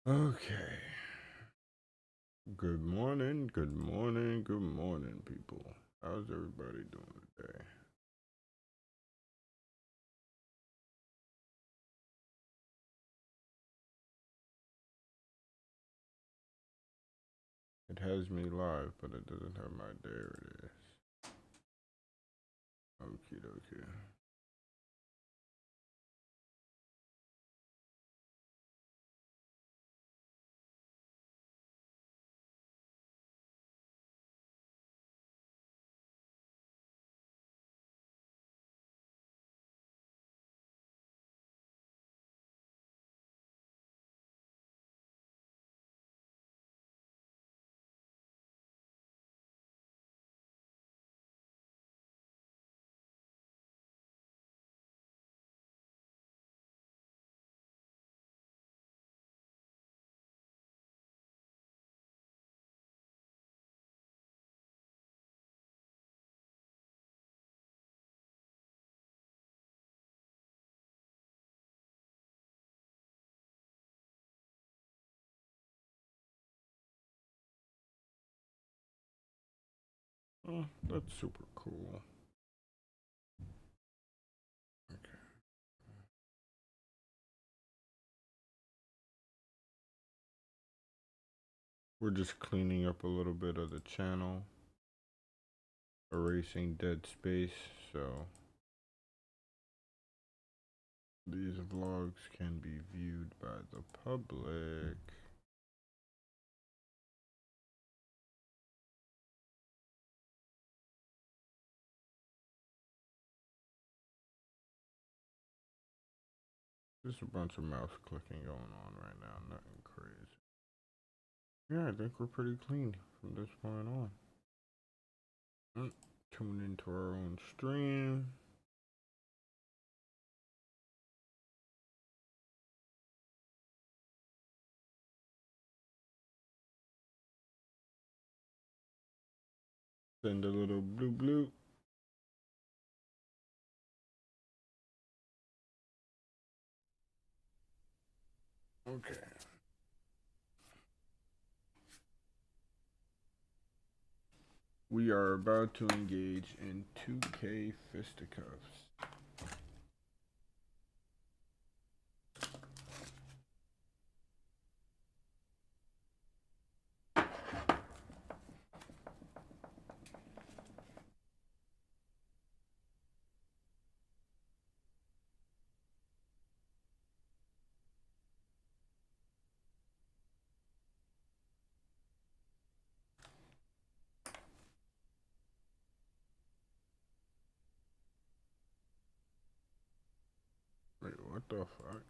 Okay. Good morning, good morning, good morning, people. How's everybody doing today? It has me live, but it doesn't have my. There it is. Okie dokie. Oh, that's super cool. Okay. We're just cleaning up a little bit of the channel, erasing dead space, so these vlogs can be viewed by the public. There's a bunch of mouse clicking going on right now, nothing crazy. Yeah, I think we're pretty clean from this point on. Tune into our own stream. Send a little blue blue. Okay. We are about to engage in 2K fisticuffs. Wait, what the fuck?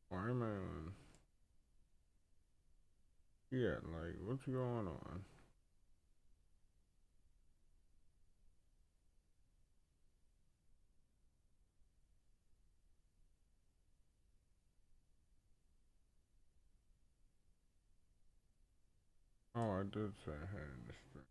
Why am I on? Yeah, like, what's going on? Oh, I did say I had in the stream.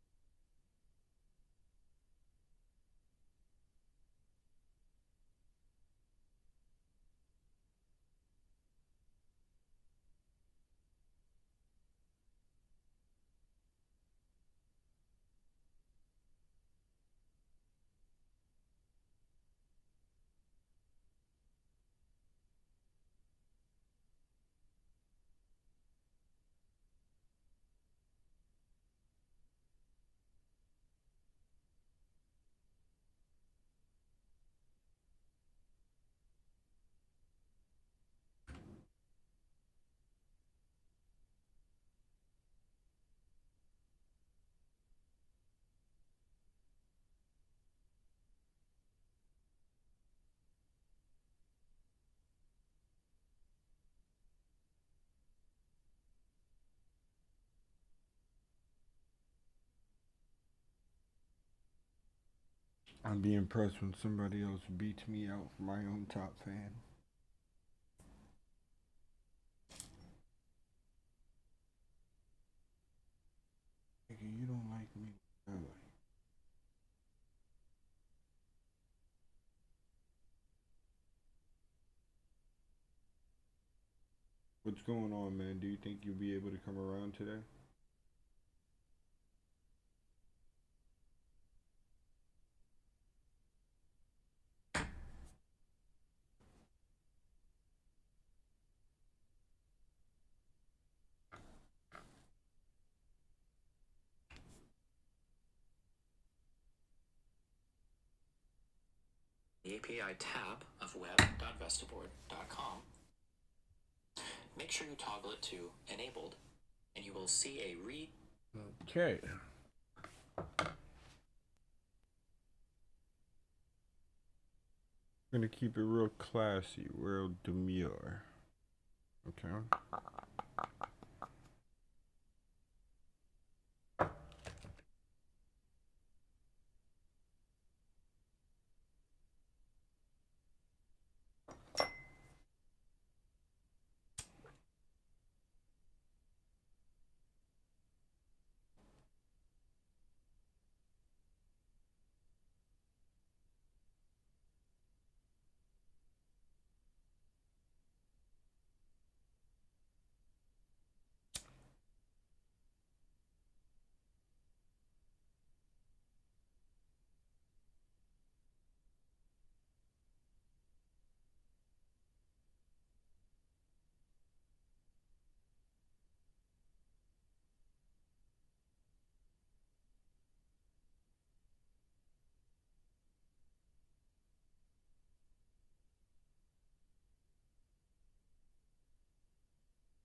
I'd be impressed when somebody else beats me out for my own top fan. Nigga, you don't like me. Really? What's going on, man? Do you think you'll be able to come around today? The API tab of web.vestaboard.com. Make sure you toggle it to enabled, and you will see a read. Okay. I'm gonna keep it real classy, real demure. Okay.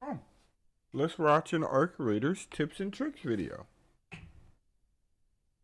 Oh. Let's watch an Arc Raiders tips and tricks video.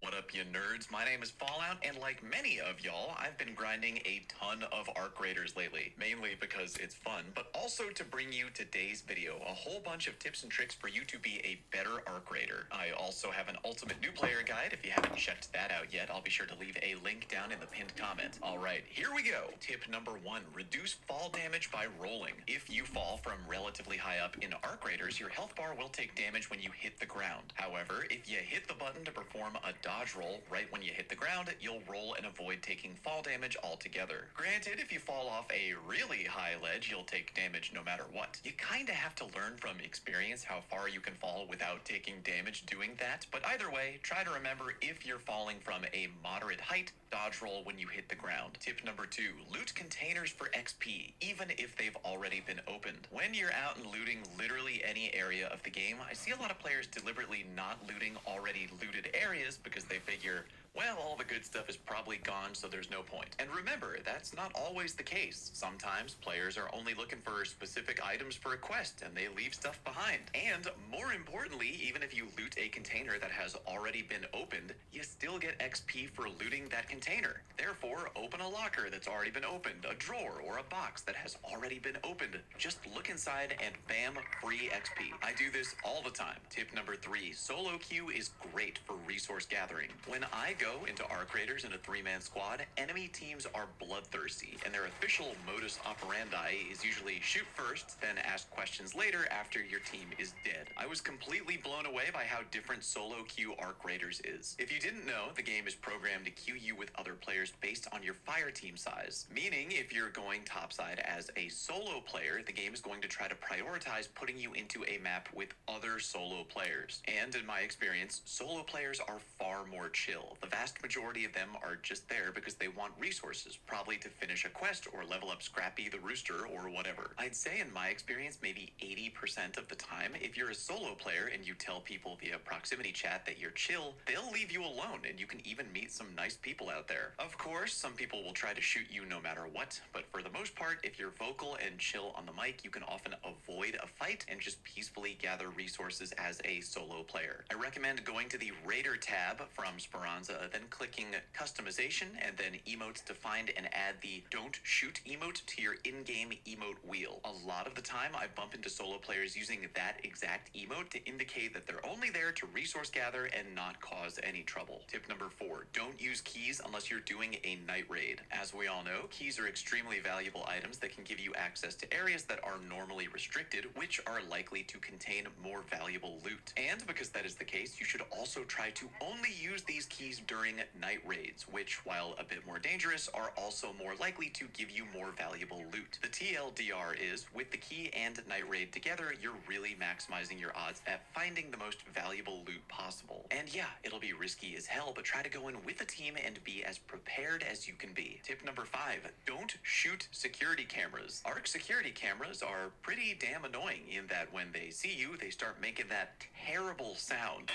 What up, you nerds? My name is Fallout, and like many of y'all, I've been grinding a ton of Arc Raiders lately. Mainly because it's fun, but also to bring you today's video. A whole bunch of tips and tricks for you to be a better Arc Raider. I also have an ultimate new player guide. If you haven't checked that out yet, I'll be sure to leave a link down in the pinned comment. Alright, here we go. Tip number 1, reduce fall damage by rolling. If you fall from relatively high up in Arc Raiders, your health bar will take damage when you hit the ground. However, if you hit the button to perform a dodge roll right when you hit the ground, you'll roll and avoid taking fall damage altogether. Granted, if you fall off a really high ledge, you'll take damage no matter what. You kinda have to learn from experience how far you can fall without taking damage doing that, but either way, try to remember if you're falling from a moderate height, dodge roll when you hit the ground. Tip number 2, loot containers for XP, even if they've already been opened. When you're out and looting literally any area of the game, I see a lot of players deliberately not looting already looted areas because they figure, well, all the good stuff is probably gone, so there's no point. And remember, that's not always the case. Sometimes players are only looking for specific items for a quest, and they leave stuff behind. And more importantly, even if you loot a container that has already been opened, you still get XP for looting that container. Therefore, open a locker that's already been opened, a drawer, or a box that has already been opened. Just look inside and bam, free XP. I do this all the time. Tip number 3, solo queue is great for resource gathering. When I go into Arc Raiders in a 3-man squad, enemy teams are bloodthirsty, and their official modus operandi is usually shoot first, then ask questions later after your team is dead. I was completely blown away by how different solo queue Arc Raiders is. If you didn't know, the game is programmed to queue you with other players based on your fire team size. Meaning, if you're going topside as a solo player, the game is going to try to prioritize putting you into a map with other solo players. And in my experience, solo players are far more chill. The vast majority of them are just there because they want resources, probably to finish a quest or level up Scrappy the Rooster or whatever. I'd say in my experience, maybe 80% of the time, if you're a solo player and you tell people via proximity chat that you're chill, they'll leave you alone and you can even meet some nice people out there. Of course, some people will try to shoot you no matter what, but for the most part, if you're vocal and chill on the mic, you can often avoid a fight and just peacefully gather resources as a solo player. I recommend going to the Raider tab from Speranza, then clicking customization and then emotes to find and add the don't shoot emote to your in-game emote wheel. A lot of the time I bump into solo players using that exact emote to indicate that they're only there to resource gather and not cause any trouble. Tip number 4, don't use keys unless you're doing a night raid. As we all know, keys are extremely valuable items that can give you access to areas that are normally restricted, which are likely to contain more valuable loot. And because that is the case, you should also try to only use these keys during night raids, which, while a bit more dangerous, are also more likely to give you more valuable loot. The TLDR is, with the key and night raid together, you're really maximizing your odds at finding the most valuable loot possible. And yeah, it'll be risky as hell, but try to go in with a team and be as prepared as you can be. Tip number 5, don't shoot security cameras. Arc security cameras are pretty damn annoying in that when they see you, they start making that terrible sound.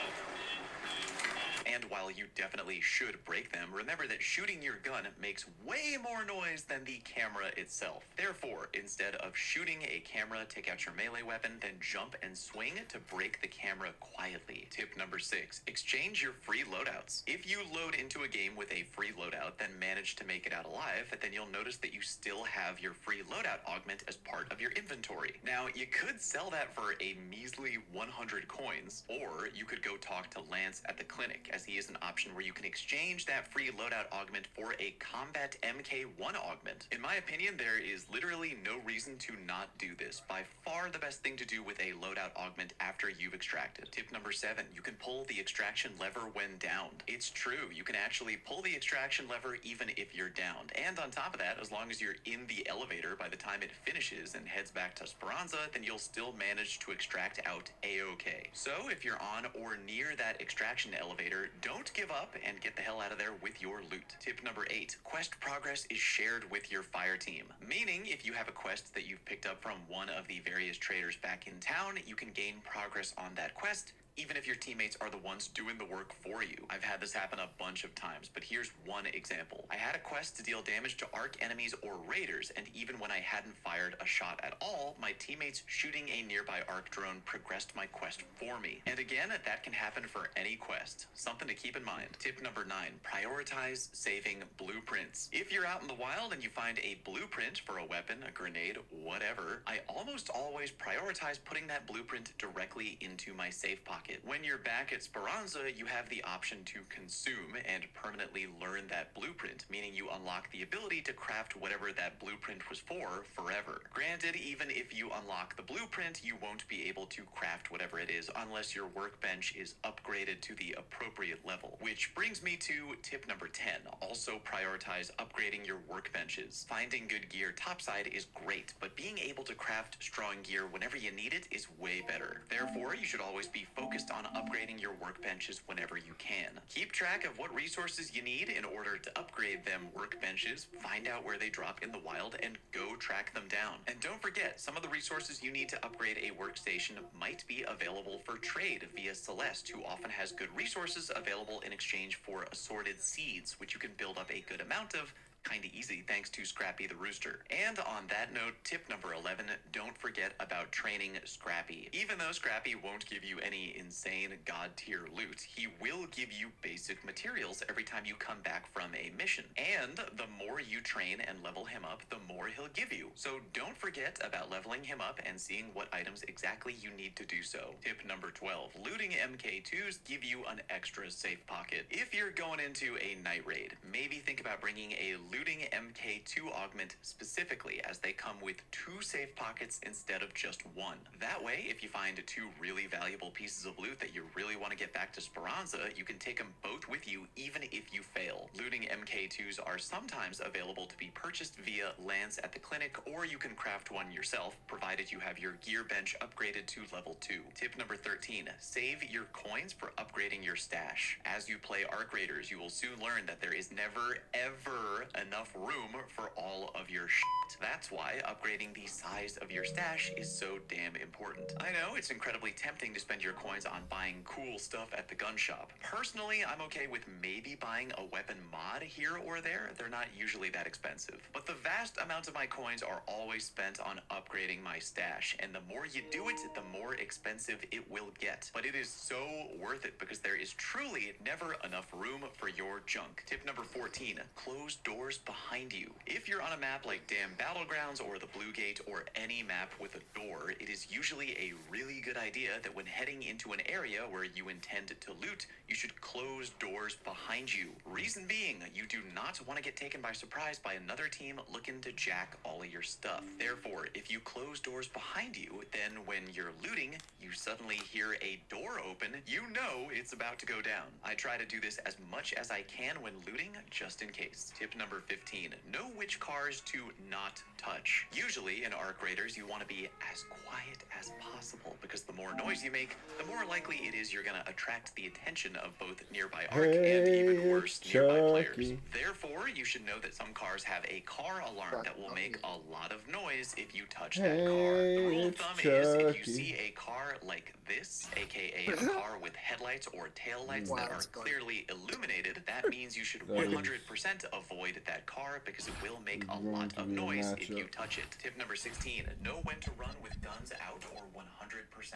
And while you definitely should break them, remember that shooting your gun makes way more noise than the camera itself. Therefore, instead of shooting a camera, take out your melee weapon, then jump and swing to break the camera quietly. Tip number 6, exchange your free loadouts. If you load into a game with a free loadout, then manage to make it out alive, then you'll notice that you still have your free loadout augment as part of your inventory. Now, you could sell that for a measly 100 coins, or you could go talk to Lance at the clinic, as he is an option where you can exchange that free loadout augment for a combat MK1 augment. In my opinion, there is literally no reason to not do this. By far the best thing to do with a loadout augment after you've extracted. Tip number 7, you can pull the extraction lever when downed. It's true, you can actually pull the extraction lever even if you're downed. And on top of that, as long as you're in the elevator by the time it finishes and heads back to Speranza, then you'll still manage to extract out A-OK. So if you're on or near that extraction elevator, don't give up and get the hell out of there with your loot. Tip number 8, quest progress is shared with your fire team. Meaning, if you have a quest that you've picked up from one of the various traders back in town, you can gain progress on that quest, even if your teammates are the ones doing the work for you. I've had this happen a bunch of times, but here's one example. I had a quest to deal damage to arc enemies or raiders, and even when I hadn't fired a shot at all, my teammates shooting a nearby arc drone progressed my quest for me. And again, that can happen for any quest. Something to keep in mind. Tip number 9, prioritize saving blueprints. If you're out in the wild and you find a blueprint for a weapon, a grenade, whatever, I almost always prioritize putting that blueprint directly into my safe pocket. When you're back at Speranza, you have the option to consume and permanently learn that blueprint, meaning you unlock the ability to craft whatever that blueprint was for forever. Granted, even if you unlock the blueprint, you won't be able to craft whatever it is unless your workbench is upgraded to the appropriate level. Which brings me to tip number 10. Also prioritize upgrading your workbenches. Finding good gear topside is great, but being able to craft strong gear whenever you need it is way better. Therefore, you should always be focused on upgrading your workbenches whenever you can. Keep track of what resources you need in order to upgrade them workbenches, find out where they drop in the wild, and go track them down. And don't forget, some of the resources you need to upgrade a workstation might be available for trade via Celeste, who often has good resources available in exchange for assorted seeds, which you can build up a good amount of kinda easy thanks to Scrappy the Rooster. And on that note, tip number 11, don't forget about training Scrappy. Even though Scrappy won't give you any insane god tier loot, he will give you basic materials every time you come back from a mission. And the more you train and level him up, the more he'll give you. So don't forget about leveling him up and seeing what items exactly you need to do so. Tip number 12, looting MK2s give you an extra safe pocket. If you're going into a night raid, maybe think about bringing a looting MK2 augment specifically, as they come with 2 safe pockets instead of just 1. That way, if you find 2 really valuable pieces of loot that you really want to get back to Speranza, you can take them both with you even if you fail. Looting MK2s are sometimes available to be purchased via Lance at the clinic, or you can craft one yourself, provided you have your gear bench upgraded to level 2. Tip number 13, save your coins for upgrading your stash. As you play Arc Raiders, you will soon learn that there is never, ever enough room for all of your shit. That's why upgrading the size of your stash is so damn important. I know it's incredibly tempting to spend your coins on buying cool stuff at the gun shop. Personally, I'm okay with maybe buying a weapon mod here or there. They're not usually that expensive. But the vast amounts of my coins are always spent on upgrading my stash, and the more you do it, the more expensive it will get. But it is so worth it because there is truly never enough room for your junk. Tip number 14, close doors doors behind you. If you're on a map like Damn Battlegrounds or the Blue Gate or any map with a door, it is usually a really good idea that when heading into an area where you intend to loot, you should close doors behind you. Reason being, you do not want to get taken by surprise by another team looking to jack all of your stuff. Therefore, if you close doors behind you, then when you're looting, you suddenly hear a door open, you know it's about to go down. I try to do this as much as I can when looting, just in case. Tip number 15, know which cars to not touch. Usually in Arc Raiders, you want to be as quiet as possible because the more noise you make, the more likely it is you're going to attract the attention of both nearby Arc and even worse, nearby players. Therefore, you should know that some cars have a car alarm that will make a lot of noise if you touch that car. The rule of thumb is if you see a car like this, aka a car with headlights or taillights that are clearly illuminated, that means you should 100% avoid that car because it will make a lot of noise if you touch it. Tip number 16, know when to run with guns out or 100%.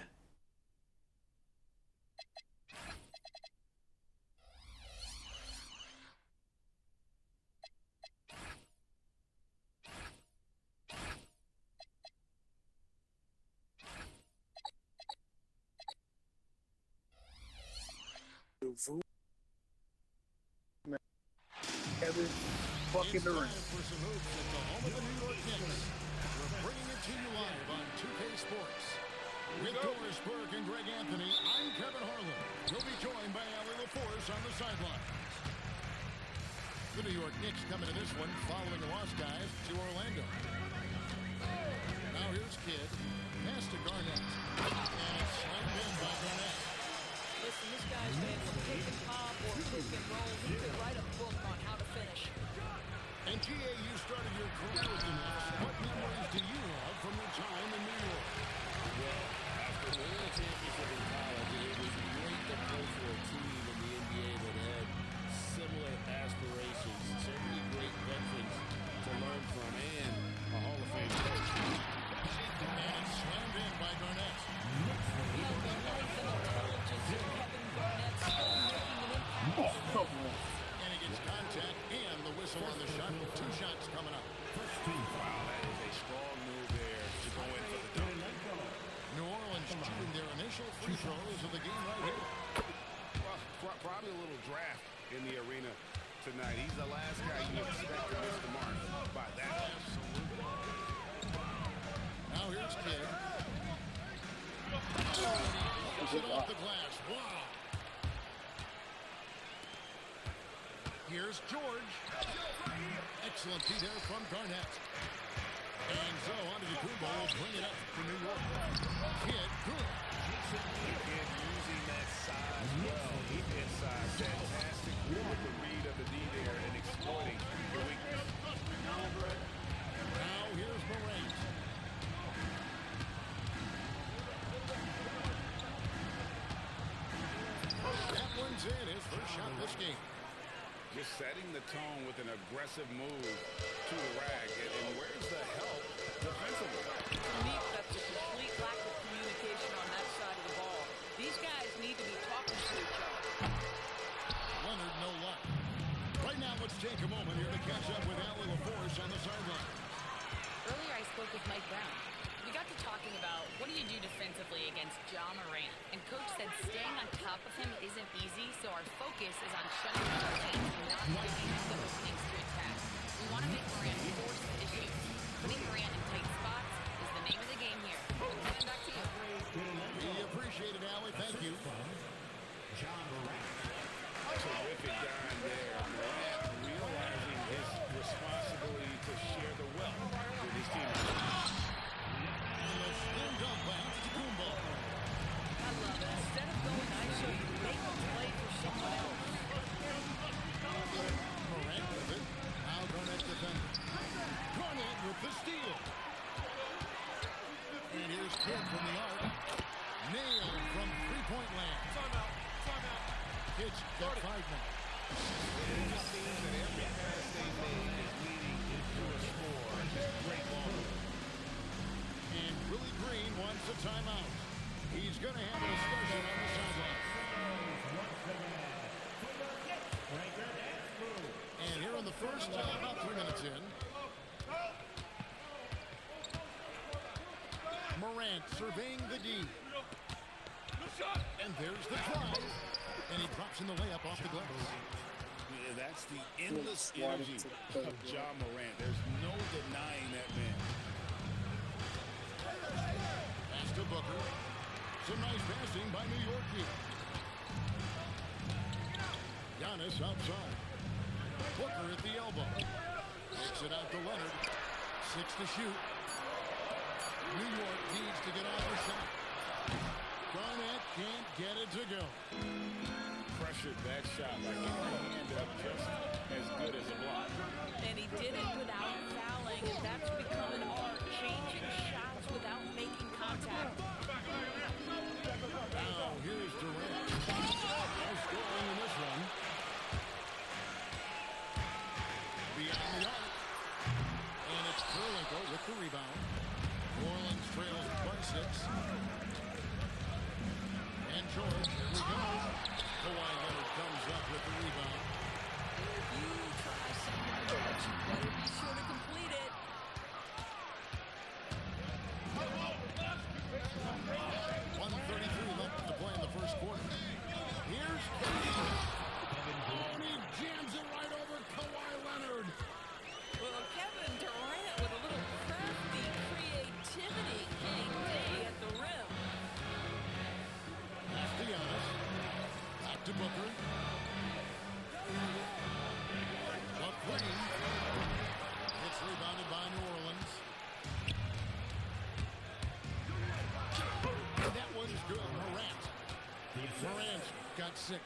Every fucking It's ring. time for some hoops at the home of the New York Knicks. We're bringing it to you live on 2K Sports. With Doris Burke and Greg Anthony, I'm Kevin Harlan. You'll be joined by Allie LaForce on the sidelines. The New York Knicks coming to this one following a loss, guys, to Orlando. Now here's Kidd. Pass to Garnett. And it's slammed in by Garnett. Listen, this guy's been able to pick and pop or pick and roll. He could write a book on how to finish. And T.A., you started your career with the Knicks. What memories do you have from your time in New York? Well, after winning a championship in college, it was great to play for a team in the NBA that had similar aspirations. So many great veterans to learn from and a Hall of Fame coach. And it's slammed in by Garnett. And he gets contact and the whistle on the shot. 2 shots coming up. Wow, that is a strong move there to go in for the dunk. New Orleans shooting their initial free throws of the game right here. Well, probably a little draft in the arena tonight. He's the last guy you expect to miss the mark by that. Now here's Kidd. Gets it off the glass. Wow. Here's George. Excellent detail from Garnett. And so onto the Kumbo will bring it up for New York. Kidd, good. Again, using that size well. He inside. Fantastic with the read of the D there and exploiting the weakness. Now here's Morant. That one's in. His first shot this game. Just setting the tone with an aggressive move to the rack. And where's the help defensively? To me, that's a complete lack of communication on that side of the ball. These guys need to be talking to each other. Leonard, no luck. Right now, let's take a moment here to catch up with Allie LaForce on the sideline. Earlier, I spoke with Mike Brown. We got to talking about what do you do defensively against Ja Morant, and Coach said staying on top of him isn't easy, so our focus is on shutting down Morant and not giving him the openings to attack. We want to make Morant force the issue. Putting Morant in tight spots is the name of the game here. I'm coming back to you. We appreciate it, Allie. Thank you. Terrific dime there. Morant realizing his responsibility to share the wealth with his teammates. And the spin dunk bounce to Kumbo. I love it. Instead of going ISO, you make them play for someone else. Morant with it. Now Garnett defending. Garnett with the steal. And here's Kidd from the arc. Nailed from three-point land. Kidd's got 5 minutes. It just seems that every pass they made is leading into a score. Just great ball. And Willie Green wants a timeout. He's going to have a discussion on the sideline. And here on the first, about 3 minutes in. Morant surveying the D. And there's the drive. And he drops in the layup off the glass. Yeah, that's the endless energy of Ja Morant. There's no denying that man. Pass to Booker. Some nice passing by New York here. Giannis outside. Booker at the elbow. Takes it out to Leonard. 6 to shoot. New York needs to get off the shot. Garnett can't get it to go. Pressured that shot like it ended up just as good as a block. And he did it without fouling, and that's become an art, changing shots without making contact. Now here's Durant. No scoring in this one. Beyond the arc. And it's Kurlenko with the rebound. New Orleans trails by 6. And George, here we go. Kawhi Leonard comes up with the rebound. If you try something, George, you better be sure to complete it. 1:33 left to play in the first quarter. Here's Kevin. Oh, and he jams it right over Kawhi Leonard. Well, Kevin Durant with a little crafty creativity game day at the rim. Pass to Giannis. Back to Booker. The three. It's rebounded by New Orleans. And that one's good. Morant's got 6.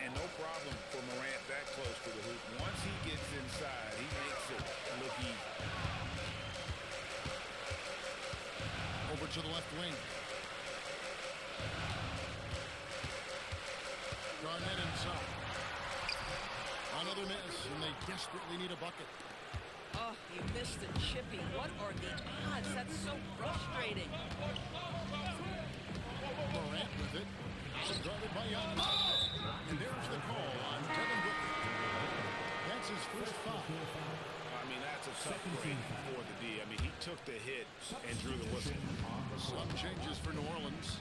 And no problem for Morant that close to the hoop. Once he gets inside, he makes it look easy. Over to the left wing. Garnett inside. Another miss, and they desperately need a bucket. Oh, he missed the chippy. What are the odds? That's so frustrating. Morant with it. Guarded by Giannis. And there's the call on Devin Booker. That's his first foul. I mean, that's a tough break for the D. I mean, he took the hit and drew the whistle. Some changes for New Orleans.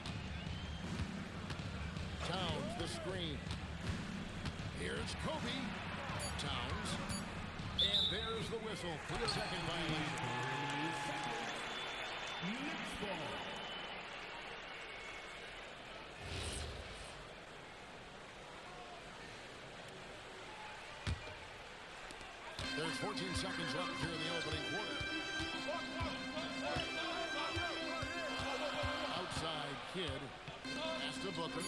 Towns, the screen. Here's Kobe. Towns. And there's the whistle for the second violation. Next ball. There's 14 seconds left here in the opening quarter. Outside Kid. Pass to Booker.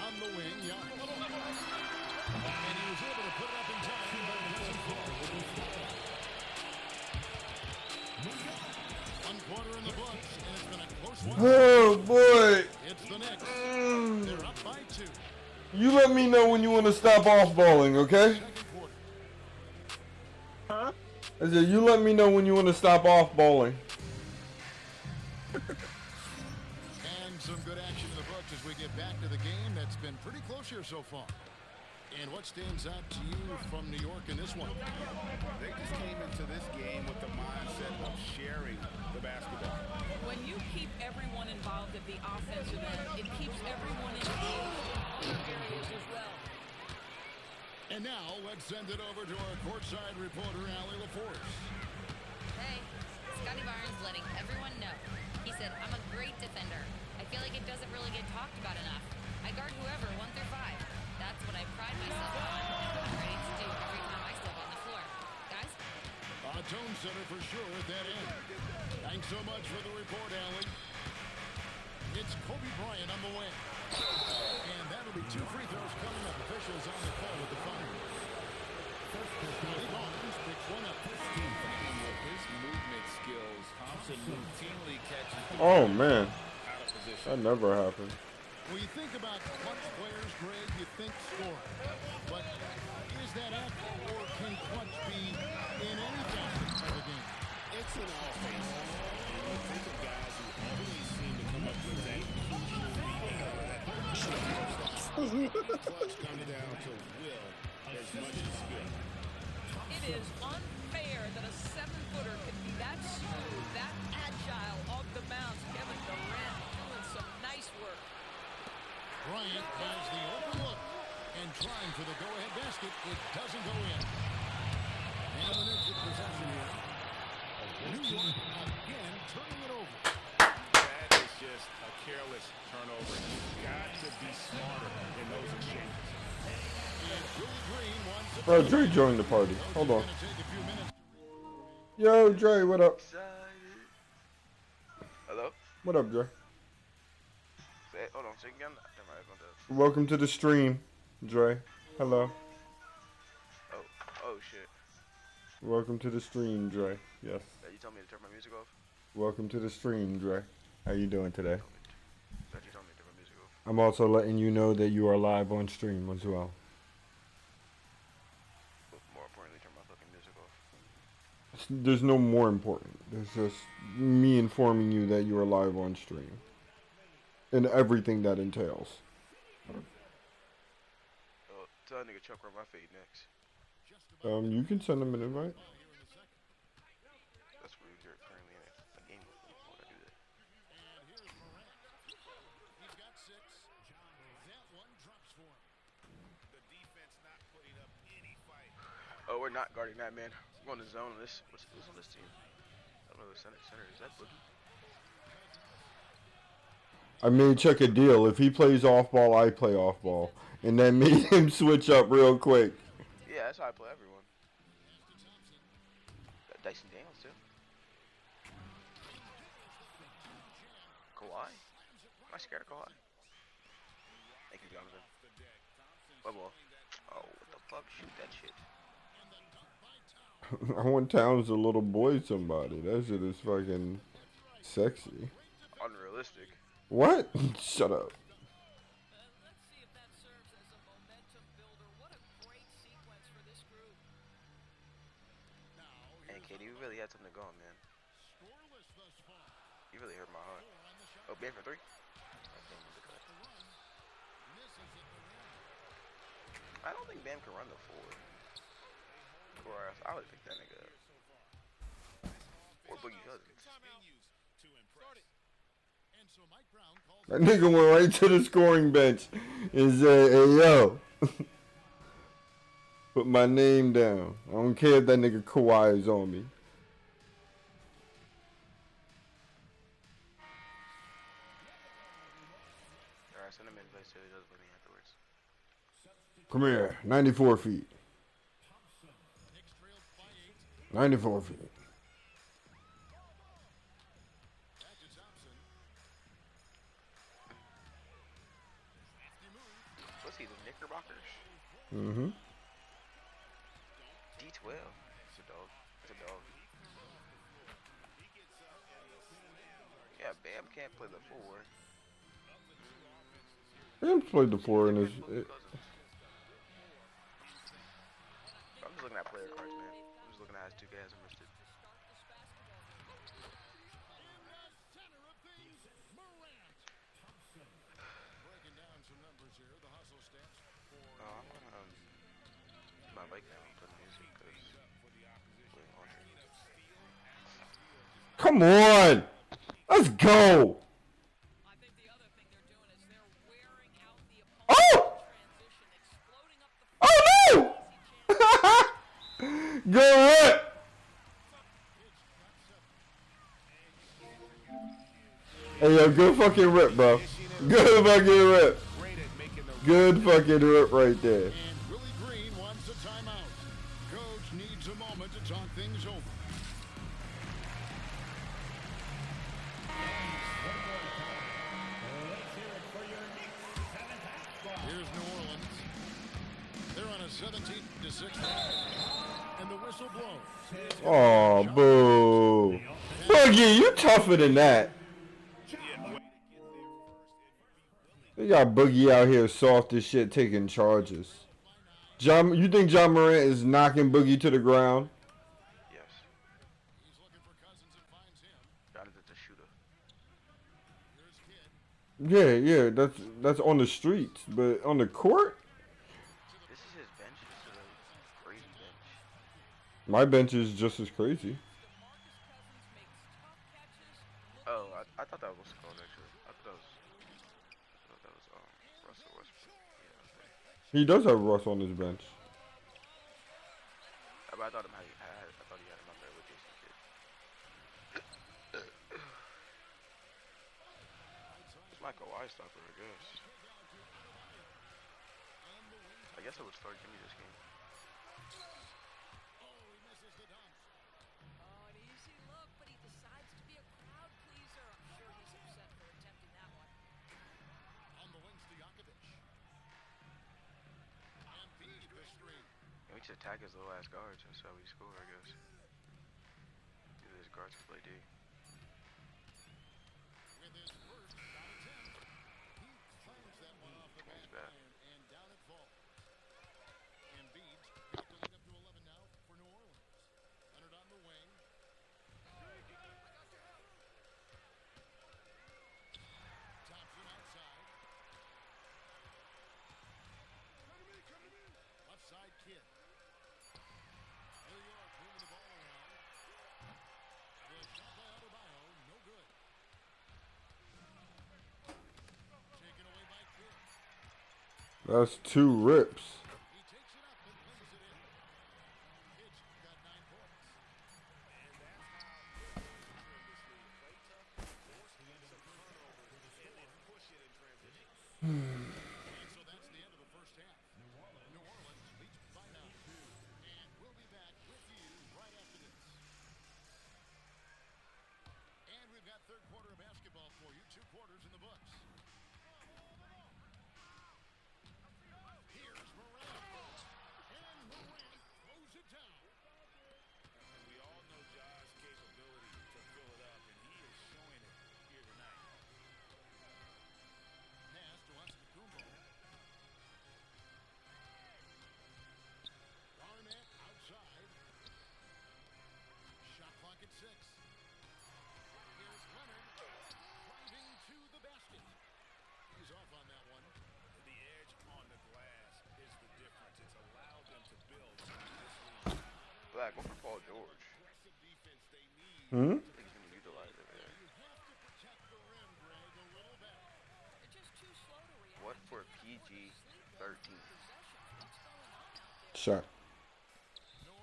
On the wing, Giannis. And he was able to put it up in time, but it doesn't fall. 1 quarter in the books, and it's been a close one. Oh boy! It's the Knicks. They're up by 2. You let me know when you want to stop off balling, okay? Second quarter. I said, you let me know when you want to stop off bowling. And some good action in the books as we get back to the game that's been pretty close here so far. And what stands out to you from New York in this one? They just came into this game with the mindset of sharing the basketball. When you keep everyone involved at the offensive end, it keeps everyone engaged in other areas as well. And now, let's send it over to our courtside reporter, Allie LaForce. Hey, Scotty Barnes letting everyone know. He said, I'm a great defender. I feel like it doesn't really get talked about enough. I guard whoever, 1 through 5. That's what I pride myself on, and I'm ready to do every time I step on the floor. Guys? A tone setter for sure at that end. Thanks so much for the report, Allie. It's Kobe Bryant on the way. And that'll be 2 free throws coming up. Officials on the call with the final. Scotty Barnes picks one up. With his movement skills, Thompson routinely catches the Oh man, out of position. that never happened. When you think about clutch players, Greg, you think scoring. But is that accurate, or can clutch be in any facet of the game? It's in all phases. You think of guys who always seem to come up with that crucial rebound or that clutch comes down to will as much as skill. It is unfair that a 7-footer can be that smooth, that agile off the bounce. Kevin Durant doing some nice work. Bryant has the open look and trying for the go-ahead basket. It doesn't go in. And the Knicks with possession here. New York again turning it over. That is just a careless turnover. You've got to be smarter in those exchanges. Bro, Dre joined the party. Hold on. Yo, Dre, what up? Hello? What up, Dre? Hold on, say again. Welcome to the stream, Dre. Hello. Oh shit. Welcome to the stream, Dre. Yes. You told me to turn my music off? Welcome to the stream, Dre. How you doing today? You told me to turn my music off. I'm also letting you know that you are live on stream as well. But more importantly, turn my fucking music off. There's no more important. There's just me informing you that you are live on stream. And everything that entails. Tell that nigga Chuck run my fade next. You can send him an invite. That's where you're currently in a game with me. Why would I do that? He's got 6. That one drops for him. The defense not putting up any fight. Oh, we're not guarding that, man. We're going to zone on this. Who's on this team? I don't know the center. Is that Boogie? I made Chuck a deal. If he plays off ball, I play off ball. And then made him switch up real quick. Yeah, that's how I play everyone. Got Dyson Daniels, too. Kawhi? Am I scared of Kawhi? Thank you, Jonathan. One more. Oh, what the fuck? Shoot that shit. I want Towns to little boy somebody. That shit is fucking sexy. Unrealistic. What? Shut up. Let's see if that serves as a momentum builder. What a great sequence for this group. And Katie, you really had something going, man. You really hurt my heart. Oh, Bam for 3? I don't think Bam can run the 4. Or I would pick that nigga up. Or Boogie Cousins. That nigga went right to the scoring bench and said, hey, yo. Put my name down. I don't care if that nigga Kawhi is on me. Alright, send him in place so he does with me afterwards. Come here. 94 feet. 94 feet. What's he, the Knickerbockers? Mm-hmm. D12. It's a dog. It's a dog. Yeah, Bam can't play the 4. Bam played the 4 in his... I'm just looking at player cards, man. I'm just looking at his 2 guys I'm listed. My bike now, I'm putting music because Come on! Let's go! I think the other thing they're doing is they're wearing out the opponent's transition, exploding up the Oh! Oh no! Go rip! Hey yo, good fucking rip, bro. Good fucking rip. Good fucking rip right there. And Willie Green wants a timeout. Coach needs a moment to talk things over. Here's New Orleans. They're on a 17-6 run. And the whistle blows. Oh, boo. Boogie, you tougher than that. They got Boogie out here soft as shit taking charges. You think John Morant is knocking Boogie to the ground? Yes. He's looking for Cousins and finds him. Jonathan's a shooter. Yeah, that's on the streets, but on the court? This is his bench. This is a crazy bench. My bench is just as crazy. Oh, I thought that was called actually. I thought that was Russell Westbrook. Yeah, okay. He does have Russ on his bench. But I thought him I thought he had him up there with Jason Kidd. It's Michael Wystopper, I guess. I guess I would start Jimmy this game. An easy look, but he decides to be a crowd pleaser. I'm sure he's upset for attempting that one. On the wings, Stojakovic. And beat the streak. Yeah, we just attack his little ass guards. That's how we score, I guess. Either his guards can play D. With his first shot attempt, he claims that one off the He's back back. iron and down at fault. Embiid back to lead up to 11 now for New Orleans. Leonard on the wing. Thompson outside. Left side Kidd. New York moving the ball around. The shot by Adebayo, no good. Taken away by Kidd. That's 2 rips. He takes it up and lays it in. Kidd's got 9 points. And so that's the end of the first half. New Orleans leads by 9. And we'll be back with you right after this. And we've got third quarter of basketball for you. 2 quarters in the books. Here's Morant. And Morant throws it down. And we all know Ja's capability to fill it up, and he is showing it here tonight. Pass to Antetokounmpo. Garnett outside. Shot clock at 6. Here's Leonard driving to the basket. He's off on that one. The edge on the glass is the difference. It's allowed them to build this lead. Black, what for Paul George? Aggressive defense they need. Hmm? I think he's going to utilize it there. You have to protect the rim, Greg, a little better. They're just too slow to react. What for PG-13? Shaq.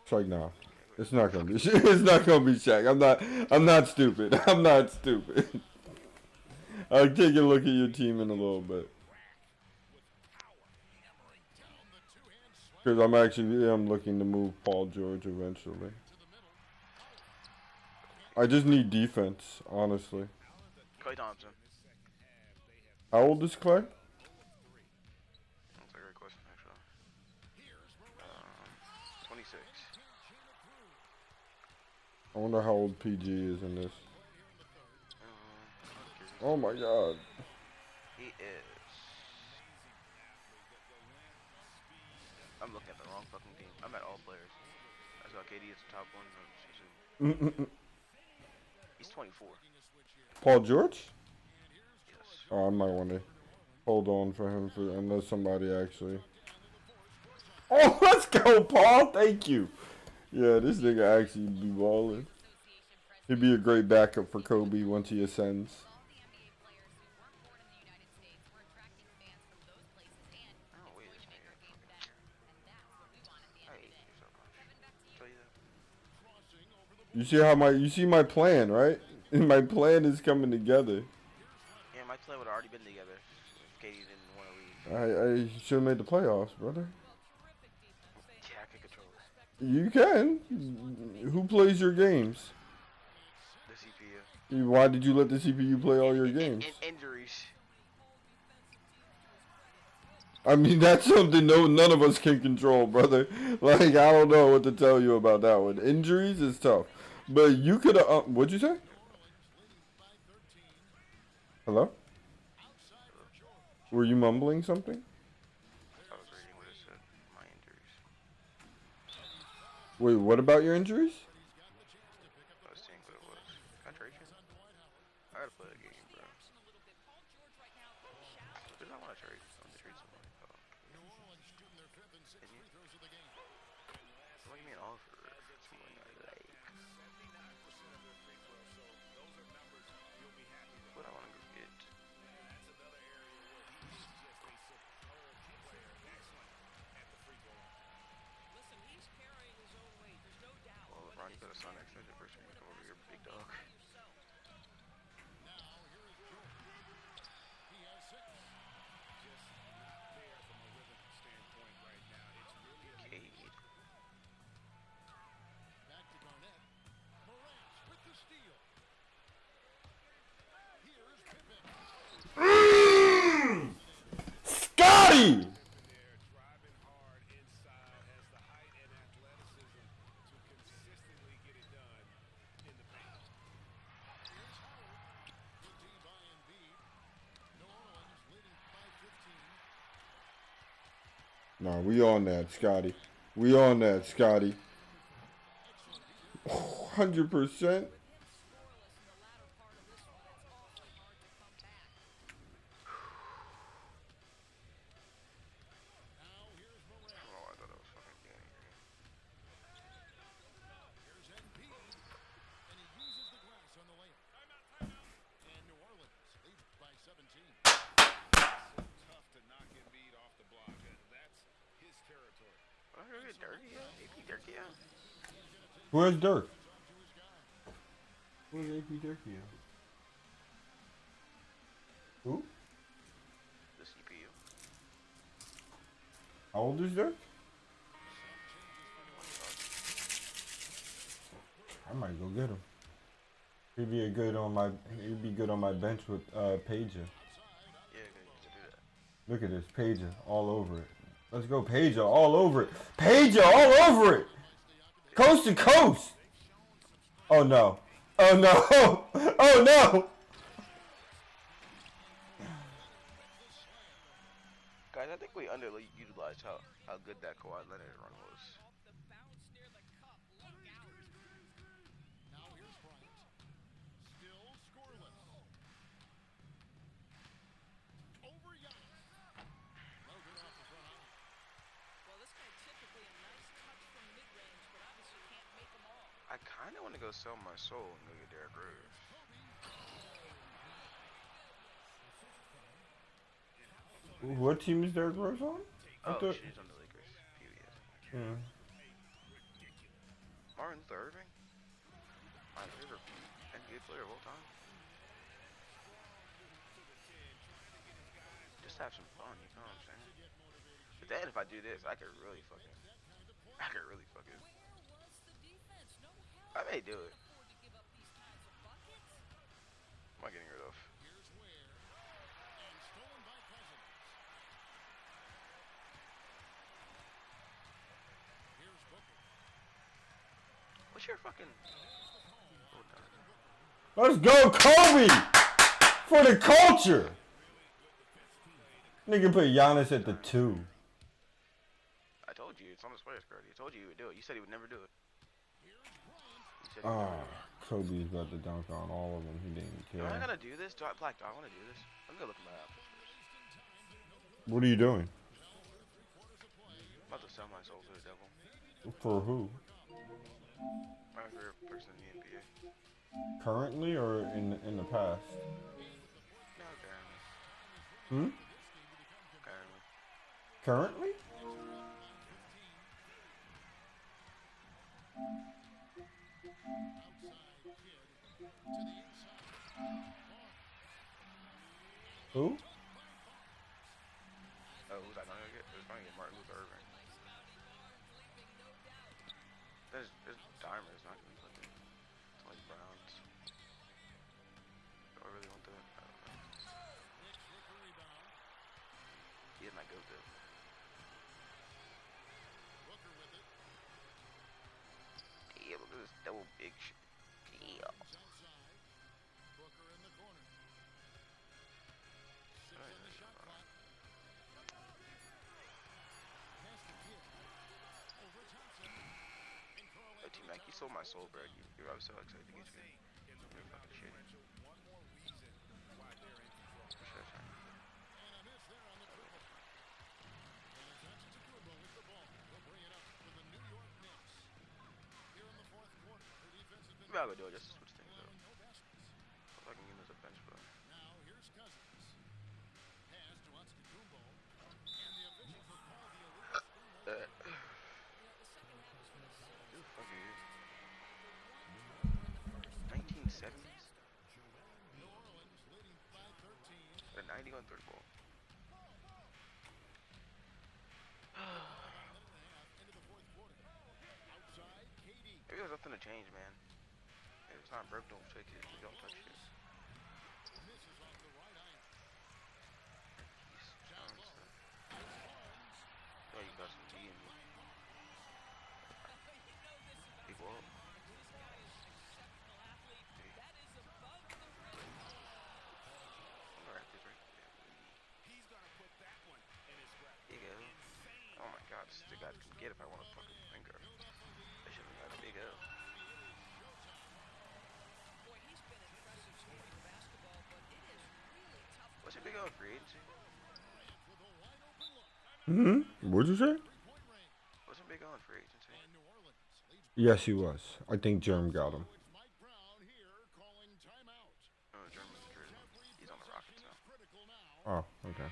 It's like, nah. It's not gonna be. It's not gonna be Shaq. I'm not stupid. I'm not stupid. I'll take a look at your team in a little bit. Because I'm looking to move Paul George eventually. I just need defense, honestly. Klay Thompson. How old is Clay? That's a great question, actually. 26. I wonder how old PG is in this. Oh my god. He is. I'm looking at the wrong fucking team. I'm at all players. I saw KD as the top one. He's 24. Paul George? Yes. Oh, I might want to hold on for him unless somebody actually. Oh, let's go, Paul. Thank you. Yeah, this nigga actually be balling. He'd be a great backup for Kobe once he ascends. Oh, wait a minute. I hate you so much. Tell you that. You see how you see my plan, right? My plan is coming together. Yeah, my play would have already been together if KD didn't want to leave. I should have made the playoffs, brother. Yeah, I can control it. You can. Who plays your games? The CPU. Why did you let the CPU play all your games? Injuries. I mean, that's something none of us can control, brother. Like, I don't know what to tell you about that one. Injuries is tough. But you could have... what'd you say? Hello? Were you mumbling something? I was reading what it said. My injuries. Wait, what about your injuries? I was seeing what it was. Can I trade you? I gotta play a game, bro. Did I want to trade? I want to trade someone. New Orleans shooting their 5th and 6th free throws of the game. What do you mean offer? Someone son extension person. Come over here, big dog. Now here is Jordan. He has 6. Just not there from a rhythm standpoint right now. It's really Cade. Back to Garnett. Morant with the steal. Here's Pippen. Scotty! there, driving hard inside, has the height and athleticism to consistently get it done in the paint. Here's Howard. Good D by Embiid. New Orleans leading by 15. Nah, we on that, Scotty. We on that, Scotty. 100%. Now here's Morant. I don't know why I thought that was fucking Danny Green. Here's Embiid. And he uses the glass on the layup. And New Orleans leads by 17. So tough to knock Embiid off the block. That's his territory. Oh, here get Dirty out. AP Dirty out. Where's Dirk? Where's AP Dirky at? Who? The CPU. How old is Dirk? I might go get him. He'd be good on my bench with Pager. Yeah, good to do that. Look at this, Pager all over it. Let's go, Pager all over it. Pager all over it. Coast to coast. Oh no. Oh no. Oh no. Guys, I think we underutilized how good that Kawhi Leonard run was. Now here's Bryant. Still scoreless. Over Giannis. No good off the front eye. Well, this guy typically a nice touch from mid-range, but obviously can't make them all. I kind of want to go sell my soul and go get Derrick Rose. What team is Derrick Rose on? Oh, she's on the Lakers. Period. Yeah. Martin Luther Irving? My favorite NBA player of all time. Just have some fun, you know what I'm saying? But then if I do this, I could really fucking. I may do it. Am I getting rid of? Here's Ware. And stolen by Cousins. Here's Booker. What's your fucking. Let's go, Kobe! For the culture! Nigga put Giannis at the 2. I told you, it's on the players card. I told you he would do it. You said he would never do it. You said he Oh, would. Kobe's about to dunk on all of them. He didn't Am I care. gonna do this? Do I want to do this? I'm gonna look at my options first. What are you doing? I'm about to sell my soul to the devil. For who? My favorite person in the NBA. Currently or in the past? No, currently. Hmm? Currently. Currently? Who? Oh, who's I gonna get? It was gonna get Martin Luther Irving. There's Dimer. It's not gonna be fucking. It's like Browns. Do I really want that? I don't know. He is my go-to. Yeah, look at this double big shit. Yeah. Booker in the corner. 6 on the shot clock. Pass to Kidd. Over Thompson. And Carl Hey, T-Mac, you sold my soul, bro. I was so excited to get you. You're fucking shitty. One more reason why they're in control. Sure, sure. And a miss there on the dribble. And Antetokounmpo with the ball. He'll bring it up for the New York Knicks. Here in the fourth quarter, the defense has been. Maybe I'll go do it just to switch things up. no baskets. If I can get him as a bench player. Now here's Cousins. Pass to Antetokounmpo. And the officials will call the illegal screen. Dude, fuck you. 70s? A 90 on third ball. Maybe there's nothing to change, man. If it's not broke, don't fix it. You don't touch it. Oh, you got some D in me. Big wall. There you go. Oh my god, this the guy can get if I want to fucking finger. I should have got a big L. What's your big L free agency? What'd you say? What's your big L in free agency? Yes, he was. I think Jerm got him. Oh, German's true. He's on the Rockets now. Oh, okay.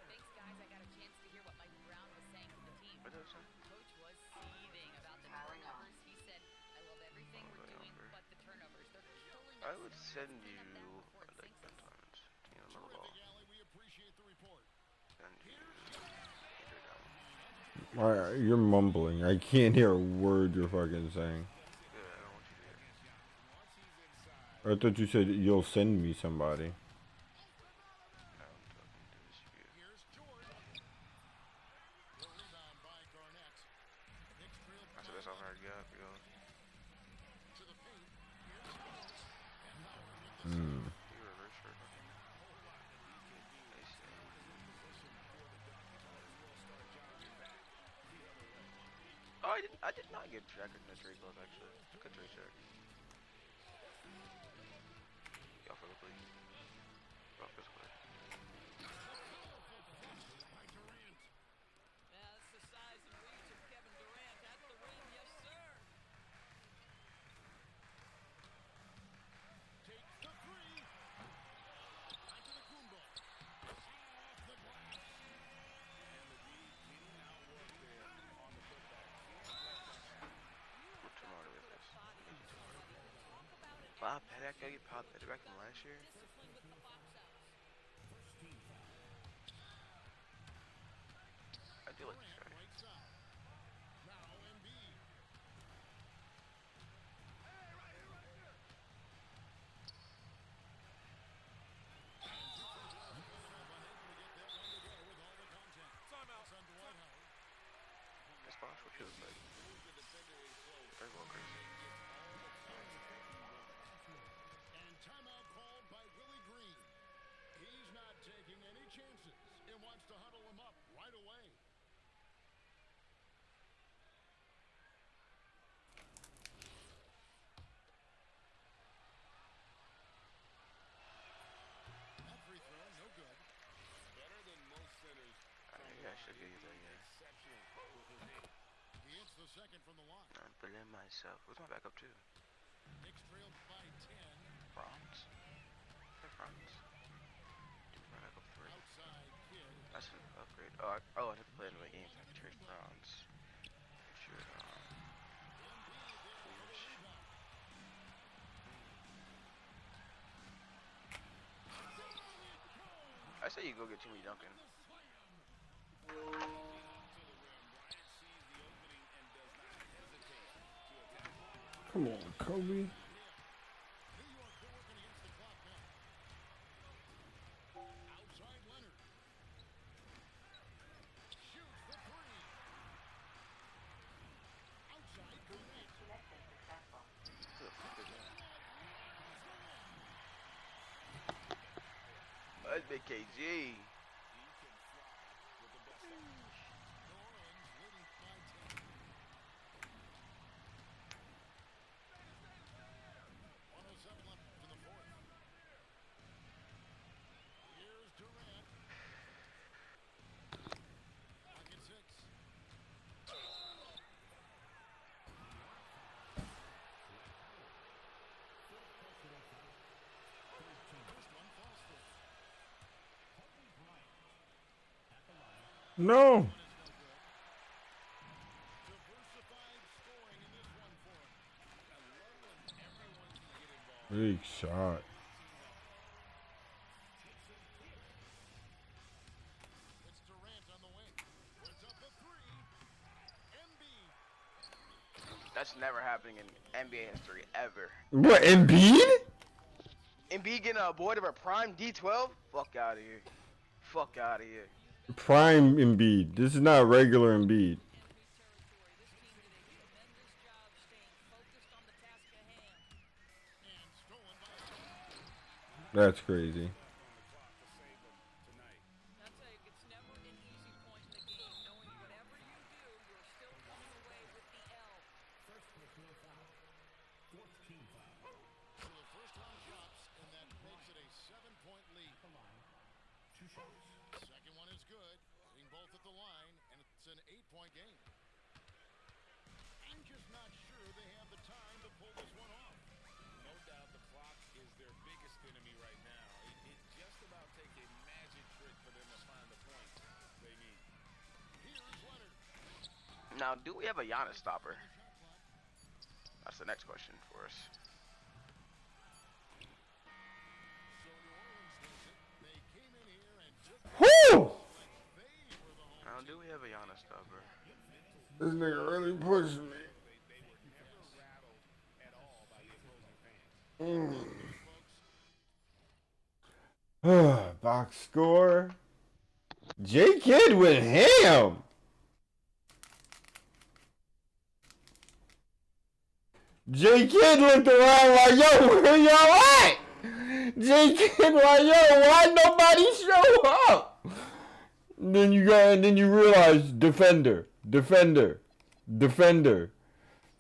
Thanks, guys. I got a chance to hear what Mike Brown was saying to the team. What did I say? Coach was seething about the turnovers. He said, I love everything we're doing, but the turnovers, they're killing us. I would send you like Ben Times. You know, another ball. Send you Andrew down. You're mumbling. I can't hear a word you're fucking saying. Good, I don't want you to hear. I thought you said you'll send me somebody. No, I'm talking to this view. I said that's all I got for y'all. You reverse for Oh, I did not get Jack in the trade clause actually. Good trade check. Y'all for the play. Y'all physically. Yeah, that's the size and reach of Kevin Durant at the rim. Yes, sir. What's wrong with this? Bob Pettit, I get Bob Pettit back from last year. I do like this guy. This box, what she looks like? Very well, Chris. And timeout called by Willie Green. He's not taking any chances and wants to huddle him up right away. That free throw, no good. Better than most centers. I should give you that, yeah. He hits the second from the line. I'm feeling myself. What's my backup too? Knicks trailed by 10. Franz? Hey, Franz. Dude, my backup 3. Outside kid. That's an upgrade. Oh, I have to play another game so I can trade Franz. Should, foolish. I say you go get Jimmy Duncan. Come on, Kobe. Outside Leonard. Shoots the three. Outside Garnett. Who the fuck is that? That's Big KG. No. Diversified scoring in this one for him. Big shot. It's Durant on the wing. Puts up the three. Embiid. That's never happening in NBA history ever. What, Embiid? Embiid getting a board of a prime D12? Fuck out of here. Fuck out of here. Prime Embiid. This is not regular Embiid. That's crazy. That's it's never an easy point in the game, knowing whatever you do, you're still coming away with the L. So the first one drops, and that makes it a 7-point lead. Second one is good. Hitting both at the line, and it's an 8-point game. I'm just not sure they have the time to pull this one off. No doubt the clock is their biggest enemy right now. It just about takes a magic trick for them to find the point they need. Here's Leonard. Now, do we have a Giannis stopper? That's the next question for us. So New Orleans wins it. They came in here and took Woo! they were the home. Now, do we have a Giannis stopper? This nigga really pushed me. Box score. J Kid went ham. J Kid looked around like, yo, where y'all at? J Kid like, yo, why nobody show up? And then you realize defender.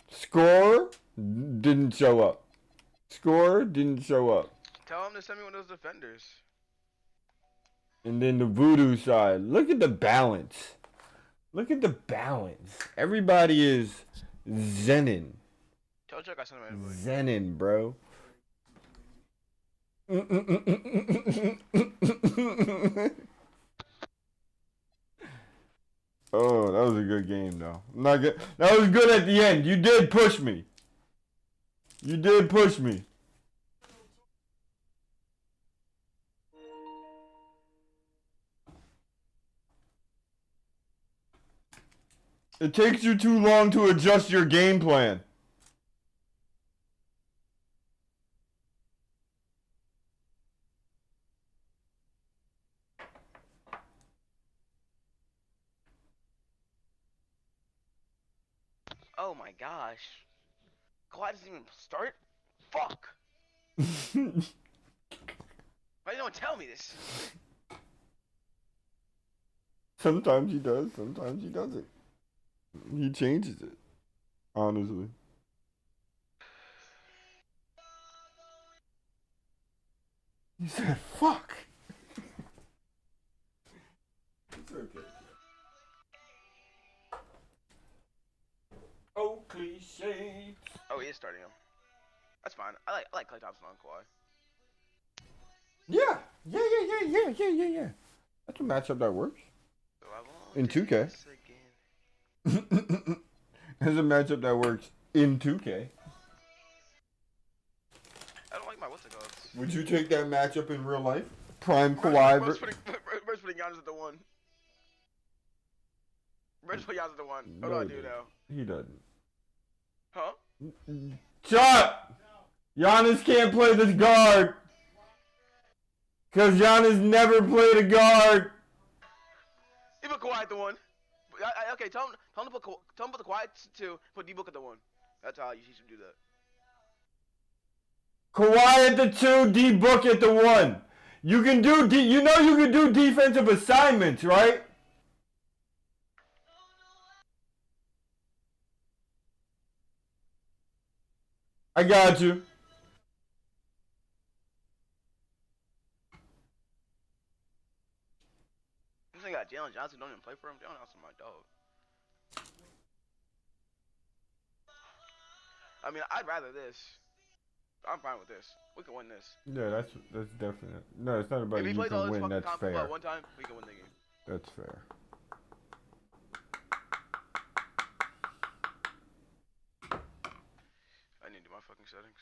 Score didn't show up. Tell him to send me one of those defenders. And then the voodoo side. Look at the balance. Everybody is zenning. Tell Chuck I sent him anyway. Zenning, bro. Oh, that was a good game, though. Not good. That was good at the end. You did push me. It takes you too long to adjust your game plan. Oh my gosh. Kawhi doesn't even start? Fuck. Why you don't tell me this? Sometimes he does, sometimes he doesn't. He changes it, honestly. He said, fuck. It's okay. Oh, cliche. Oh, he is starting him. That's fine. I like Klay Thompson on Kawhi. Yeah. That's a matchup that works. So I won't In do 2K. this again. There's a matchup that works in 2K. I don't like my what's it called? Would you take that matchup in real life? Prime Kawhi. Bro's putting Giannis at the 1. Bro's putting Giannis at the 1. What do I do now? He doesn't. Huh? Shut! Giannis can't play this guard. Because Giannis never played a guard. He put Kawhi at the 1. Okay, tell him to put the Kawhi at 2, put D-Book at the 1. That's how you should do that. Kawhi at the 2, D Book at the 1. You can do you can do defensive assignments, right? I got you. This thing got Jalen Johnson don't even play for him. Jalen Johnson my dog. I mean, I'd rather this. I'm fine with this. We can win this. Yeah, that's definite. No, it's not about If he you plays all can this win. fucking That's comp fair. one time, we can win the game. That's fair. I need to do my fucking settings.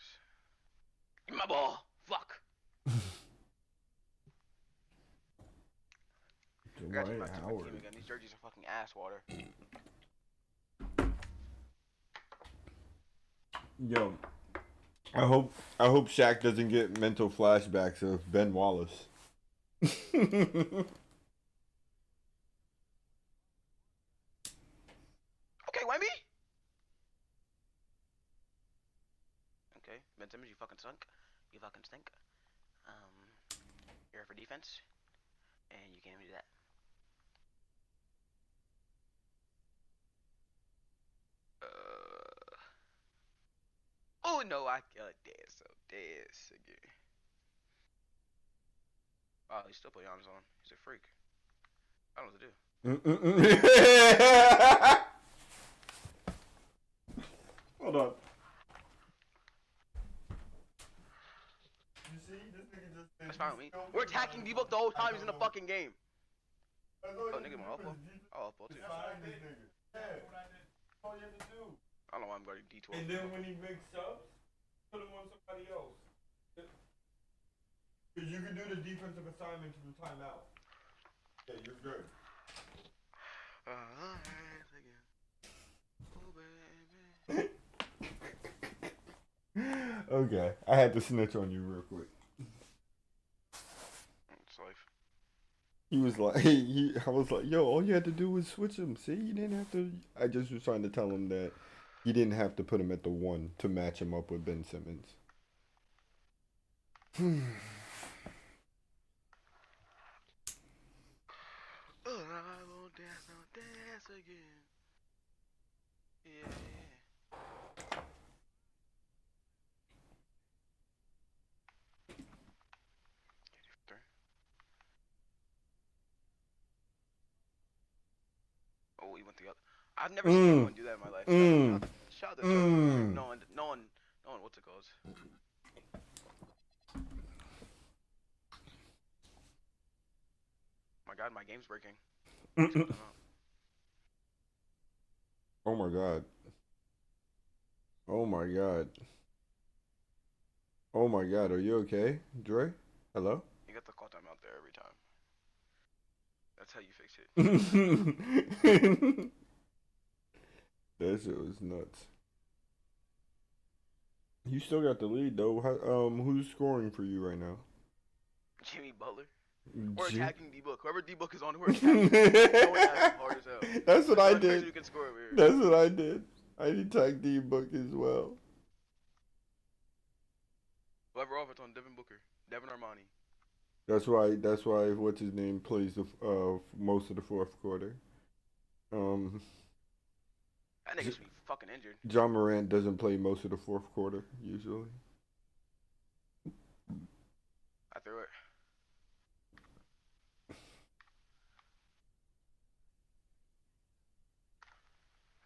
Give me my ball. Fuck. I gotta change my Dwight team Howard. again. These jerseys are fucking ass water. Yo, I hope Shaq doesn't get mental flashbacks of Ben Wallace. Okay, Wemby. Okay, Ben Simmons, you fucking stunk. You fucking stink. You're here for defense, and you can't even do that. Oh no, I dance again. Oh, he's still putting arms on. He's a freak. I don't know what to do. Hold on. You see, this nigga just. That's fine with me. We're attacking D-Book the whole time he's in the fucking game. Oh, nigga, my elbow. Oh, elbow too. Yeah. All you have to do. I don't know why I'm guarding D12. And then when he makes subs, put him on somebody else. Because you can do the defensive assignment from timeout. Yeah, you're good. Okay, I had to snitch on you real quick. It's life. He was like, I was like, yo, all you had to do was switch him. See, you didn't have to. I just was trying to tell him that you didn't have to put him at the 1 to match him up with Ben Simmons. I won't dance again. Yeah. Oh, he went the other. I've never seen anyone do that in my life. Shout out to no one, what's it called? My God, my game's breaking. Oh my god. Oh my god. Oh my god, are you okay, Dre? Hello? You got the call time out there every time. That's how you fix it. That shit was nuts. You still got the lead though. Who's scoring for you right now? Jimmy Butler. We're attacking D-Book. Whoever D-Book is on, we're attacking. Hard as hell. That's what I did. You can score over here. That's what I did. I attacked D-Book as well. Whoever off, it's on Devin Booker. Devin Armani. That's why what's his name plays the most of the fourth quarter. That nigga should be fucking injured. John Morant doesn't play most of the fourth quarter usually. I threw it.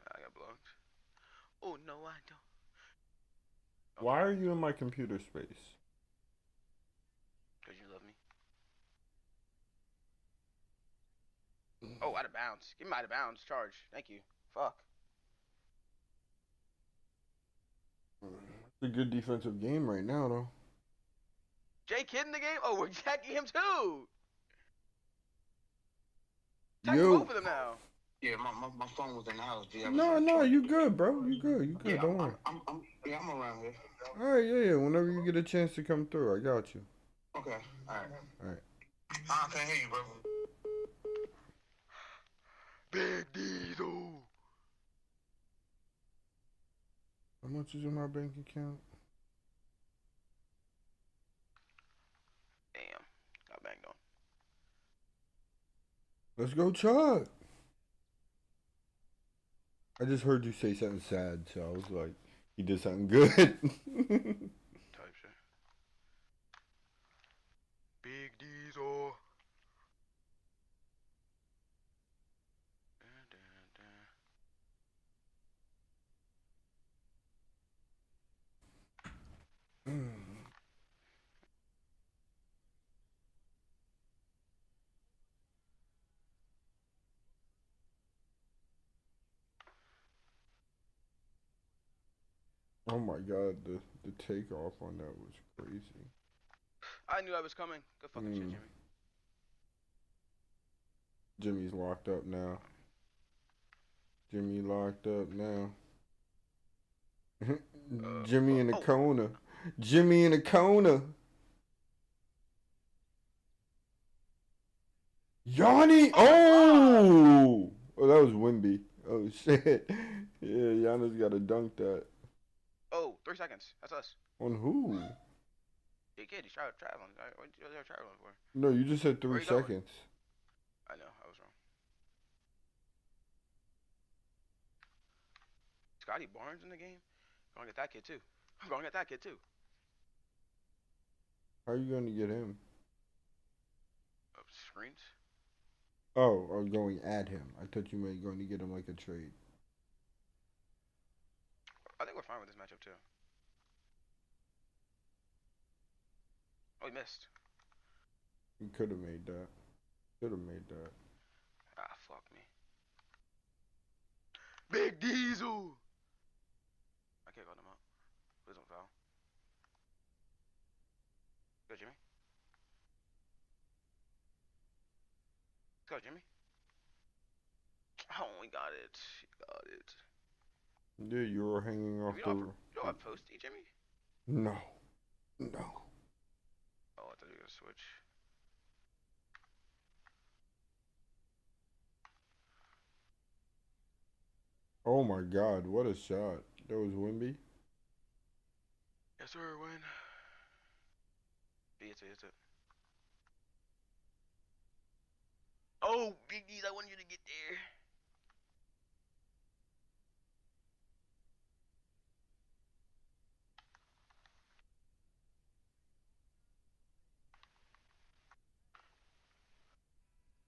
I got blocked. Oh no, I don't. Okay. Why are you in my computer space? Cause you love me. Oh, out of bounds. Give me out of bounds. Charge. Thank you. Fuck. It's a good defensive game right now, though. Jay Kidd in the game? Oh, we're attacking him too. Attacking Yo. both of them now. Yeah, my phone was in the house. No, you good, bro. You good. Yeah, Don't worry. I'm around here. All right, yeah. Whenever you get a chance to come through, I got you. Okay, all right. I can't hear you, bro. Big Diesel. How much is in my bank account? Damn. Got banged on. Let's go, Chuck. I just heard you say something sad, so I was like, you did something good. Type shit. Big Diesel. Oh my god, the takeoff on that was crazy. I knew I was coming. Good fucking shit, Jimmy. Jimmy's locked up now. Jimmy locked up now. Jimmy in the corner. Jimmy in the corner. Yanni! Oh! Oh, that was Wimby. Oh, shit. Yeah, Giannis got to dunk that. Oh, 3 seconds. That's us. On who? You kid, he's traveling. What are you traveling for? No, you just said Where 3 you going? seconds. I know, I was wrong. Scotty Barnes in the game? I'm gonna get that kid too. I'm gonna get that kid too. How are you going to get him? Screens? Oh, or going at him. I thought you meant going to get him like a trade. I think we're fine with this matchup too. Oh, he missed. You could have made that. Could have made that. Ah, fuck me. Big Diesel! I can't call him out. Please don't foul. Go, Jimmy. Let's go, Jimmy. Oh, we got it. Got it. Yeah, you were hanging off You the... don't have posty, Jimmy? No. No. Oh, I thought you were gonna switch. Oh my god, what a shot. That was Wimby? Yes, sir, win. It's it. Oh, Big D's, I wanted you to get there.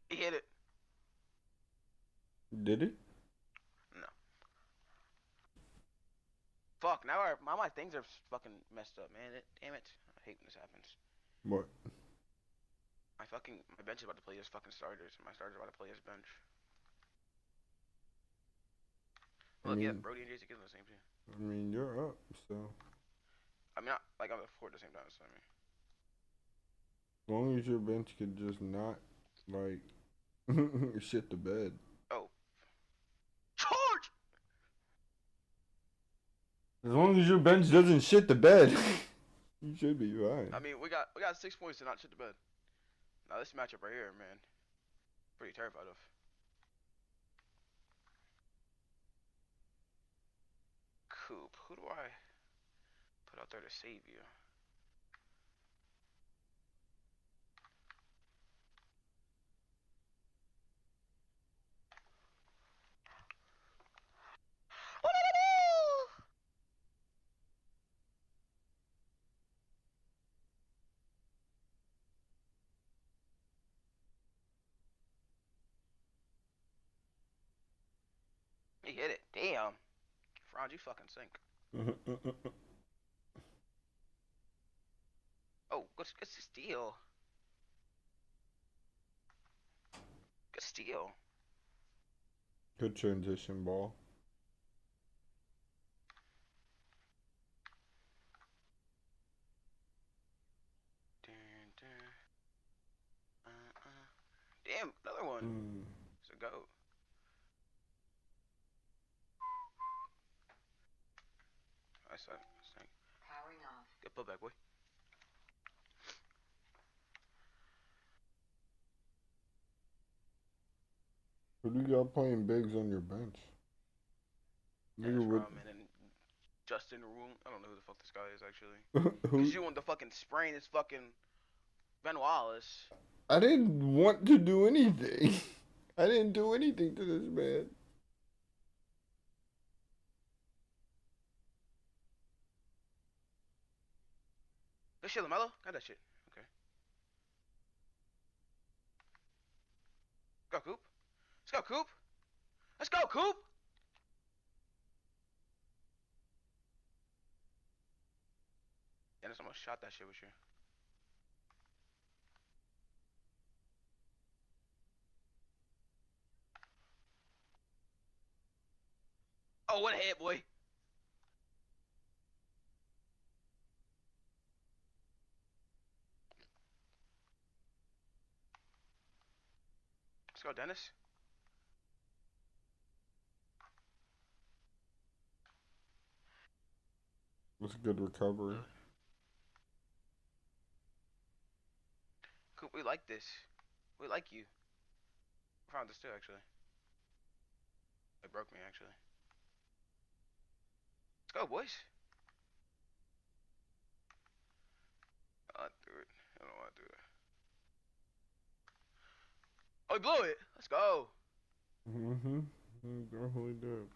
He hit it. Did it? No. Fuck, now my things are fucking messed up, man. Damn it. I hate when this happens. What? My bench is about to play his fucking starters, and my starters are about to play his bench. Look, yeah, Brody and JC get on the same team. I mean, you're up, so... I mean, I'm at 4 at the same time, so I mean... As long as your bench could just not, like, shit the bed. Oh. Charge! As long as your bench doesn't shit the bed, you should be fine. I mean, we got 6 points to not shit the bed. Now this matchup right here, man, pretty terrified of. Coop, who do I put out there to save you? He hit it. Damn. Franz, you fucking sink. Oh, good steal. Good steal. Good transition ball. Damn, another one. It's a goat. I said, powering off. Good putback, boy. Who do you got playing bigs on your bench? Dennis Rodman and Justin Rule. I don't know who the fuck this guy is actually. Because you want the fucking sprain is fucking Ben Wallace. I didn't want to do anything. I didn't do anything to this man. Good shit, LaMelo. Got that shit. Okay. Let's go, Coop. Let's go, Coop. Let's go, Coop. Dennis almost shot that shit with you. Oh, what a hit, boy. go, Dennis. That's a good recovery. Cool. We like this. We like you. I found this too, actually. It broke me, actually. Let's go, boys. I threw it. I don't know why I threw it. Oh, he blew it. Let's go. Definitely did.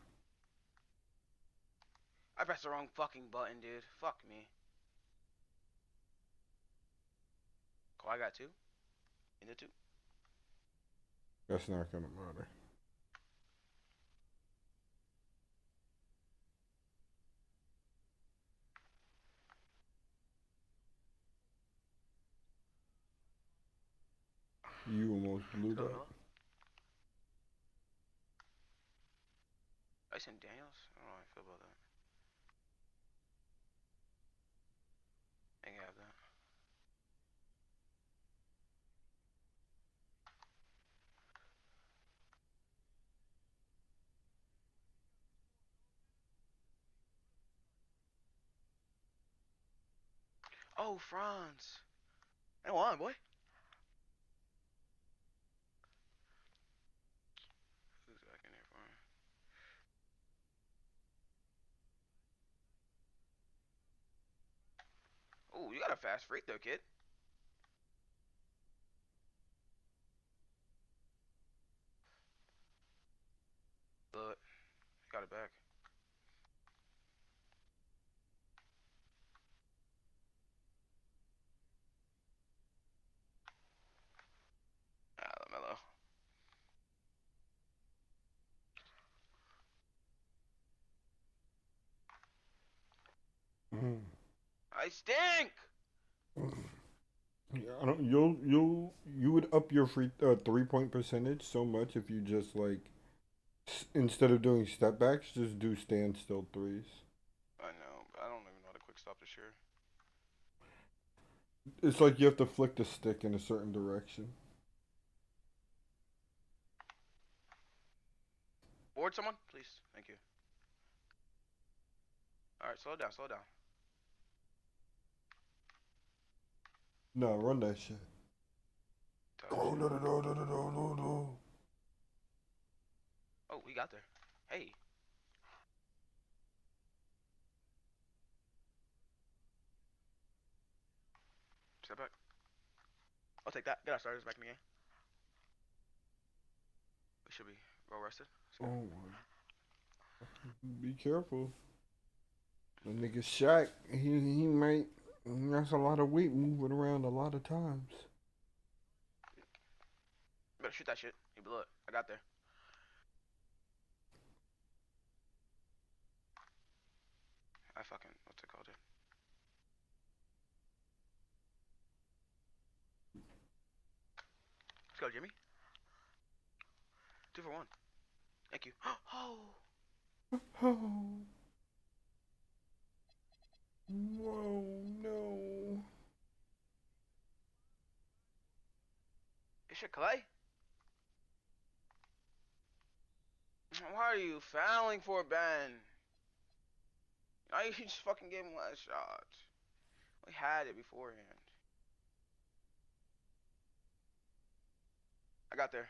I pressed the wrong fucking button, dude. Fuck me. Kawhi got 2. Into 2. That's not gonna matter. You almost blew that. Dyson Daniels? I don't know how I feel about that. I can have that. Oh, Franz. I won, boy. Who's back in here for me? Oh, you got a fast free throw, kid. But got it back. Ah, LaMelo. I stink. Yeah, I don't. You would up your 3-point percentage so much if you just like instead of doing step backs, just do standstill threes. I know, but I don't even know how to quick stop this year. It's like you have to flick the stick in a certain direction. Board someone, please. Thank you. All right, slow down, slow down. No, run that shit. Touch. Oh no. Oh, we got there. Hey. Step back. I'll take that. Get our starters back in the game. We should be well rested. Oh my. Be careful. The nigga Shaq, he might. That's a lot of weight moving around a lot of times. Better shoot that shit. He blew it. I got there. I fucking, what's it called, dude? Let's go, Jimmy. 2 for 1. Thank you. Oh. Oh. Whoa, no. Is shit Clay? Why are you fouling for Ben? Now you just fucking gave him last shot. We had it beforehand. I got there.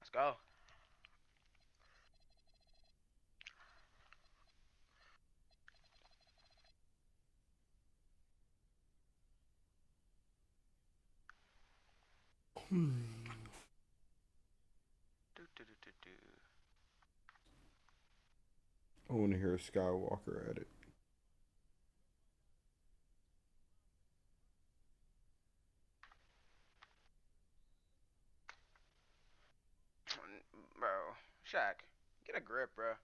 Let's go. I want to hear Skywalker at it. Bro, Shaq, get a grip, bro.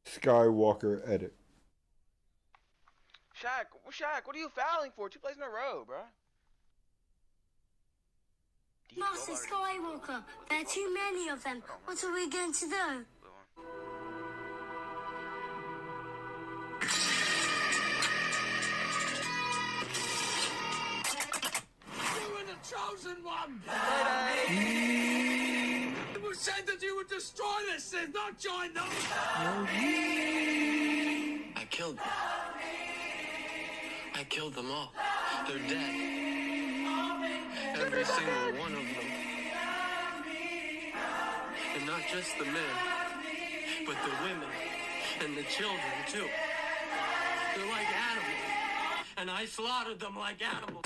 Skywalker edit. Shaq, what are you fouling for? 2 plays in a row, bro. Master Skywalker, there are too many of them. What are we going to do? You were the chosen one! It was said that you would destroy this Sith, not join them! I killed them. I killed them all. They're dead. Every single one of them. And not just the men, but the women and the children, too. They're like animals. And I slaughtered them like animals.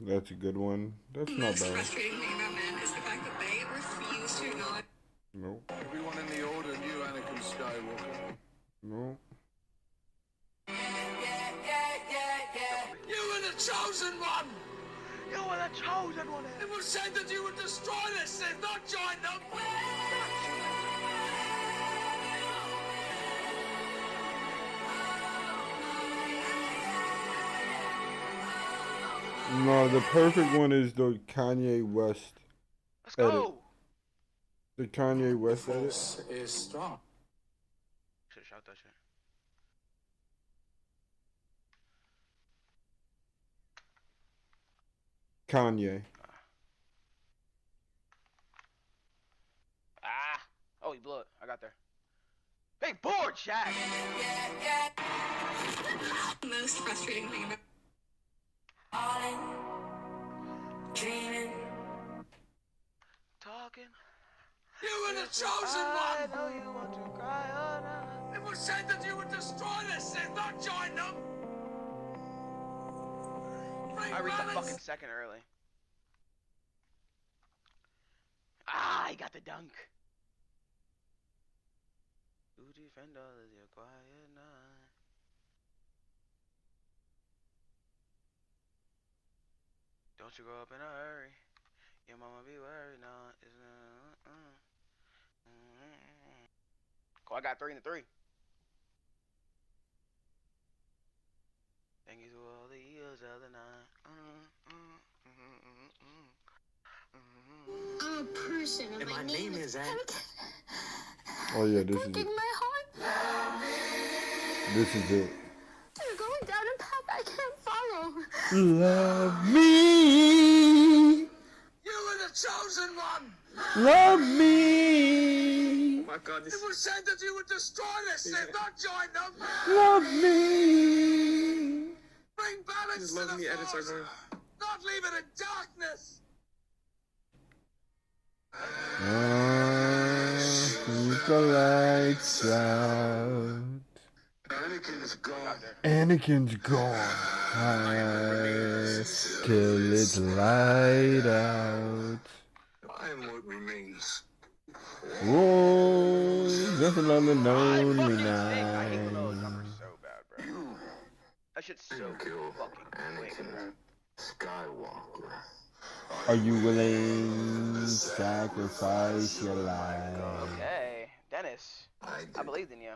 That's a good one. That's not bad. Frustrating thing about men is the fact that they refuse to acknowledge. Nope. Everyone in the Order knew Anakin Skywalker. Nope. You were the chosen one! You were the chosen one! It was said that you would destroy this Sith, not join them! No, the perfect one is the Kanye West. Let's go! Edit. The Kanye West edit. Is strong. Should've shot that shit. Kanye. Ah! Oh, he blew it. I got there. Big board, Shaq! Most frustrating thing about. Dreaming. Talking. You were the chosen I one! know you want to cry all night. It was said that you would destroy this Sith, not join them! Bring I reached a balance. fucking second early. Ah, he got the dunk. Who defend all of your quiet night? Don't you grow up in a hurry. Your mama be worried now. Cool, I got 3 in the 3. Thank you to all the years of the night. I'm a person, and my name is Anakin. Oh yeah, this is Breaking it. my heart. This is it. You're going down a path I can't follow. Love me. You were the chosen one! Love me. Oh my God, It was said that you would destroy this Sith, not join them! Love me. Bring balance to Love the me edits are Force, going. not leave it in darkness! Keep the lights out. Anakin's gone. Anakin's gone. High till it's light out. I am what remains. Whoa, just another lonely I hate when those night. numbers so bad, bro. That shit's so Kill fucking quick, bro. Anakin Skywalker. Are you willing to sacrifice your life? Okay, Dennis, I believed in you.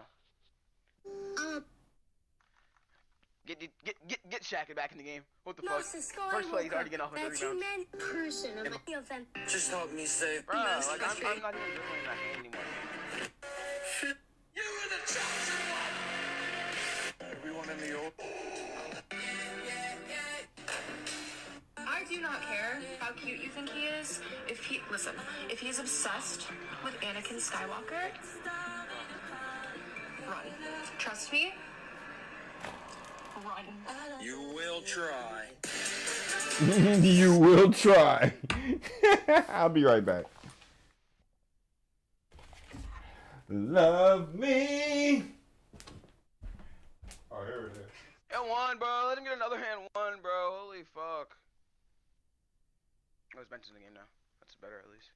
Get Shaq back in the game. What the fuck? Master Skywalker, First play, he's already getting off with there 3 are too rebounds. many person, and many of them. Just help me save. Bro, like, I'm not even doing that game anymore. You were the chosen one! Everyone in the Order. I do not care how cute you think he is. If he's obsessed with Anakin Skywalker, run. Trust me. Run. You will try. You will try. I'll be right back. Love me. Oh, here it is. And 1, bro. Let him get another hand 1, bro. Holy fuck. I was benching the game now. That's better at least.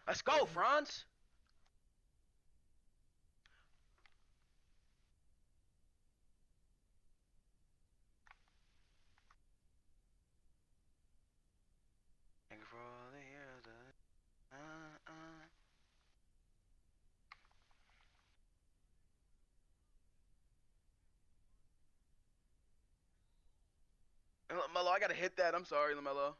Let's go, Franz. Thank you for all the years. LaMelo, I gotta hit that. I'm sorry, LaMelo.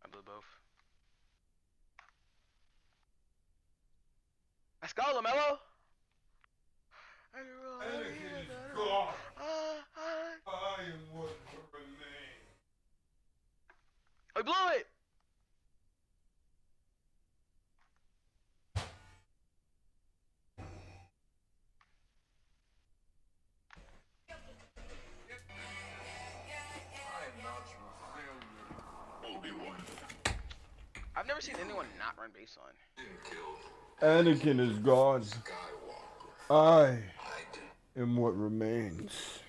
I blew both. Let's go, LaMelo. God. I am what remains. I blew it. I've never seen anyone not run baseline. Anakin is gone. I am what remains.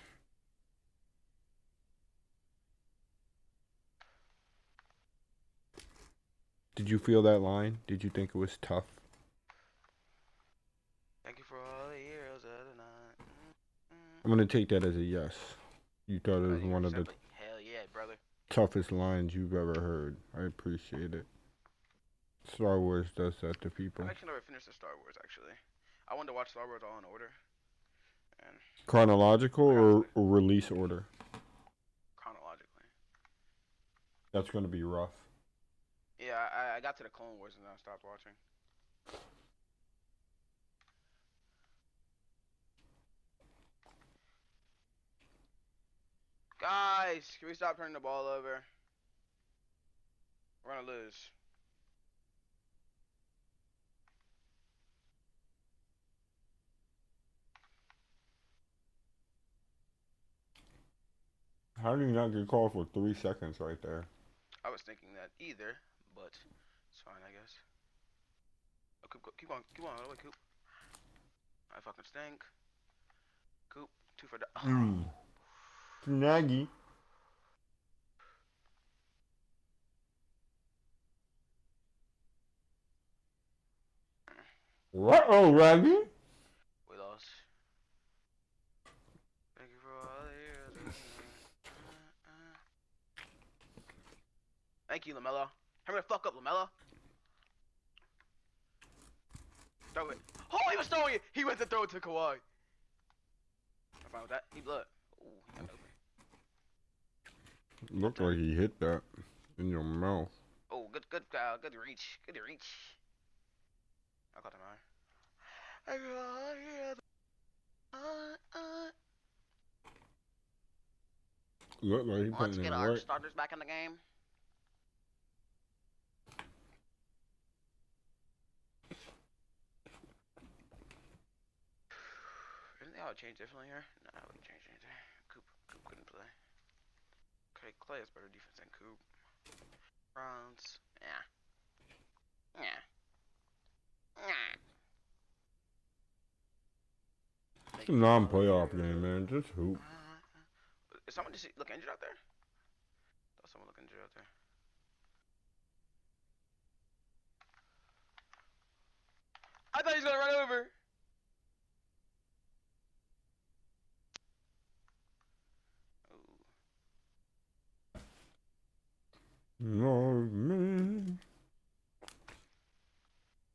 Did you feel that line? Did you think it was tough? Thank you for all the heroes of the night. I'm gonna take that as a yes. You thought it was one of the hell yeah, brother. toughest lines you've ever heard. I appreciate it. Star Wars does that to people. I actually never finished the Star Wars, actually. I wanted to watch Star Wars all in order. And Chronological or release order? chronologically. That's gonna be rough. Yeah, I got to the Clone Wars and then I stopped watching. Guys, can we stop turning the ball over? We're gonna lose. How did you not get called for 3 seconds right there? I was thinking that either, but it's fine, I guess. Oh, keep on, all the way, Coop. I fucking stink. Coop, 2 for the. Naggy. Uh-oh, Raggy. We lost. Thank you for all the years. Thank you, LaMelo. Hurry the fuck up, LaMelo. Throw it. Oh, he was throwing it. He went to throw it to Kawhi. I'm fine with that. He blew it. Ooh, he got open. Looked like he hit that in your mouth. Oh, good reach. Good reach. I caught him high. Looked like he put Let's in get the our work. starters back in the game. Anything I would change differently here? No, I wouldn't change anything. Coop couldn't play. Clay has better defense than Coop. Browns, yeah. It's a non-playoff game, man. Just hoop. Is someone just look injured out there? Thought someone look injured out there. I thought he was gonna run over. Love me.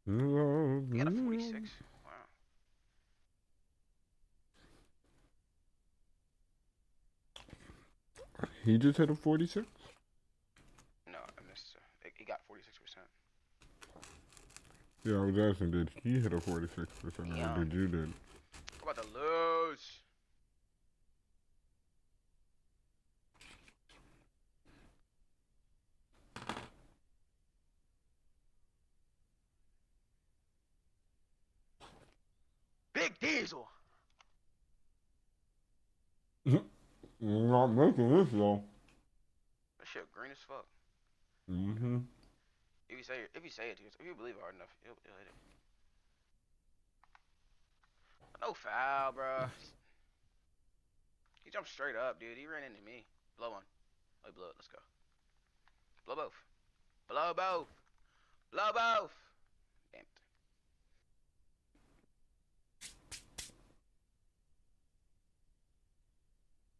Love me. He got a 46. Wow. He just hit a 46? No, I missed. He got 46%. Yeah, I was asking, did he hit a 46%? Yeah. Or did you did? We're about to lose. Big Diesel. I'm not making this though. That shit green as fuck. Mm-hmm. If you say it, if you believe it hard enough, you'll hit it. No foul, bro. He jumped straight up, dude. He ran into me. Blow one. Oh, he blew it. Let's go. Blow both. Blow both. Blow both. Damn it.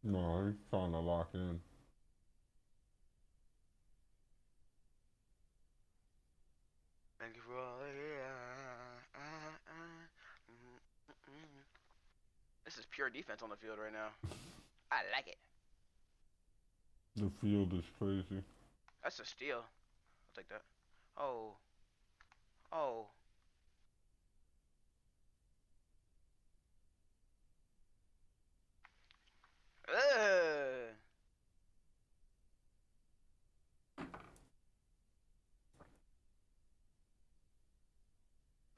No, he's trying to lock in. Thank Thank you for all the This is pure defense on the field right now. I like it. The field is crazy. That's a steal. I'll take that. Oh. Oh. Ugh.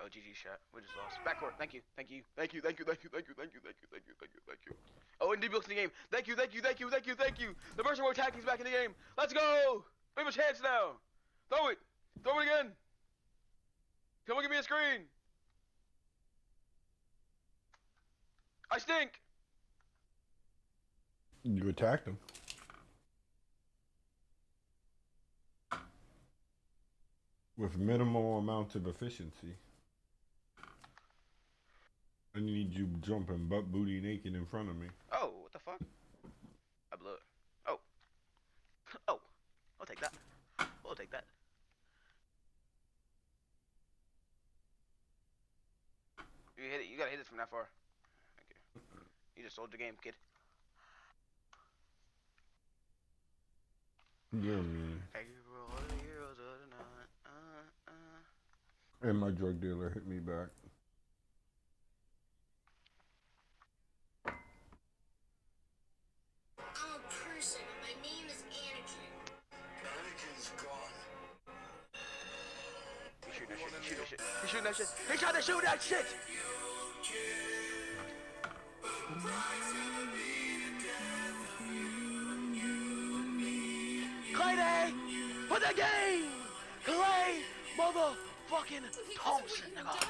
Oh, GG shot. We just lost. Backcourt. Thank you. Thank you. Thank you. Thank you. Thank you. Thank you. Thank you. Thank you. Thank you. Thank you. Thank you. Oh, and D-Book's in the game. Thank you. Thank you. Thank you. Thank you. Thank you. The Mercer War Tag Team's back in the game. Let's go. We have a chance now. Throw it. Throw it again. Come on, give me a screen. I stink. You attacked him. With minimal amounts of efficiency. I need you jumping butt booty naked in front of me. Oh, what the fuck? I blew it. Oh. Oh. I'll take that. We'll take that. You hit it. You gotta hit it from that far. Okay. You just sold the game, kid. You're mean. Thank you for all the heroes of the night. And my drug dealer hit me back. I'm a person, and my name is Anakin. Anakin's gone. He's shooting that shit. He's shooting that shit. He's trying to shoot that shit. Clay Day for the game. Clay motherfucking Thompson, nigga.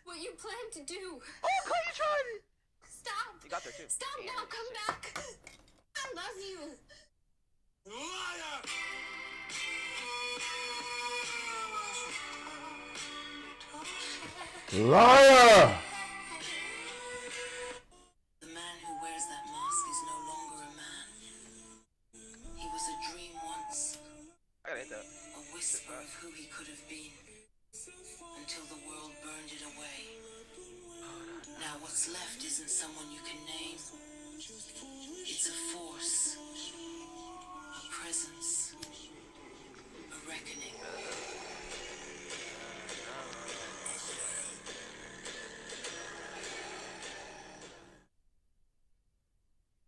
What you plan to do? Oh, Clay, you tried it. Stop! You got there too. Stop now! Come back! I love you. Liar! Liar! The man who wears that mask is no longer a man. He was a dream once. I gotta hit that. A whisper of who he could have been. Until the world burned it away. Now what's left isn't someone you can name. It's a force. A presence. A reckoning.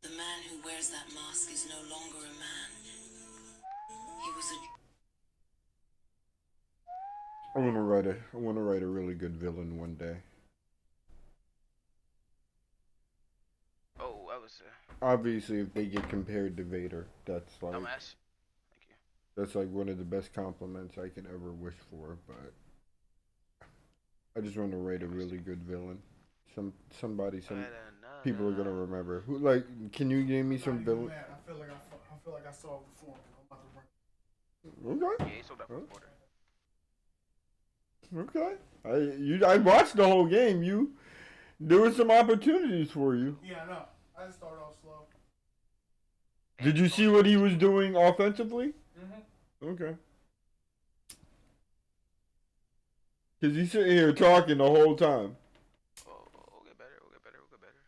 The man who wears that mask is no longer a man. He was a... I want to write a really good villain one day. Oh, that was Obviously, if they get compared to Vader, that's like dumbass. Thank you. that's like one of the best compliments I could ever wish for. But I just want to write a really good villain. Some people are gonna remember. Who, like, can you give me some villain? I feel like I saw it before. I'm about to bring. Okay. Yeah, he sold that for a quarter. Okay. I watched the whole game. There were some opportunities for you. Yeah, I know. I just started off slow. Did you see what he was doing offensively? Mm-hmm. Okay. Cause he's sitting here talking the whole time. We'll get better. We'll get better. We'll get better.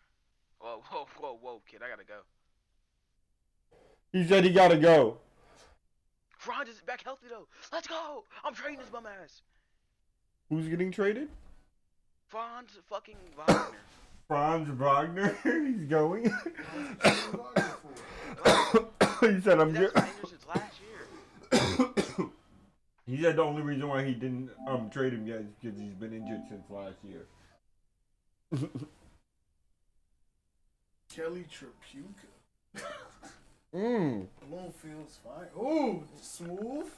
Whoa, kid! I gotta go. He said he gotta go. Franz is back healthy though. Let's go! I'm trading this bum ass. Who's getting traded? Franz fucking Wagner. Franz Wagner. He's going. He said I'm good. Since last year. He said the only reason why he didn't trade him yet is because he's been injured since last year. Kelly Tripucka. Mmm. Bloomfield's fine. Ooh, smooth.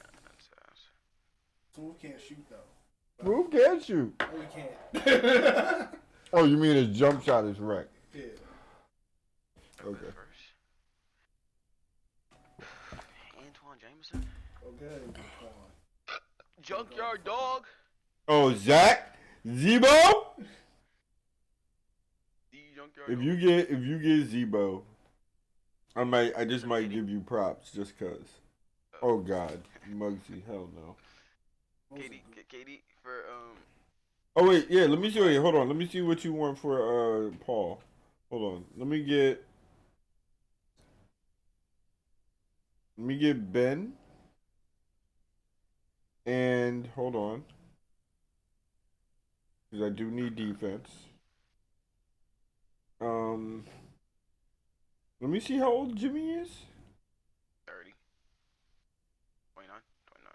Smooth can't shoot though. Who can shoot? Oh, he can't. Oh, you mean his jump shot is wrecked? Yeah. Okay. Antoine Jameson. Okay. Junkyard Dog. Oh, Zach Zebo. The Junkyard If Dog. you get Zebo, I just might give you props just cause. Oh God, Muggsy, hell no. Katie for Oh wait, yeah. Let me see. Wait, hold on. Let me see what you want for Paul. Hold on. Let me get Ben. And hold on, because I do need defense. Let me see how old Jimmy is. 30. 29. 29.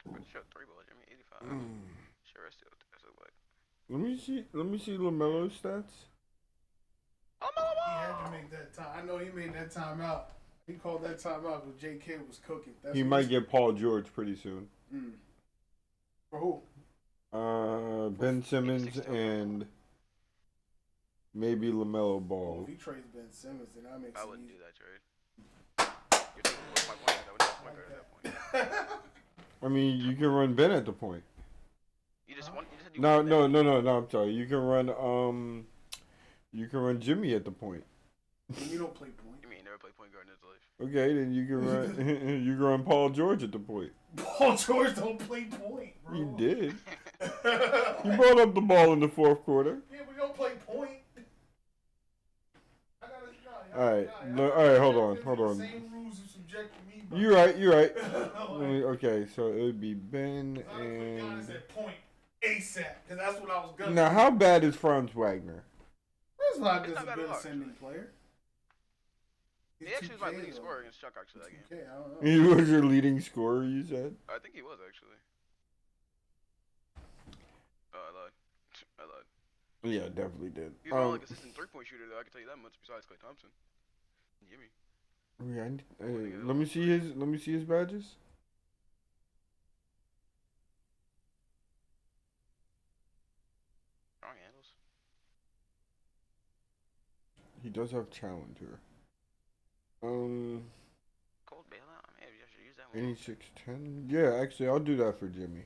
But show 3 ball, Jimmy, 85. Sure, I still like. Let me see LaMelo's stats. He had to make that time. I know he made that time out. He called that time out because J. Kidd was cooking. He might get Paul George pretty soon. For who? Ben Simmons and maybe LaMelo Ball. If he trades Ben Simmons, then that makes I sense. wouldn't do that trade. You're taking away my point. I would just point guard at that point. I mean, you can run Ben at the point. You just want. You just No. I'm sorry. You can run Jimmy at the point. You don't play point. You mean never play point guard in his life? Okay, then you can run. You can run Paul George at the point. Paul George don't play point, bro. He did. He brought up the ball in the fourth quarter. Yeah, we don't play point. All right. Hold on. Same rules you subjected me. You're right. Okay, so it would be Ben and. Giannis at point ASAP, because that's what I was gonna. Now, how bad is Franz Wagner? That's not just a good ascending player. He actually was my leading scorer against Chuck actually that game. I don't know. He was your leading scorer, you said? I think he was actually. Oh, I lied. Yeah, definitely did. He's not like assistant 3-point shooter though. I can tell you that much. Besides Klay Thompson, Jimmy. Yeah, let me see his badges. Strong handles. He does have Challenger. Cold bailout. Maybe I should use that one. 8610. Yeah, actually, I'll do that for Jimmy.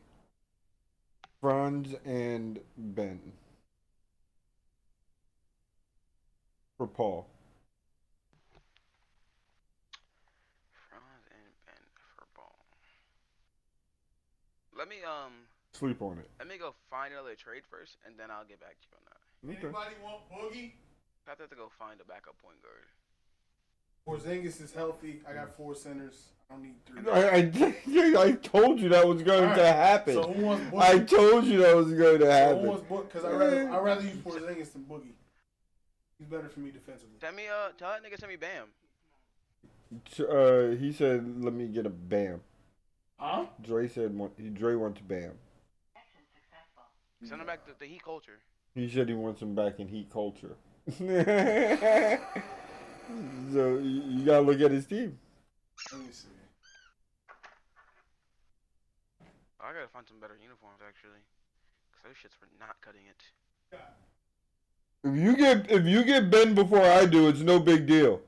Franz and Ben. For Paul. Franz and Ben for Paul. Let me Sleep on it. Let me go find another trade first, and then I'll get back to you on that. Okay. Anybody want Boogie? I have to go find a backup point guard. Porzingis is healthy. I got 4 centers. I don't need 3. I told you that was going to happen. So who wants Boogie? I told you that was going to happen. So who wants Boogie? Because I'd rather use Porzingis than Boogie. He's better for me defensively. Tell that nigga send me Bam. He said, "Let me get a Bam." Huh? Dre wants Bam. Send him back to the Heat culture. He said he wants him back in Heat culture. So you gotta look at his team. Let me see. I gotta find some better uniforms actually, cause those shits were not cutting it. If you get Ben before I do, it's no big deal.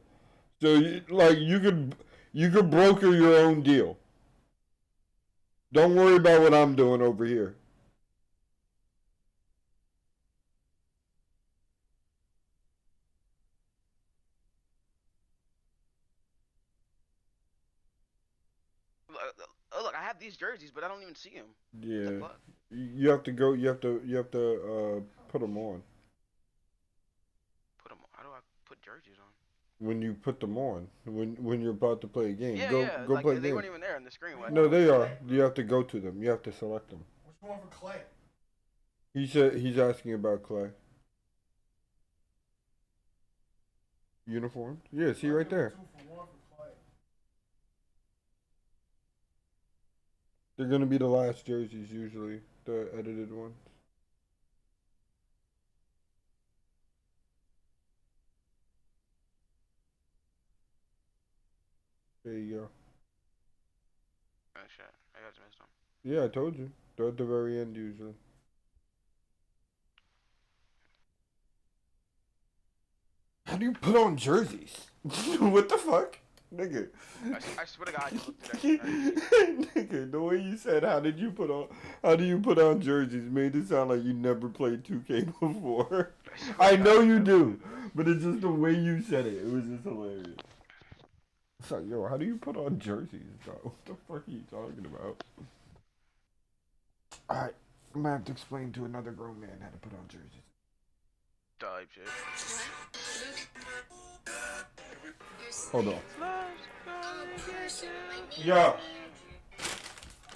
So you could broker your own deal. Don't worry about what I'm doing over here. Look, I have these jerseys, but I don't even see them. Yeah, you have to go. You have to put them on. Put them on. How do I put jerseys on? When you put them on, when you're about to play a game, go like, play a they game. weren't even there on the screen. No, they are. You have to go to them. You have to select them. Which one for Clay? He said he's asking about Clay. Uniform? Yeah, see right there. They're gonna be the last jerseys usually, the edited ones. There you go. Oh shit, I got to miss them. Yeah, I told you. They're at the very end usually. How do you put on jerseys? What the fuck? Nigga. I swear to God, I just looked at that. Nigga, the way you said, how do you put on jerseys made it sound like you never played 2K before. I know you do, but it's just the way you said it. It was just hilarious. It's like, yo, how do you put on jerseys, bro? What the fuck are you talking about? Alright, I'm gonna have to explain to another grown man how to put on jerseys. Type shit. Hold on. Yo,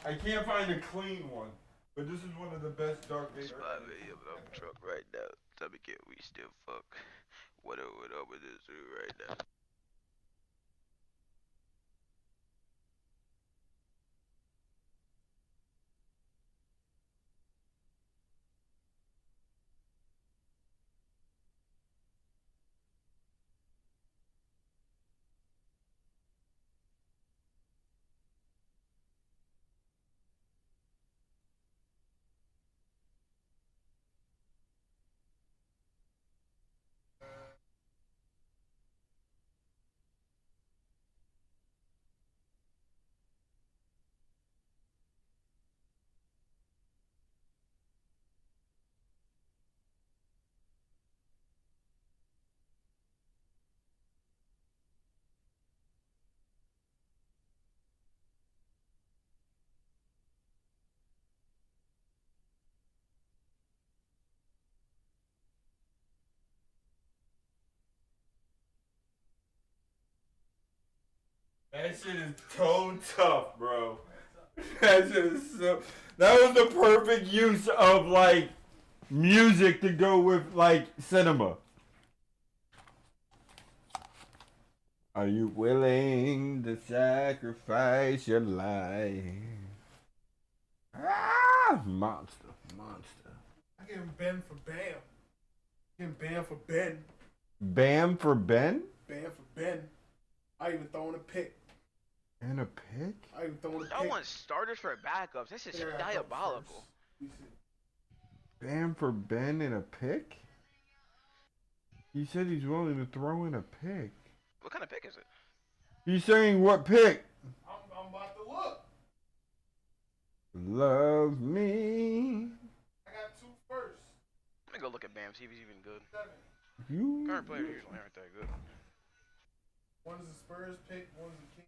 I can't find a clean one, but this is one of the best Dark Vader. Spot video of the truck right now. Tell me, can we still fuck? What up with this dude right now? That shit is so tough, bro. That shit is so. That was the perfect use of like music to go with like cinema. Are you willing to sacrifice your life? Ah, monster. I give him Ben for Bam. Give him Bam for Ben. Bam for Ben? Bam for Ben. I even throw in a pick. And a pick? I even throw in a pick. Y'all want starters for backups. This is diabolical. Bam for Ben and a pick? He said he's willing to throw in a pick. What kind of pick is it? He's saying what pick? I'm about to look. Love me. I got 2 first. Let me go look at Bam, see if he's even good. 7. You? Current players usually aren't that good. One is a Spurs pick, one is a King.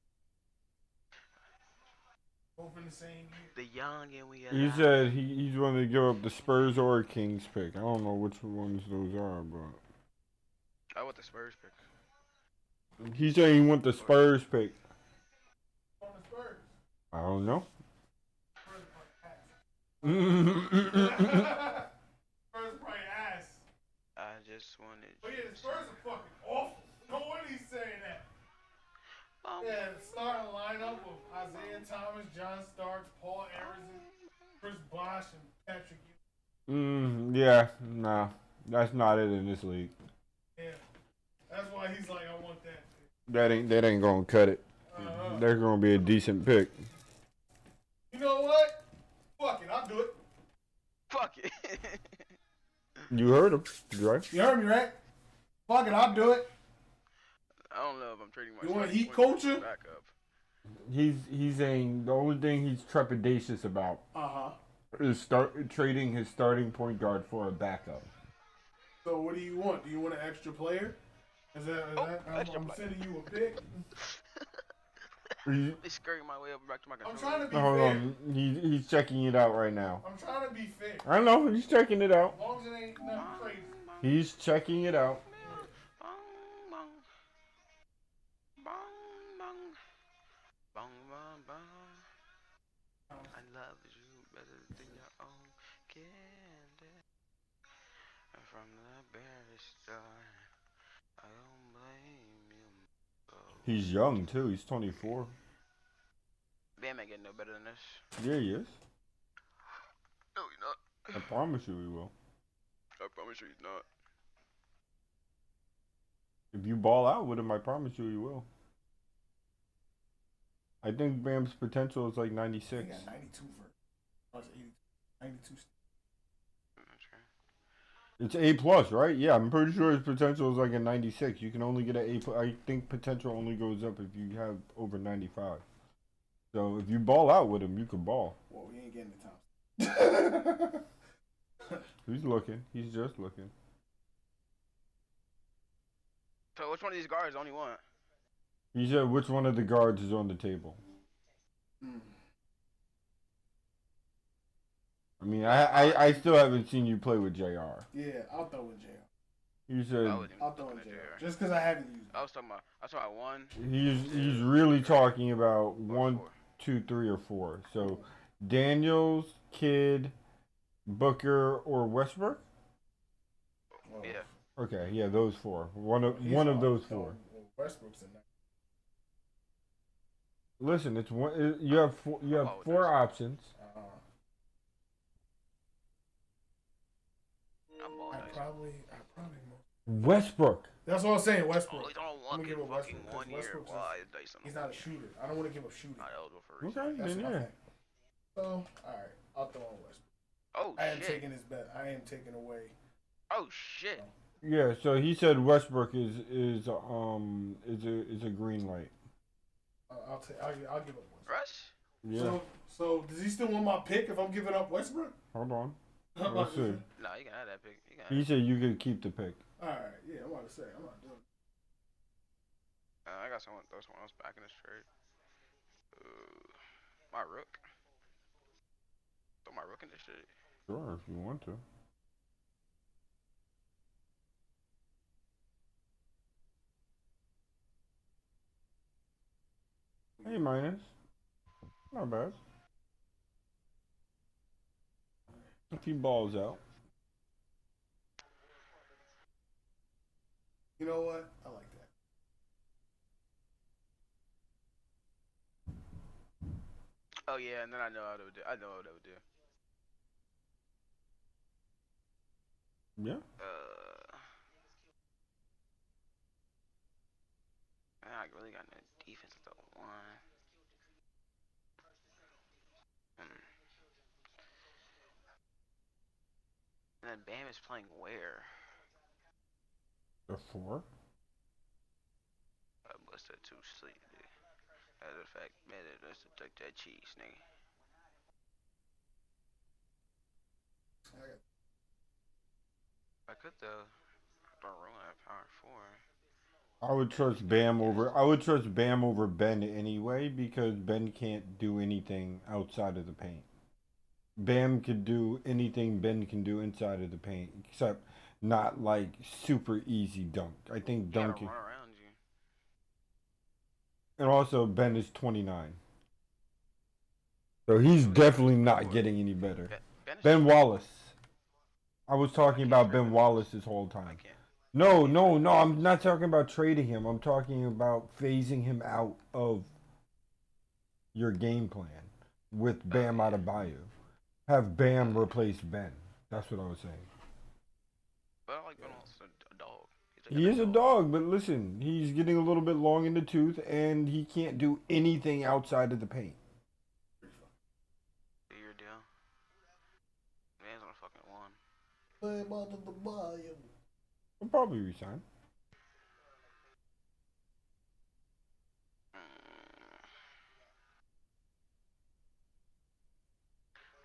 Both in the same year. The young and we He said he's willing to give up the Spurs or Kings pick. I don't know which ones those are, but I want the Spurs pick. he's saying he want the Spurs pick. On the Spurs. I don't know. Spurs probably ass. I just wanted. But yeah, the Spurs are fucking awful. No wonder he's saying that. Yeah, the starting lineup of Isaiah Thomas, John Starks, Paul Arizon, Chris Bosh, and Patrick. Yeah, nah, that's not it in this league. Yeah, that's why he's like, I want that. That ain't gonna cut it. There's gonna be a decent pick. You know what? Fuck it, I'll do it. Fuck it. You heard him, right? You heard me, right? Fuck it, I'll do it. I don't know if I'm trading my. You want Heat culture? Backup. He's saying the only thing he's trepidatious about is trading his starting point guard for a backup. So what do you want? Do you want an extra player? Is that I'm sending you a pick? They scurrying my way up back to my controller. I'm trying to be Hold fair. on, he's checking it out right now. I'm trying to be fair. I know he's checking it out. As long as it ain't nothing crazy. He's checking it out. I love you better than your own candy. From the very start, I don't blame you. He's young too. He's 24. Bam ain't getting no better than this. Yeah, he is. No, he's not. I promise you he will. I promise you he's not. If you ball out with him, I promise you he will. I think Bam's potential is like 96. He got 92 first. I was 82. 92. It's A plus, right? Yeah, I'm pretty sure his potential is like a 96. You can only get an A. I think potential only goes up if you have over 95. So if you ball out with him, you can ball. Well, we ain't getting the Thompson. He's looking. He's just looking. So which one of these guards only one? He said which one of the guards is on the table. I mean, I still haven't seen you play with JR. Yeah, I'll throw in JR. You said I'll throw in JR. Just because I haven't used it. I was talking about one. he's really talking about 1, 2, 3, or 4. So Daniels, Kidd, Booker, or Westbrook. Yeah. Okay, yeah, those 4. One of those 4. Westbrook's in that. Listen, it's one. You have 4 options. I probably Westbrook. That's what I'm saying. Westbrook. Oh, I'm gonna give up Westbrook. Westbrook he's not a shooter. I don't want to give up shooting. Okay, That's then what I yeah. think. So, all right, I'll throw on Westbrook. Oh I am shit. taking his bet. I am taking away. Oh shit. Yeah, so he said Westbrook is a green light. I'll give up Westbrook. Russ? Yeah. So does he still want my pick if I'm giving up Westbrook? Hold on. Let's see. No, you can have that pick. He said you could keep the pick. All right, yeah, I'm about to say I'm not doing it. I got someone else back in this trade. My rook. Throw my rook in this shit. Sure, if you want to. Hey, minus. Not bad. A few balls out. You know what? I like that. Oh yeah, and then I know what it would do. I know what it would do. Yeah. I really got no defense at the line. And then Bam is playing where? The 4. I must have too sleep, dude. As a fact, man, let's take that cheese, nigga. I could though. Don't roll at power 4. I would trust Bam over Ben anyway because Ben can't do anything outside of the paint. Bam could do anything Ben can do inside of the paint, except not like super easy dunk. I think dunk. Run around you. And also Ben is 29, so he's definitely not getting any better. Ben Wallace. I was talking about Ben Wallace this whole time. No, I'm not talking about trading him. I'm talking about phasing him out of your game plan with Bam Adebayo. Have Bam replace Ben. That's what I was saying. But I like Ben Wallace, a dog. He is a dog, but listen, he's getting a little bit long in the tooth, and he can't do anything outside of the paint. Do your deal. Man's on a fucking 1. We'll probably resign.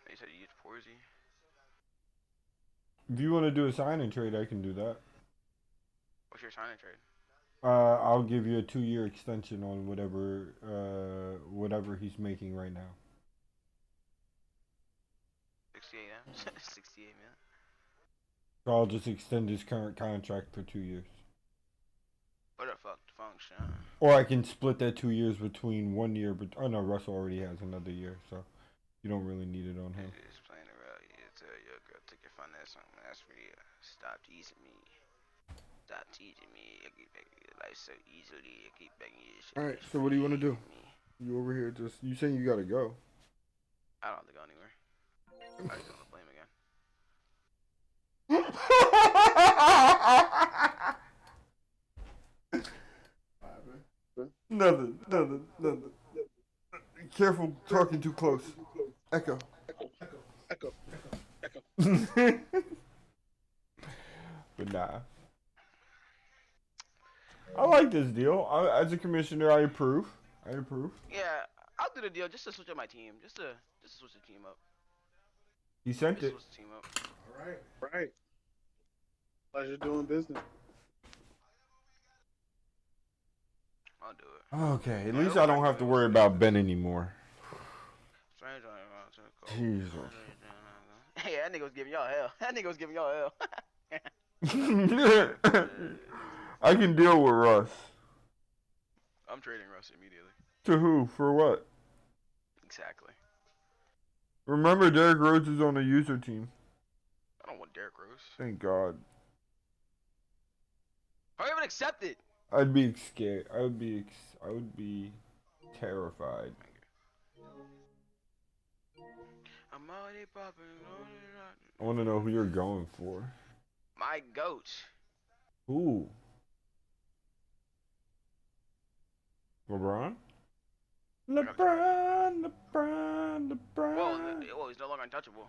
You said you used Porzy? If you want to do a sign and trade, I can do that. What's your sign and trade? I'll give you a 2-year extension on whatever he's making right now. 68, yeah? 68, man. So I'll just extend his current contract for 2 years. What the fuck function? Or I can split that 2 years between 1 year, but oh no, Russell already has another year, so you don't really need it on him. Just playing around. You tell your girl, take your finance on. That's real. Stop teasing me. Stop teasing me. I keep begging your life so easily. I keep begging you. Alright, so what do you want to do? You over here you saying you gotta go. I don't have to go anywhere. I just want to play him again. Nothing. Careful talking too close. Echo. But nah. I like this deal. As a commissioner, I approve. Yeah, I'll do the deal just to switch up my team. Just to switch the team up. He sent Just it. switch the team up. All right. Pleasure doing business. I'll do it. Okay, at least I don't have to worry about Ben anymore. Jesus. Hey, that nigga was giving y'all hell. I can deal with Russ. I'm trading Russ immediately. To who? For what? Exactly. Remember, Derrick Rose is on the user team. I don't want Derrick Rose. Thank God. I even accept it. I'd be scared. I would be terrified. I want to know who you're going for. My goat. Who? LeBron? LeBron. Whoa, he's no longer untouchable.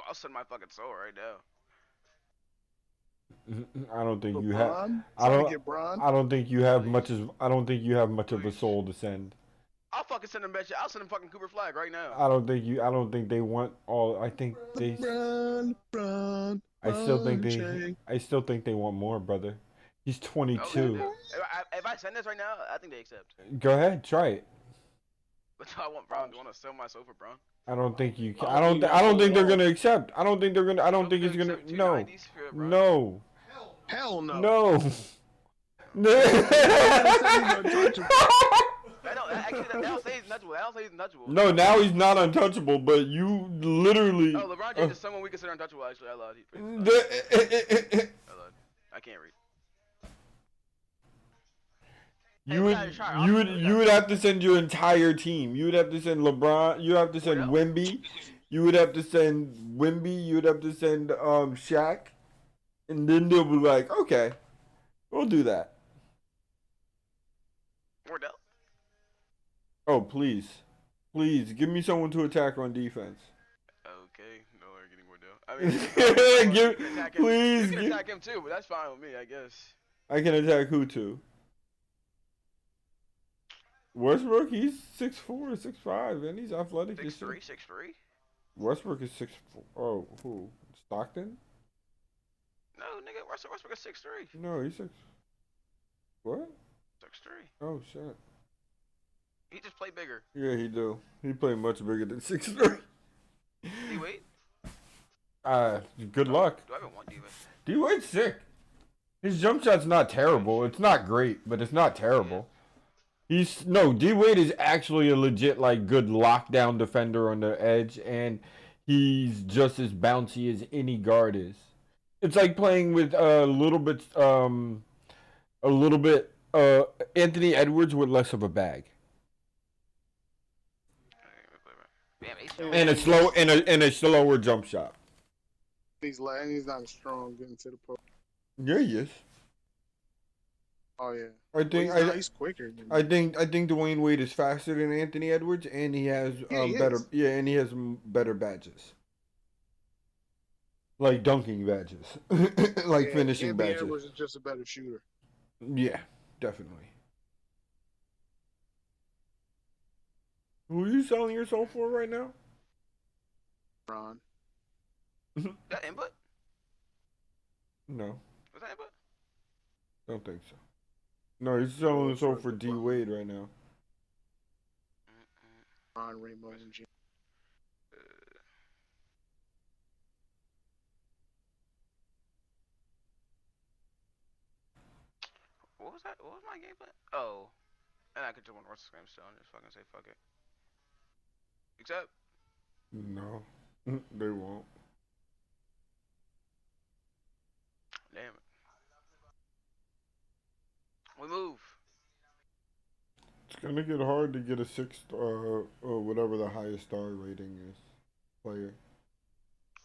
I'll send my fucking soul right now. I don't think you have. I don't think you have much of a soul to send. I'll fucking send him bitch. I'll send him fucking Cooper Flag right now. I don't think they want all. I think they. I still think they want more, brother. He's 22. Oh, if I send this right now, I think they accept. Go ahead, try it. But I want Brown. Do you want to sell my soul for Brown? I don't think you can. I don't think they're gonna accept. I don't think he's gonna. No. No. Hell no. No. They'll say he's untouchable. No, now he's not untouchable, but you literally. Oh, LeBron James is someone we consider untouchable. Actually, I lied. I can't read. You would have to send your entire team. You would have to send LeBron. You have to send Wemby. You would have to send Wemby. You would have to send Shaq, and then they'll be like, okay, we'll do that. Wardell. Oh please, give me someone to attack on defense. Okay, no, we're getting Wardell. I mean, you can attack him too, but that's fine with me, I guess. I can attack who too? Westbrook, he's 6'4", 6'5", and he's athletic. 6'3", 6'3". Westbrook is 6'4". Oh, who? Stockton? No, nigga, Westbrook is 6'3". No, he's 6. What? 6'3". Oh shit. He just played bigger. Yeah, he do. He played much bigger than 6'3". D-Wade? Good luck. Do I even want D-Wade? D-Wade's sick. His jump shot's not terrible. It's not great, but it's not terrible. D-Wade is actually a legit, like, good lockdown defender on the edge, and he's just as bouncy as any guard is. It's like playing with a little bit Anthony Edwards with less of a bag. And a slower jump shot. He's not strong getting to the post. Yeah, he is. Oh yeah. He's quicker. I think Dwayne Wade is faster than Anthony Edwards, and he has better badges, like dunking badges, like finishing Anthony badges. Edwards is just a better shooter. Yeah, definitely. Who are you selling your soul for right now? Ron. That input? No. Was that input? Don't think so. No, he's selling his soul for D Wade right now. Ron, Rainbow, and G. What was that? What was my game plan? Oh. And I could just want to scram still and just fucking say fuck it. Except. No. They won't. Damn it. We move. It's gonna get hard to get a 6-star, or whatever the highest star rating is, player.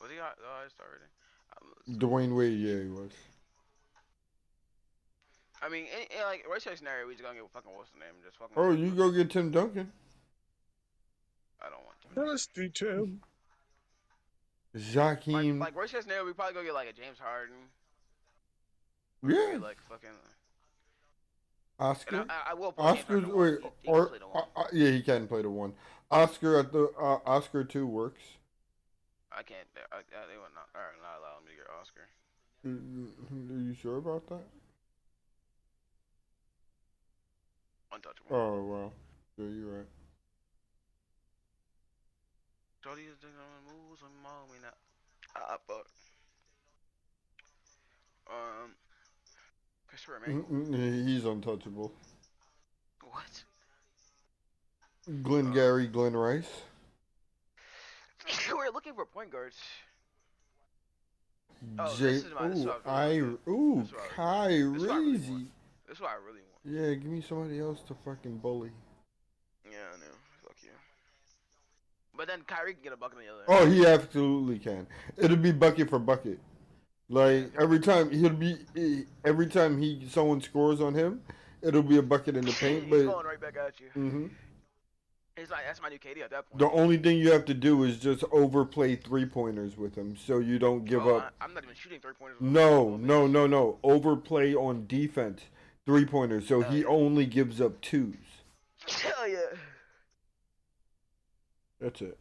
Was he the highest star rating? Dwayne Wade, yeah, he was. I mean, in like worst case scenario, we just gonna get fucking what's the name? Just fucking. Oh, you go get Tim Duncan. I don't want Tim. Trusty Tim. Jakeem. Like worst case scenario, we probably go get like a James Harden. Or Yeah. like fucking. Oscar. And I will play Oscar's the wait, one. He or can play the one. yeah, he can play the one. Oscar at the Oscar 2 works. I can't. They would not. Are not allowing me to get Oscar. Are you sure about that? Untouchable. Oh wow. Yeah, you're right. Jody is doing moves on me now. Ah, fuck. Christopher Emmanuel. He's untouchable. What? Glengarry Glen Rice. We're looking for point guards. Oh, Jay, this is my. This is what I really want. Kyrie. This is what I really want. Yeah, give me somebody else to fucking bully. Yeah, I know. Fuck you. But then Kyrie can get a bucket on the other. Oh, he absolutely can. It'll be bucket for bucket. Like every time someone scores on him, it'll be a bucket in the paint. He's But going right back at you. mm-hmm. He's like, that's my new KD at that point. The only thing you have to do is just overplay 3-pointers with him, so you don't give up. I'm not even shooting 3-pointers. No. Overplay on defense 3-pointers, so he only gives up 2s. Hell yeah. That's it.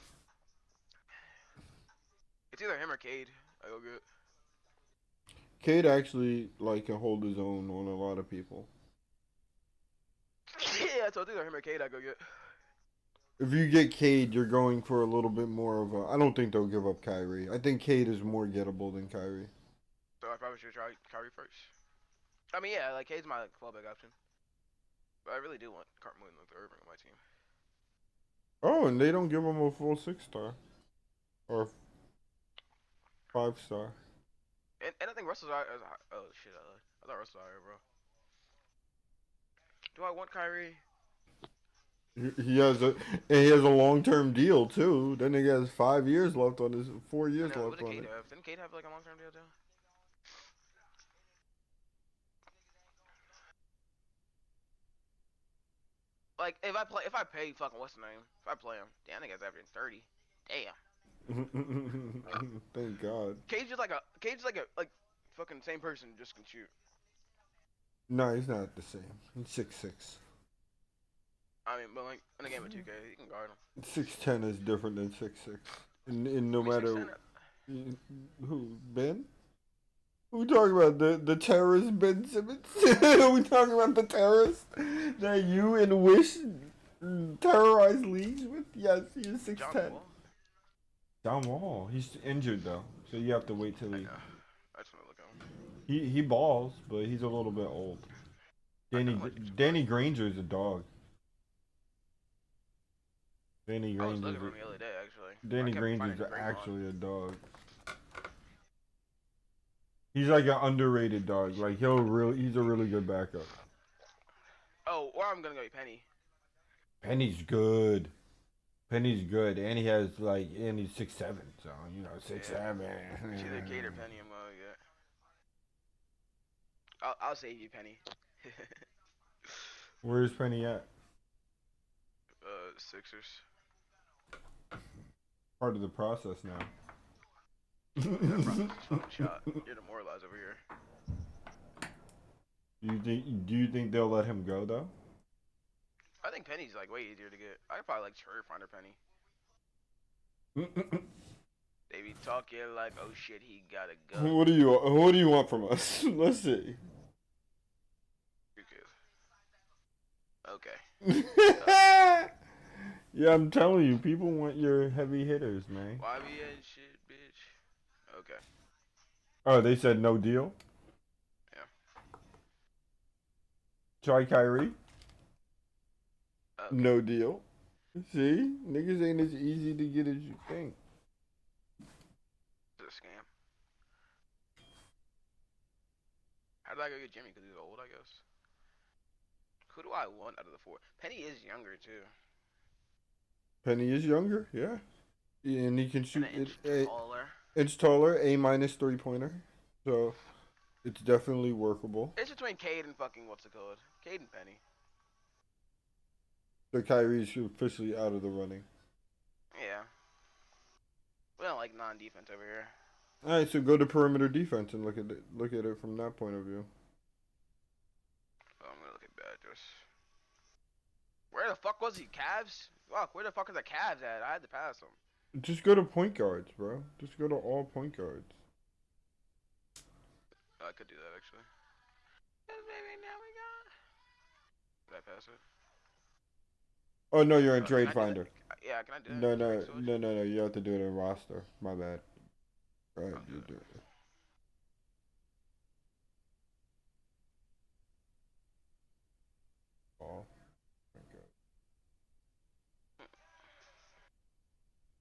It's either him or Cade. I go good. Cade actually can hold his own on a lot of people. Yeah, so it's either him or Cade. I go good. If you get Cade, you're going for a little bit more of a. I don't think they'll give up Kyrie. I think Cade is more gettable than Kyrie. So I probably should try Kyrie first. I mean, yeah, Cade's my fallback option. But I really do want Cartman and Irving on my team. Oh, and they don't give him a full 6-star or 5-star. And I think Russell's high. Oh shit! I thought Russell's higher, bro. Do I want Kyrie? He has a long-term deal too. Then he has 5 years left on his 4 years left on it. Didn't Cade have like a long-term deal too? Like if I pay fucking what's the name? If I play him, damn, I think it's averaging 30. Damn. Thank God. Cade's like a fucking same person, just can shoot. No, he's not the same. He's 6'6". I mean, but like in the game of 2K, you can guard him. 6'10" is different than 6'6". And no matter who Ben. Who we talking about? The terrorist Ben Simmons? We talking about the terrorist that you and Wish terrorize leagues with? Yes, he is 6'10". John Wall. He's injured though, so you have to wait till he. I just want to look at him. He balls, but he's a little bit old. Danny Granger is a dog. Danny Granger. I was looking for him the other day, actually. Danny Granger is actually a dog. He's like an underrated dog. Like he's a really good backup. Oh, or I'm gonna go with Penny. Penny's good. And he's 6'7", so 6'7". It's either Cade or Penny. I'm gonna get. I'll save you, Penny. Where's Penny at? Sixers. Part of the process now. Shot. You're demoralized over here. Do you think they'll let him go though? I think Penny's like way easier to get. I could probably like find her Penny. They be talking like, oh shit, he gotta go. What do you want from us? Let's see. Okay. Yeah, I'm telling you, people want your heavy hitters, man. YBN shit, bitch. Okay. Oh, they said no deal? Yeah. Try Kyrie? Okay. No deal. See? Niggas ain't as easy to get as you think. It's a scam. How did I go get Jimmy? Because he's old, I guess. Who do I want out of the 4? Penny is younger, too. Penny is younger, yeah. And he can shoot an inch taller. Inch taller, A- 3-pointer. So, it's definitely workable. It's between Cade and fucking, what's it called? Cade and Penny. So Kyrie's officially out of the running. Yeah. We don't like non-defense over here. Alright, so go to perimeter defense and look at it from that point of view. Where the fuck was he? Cavs? Fuck, where the fuck is the Cavs at? I had to pass him. Just go to point guards, bro. Just go to all point guards. I could do that actually. Maybe now we got. Did I pass it? Oh no, you're in Can Trade I do that? Finder. Yeah, can I do that? No. You have to do it in roster. My bad. Right, you do it. Oh, my God.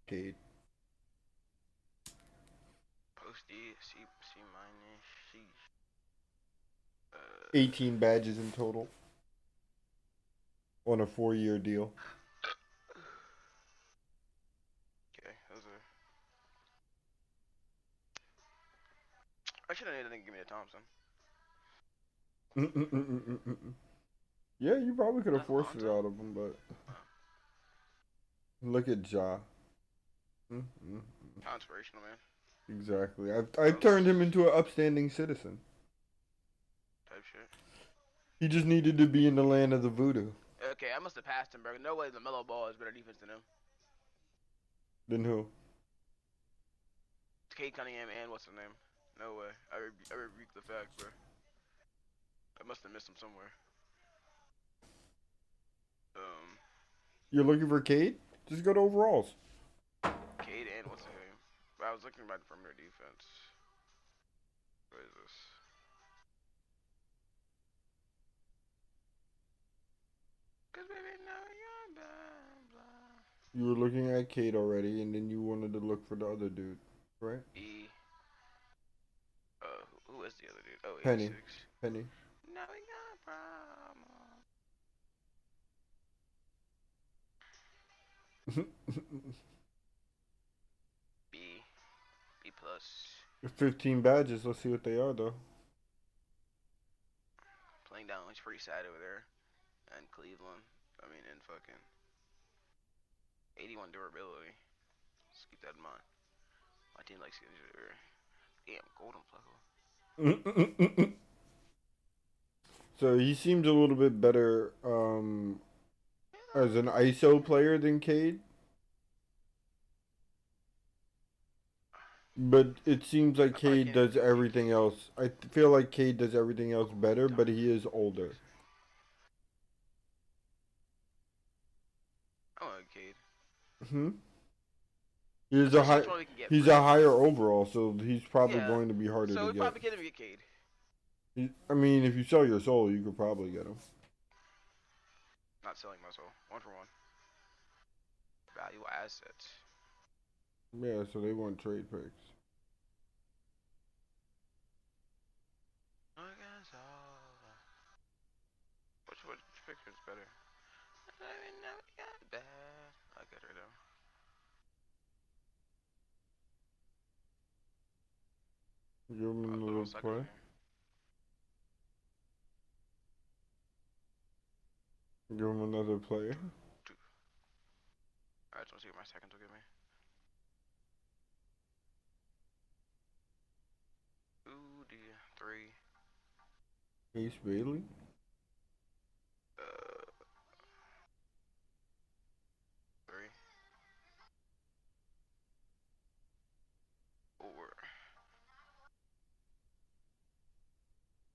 Cade. Post D, C minus, C. 18 badges in total. On a 4-year deal. Okay, those are. I should have needed to give me a Thompson. Yeah, you probably could have forced it out of him, but look at Ja. How inspirational, man. Exactly. I've turned him into an upstanding citizen. Type shit. He just needed to be in the land of the voodoo. Okay, I must have passed him, bro. No way the mellow ball is better defense than him. Then who? Kate Cunningham and what's his name? No way. I rebuke the fact, bro. I must have missed him somewhere. You're looking for Cade? Just go to overalls. Cade and what's his name? I was looking at the perimeter defense. What is this? Cause baby, now you're blah, blah. You were looking at Cade already, and then you wanted to look for the other dude, right? Who is the other dude? Oh, Penny. 86. Penny. Now we got a problem. B plus. 15 badges. Let's see what they are, though. Playing down looks pretty sad over there. And Cleveland. I mean, in fucking 81 durability. Let's keep that in mind. My team likes injury. Damn, golden pluckle. So he seems a little bit better as an ISO player than Cade. But it seems like Cade does everything else. I feel like Cade does everything else better, but he is older. I like Cade. He's a higher overall, so he's probably going to be harder so to we get. probably get him to get Cade. I mean, if you sell your soul, you could probably get him. Not selling my soul. 1 for 1. Value assets. Yeah, so they want trade picks. Which picture is better? I mean, now we got bad. I get her though. Give him another play. Give him another player. Alright, so let's see what my seconds will give me. Ooh, dear. 3. Ace Bailey. 3. 4.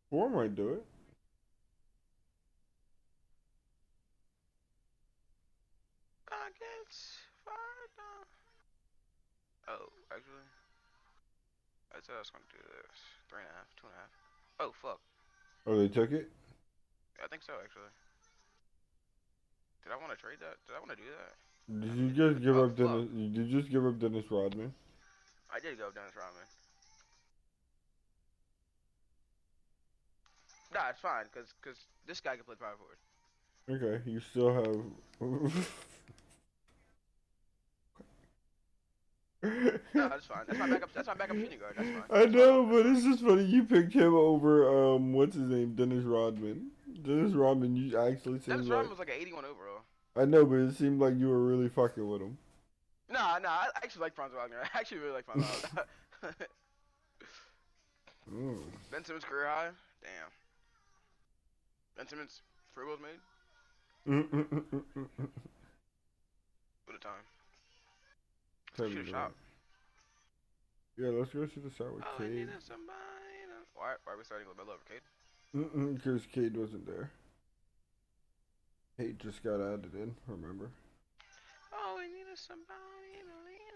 4 might do it. Gets fired down. Oh, actually, I said I was gonna do this. 3.5, 2.5. Oh fuck. Oh, they took it? I think so actually. Did I want to trade that? Did I want to do that? Did you just give up Dennis? Did you just give up Dennis Rodman? I did go Dennis Rodman. Nah, it's fine, cause this guy can play power forward. Okay, you still have. No, that's fine. That's my backup. That's my backup shooting guard. That's fine. I know, but it's just funny. You picked him over what's his name, Dennis Rodman. Dennis Rodman, you actually seemed Dennis Rodman was like an 81 overall. I know, but it seemed like you were really fucking with him. Nah, I actually like Franz Wagner. I actually really like Franz Wagner. Ben Simmons career high. Damn. Ben Simmons free wills made. What a time. Time Shoot to a go. shot. Yeah, let's go shoot a shot with All I Cade. need is somebody. Why are we starting with Melo over Cade? Because Cade wasn't there. Cade just got added in, remember? All we need is somebody to lean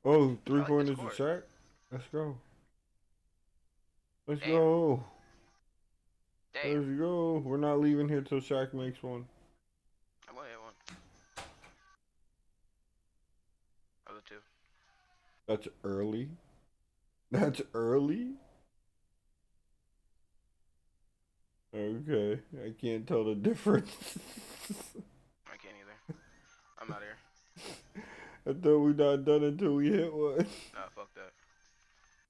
on. Oh, I like 3-pointers this to court. Shaq? Let's go. Let's Damn. go. Damn. Let's go. We're not leaving here till Shaq makes one. I'm gonna hit one. Other two. That's early. That's early? Okay. I can't tell the difference. I can't either. I'm out of here. I thought we not done until we hit one. Nah, fuck that.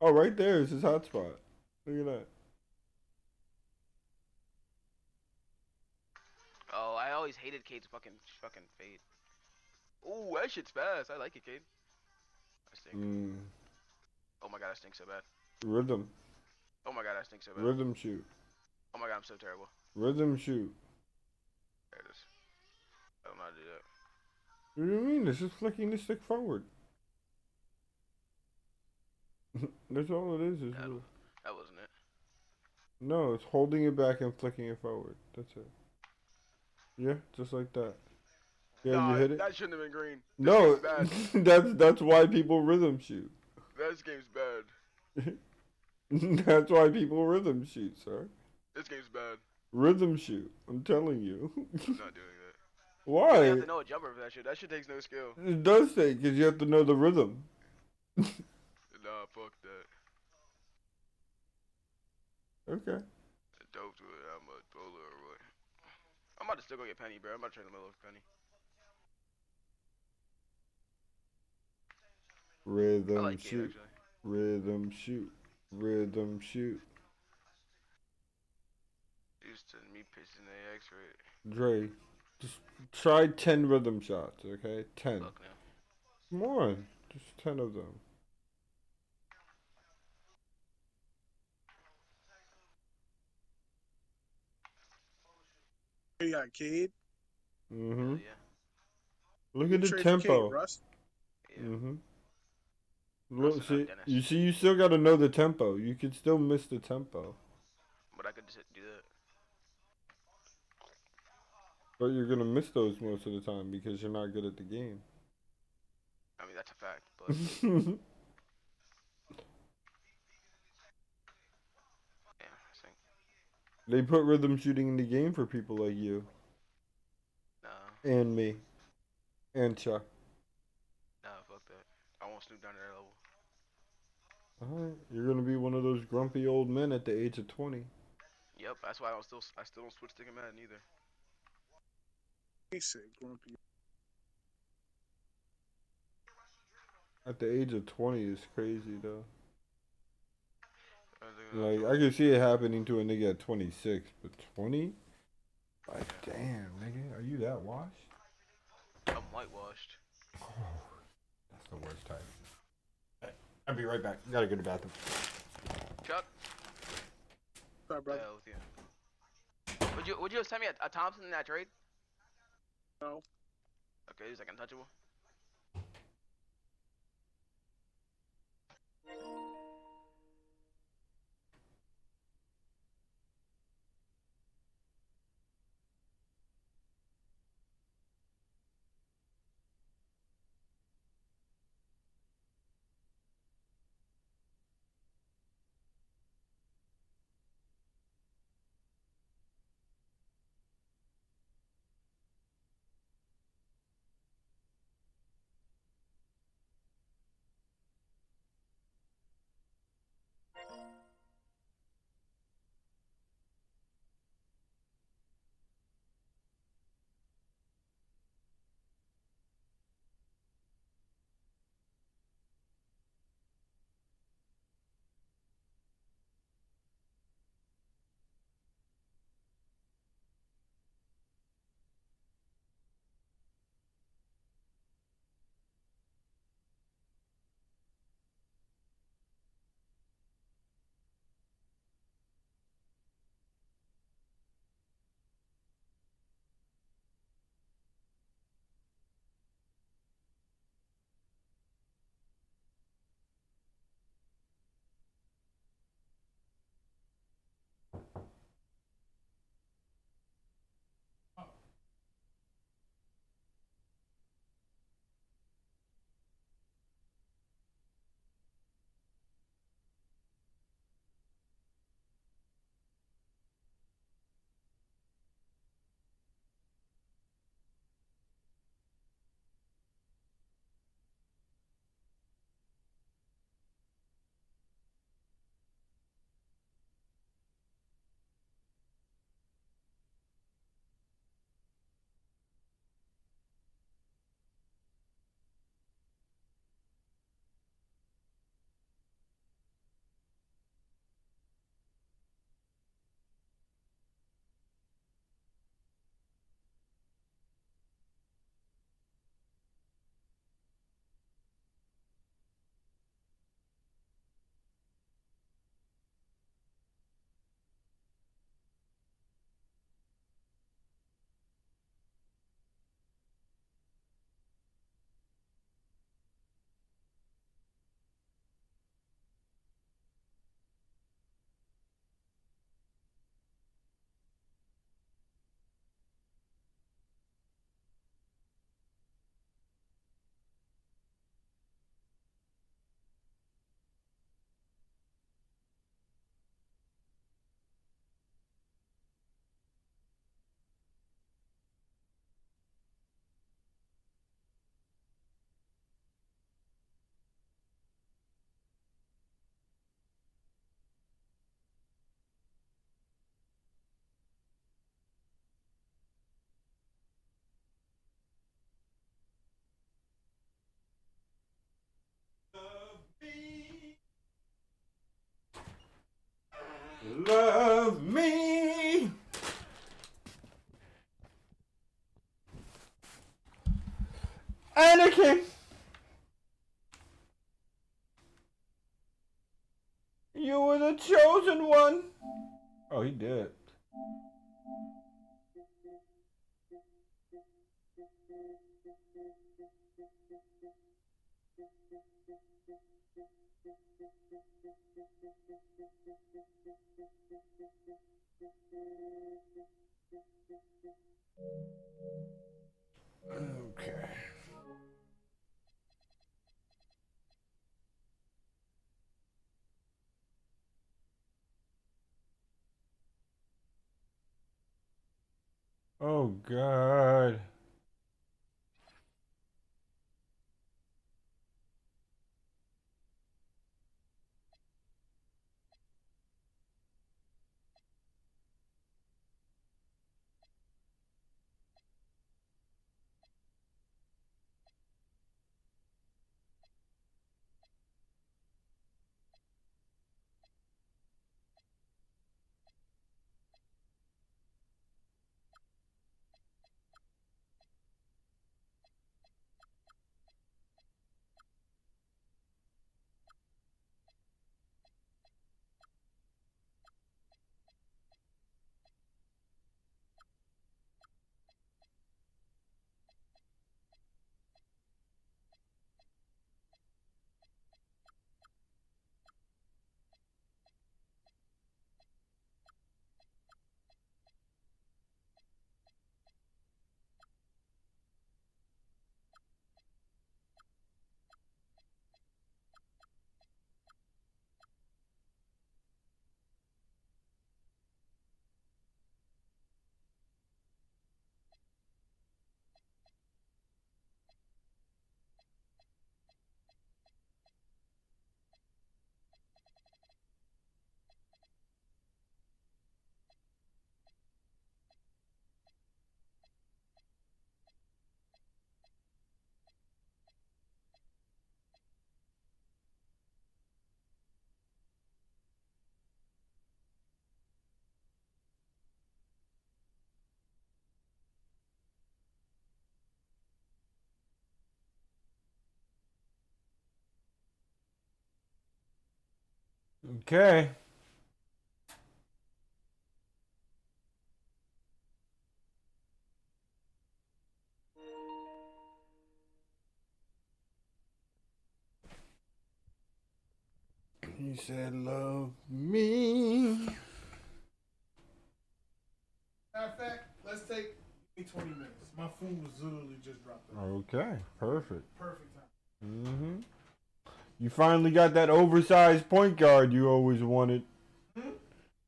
Oh, right there is his hotspot. Look at that. Oh, I always hated Cade's fucking fade. Ooh, that shit's fast. I like it, Cade. I stink. Oh my god, I stink so bad. Rhythm. Oh my god, I stink so bad. Rhythm shoot. Oh my god, I'm so terrible. Rhythm shoot. There it is. I don't know how to do that. What do you mean? It's just flicking the stick forward. That's all it is. That wasn't it. No, it's holding it back and flicking it forward. That's it. Yeah, just like that. Yeah, nah, you hit it. That shouldn't have been green. No, This game's bad. that's why people rhythm shoot. This game's bad. That's why people rhythm shoot, sir. This game's bad. Rhythm shoot. I'm telling you. I'm not doing that. Why? You have to know a jumper for that shit. That shit takes no skill. It does take, because you have to know the rhythm. Nah, fuck that. Okay. Dope to it. I'm a bowler or what? I'm about to still go get Penny, bro. I'm about to trade the middle of Penny. Rhythm like shoot. Rhythm shoot. Rhythm shoot. Used to me pitching the X-ray. Dre, just try 10 rhythm shots, okay? 10. Look now. Come on. Just 10 of them. You got Cade. Mm-hmm. Yeah. Look You at the trade for tempo. Cade, Russ. Yeah. Mm-hmm. Russ Look, and see, Dennis. you still got to know the tempo. You could still miss the tempo. But I could just do that. But you're going to miss those most of the time because you're not good at the game. I mean, that's a fact. But yeah, I think. They put rhythm shooting in the game for people like you. Nah. And me. And Chuck. Nah, fuck that. I won't snoop down to their level. Alright, you're gonna be one of those grumpy old men at the age of 20. Yep, that's why I still don't switch to Madden either. He said grumpy. At the age of 20 is crazy though. Like, I can see it happening to a nigga at 26, but 20? Like, damn, nigga, are you that washed? I'm whitewashed. Oh, that's the worst type. I'll be right back. Gotta go to the bathroom. Chuck? Sorry, brother. Yeah, with you. Would you have sent me a Thompson in that trade? No. Okay, he's like untouchable. love me. Anakin, you were the chosen one. Oh, he did. Okay. Oh, God. Okay. He said, love me. Matter of fact, let's take 20 minutes. My food was literally just dropped off. Okay, perfect. Perfect time. Mm-hmm. You finally got that oversized point guard you always wanted.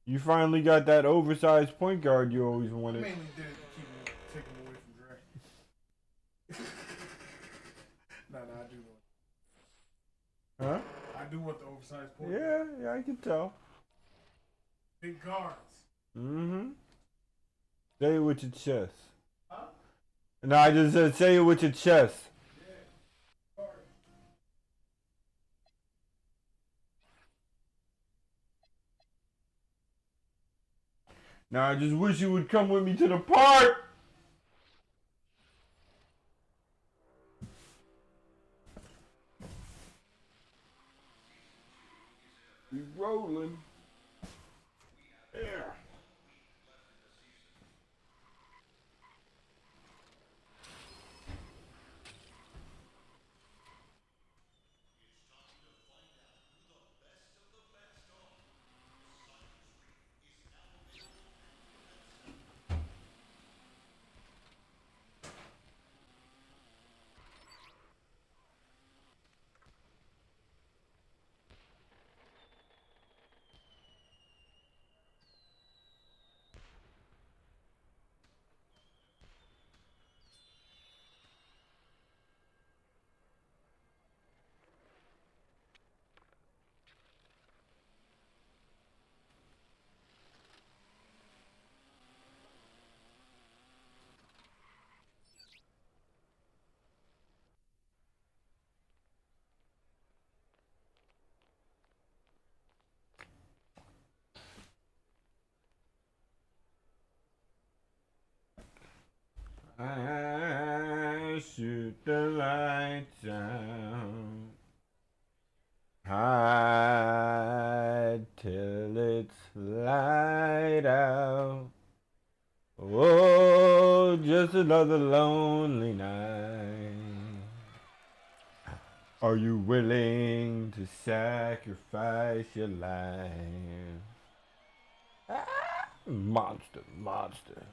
You finally got that oversized point guard you always I wanted. mainly did it to take him away from Dre. No, I do want. Huh? I do want the oversized point. Yeah, I can tell. Big guards. Mm-hmm. Say it with your chest. Huh? No, I just said say it with your chest. Yeah. Guards. Now I just wish you would come with me to the park. We rolling. Yeah. I shoot the lights out. Hide till it's light out. Oh, just another lonely night. Are you willing to sacrifice your life? Ah, monster, monster.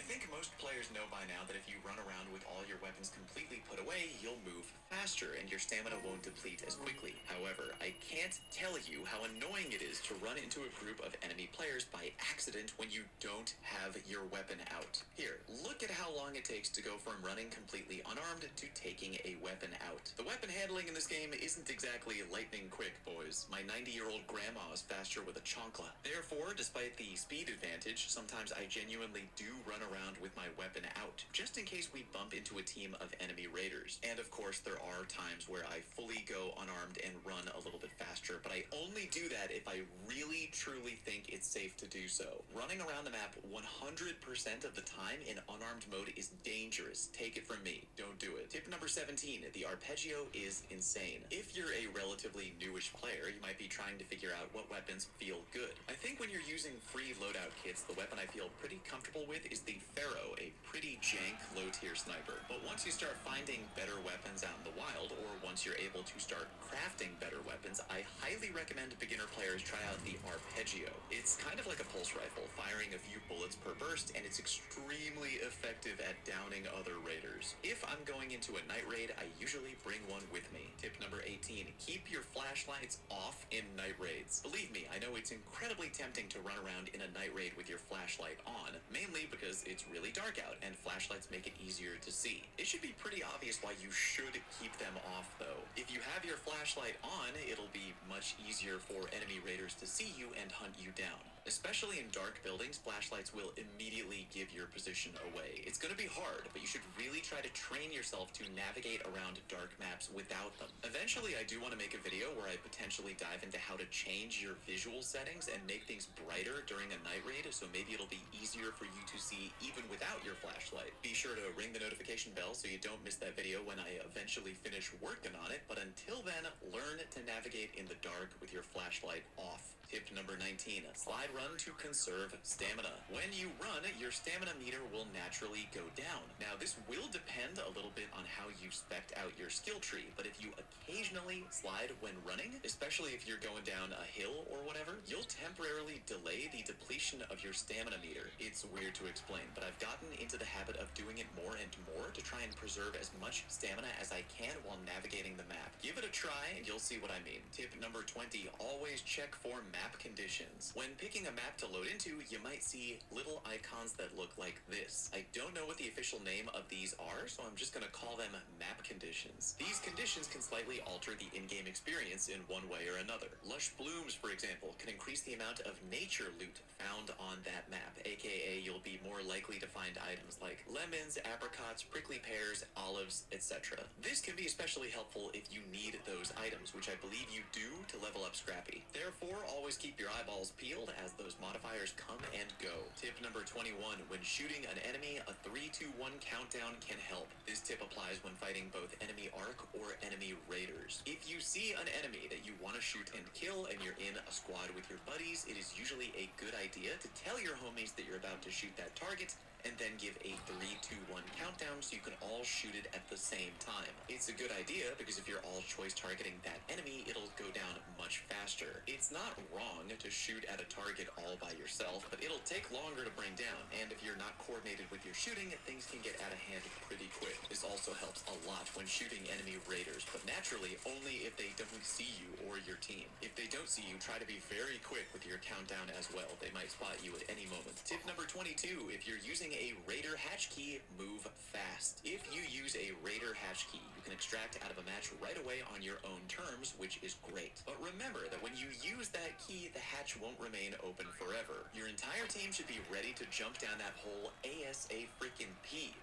think most players know by now that if you run around with all your weapons completely put away, you'll move faster and your stamina won't deplete as quickly. However, I can't tell you how annoying it is to run into a group of enemy players by accident when you don't have your weapon out. Here, look at how long it takes to go from running completely unarmed to taking a weapon out. The weapon handling in this game isn't exactly lightning quick, boys. My 90-year-old grandma is faster with a chancla. Therefore, despite the speed advantage, sometimes I genuinely do run around with my weapon out, just in case we bump into a team of enemy raiders. And of course, there are times where I fully go unarmed and run a little bit faster, but I only do that if I really truly think it's safe to do so. Running around the map 100% of the time in unarmed mode is dangerous. Take it from me. Don't do it. Tip number 17, the arpeggio is insane. If you're a relatively newish player, you might be trying to figure out what weapons feel good. I think when you're using free loadout kits, the weapon I feel pretty comfortable with is the Pharaoh, a pretty jank low-tier sniper. But once you start finding better weapons out in the wild, or once you're able to start crafting better weapons, I highly recommend beginner players try out the arpeggio. It's kind of like a pulse rifle, firing a few bullets per burst, and it's extremely effective at downing other raiders. If I'm going into a night raid, I usually bring one with me. Tip number 18, keep your flashlights off in night raids. Believe me, I know it's incredibly tempting to run around in a night raid with your flashlight on, mainly because it's really dark out and flashlights make it easier to see. It should be pretty obvious why you should keep them off though. If you have your flashlight on, it'll be much easier for enemy raiders to see you and hunt you down. Especially in dark buildings, flashlights will immediately give your position away. It's gonna be hard, but you should really try to train yourself to navigate around dark maps without them. Eventually, I do want to make a video where I potentially dive into how to change your visual settings and make things brighter during a night raid, so maybe it'll be easier for you to see even without your flashlight. Be sure to ring the notification bell so you don't miss that video when I eventually finish working on it, but until then, learn to navigate in the dark with your flashlight off. Tip number 19, slide run to conserve stamina. When you run, your stamina meter will naturally go down. Now, this will depend a little bit on how you spec'd out your skill tree, but if you occasionally slide when running, especially if you're going down a hill or whatever, you'll temporarily delay the depletion of your stamina meter. It's weird to explain, but I've gotten into the habit of doing it more and more to try and preserve as much stamina as I can while navigating the map. Give it a try and you'll see what I mean. Tip number 20, always check for map conditions. When picking a map to load into, you might see little icons that look like this. I don't know what the official name of these are, so I'm just gonna call them map conditions. These conditions can slightly alter the in-game experience in one way or another. Lush blooms, for example, can increase the amount of nature loot found on that map, aka you'll be more likely to find items like lemons, apricots, prickly pears, olives, etc. This can be especially helpful if you need those items, which I believe you do to level up Scrappy. Therefore, always keep your eyeballs peeled as those modifiers come and go. Tip number 21, when shooting an enemy, a 3-2-1 countdown can help. This tip applies when fighting both enemy ARC or enemy raiders. If you see an enemy that you want to shoot and kill and you're in a squad with your buddies, it is usually a good idea to tell your homies that you're about to shoot that target and then give a 3-2-1 countdown so you can all shoot it at the same time. It's a good idea because if you're all choice targeting that enemy, it'll go down much faster. It's not wrong to shoot at a target all by yourself, but it'll take longer to bring down, and if you're not coordinated with your shooting, things can get out of hand pretty quick. This also helps a lot when shooting enemy raiders, but naturally only if they don't see you or your team. If they don't see you, try to be very quick with your countdown as well. They might spot you at any moment. Tip number 22, if you're using a raider hatch key, move fast. If you use a raider hatch key, you can extract out of a match right away on your own terms, which is great. But remember that when you use that key, the hatch won't remain open forever. Your entire team should be ready to jump down that hole ASAP,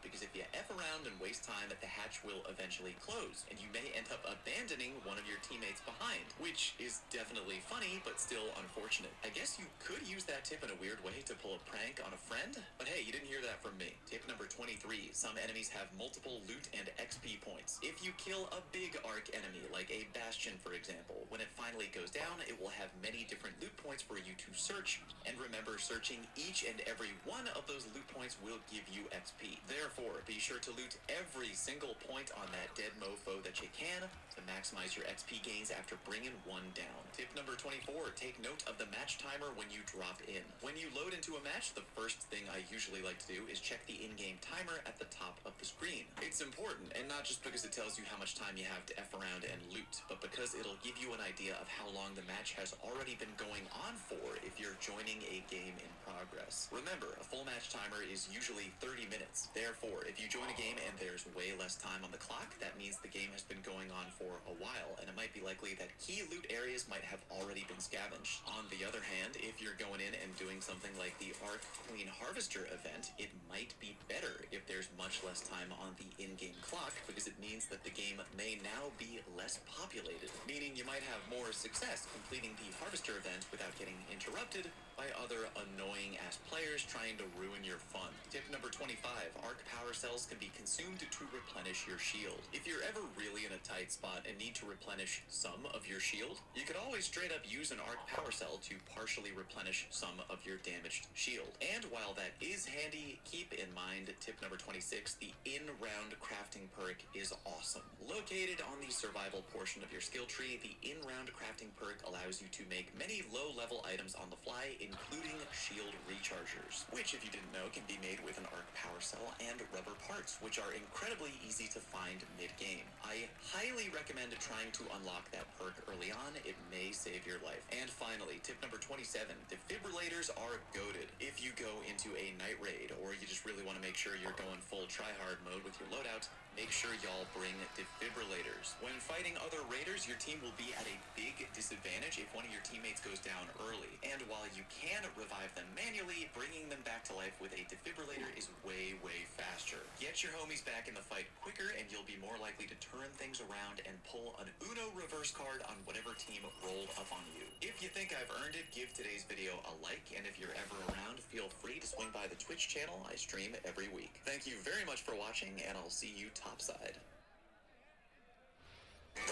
because if you F around and waste time, the hatch will eventually close, and you may end up abandoning one of your teammates behind, which is definitely funny, but still unfortunate. I guess you could use that tip in a weird way to pull a prank on a friend, but hey, you didn't hear that from me. Tip number 23, some enemies have multiple loot and XP points. If you kill a big arc enemy, like a Bastion for example, when it finally goes down, it will have many different loot points for you to search, and remember, searching each and every one of those loot points will give you XP. Therefore, be sure to loot every single point on that dead mofo that you can to maximize your XP gains after bringing one down. Tip number 24, take note of the match timer when you drop in. When you load into a match, the first thing I usually like to do is check the in-game timer at the top of the screen. It's important, and not just because it tells you how much time you have to F around and loot, but because it'll give you an idea of how long the match has already been going on for if you're joining a game in progress. Remember, a full match timer is usually 30 minutes. Therefore, if you join a game and there's way less time on the clock, that means the game has been going on for a while, and it might be likely that key loot areas might have already been scavenged. On the other hand, if you're going in and doing something like the Arc Queen Harvester event, it might be better if there's much less time on the in-game clock, because it means that the game may now be less populated, meaning you might have more success completing the Harvester event without getting interrupted by other annoying-ass players trying to ruin your fun. Tip number 25, arc power cells can be consumed to replenish your shield. If you're ever really in a tight spot and need to replenish some of your shield, you could always straight up use an arc power cell to partially replenish some of your damaged shield. And while that is handy, keep in mind tip number 26, the in-round crafting perk is awesome. Located on the survival portion of your skill tree, the in-round crafting perk allows you to make many low-level items on the fly, including shield rechargers, which, if you didn't know, can be made with an arc power cell and rubber parts, which are incredibly easy to find mid-game. I highly recommend trying to unlock that perk early on. It may save your life. And finally, tip number 27, defibrillators are goated. If you go into a night raid, or you just really want to make sure you're going full try-hard mode with your loadout, make sure y'all bring defibrillators. When fighting other raiders, your team will be at a big disadvantage if one of your teammates goes down early. And while you can revive them manually, bringing them back to life with a defibrillator is way, way faster. Get your homies back in the fight quicker, and you'll be more likely to turn things around and pull an Uno reverse card on whatever team rolled up on you. If you think I've earned it, give today's video a like, and if you're ever around, feel free to swing by the Twitch channel. I stream every week. Thank you very much for watching, and I'll see you topside.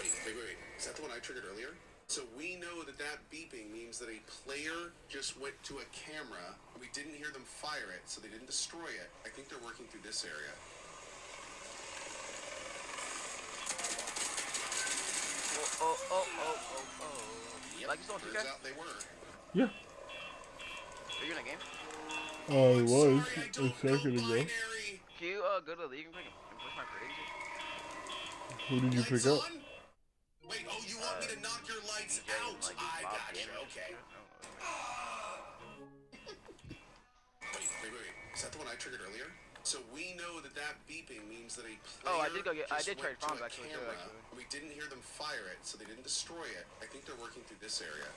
Wait. Is that the one I triggered earlier? So we know that that beeping means that a player just went to a camera. We didn't hear them fire it, so they didn't destroy it. I think they're working through this area. Yep. Like you saw Turns out they were. Yeah. Are you in a game? I was a second ago. Can you go to the league and push my prediction? Who did you pick up? Wait, oh, you want me to knock your lights out? I gotcha, okay. Wait. Is that the one I triggered earlier? So we know that that beeping means that a player I did trade went Franz to a actually, camera. too, We didn't hear them fire it, so they didn't destroy it. I think they're working through this area.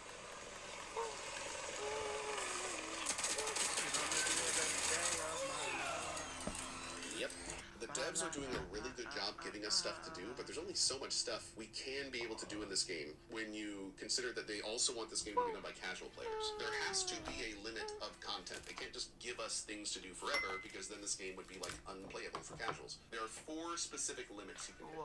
Yep. The devs are doing a really good job giving us stuff to do, but there's only so much stuff we can be able to do in this game when you consider that they also want this game to be done by casual players. There has to be a limit of content. They can't just give us things to do forever, because then this game would be like unplayable for casuals. There are 4 specific limits you can hit.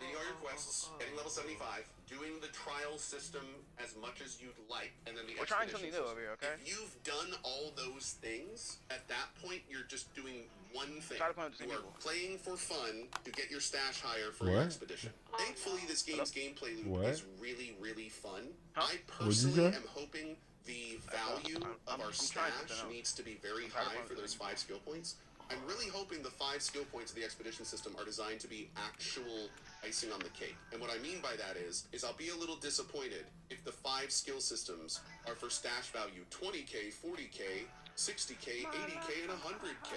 Doing all your quests, getting level 75, doing the trial system as much as you'd like, and then the We're trying something new over here, okay? If you've done all those things, at that point you're just doing one thing. You are playing for fun to get your stash higher for your expedition. Thankfully, this game's gameplay loop is really, really fun. I personally am hoping the value of our stash needs to be very high for those 5 skill points. I'm really hoping the 5 skill points of the expedition system are designed to be actual icing on the cake. And what I mean by that is I'll be a little disappointed if the 5 skill systems are for stash value 20k, 40k, 60k, 80k, and 100k.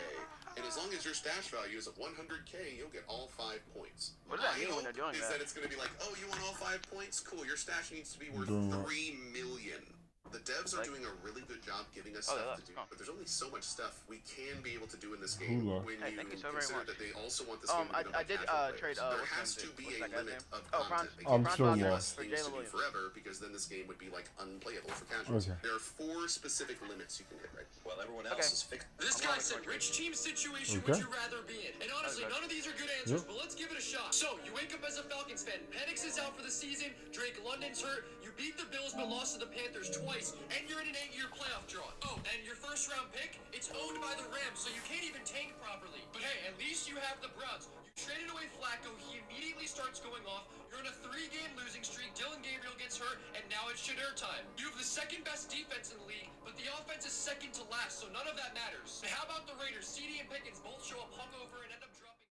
And as long as your stash value is at 100k, you'll get all 5 points. What does that mean when they're doing that? Is that it's going to be like, oh, you want all 5 points? Cool, your stash needs to be worth 3 million. The devs are doing a really good job giving us stuff to do, but there's only so much stuff we can be able to do in this game when you consider that they also want this game to be done by casual players. There has to be a limit of content. They can't give us things to do forever because then this game would be like unplayable for casuals. There are 4 specific limits you can hit right while everyone else is fixed. This guy said, which team situation would you rather be in? And honestly, none of these are good answers, but let's give it a shot. So, you wake up as a Falcons fan. Penix is out for the season. Drake London's hurt. You beat the Bills but lost to the Panthers twice. And you're in an 8-year playoff draw. Oh, and your first round pick? It's owned by the Rams, so you can't even tank properly. But hey, at least you have the Browns. You traded away Flacco. He immediately starts going off. You're in a 3-game losing streak. Dylan Gabriel gets hurt, and now it's Shadur time. You have the second best defense in the league, but the offense is second to last, so none of that matters. And how about the Raiders? CD and Pickens both show up hungover and end up dropping.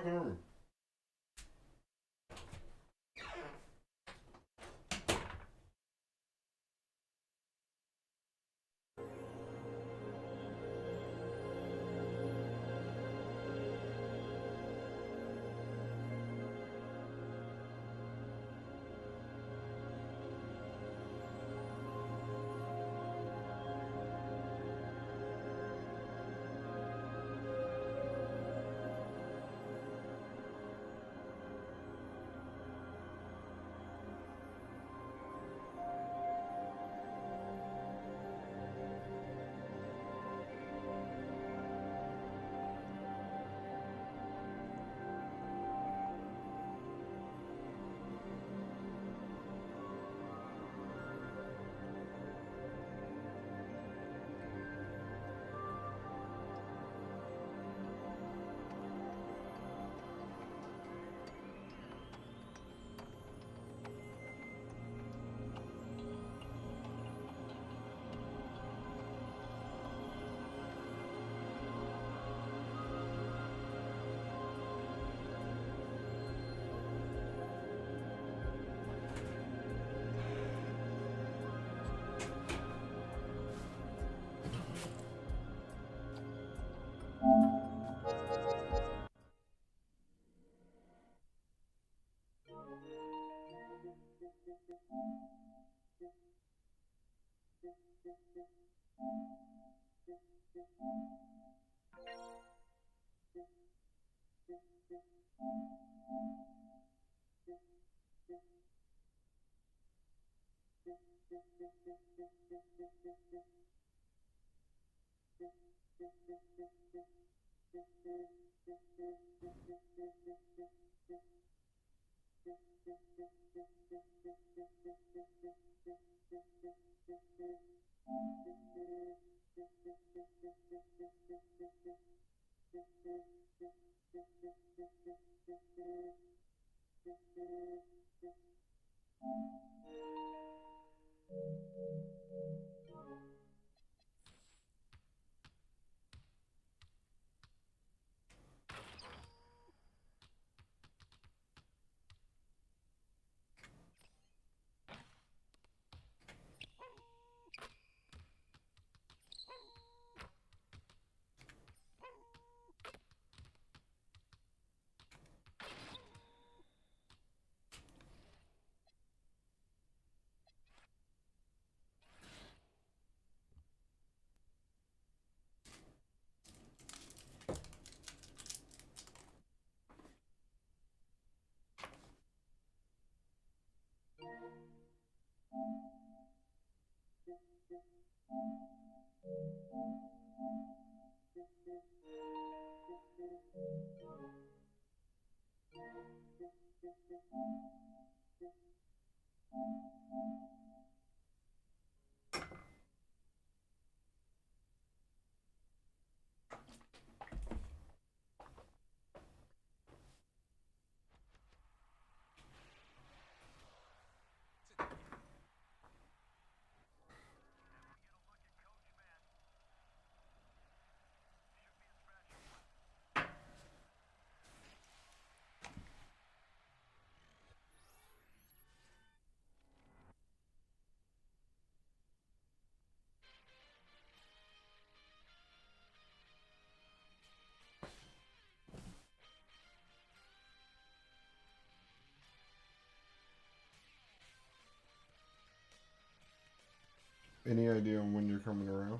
fucking room. Any idea on when you're coming around?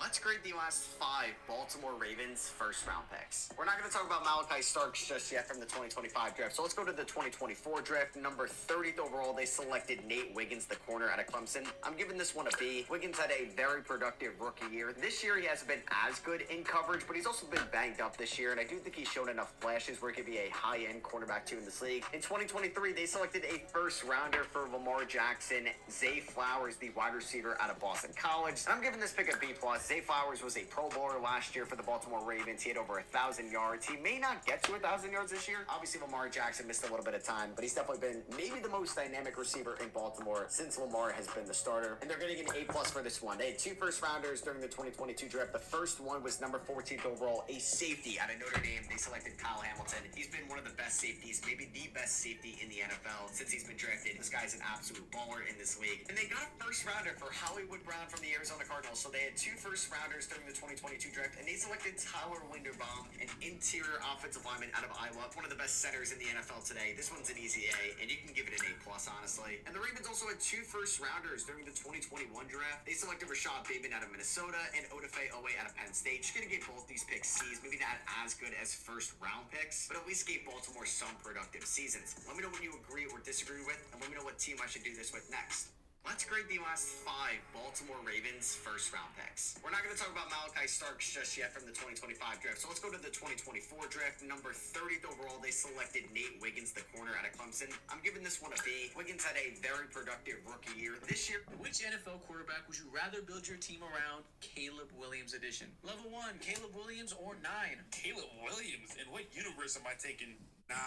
Let's grade the last 5 Baltimore Ravens first-round picks. We're not going to talk about Malachi Starks just yet from the 2025 draft, so let's go to the 2024 draft. Number 30th overall, they selected Nate Wiggins, the corner out of Clemson. I'm giving this one a B. Wiggins had a very productive rookie year. This year, he hasn't been as good in coverage, but he's also been banged up this year, and I do think he's shown enough flashes where he could be a high-end cornerback too in this league. In 2023, they selected a first-rounder for Lamar Jackson, Zay Flowers, the wide receiver out of Boston College. I'm giving this pick a B+. Zay Zay Flowers was a Pro Bowler last year for the Baltimore Ravens. He had over 1,000 yards. He may not get to 1,000 yards this year. Obviously, Lamar Jackson missed a little bit of time, but he's definitely been maybe the most dynamic receiver in Baltimore since Lamar has been the starter. And they're going to get an A+ for this one. They had 2 first-rounders during the 2022 draft. The first one was number 14th overall, a safety out of Notre Dame. They selected Kyle Hamilton. He's been one of the best safeties, maybe the best safety in the NFL since he's been drafted. This guy's an absolute baller in this league. And they got a first-rounder for Hollywood Brown from the Arizona Cardinals. So they had 2 first-rounders during the 2022 draft, and they selected Tyler Linderbaum, an interior offensive lineman out of Iowa, one of the best centers in the NFL today. This one's an easy A, and you can give it an A+, honestly. And the Ravens also had 2 first-rounders during the 2021 draft. They selected Rashad Bateman out of Minnesota and Odafe Owe out of Penn State. Just gonna give both these picks C's, maybe not as good as first-round picks, but at least gave Baltimore some productive seasons. Let me know what you agree or disagree with, and let me know what team I should do this with next. Let's grade the last 5 Baltimore Ravens first-round picks. We're not going to talk about Malachi Starks just yet from the 2025 draft, so let's go to the 2024 draft. Number 30th overall, they selected Nate Wiggins, the corner out of Clemson. I'm giving this one a B. Wiggins had a very productive rookie year this year. Which NFL quarterback would you rather build your team around? Caleb Williams edition. Level 1, Caleb Williams or 9? Caleb Williams? In what universe am I taking 9?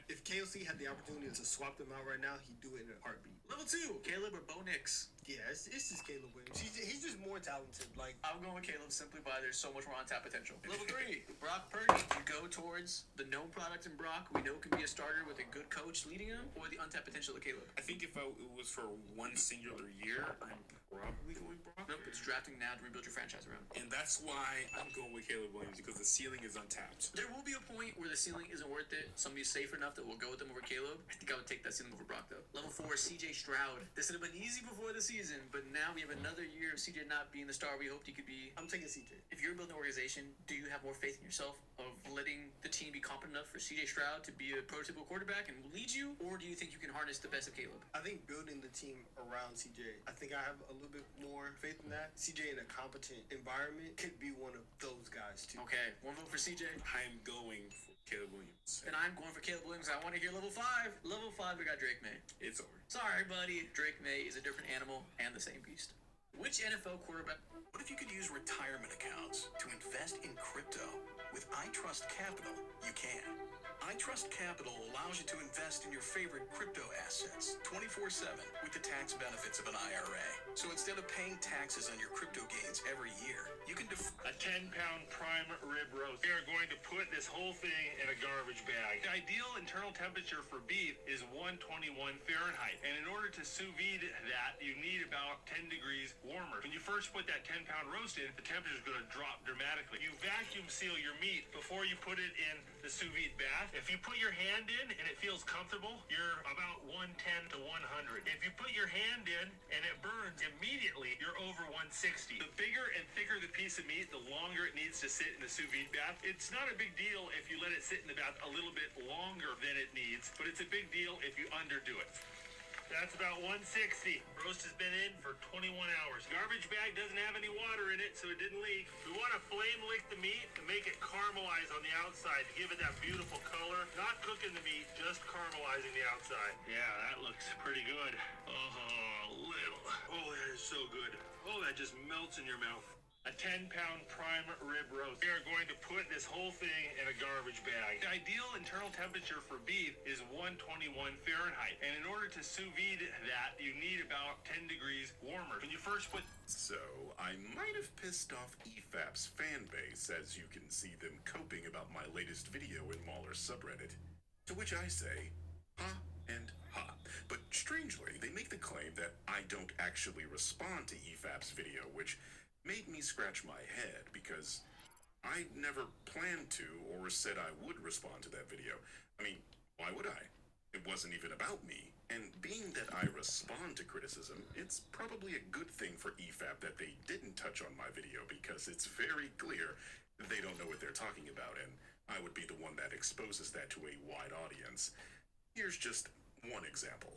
If KOC had the opportunity to swap them out right now, he'd do it in a heartbeat. Level 2, Caleb or Bo Nix? Yeah, it's just Caleb Williams. He's just more talented. Like, I'm going with Caleb simply by there's so much more untapped potential. Level 3, Brock Purdy. You go towards the known product in Brock, we know can be a starter with a good coach leading him, or the untapped potential of Caleb? I think if it was for one singular year, I'm probably going Brock. Nope, it's drafting now to rebuild your franchise around. And that's why I'm going with Caleb Williams, because the ceiling is untapped. There will be a point where the ceiling isn't worth it. Somebody's safe enough that we'll go with them over Caleb. I think I would take that ceiling over Brock, though. Level 4, CJ Stroud. This would have been easy before the season, but now we have another year of CJ not being the star we hoped he could be. I'm taking CJ. If you're building an organization, do you have more faith in yourself of letting the team be competent enough for CJ Stroud to be a prototypical quarterback and lead you, or do you think you can harness the best of Caleb? I think building the team around CJ, I think I have a little bit more faith in that. CJ in a competent environment could be one of those guys, too. Okay, one vote for CJ. I'm going for Caleb Williams. And I'm going for Caleb Williams. I want to hear level 5. Level 5, we got Drake May. It's over. Sorry, buddy. Drake May is a different animal and the same beast. Which NFL quarterback? What if you could use retirement accounts to invest in crypto? With iTrust Capital, you can. iTrust Capital allows you to invest in your favorite crypto assets 24/7 with the tax benefits of an IRA. So instead of paying taxes on your crypto gains every year, you can a 10-pound prime rib roast. We are going to put this whole thing in a garbage bag. The ideal internal temperature for beef is 121 Fahrenheit. And in order to sous vide that, you need about 10 degrees warmer. When you first put that 10-pound roast in, the temperature is going to drop dramatically. You vacuum seal your meat before you put it in the sous vide bath. If you put your hand in and it feels comfortable, you're about 110 to 100. If you put your hand in and it burns immediately, you're over 160. The bigger and thicker the piece of meat, the longer it needs to sit in the sous vide bath. It's not a big deal if you let it sit in the bath a little bit longer than it needs, but it's a big deal if you underdo it. That's about 160. Roast has been in for 21 hours. Garbage bag doesn't have any water in it, so it didn't leak. We want to flame lick the meat to make it caramelize on the outside to give it that beautiful color. Not cooking the meat, just caramelizing the outside. Yeah, that looks pretty good. Oh, that is so good. Oh, that just melts in your mouth. A 10-pound prime rib roast. We are going to put this whole thing in a garbage bag. The ideal internal temperature for beef is 121 Fahrenheit. And in order to sous vide that, you need about 10 degrees warmer. When you first put... So, I might have pissed off EFAP's fan base, as you can see them coping about my latest video in Mauler's subreddit. To which I say, ha and ha. But strangely, they make the claim that I don't actually respond to EFAP's video, which made me scratch my head, because I never planned to or said I would respond to that video. I mean, why would I? It wasn't even about me. And being that I respond to criticism, it's probably a good thing for EFAP that they didn't touch on my video, because it's very clear that they don't know what they're talking about, and I would be the one that exposes that to a wide audience. Here's just one example.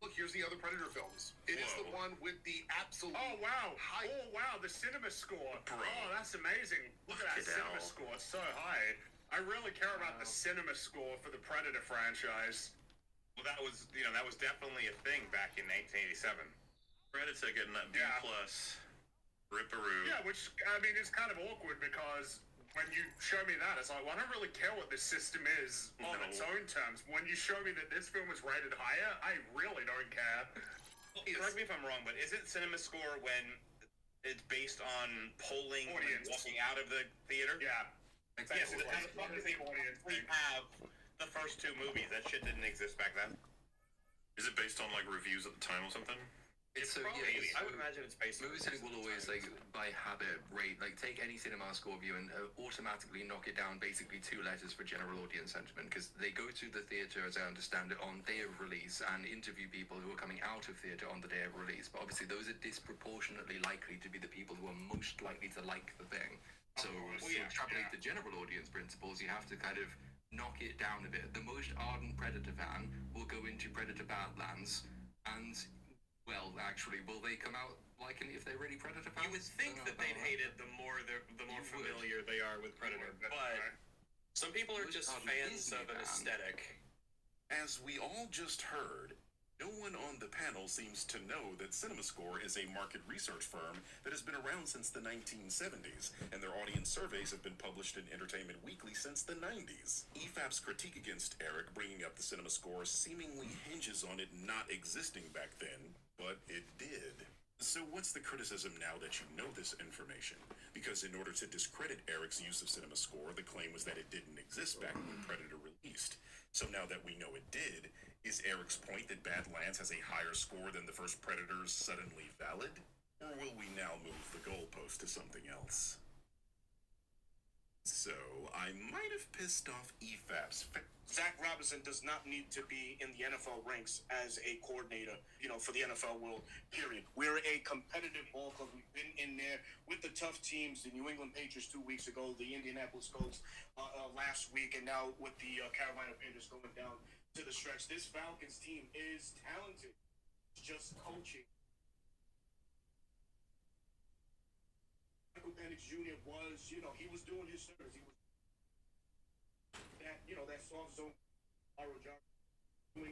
Look, here's the other Predator films. It is the one with the absolute... Oh, wow. Oh, wow, the cinema score. Bro. Oh, that's amazing. Look at that cinema score. It's so high. I really care about the cinema score for the Predator franchise. Well, that was, that was definitely a thing back in 1987. Predator getting that B+ Ripperoo. Yeah, which, I mean, is kind of awkward because when you show me that, it's like, well, I don't really care what this system is on its own terms. When you show me that this film is rated higher, I really don't care. Correct me if I'm wrong, but isn't Cinema Score when it's based on polling when walking out of the theater? Yeah. Yes, we have the first two movies. That shit didn't exist back then. Is it based on like reviews at the time or something? It's So, probably, yeah, I would imagine it's based on Movie Cynic will always, like, by habit, rate, like, take any cinema score view and automatically knock it down basically 2 letters for general audience sentiment, because they go to the theatre, as I understand it, on day of release and interview people who are coming out of theatre on the day of release. But obviously those are disproportionately likely to be the people who are most likely to like the thing. So to extrapolate the general audience principles, you have to kind of knock it down a bit. The most ardent Predator fan will go into Predator Badlands and... Well, actually, will they come out liking it if they're really Predator fans? You would think that they'd hate it the more familiar they are with Predator, but some people are just fans of an aesthetic. As we all just heard, no one on the panel seems to know that CinemaScore is a market research firm that has been around since the 1970s, and their audience surveys have been published in Entertainment Weekly since the 90s. EFAP's critique against Eric bringing up the CinemaScore seemingly hinges on it not existing back then, but it did. So what's the criticism now that you know this information? Because in order to discredit Eric's use of CinemaScore, the claim was that it didn't exist back when Predator released. So now that we know it did, is Eric's point that Badlands has a higher score than the first Predators suddenly valid? Or will we now move the goalpost to something else? So, I might have pissed off EFAP's Zach Robinson does not need to be in the NFL ranks as a coordinator, for the NFL world, period. We're a competitive ball club. We've been in there with the tough teams, the New England Patriots 2 weeks ago, the Indianapolis Colts last week, and now with the Carolina Panthers going down to the stretch. This Falcons team is talented. It's just coaching. Michael Penix Jr. was, he was doing his service. He was that soft zone doing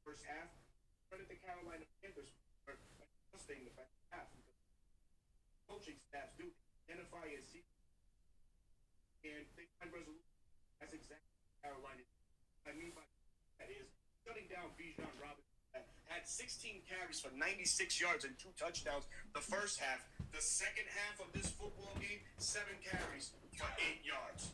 first half. Credit the Carolina Panthers for adjusting the back half. Coaching staffs do identify and see, and they find resolution. That's exactly what Carolina. I mean by that is shutting down Bijan Robinson. Had 16 carries for 96 yards and 2 touchdowns the first half. The second half of this football game, 7 carries for 8 yards.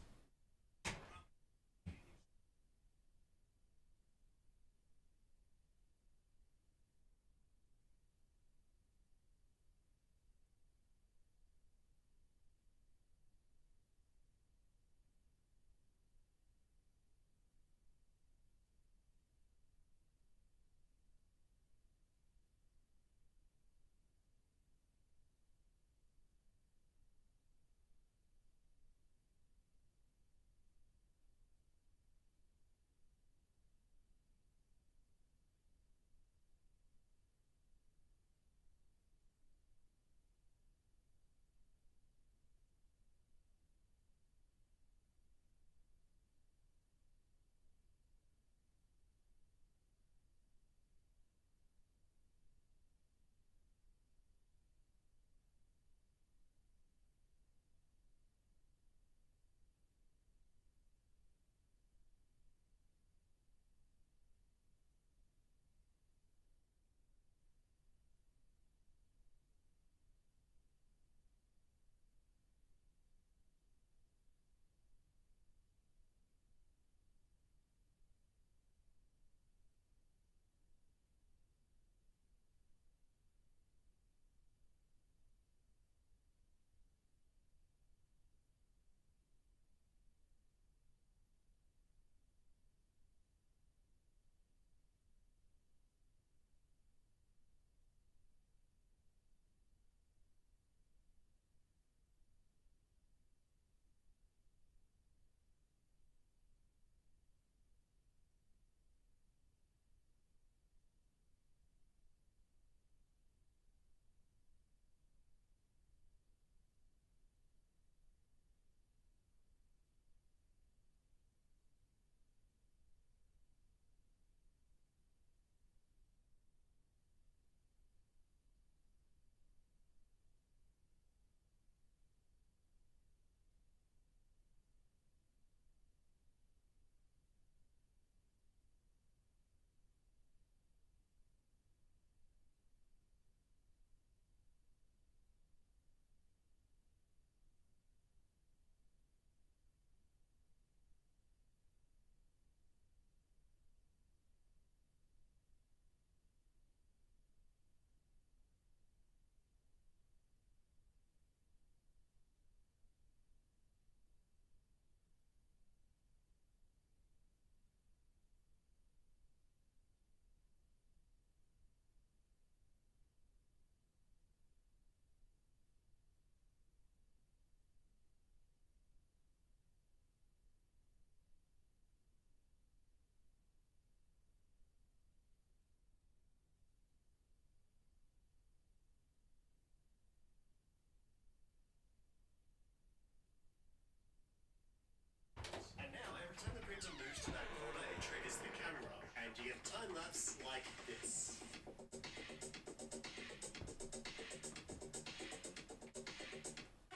laughs like this.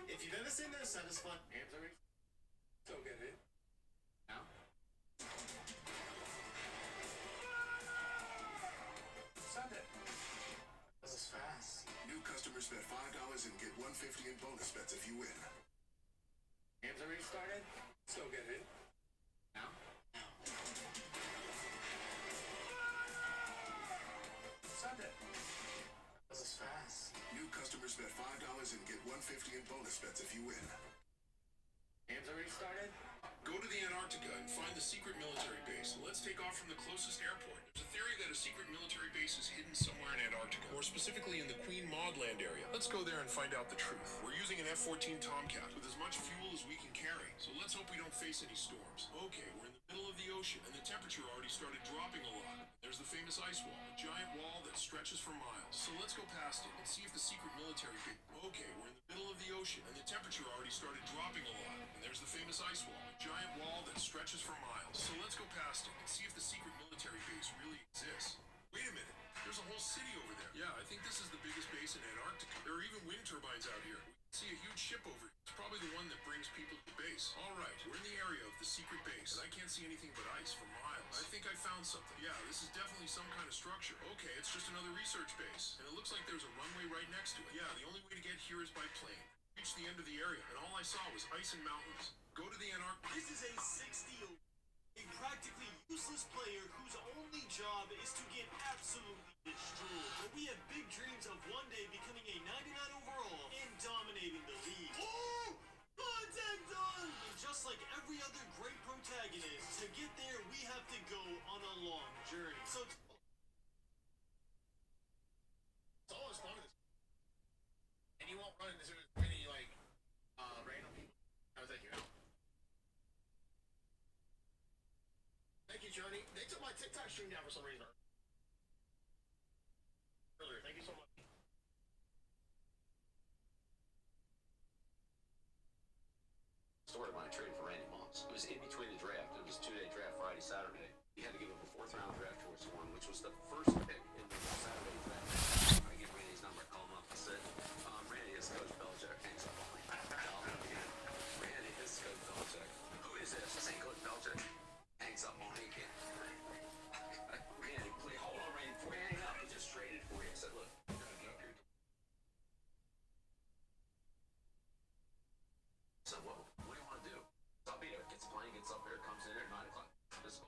If you've ever seen those satisfying answers, go get it. Now. Sunday. This is fast. New customers bet $5 and get $150 in bonus bets if you win. Games are restarted. Let's go get it. Now. Sunday. This is fast. New customers bet $5 and get $150 in bonus bets if you win. Games are restarted. Go to the Antarctica and find the secret military base. Let's take off from the closest airport. There's a theory that a secret military base is hidden somewhere in Antarctica, more specifically in the Queen Maud Land area. Let's go there and find out the truth. We're using an F-14 Tomcat with as much fuel as we can carry, so let's hope we don't face any storms. Okay, we're in the middle of the ocean, and the temperature already started dropping a lot. There's the famous ice wall, a giant wall that stretches for miles. So let's go past it and see if the secret military base... Okay, we're in the middle of the ocean, and the temperature already started dropping a lot. And there's the famous ice wall, a giant wall that stretches for miles. So let's go past it and see if the secret military base really exists. Wait a minute, there's a whole city over there. Yeah, I think this is the biggest base in Antarctica. There are even wind turbines out here. We can see a huge ship over here. It's probably the one that brings people to the base. All right, we're in the area of the secret base, and I can't see anything but ice for miles. I think I found something. Yeah, this is definitely some kind of structure. Okay, it's just another research base, and it looks like there's a runway right next to it. Yeah, the only way to get here is by plane. Reached the end of the area, and all I saw was ice and mountains. Go to the Antarctica. This is a 60, a practically useless player whose only job is to get absolutely destroyed. But we have big dreams of one day becoming a 99 overall and dominating the league. Oh! Content done! And just like every other great protagonist, to get there we have to go on a long journey. So it's always fun. And you won't run into any like random people. I was like, you know. Thank you, Journey. They took my TikTok stream down for some reason. Earlier, thank you so much. Story when I traded for Randy Moss. It was in between the draft. It was a 2-day draft, Friday, Saturday. He had to give up a 4th round draft choice for him, which was the first pick in the Saturday draft. I get Randy's number, I call him up and said, Randy, it's Coach Belichick. Hangs up on me. Randy, this is Coach Belichick. Who is this? This ain't Coach Belichick. Hangs up on me again. Randy, please hold on, Randy, before you hang up. He just traded for you. I said, look, you're gonna get up here. So, well, what do you want to do? I'll be there. Gets a plane, gets up there, comes in at 9 o'clock. This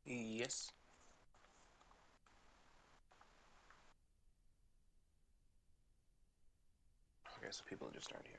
Yes. Okay, so people just aren't here.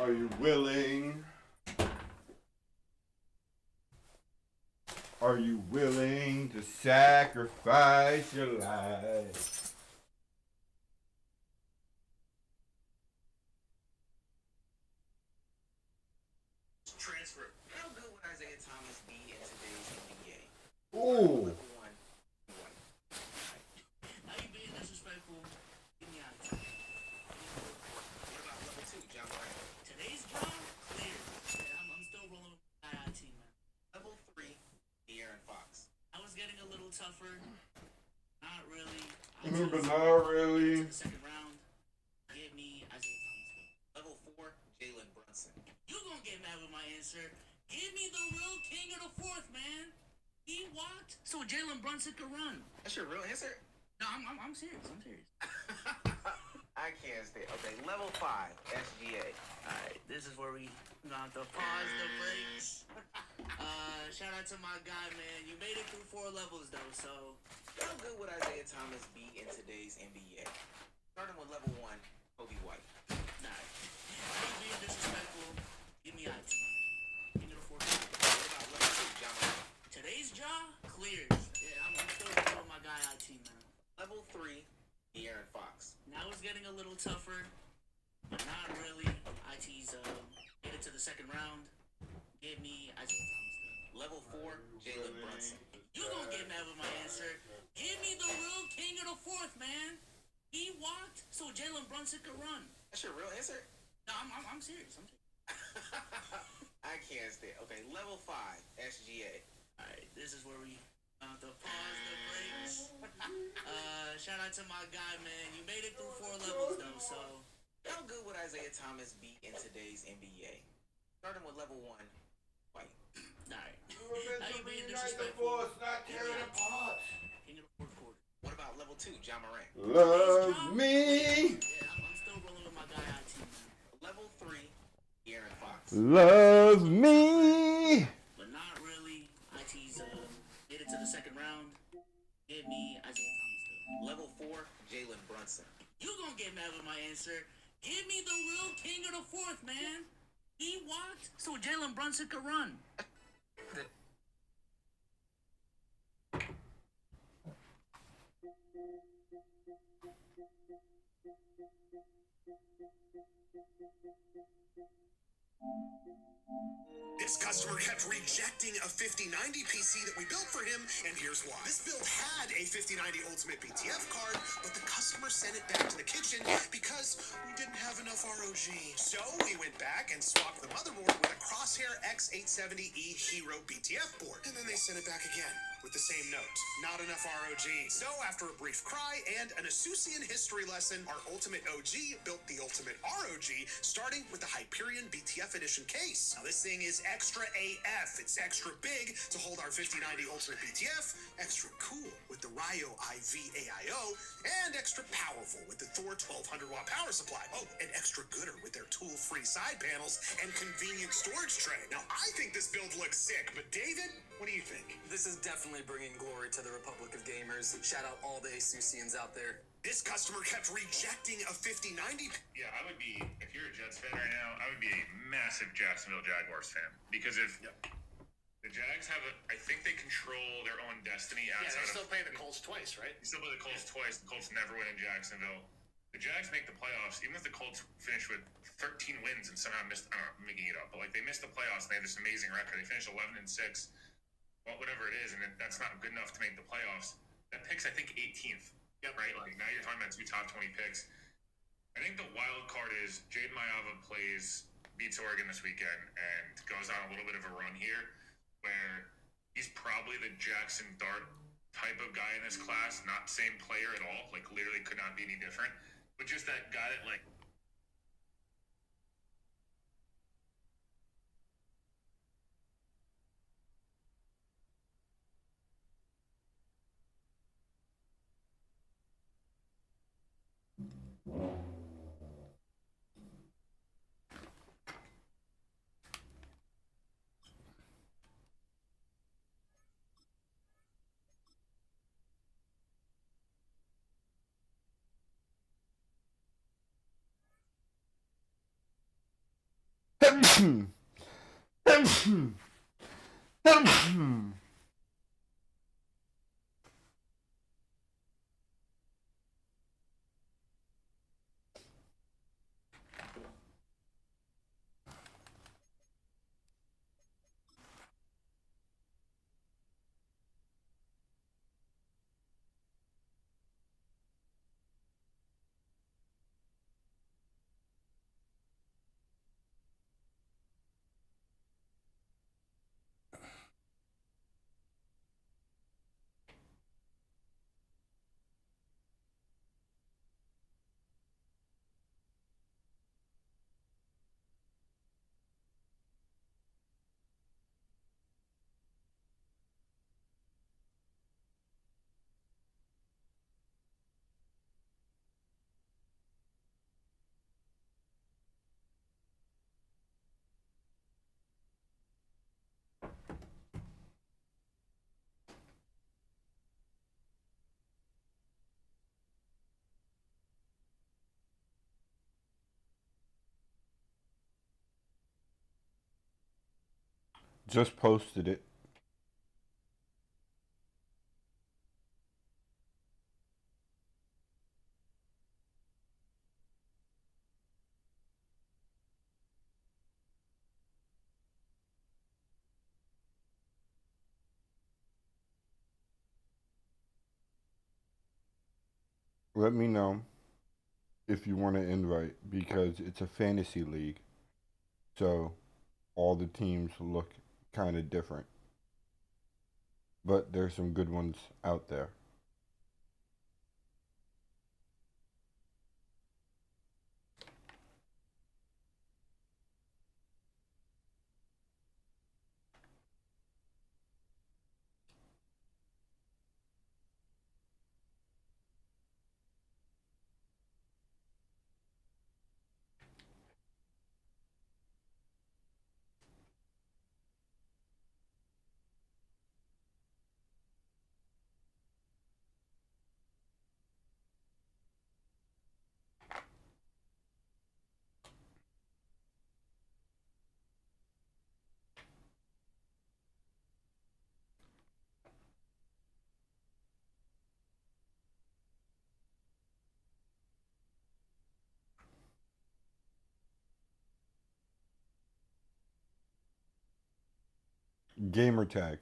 Are you willing? Are you willing to sacrifice your life? Transfer. How good would Isaiah Thomas be in today's NBA? Ooh. Now you being disrespectful. Give me out. What about level 2, John Moran? Today's job, clear. Yeah, I'm still rolling with my IIT, man. Level 3, De'Aaron Fox. I was getting a little tougher. Not really. But not really. The second round. Give me Isaiah Thomas. Level 4, Jalen Brunson. You gonna get mad with my answer. Give me the real king of the fourth, man. He walked so Jalen Brunson could run. That's your real answer? No, I'm serious. I'm serious. I can't stay. Okay, level 5, SGA. Alright, this is where we got to pause the brakes. Shout out to my guy, man. You made it through 4 levels, though, so. How good would Isaiah Thomas be in today's NBA? Starting with level 1, Kobe White. Nah. How you being disrespectful? Give me IT. King of the fourth. What about level 2, John Moran? Today's job clears. Yeah, I'm still going with my guy IT, man. Level 3, De'Aaron Fox. Now it's getting a little tougher, but not really. IT's made it to the second round. Give me Isaiah Thomas. Level 4, Jalen Brunson. You gonna get mad with my answer. Give me the real king of the fourth, man. He walked so Jalen Brunson could run. That's your real answer? No, I'm serious. I'm serious. I can't stay. Okay, level 5, SGA. Alright, this is where we have to pause the brakes. Shout out to my guy, man. You made it through 4 levels, though, so. How good would Isaiah Thomas be in today's NBA? Starting with level 1, White. Alright. How you being disrespectful? King of the fourth quarter. What about level 2, John Moran? Love me. Yeah, I'm still rolling with my guy IT, man. Level 3, De'Aaron Fox. Love me. But not really. IT's made it to the second round. Give me Isaiah Thomas, though. Level 4, Jalen Brunson. You gonna get mad with my answer. Give me the real king of the fourth, man. He walked so Jalen Brunson could run. This customer kept rejecting a 5090 PC that we built for him, and here's why. This build had a 5090 Ultimate BTF card, but the customer sent it back to the kitchen because we didn't have enough ROG. So we went back and swapped the motherboard with a Crosshair X870E Hero BTF board. And then they sent it back again with the same note. Not enough ROG. So after a brief cry and an Asusian history lesson, our Ultimate OG built the Ultimate ROG, starting with the Hyperion BTF Edition case. Now this thing is extra AF. It's extra big to hold our 5090 Ultimate BTF, extra cool with the Ryo IV AIO, and extra powerful with the Thor 1200 watt power supply. Oh, and extra gooder with their tool-free side panels and convenient storage tray. Now I think this build looks sick, but David, what do you think? This is definitely bringing glory to the Republic of Gamers. Shout out all the Asusians out there. This customer kept rejecting a 5090. Yeah, I would be, if you're a Jets fan right now, I would be a massive Jacksonville Jaguars fan. Because if the Jags have I think they control their own destiny outside they still play the Colts twice, right? You still play the Colts twice. The Colts never win in Jacksonville. The Jags make the playoffs, even if the Colts finish with 13 wins and somehow missed, I don't know, I'm making it up, but like they missed the playoffs and they have this amazing record. They finished 11-6, well, whatever it is, and that's not good enough to make the playoffs. That pick's, I think, 18th. Yep. Right? Like now you're talking about 2 top 20 picks. I think the wild card is Jade Mayava beats Oregon this weekend and goes on a little bit of a run here where he's probably the Jackson Dart type of guy in this class, not same player at all, like literally could not be any different, but just that guy that like Just posted it. Let me know if you want to invite, because it's a fantasy league. So all the teams look kind of different. But there's some good ones out there. Gamer tag.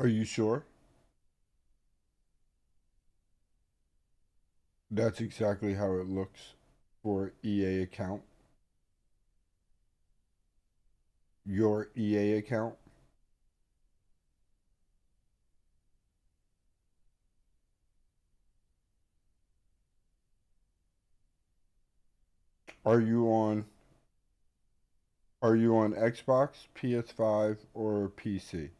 Are you sure? That's exactly how it looks for EA account. Your EA account. Are you on Xbox, PS5, or PC?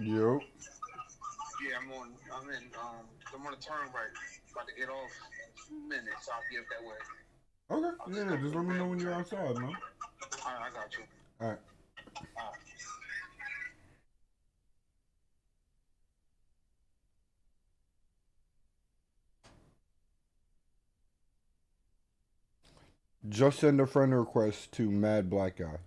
Yep. Yeah, I'm on a turn right. About to get off in 2 minutes. I'll be up that way. Okay. Yeah, just let me know when you're outside, man. Alright, I got you. Alright. Just send a friend request to Mad Black Guy.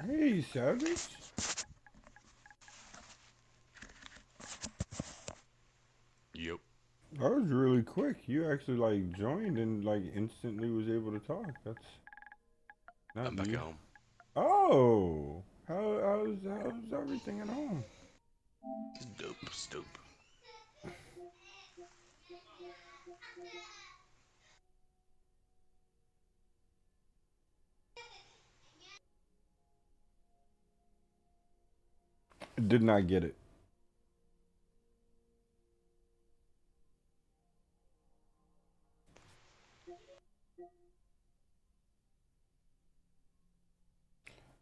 Hey, Savage. Yep. That was really quick. You actually like joined and like instantly was able to talk. That's not I'm back you. at home. Oh, how's everything at home? Dope. Did not get it.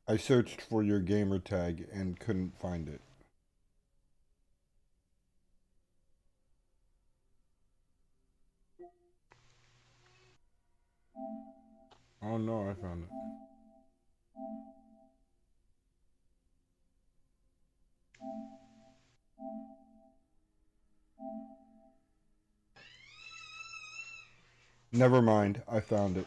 I searched for your gamer tag and couldn't find it. Oh no, I found it. Never mind, I found it.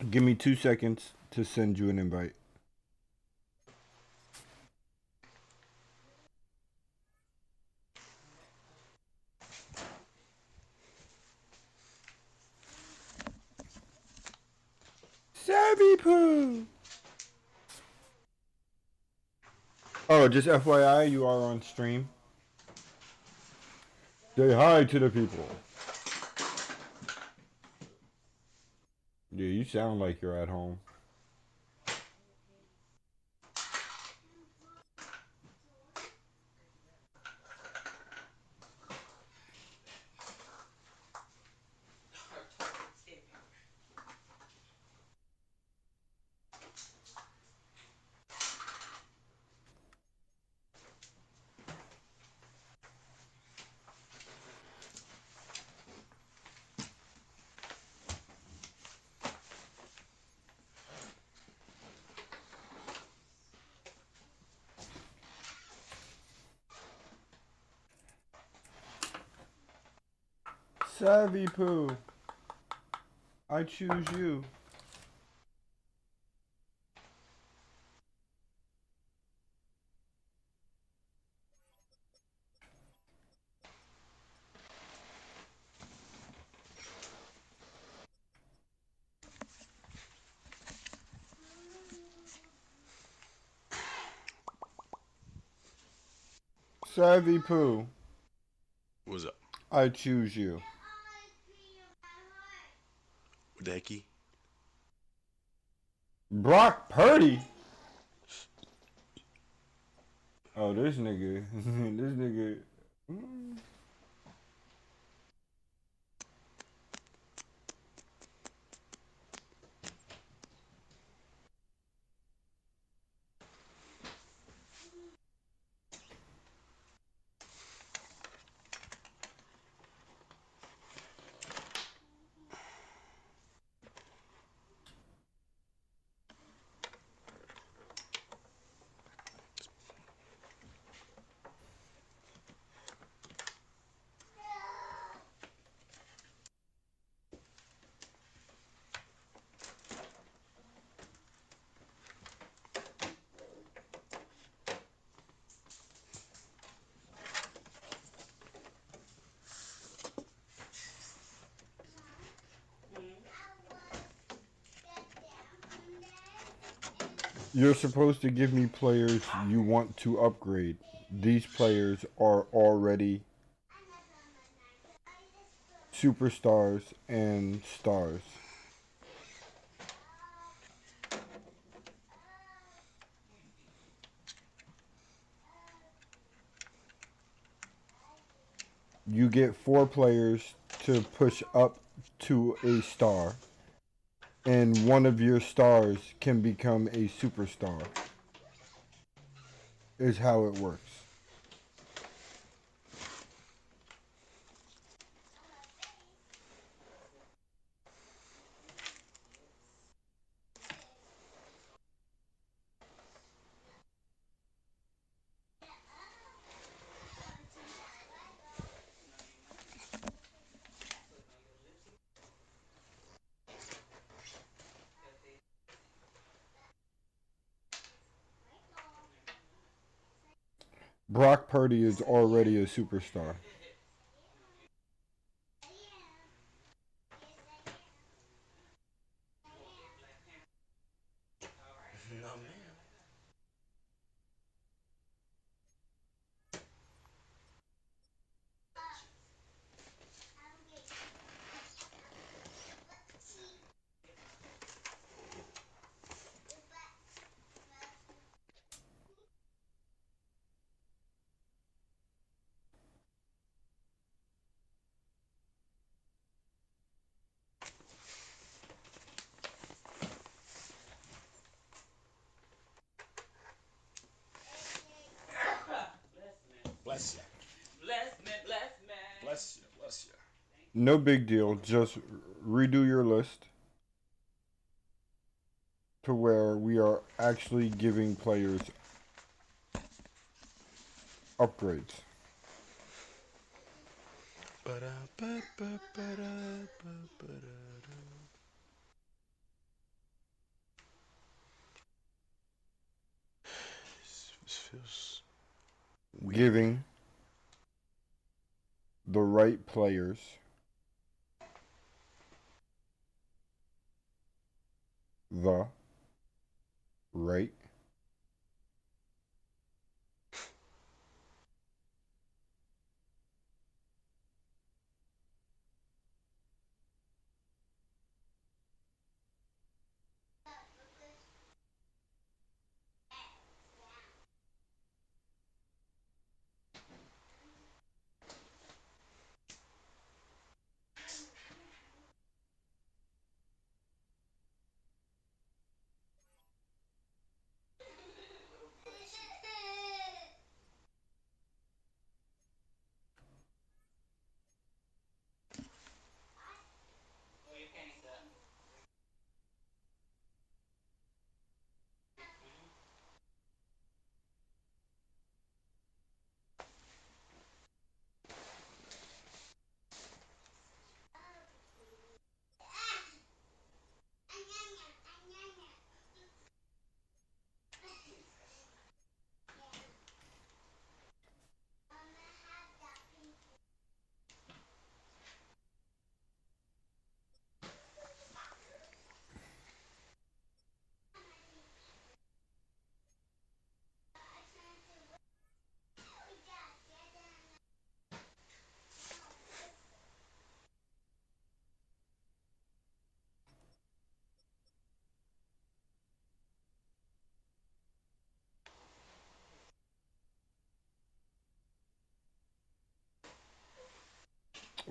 Give me 2 seconds to send you an invite. Savvy Poo! Oh, just FYI, you are on stream. Say hi to the people. Yeah, you sound like you're at home. Savvy Poo. I choose you. Savvy Poo. What's up? I choose you. Decky. Brock Purdy. Oh, this nigga. This nigga. You're supposed to give me players you want to upgrade. These players are already superstars and stars. You get 4 players to push up to a star, and one of your stars can become a superstar. Is how it works. Brock Purdy is already a superstar. No, man. Bless you. Bless you. Bless you. No big deal. Just redo your list to where we are actually giving players upgrades. This feels weird. Giving the right players the right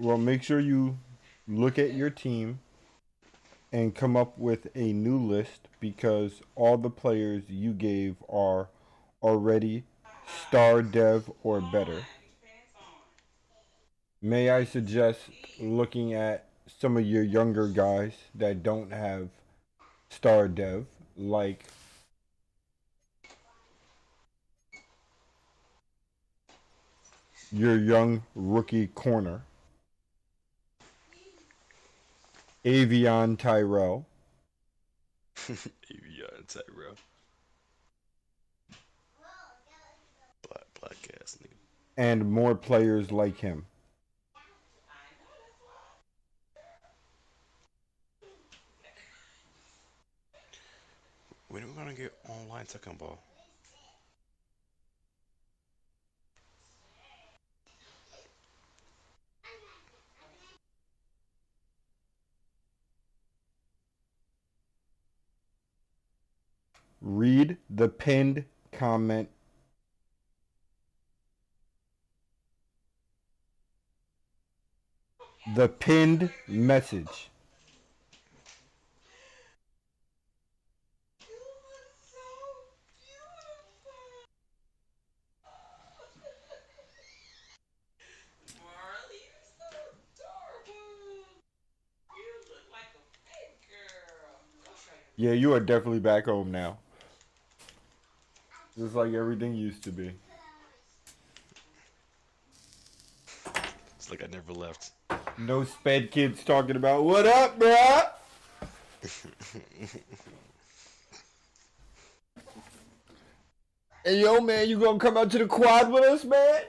Well, make sure you look at your team and come up with a new list because all the players you gave are already star dev or better. May I suggest looking at some of your younger guys that don't have star dev, like your young rookie corner, Avion Tyrell. Avion Tyrell. Black ass nigga. And more players like him. When are we gonna get online Tekken Ball? Read the pinned comment. The pinned message. Yeah, you are definitely back home now. Just like everything used to be. It's like I never left. No sped kids talking about, what up, bruh? Hey, yo, man, you gonna come out to the quad with us, man?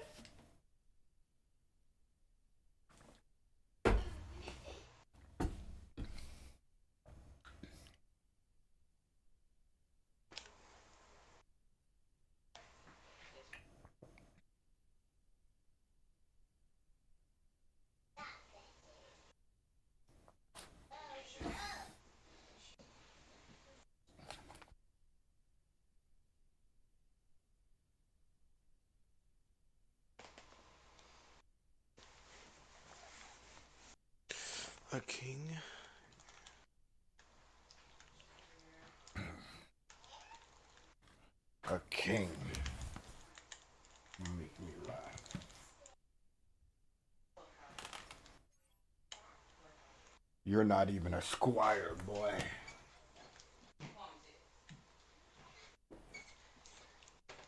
A king. A king. Make me laugh. You're not even a squire, boy.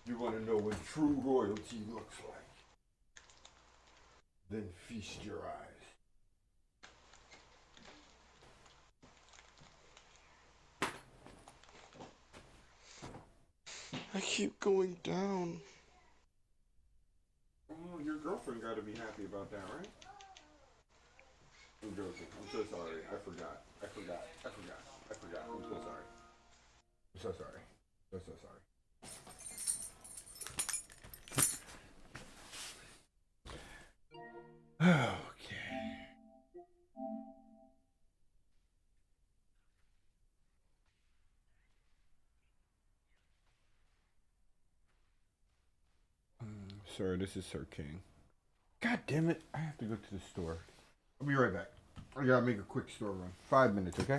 You want to know what true royalty looks like? Then feast your eyes. I keep going down. Oh, your girlfriend got to be happy about that, right? I'm joking. I'm so sorry. I forgot. I'm so sorry. I'm so sorry. I'm so sorry. Okay. Sir, this is Sir King. God damn it. I have to go to the store. I'll be right back. I gotta make a quick store run. 5 minutes, okay?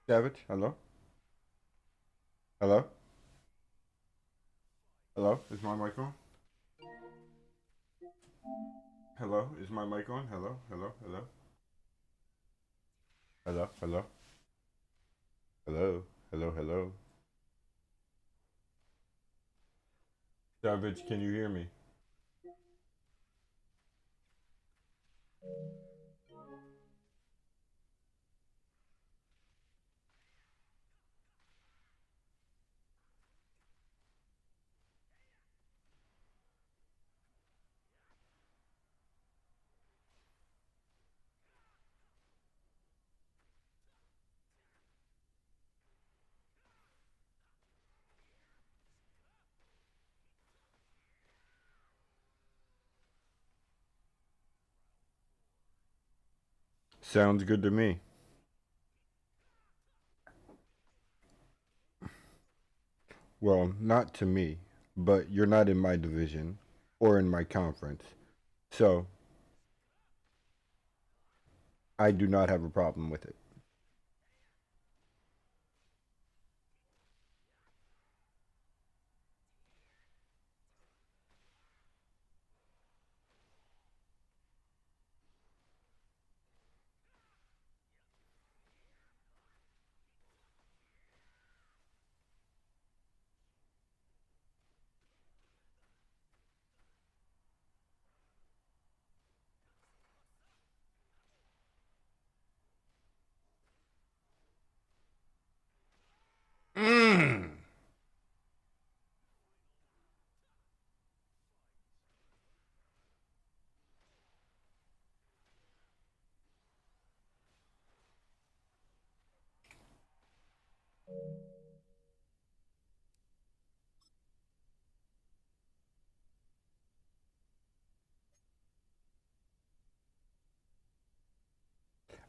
Savage, hello? Hello? Hello? Is my mic on? Hello? Is my mic on? Hello? Hello? Hello? Hello? Hello? Hello? Hello? Hello? Savage, can you hear me? Sounds good to me. Well, not to me, but you're not in my division or in my conference. So, I do not have a problem with it.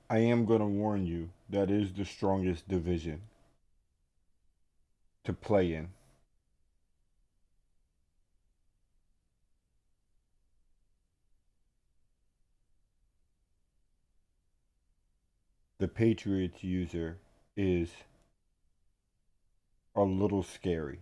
I am going to warn you that is the strongest division to play in. The Patriots user is a little scary.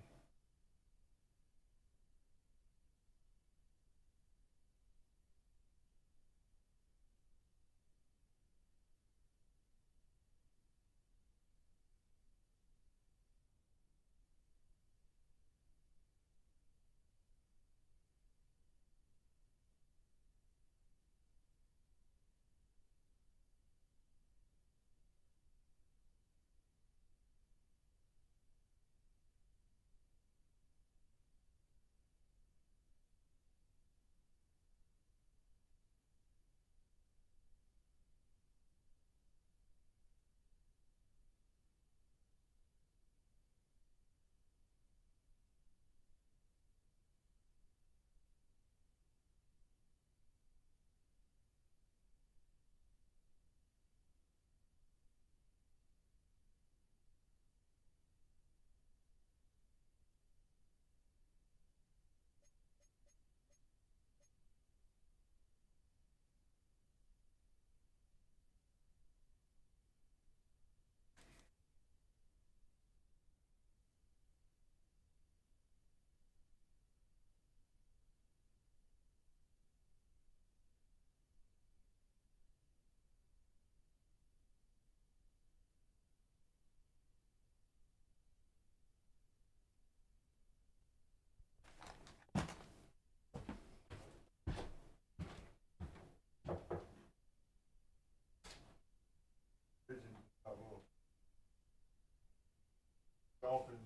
Dolphin.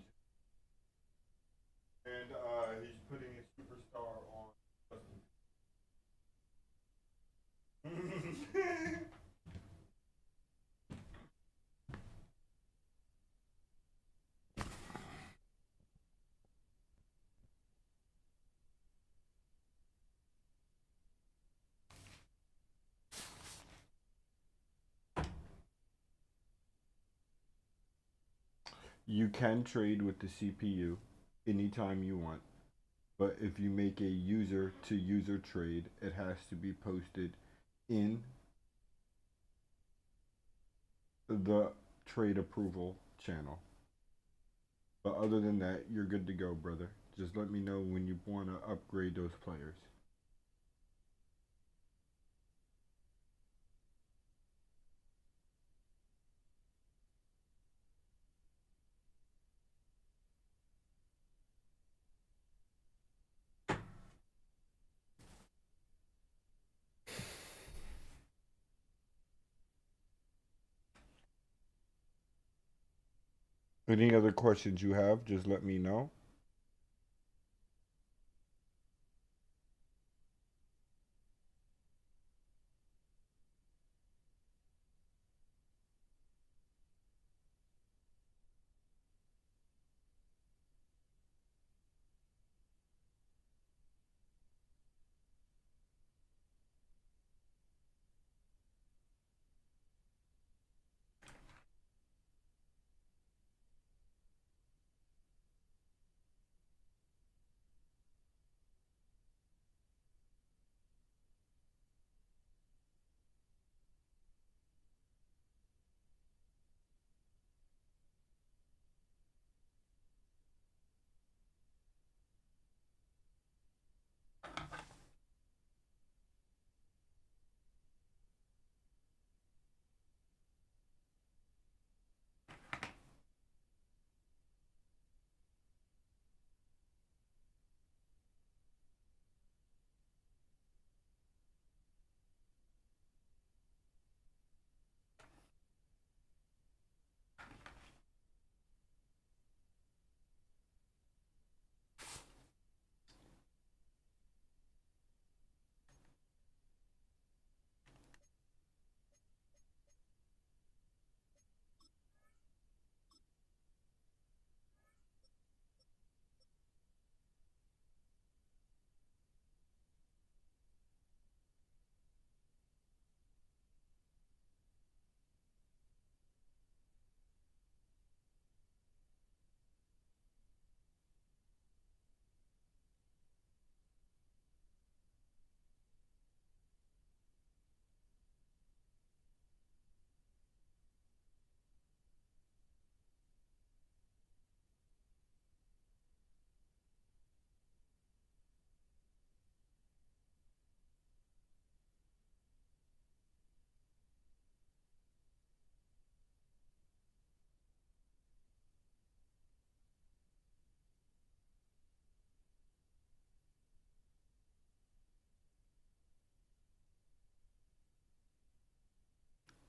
And he's putting a superstar on Justin. You can trade with the CPU anytime you want, but if you make a user to user trade, it has to be posted in the trade approval channel. But other than that, you're good to go, brother. Just let me know when you want to upgrade those players. Any other questions you have, just let me know.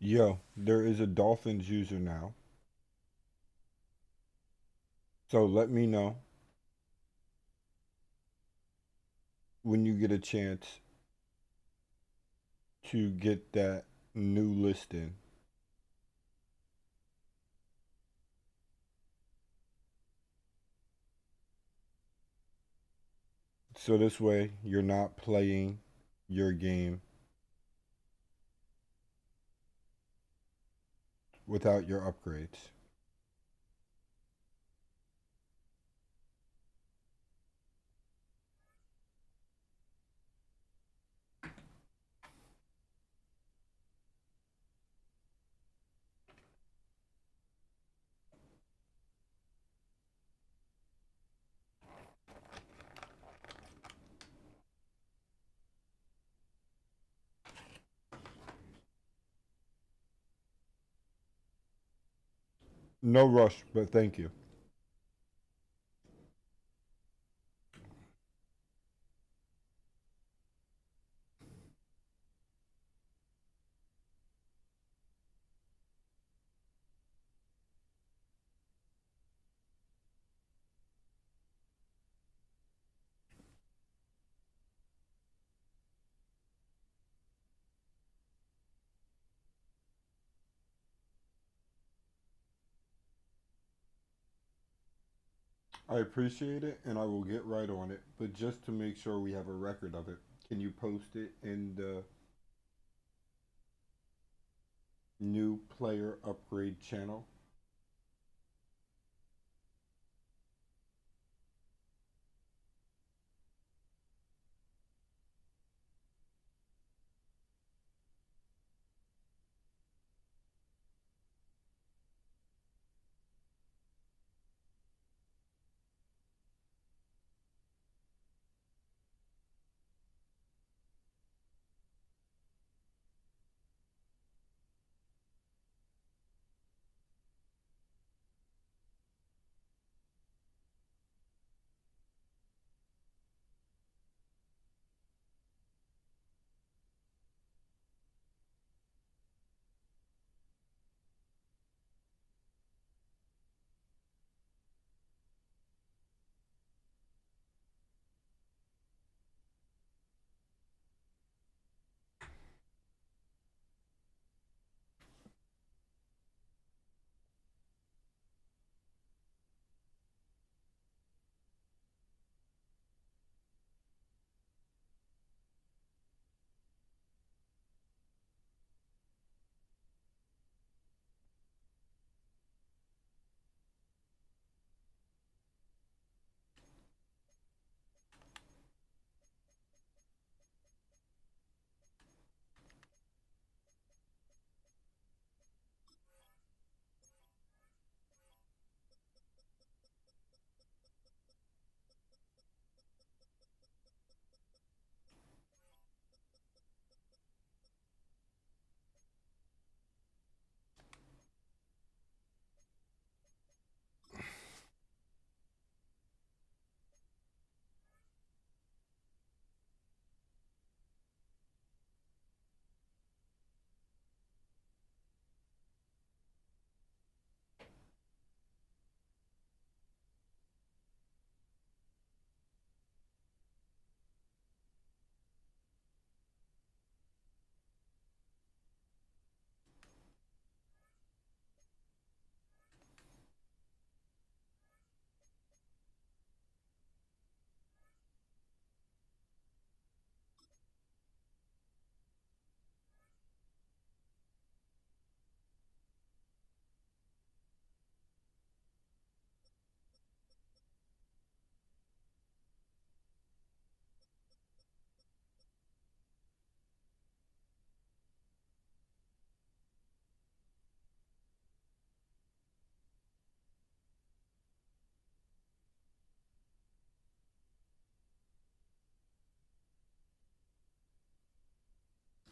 Yo, there is a Dolphins user now. So let me know when you get a chance to get that new listing. So this way you're not playing your game without your upgrades. No rush, but thank you. I appreciate it, and I will get right on it. But just to make sure we have a record of it, can you post it in the new player upgrade channel?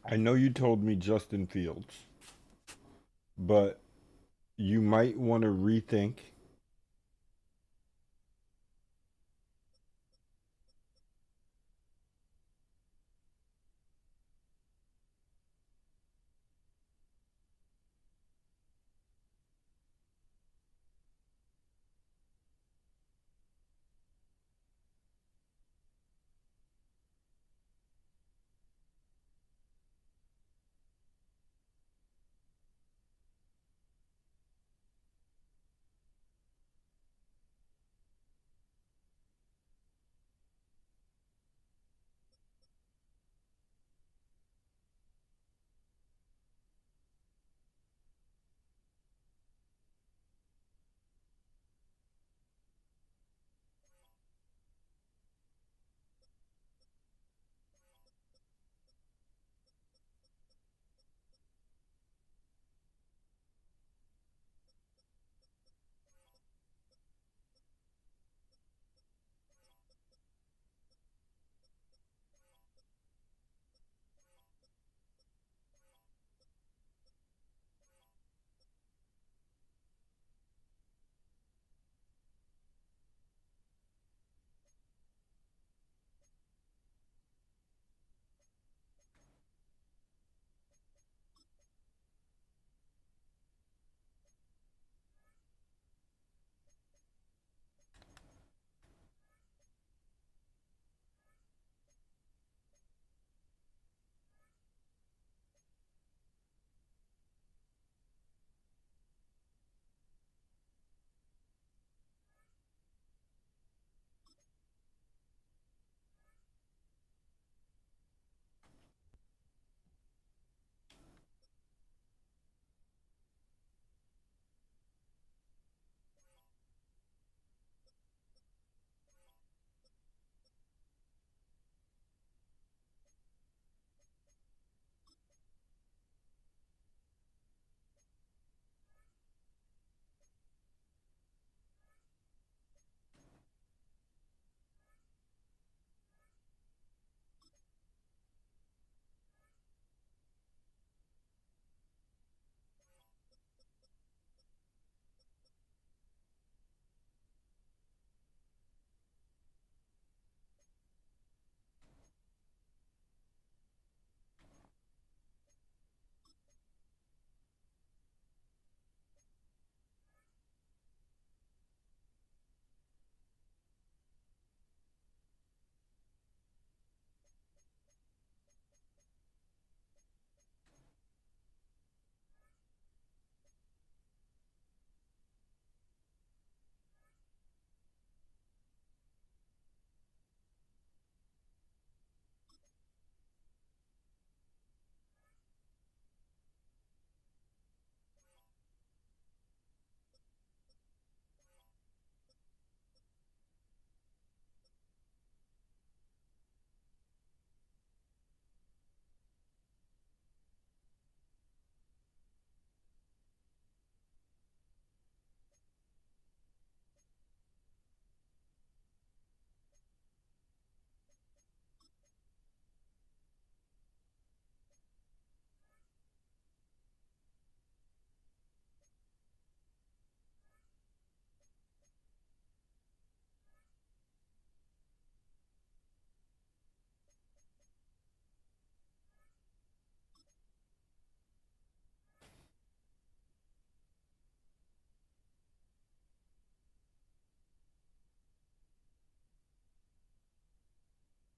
I know you told me Justin Fields, but you might want to rethink.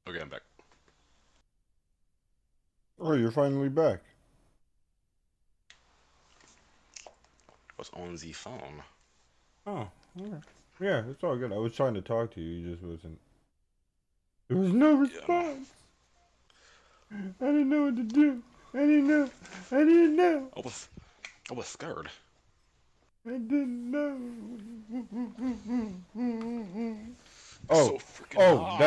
Okay, I'm back. Oh, you're finally back. Was on the phone. Oh, okay. Yeah, it's all good. I was trying to talk to you. You just wasn't. There was no response. I didn't know what to do. I didn't know. I didn't know. I was scared. I didn't know. It's Oh, so freaking hot.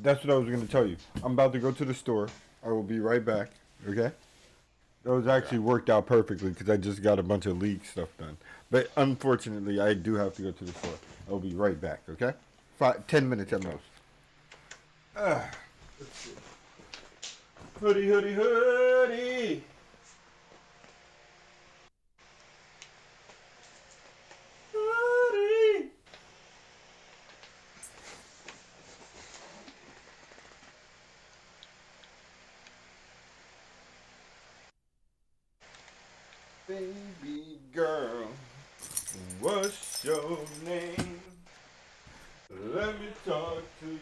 that's what I was gonna tell you. I'm about to go to the store. I will be right back. Okay. That was actually worked out perfectly because I just got a bunch of league stuff done. But unfortunately, I do have to go to the store. I'll be right back. Okay. 10 minutes at most. Let's see. Hoodie, hoodie, hoodie. Hoodie. Baby girl, what's your name? Let me talk to you.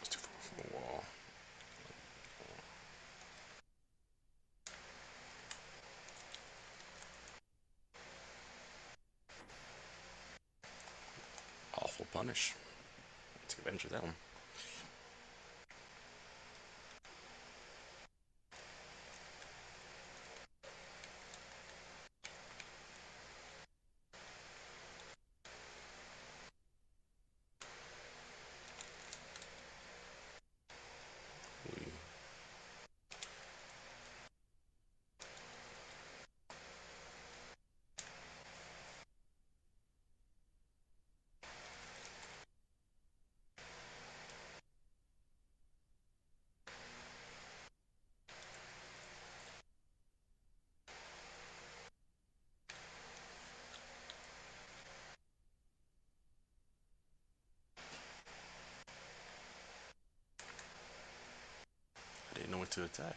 It's too far from the wall. Awful punish. Take advantage of that one. I didn't know what to attack.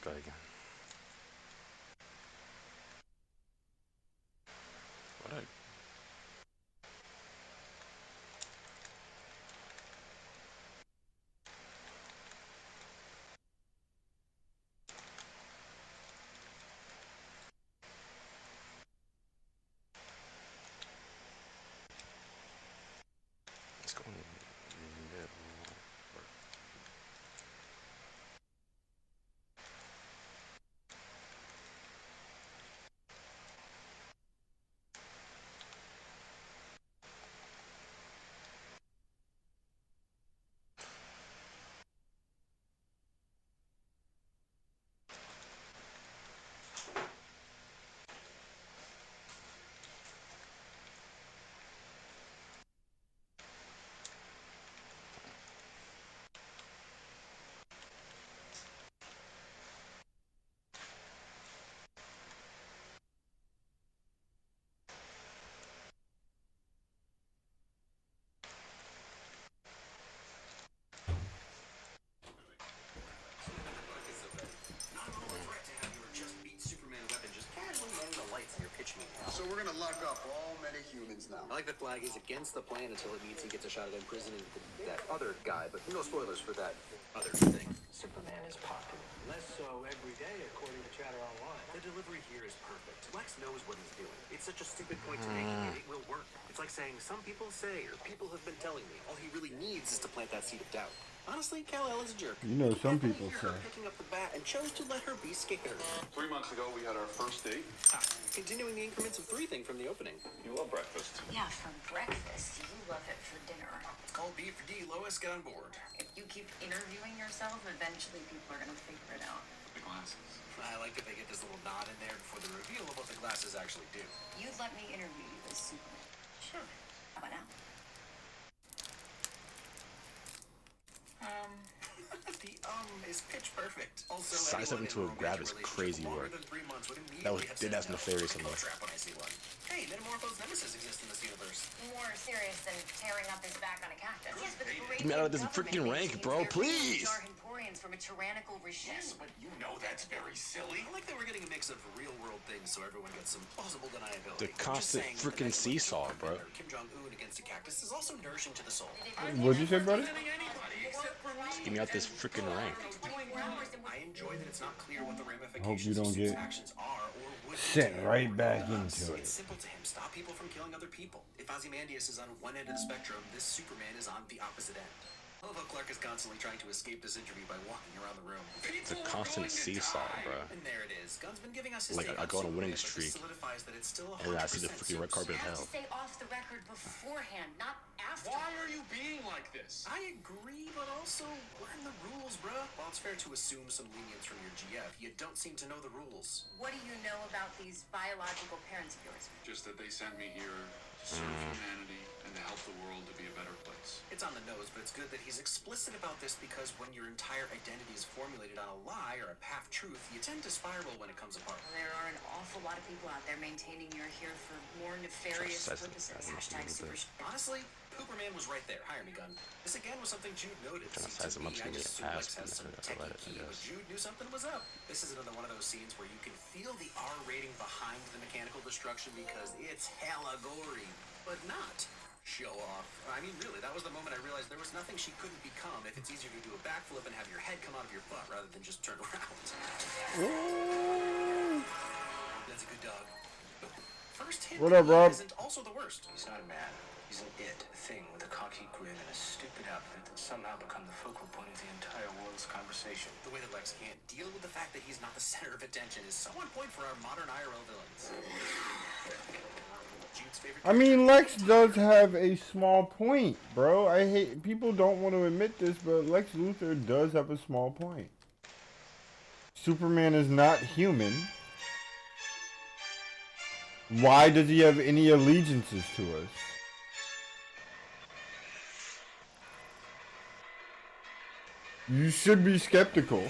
guy again. What I... Let's go in the middle. So we're gonna lock up all metahumans now. I like the flag. He's against the plan until it means he gets a shot at imprisoning that other guy, but no spoilers for that other thing. Superman is popular. Less so every day, according to chatter online. The delivery here is perfect. Lex knows what he's doing. It's such a stupid point to make, and it will work. It's like saying, some people say, or people have been telling me, all he really needs is to plant that seed of doubt. Honestly, Kal-El is a jerk. You know, some people say. Picking up the bat and chose to let her be scared. 3 months ago, we had our first date. Continuing the increments of 3 thing from the opening. You love breakfast. Yeah, for breakfast. You love it for dinner. It's called B for D. Lois, get on board. If you keep interviewing yourself, eventually people are gonna figure it out. The glasses. I like that they get this little nod in there before the reveal of what the glasses actually do. You'd let me interview you as Superman. Sure. How about now? The is pitch perfect. Also, Size up into a grab is crazy work. That did have nefarious on this. Hey, Metamorpho's nemesis exists in this universe. More serious than tearing up his back on a cactus. Yes, but the Get me out of this freaking rank, bro, please! From a tyrannical regime. Yes, but you know that's very silly. I like that we're getting a mix of real-world things so everyone gets some plausible deniability. The constant freaking seesaw, bro. Kim Jong-un against a cactus is also nourishing to the soul. What'd you say, buddy? Just get me out this freaking rank. I enjoy that it's not clear what the ramifications Hope you don't get actions are or would sent right back into it. It's simple to him. Stop people from killing other people. If Ozymandias is on one end of the spectrum, this Superman is on the opposite end. I love how Clark is constantly trying to escape this interview by walking around the room. It's a constant seesaw, bro. And there it is. Gunn's been giving us his Like, I go on a winning streak, and I see the freaking red carpet of hell. Stay off the record beforehand, not after. Why are you being like this? I agree, but also learn the rules, bruh. While it's fair to assume some lenience from your GF, you don't seem to know the rules. What do you know about these biological parents of yours? Just that they sent me here to serve humanity and to help the world to be a better place. It's on the nose, but it's good that he's explicit about this because when your entire identity is formulated on a lie or a half-truth, you tend to spiral when it comes apart. There are an awful lot of people out there maintaining you're here for more nefarious purposes. Hashtag super. Honestly, Pooperman was right there. Hire me, Gunn. This again was something Jude noted. Trying to size him up, I just assume Lex has some techie I key, but Jude knew something was up. This is another one of those scenes where you can feel the R rating behind the mechanical destruction because it's hella gory, but not show off. I mean, really, that was the moment I realized there was nothing she couldn't become if it's easier to do a backflip and have your head come out of your butt rather than just turn around. That's a good dog. First hit What up, Rob? isn't also the worst. He's not a man. He's an it, a thing with a cocky grin and a stupid outfit that somehow become the focal point of the entire world's conversation. The way that Lex can't deal with the fact that he's not the center of attention is so on point for our modern IRL villains. Jude's favorite. I mean, Lex does have a small point, bro. I hate people don't want to admit this, but Lex Luthor does have a small point. Superman is not human. Why does he have any allegiances to us? You should be skeptical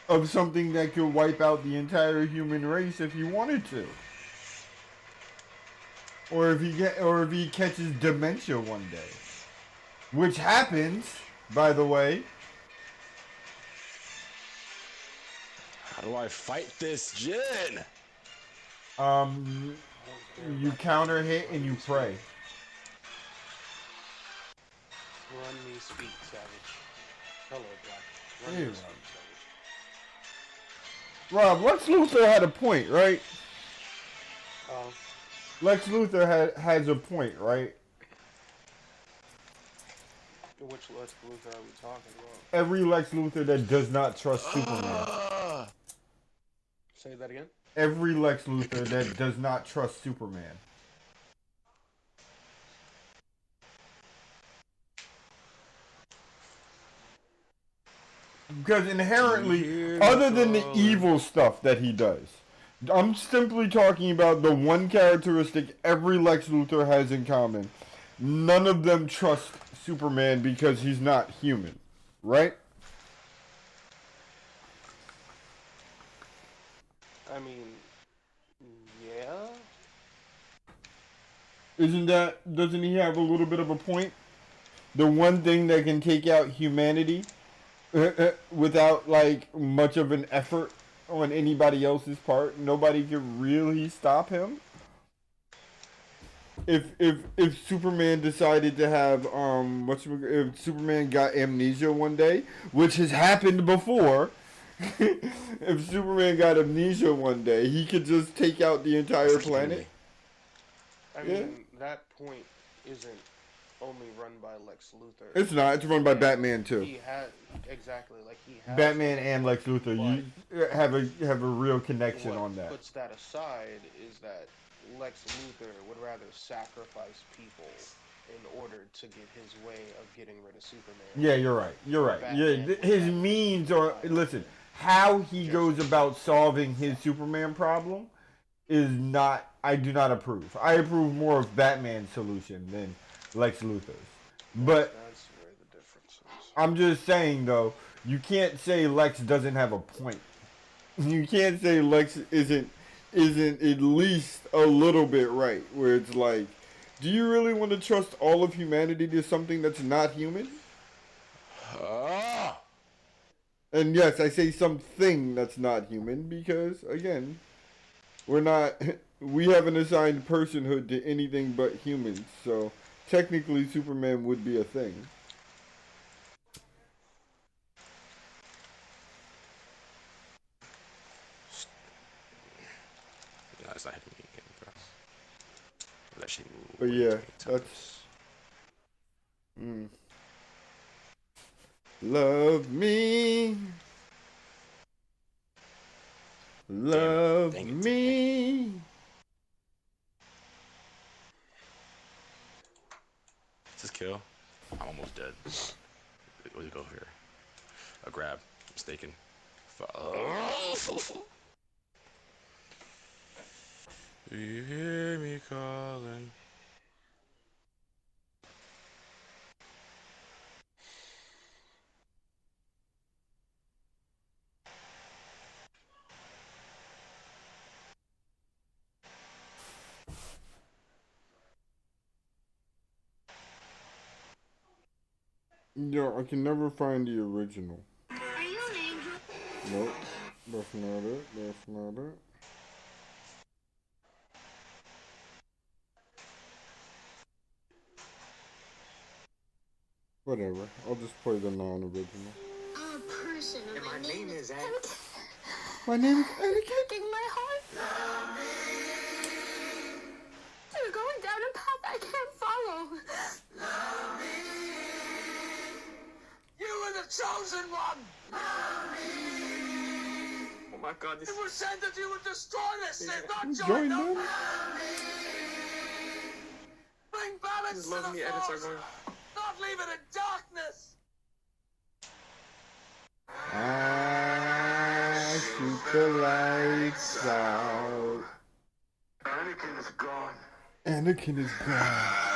of something that could wipe out the entire human race if he wanted to. Or if he catches dementia one day. Which happens, by the way. How do I fight this Jin? You counter hit and you pray. Run me speak, savage. Hello, Black. Run Ew. me speak, savage. Rob, Lex Luthor had a point, right? Lex Luthor has a point, right? Which Lex Luthor are we talking about? Every Lex Luthor that does not trust Superman. Say that again? Every Lex Luthor that does not trust Superman. Because inherently, other than the evil stuff that he does, I'm simply talking about the one characteristic every Lex Luthor has in common. None of them trust Superman because he's not human, right? I mean, yeah. Doesn't he have a little bit of a point? The one thing that can take out humanity without like much of an effort on anybody else's part, nobody can really stop him. If Superman decided to have if Superman got amnesia one day, which has happened before, if Superman got amnesia one day, he could just take out the entire planet. I mean, that point isn't only run by Lex Luthor. It's not. It's run by Batman too. He has exactly like he has. Batman and Lex Luthor, you have a real connection what on that. Puts that aside is that Lex Luthor would rather sacrifice people in order to get his way of getting rid of Superman. Yeah, you're right. You're right. Yeah, his means are listen. How he goes about solving his Superman problem is not. I do not approve. I approve more of Batman's solution than Lex Luthor's. But that's where the difference is. I'm just saying though, you can't say Lex doesn't have a point. You can't say Lex isn't at least a little bit right. Where it's like, do you really want to trust all of humanity to something that's not human? And yes, I say something that's not human because again, we haven't assigned personhood to anything but humans. So technically Superman would be a thing. Yeah, it's not hitting me again, bro. It actually moved. But yeah, that's love me. Love me. Is this kill? I'm almost dead. What do you go here? A grab. Mistaken. Do you hear me calling? Yo, I can never find the original. Are you an angel? Nope, that's not it. That's not it. Whatever. I'll just play the non-original. I'm a person. And my name is Anakin. My name is Anakin. In my heart. You're going down a path I can't follow. You were the chosen one! Oh my god, this It was said that you would destroy this and not Join join them! them. Bring balance to Love the me edits are force, going. not leave it in darkness! I shoot the lights out. Anakin is gone. Anakin is gone.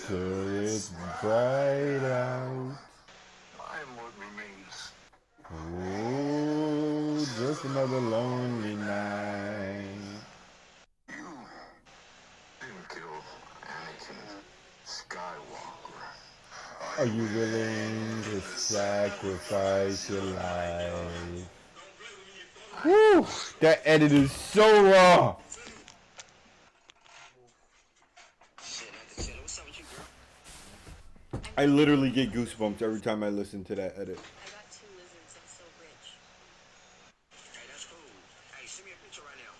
Till it's bright out. I am what remains. Oh, just another lonely night. You didn't kill Anakin Skywalker. Are you willing to sacrifice your life? Woo! That edit is so raw. I literally get goosebumps every time I listen to that edit. I got 2 lizards. I'm so rich. Hey, that's cool. Hey, send me a picture right now.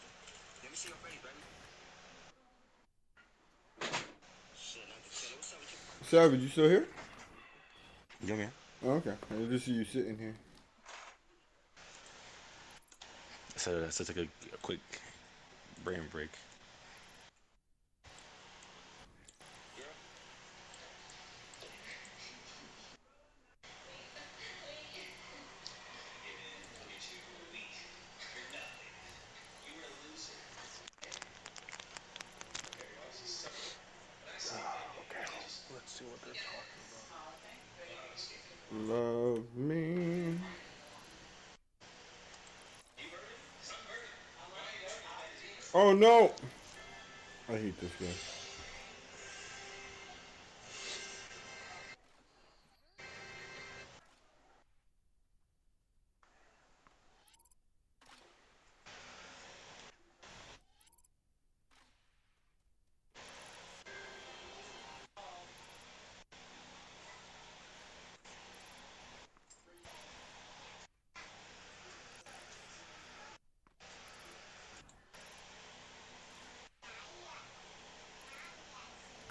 Let me see your face, baby. Shit, not the killer. What's up with you? Savage, you still here? Yeah, man. Oh, okay. I just see you sitting here. So let's take a quick brain break. Okay, let's see what they're talking about. Love me. Oh no! I hate this guy.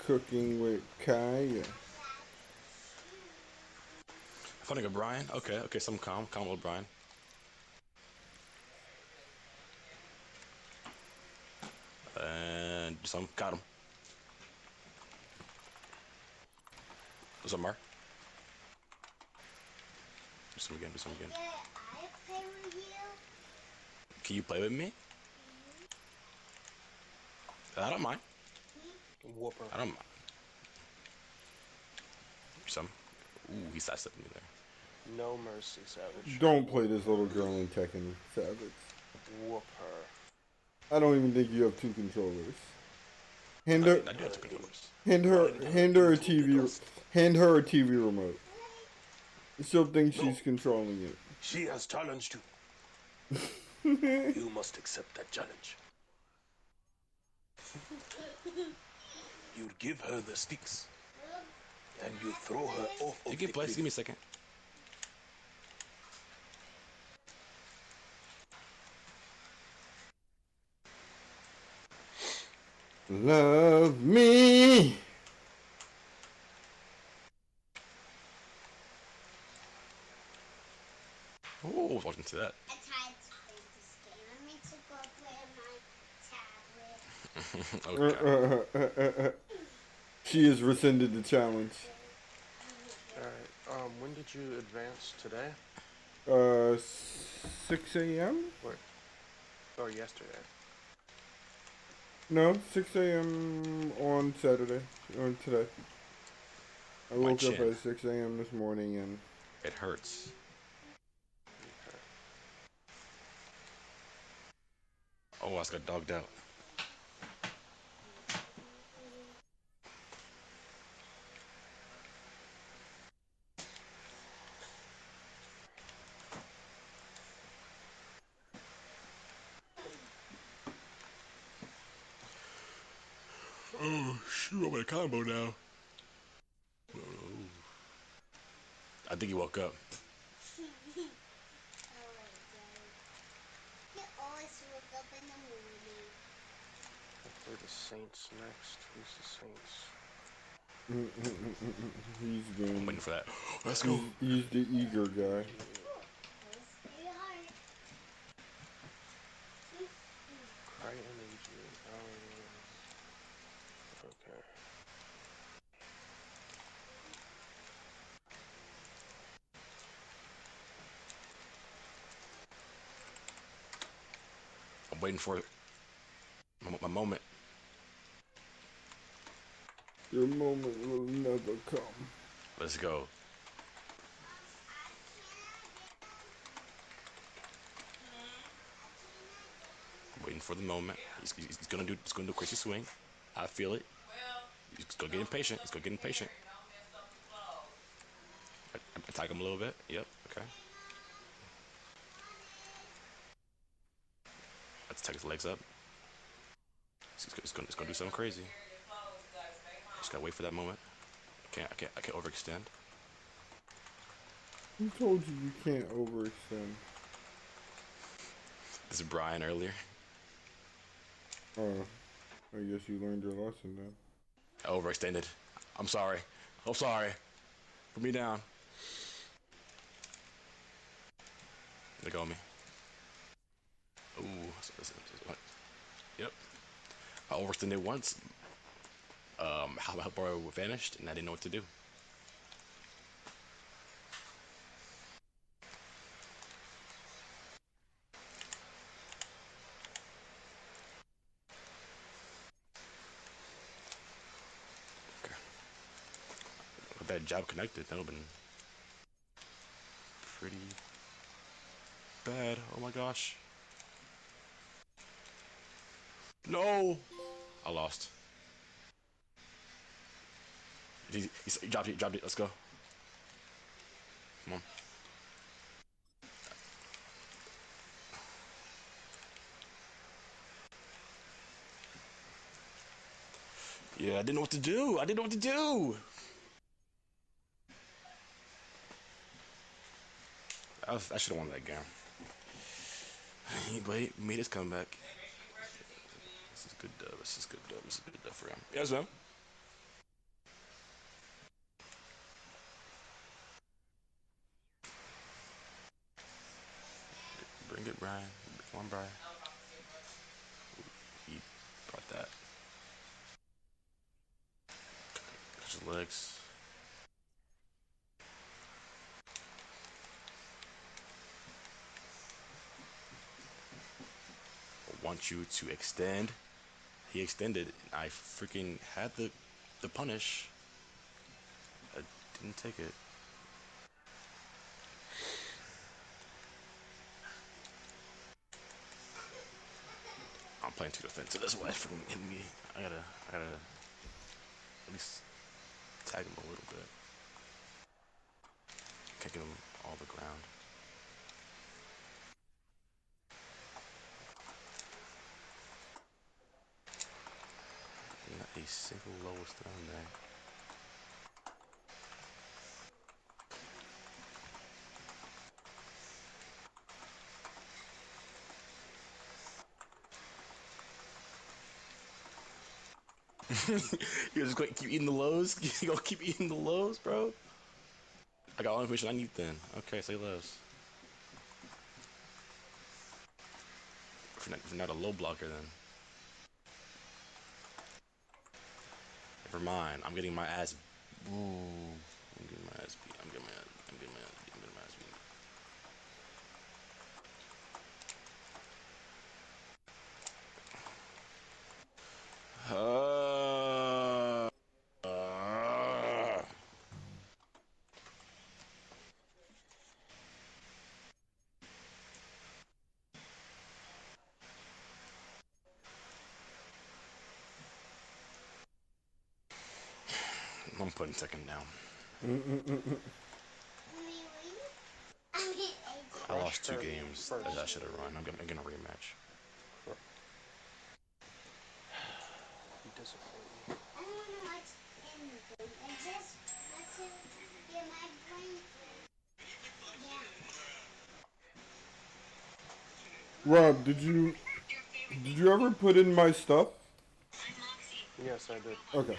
Cooking with Kaya. Funny with Brian. Okay, some calm with Brian. And some got him. Do some more. Do some again. I play with you? Can you play with me? I don't mind. Whooper. I don't mind. Some. Ooh, he sidestepped me there. No mercy, Savage. Don't play this little girl in Tekken, Savage. Whoop her. I don't even think you have 2 controllers. Hand her, I do have 2 controllers. hand her a TV, hand her a TV remote. She'll think she's controlling it. She has challenged you. You must accept that challenge. You give her the sticks, and you throw her off of You can play. Give me a second. Love me. Oh, I was watching to that. I tried to play this game. I mean to go play on my tablet. Okay. She has rescinded the challenge. Alright, when did you advance today? 6 a.m.? What? Oh, yesterday. No, 6 a.m. on Saturday. On today. I woke up at 6 a.m. this morning and... It hurts. Oh, I just got dogged out. Oh, shoot, I'm in a combo now. Oh. I think he woke up. You always wake up in the morning. I'll play the Saints next. Who's the Saints? He's good. I'm waiting for that. Let's go. He's the eager guy. Cry energy. Okay. I'm waiting for my moment. Your moment will never come. Let's go. I'm waiting for the moment. He's gonna do a crazy swing. I feel it. He's gonna get impatient. He's gonna get impatient. Attack him a little bit. Yep. Okay. Let's take his legs up. It's gonna do something crazy. Just gotta wait for that moment. I can't overextend. Who told you you can't overextend? This is Brian earlier. Oh, I guess you learned your lesson then. I overextended. I'm sorry. I'm sorry. Put me down. Let go of me. Ooh. Yep. I overextended once. How far vanished, and I didn't know what to do. Okay. If that jab connected, that would've been pretty bad. Oh my gosh. No! I lost. He dropped it, let's go. Come on. Yeah, I didn't know what to do. I should have won that game. But he made his comeback. This is good dub. This is good dub for him. Yes, man. Bring it, Brian. Come on, Brian. He brought that. Catch his legs. I want you to extend. He extended. I freaking had the punish. I didn't take it. I'm playing too defensive. That's why it's freaking hitting me. I gotta at least tag him a little bit. Can't get him all the ground. Not a single lowest down there. You're just going to keep eating the lows? You gonna keep eating the lows, bro? I got all the information I need then. Okay, say less. If you're not a low blocker then. Never mind. I'm getting my ass. Ooh. I'm getting my ass beat. I'm getting my ass beat. I'm putting Tekken down. I lost 2 games as I should have run. I'm gonna rematch. You disappoint me. I want to watch anything. I just want to get my brain down. Rob, did you ever put in my stuff? Yes, I did. Okay.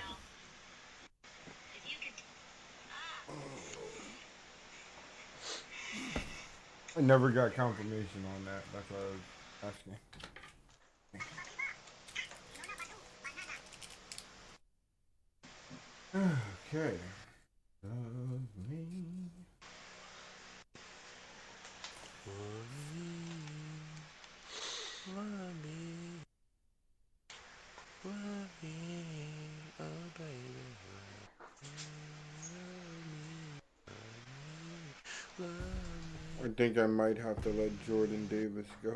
I never got confirmation on that. That's why I was asking. Okay. Love me. Love me, oh baby. I think I might have to let Jordan Davis go.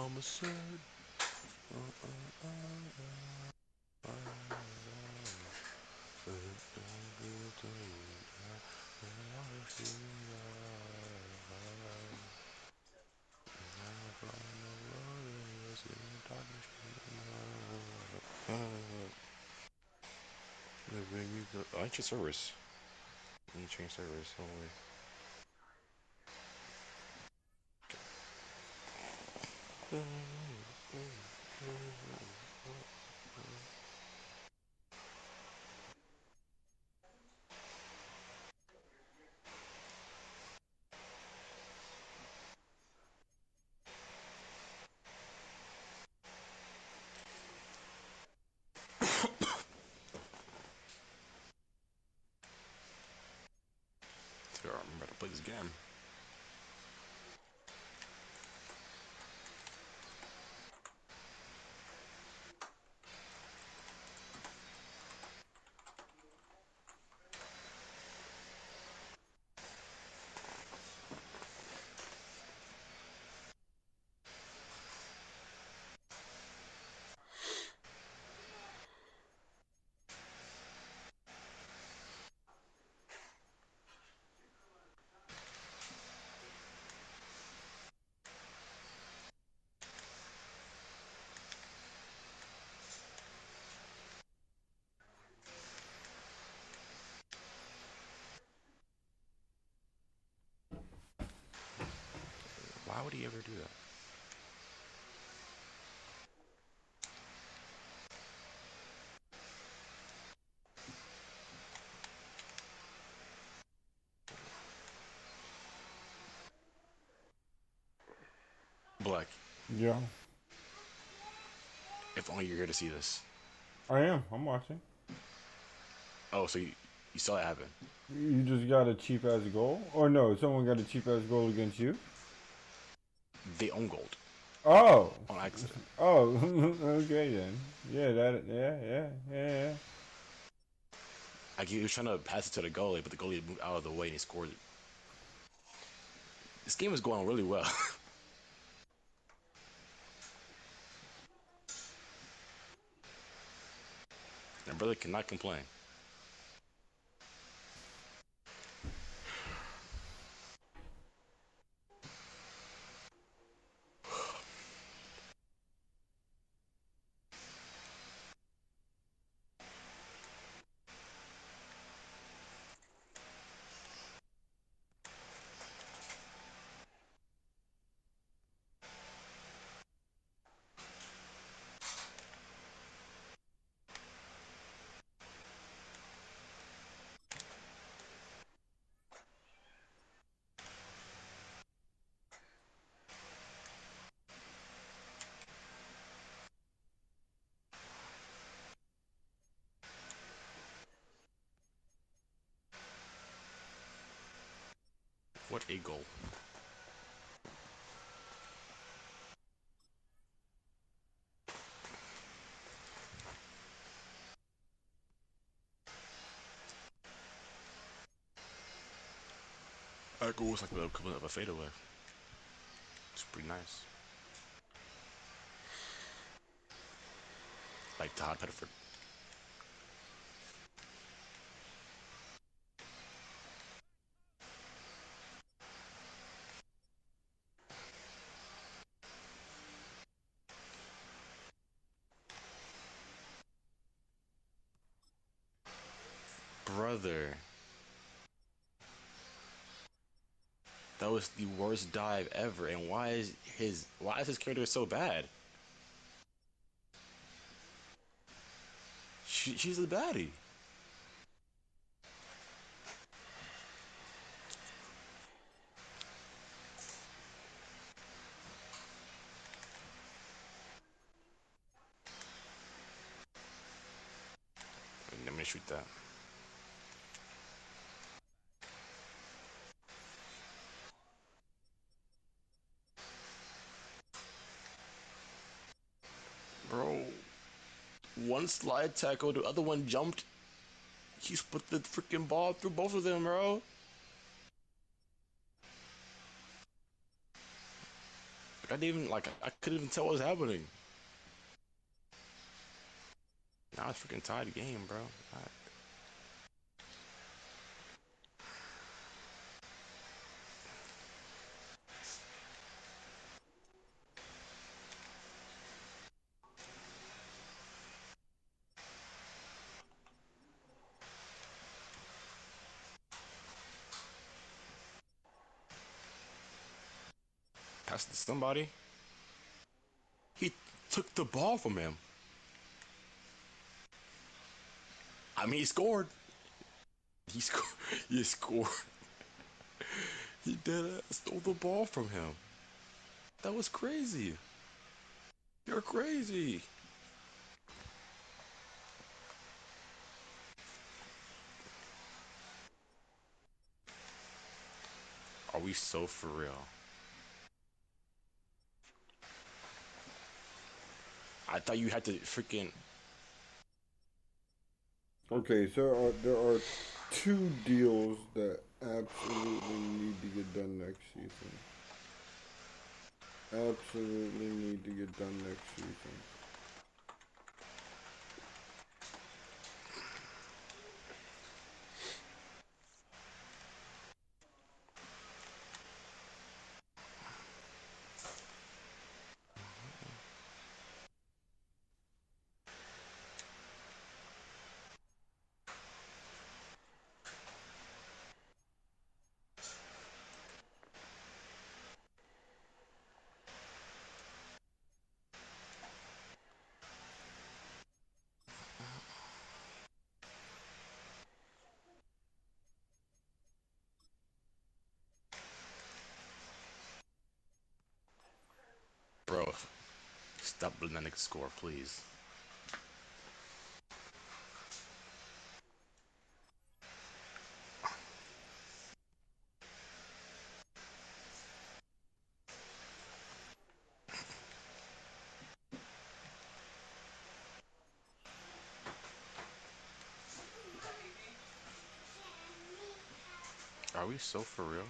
mama said. I change servers. Let me change servers. Hold on. I remember to play this game. Why would he ever do that? Black. Yeah. If only you're here to see this. I am. I'm watching. Oh, so you saw it happen? You just got a cheap ass goal? Or no, someone got a cheap ass goal against you? They own gold. Oh. On accident. Oh, okay then. Yeah, yeah. Like he was trying to pass it to the goalie, but the goalie moved out of the way and he scored it. This game is going really well. My brother cannot complain. What a goal. That goal was like the equivalent of a fadeaway. It's pretty nice. Like Todd Pettiford. Brother. That was the worst dive ever, and why is his character so bad? She's the baddie. Let me shoot that. Bro, one slide tackle, the other one jumped. He put the freaking ball through both of them, bro. I didn't even I couldn't even tell what was happening. Now it's freaking tied the game, bro. God. Passed to somebody. He took the ball from him. I mean, he scored. He scored. He scored. He stole the ball from him. That was crazy. You're crazy. Are we so for real? I thought you had to freaking. Okay, so there are 2 deals that absolutely need to get done next season. Absolutely need to get done next season. Bro, stop letting that nigga score, please. Are we so for real?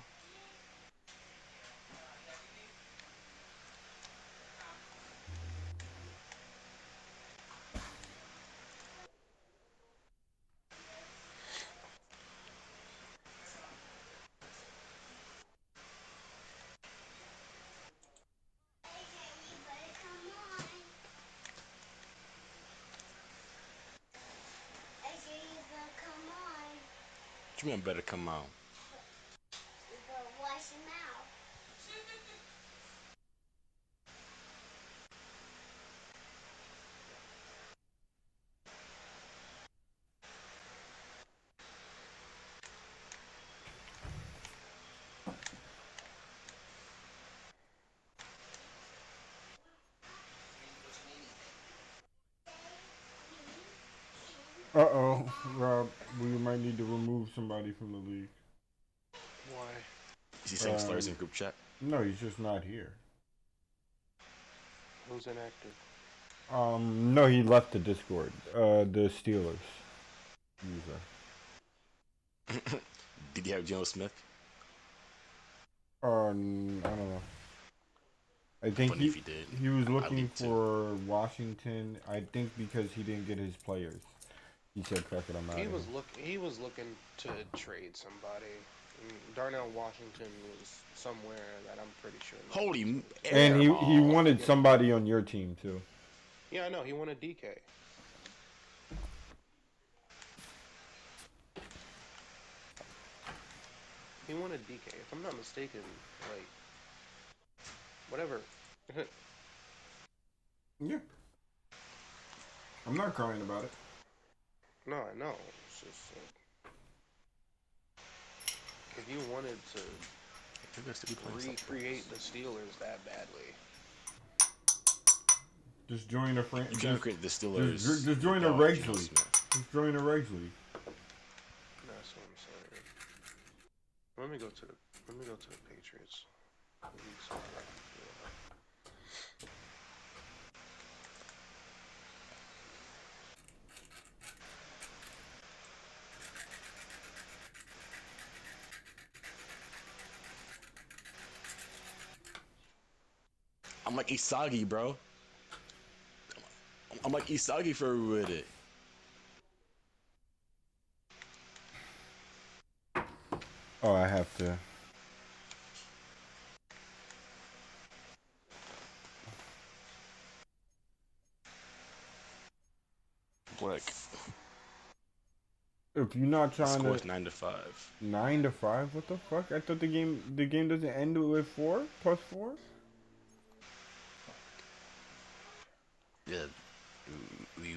What you mean better come out? Wash your mouth. Uh-oh, Rob, we might need to remove somebody from the league. Why? Is he saying slurs in group chat? No, he's just not here. Who's inactive? No, he left the Discord. The Steelers user. Did he have Geno Smith? I don't know. I think Funny if he did. he was looking for Washington. I think because he didn't get his players. He said, "Fuck it, I'm out." He was looking to trade somebody. Darnell Washington was somewhere that I'm pretty sure. Holy. And he wanted somebody on your team too. Yeah, I know. He wanted DK. He wanted DK. If I'm not mistaken, like whatever. Yeah. I'm not crying about it. No, I know. It's just if you wanted to recreate the Steelers that badly, just join a friend. You can't create the Steelers. Just join a Regs League. Just join a Regs League. That's what I'm saying. Let me go to the Patriots. I'm like Isagi, bro. I'm like Isagi for with it. Oh, I have to. Like, if you're not the trying score to is 9-5. 9-5, what the fuck? I thought the game doesn't end with 4 plus 4. Yeah, we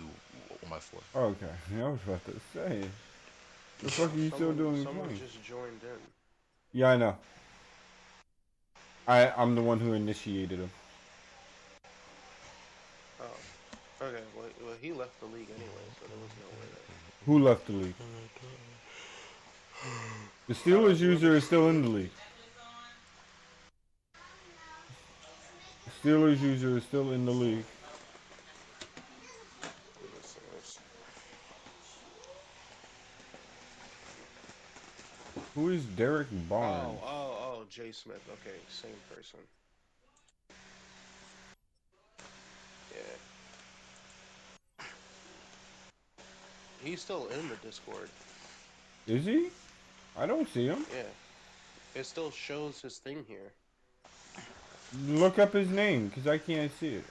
1-4. Okay, I was about to say. The fuck are you still doing Someone playing? just joined in. Yeah, I know. I'm the one who initiated him. Oh, okay. Well, he left the league anyway, so there was no way that. Who left the league? The Steelers user is still in the league. The Steelers user is still in the league. Who is Derek Barnes? Oh, Jay Smith. Okay, same person. Yeah. He's still in the Discord. Is he? I don't see him. Yeah. It still shows his thing here. Look up his name, because I can't see it.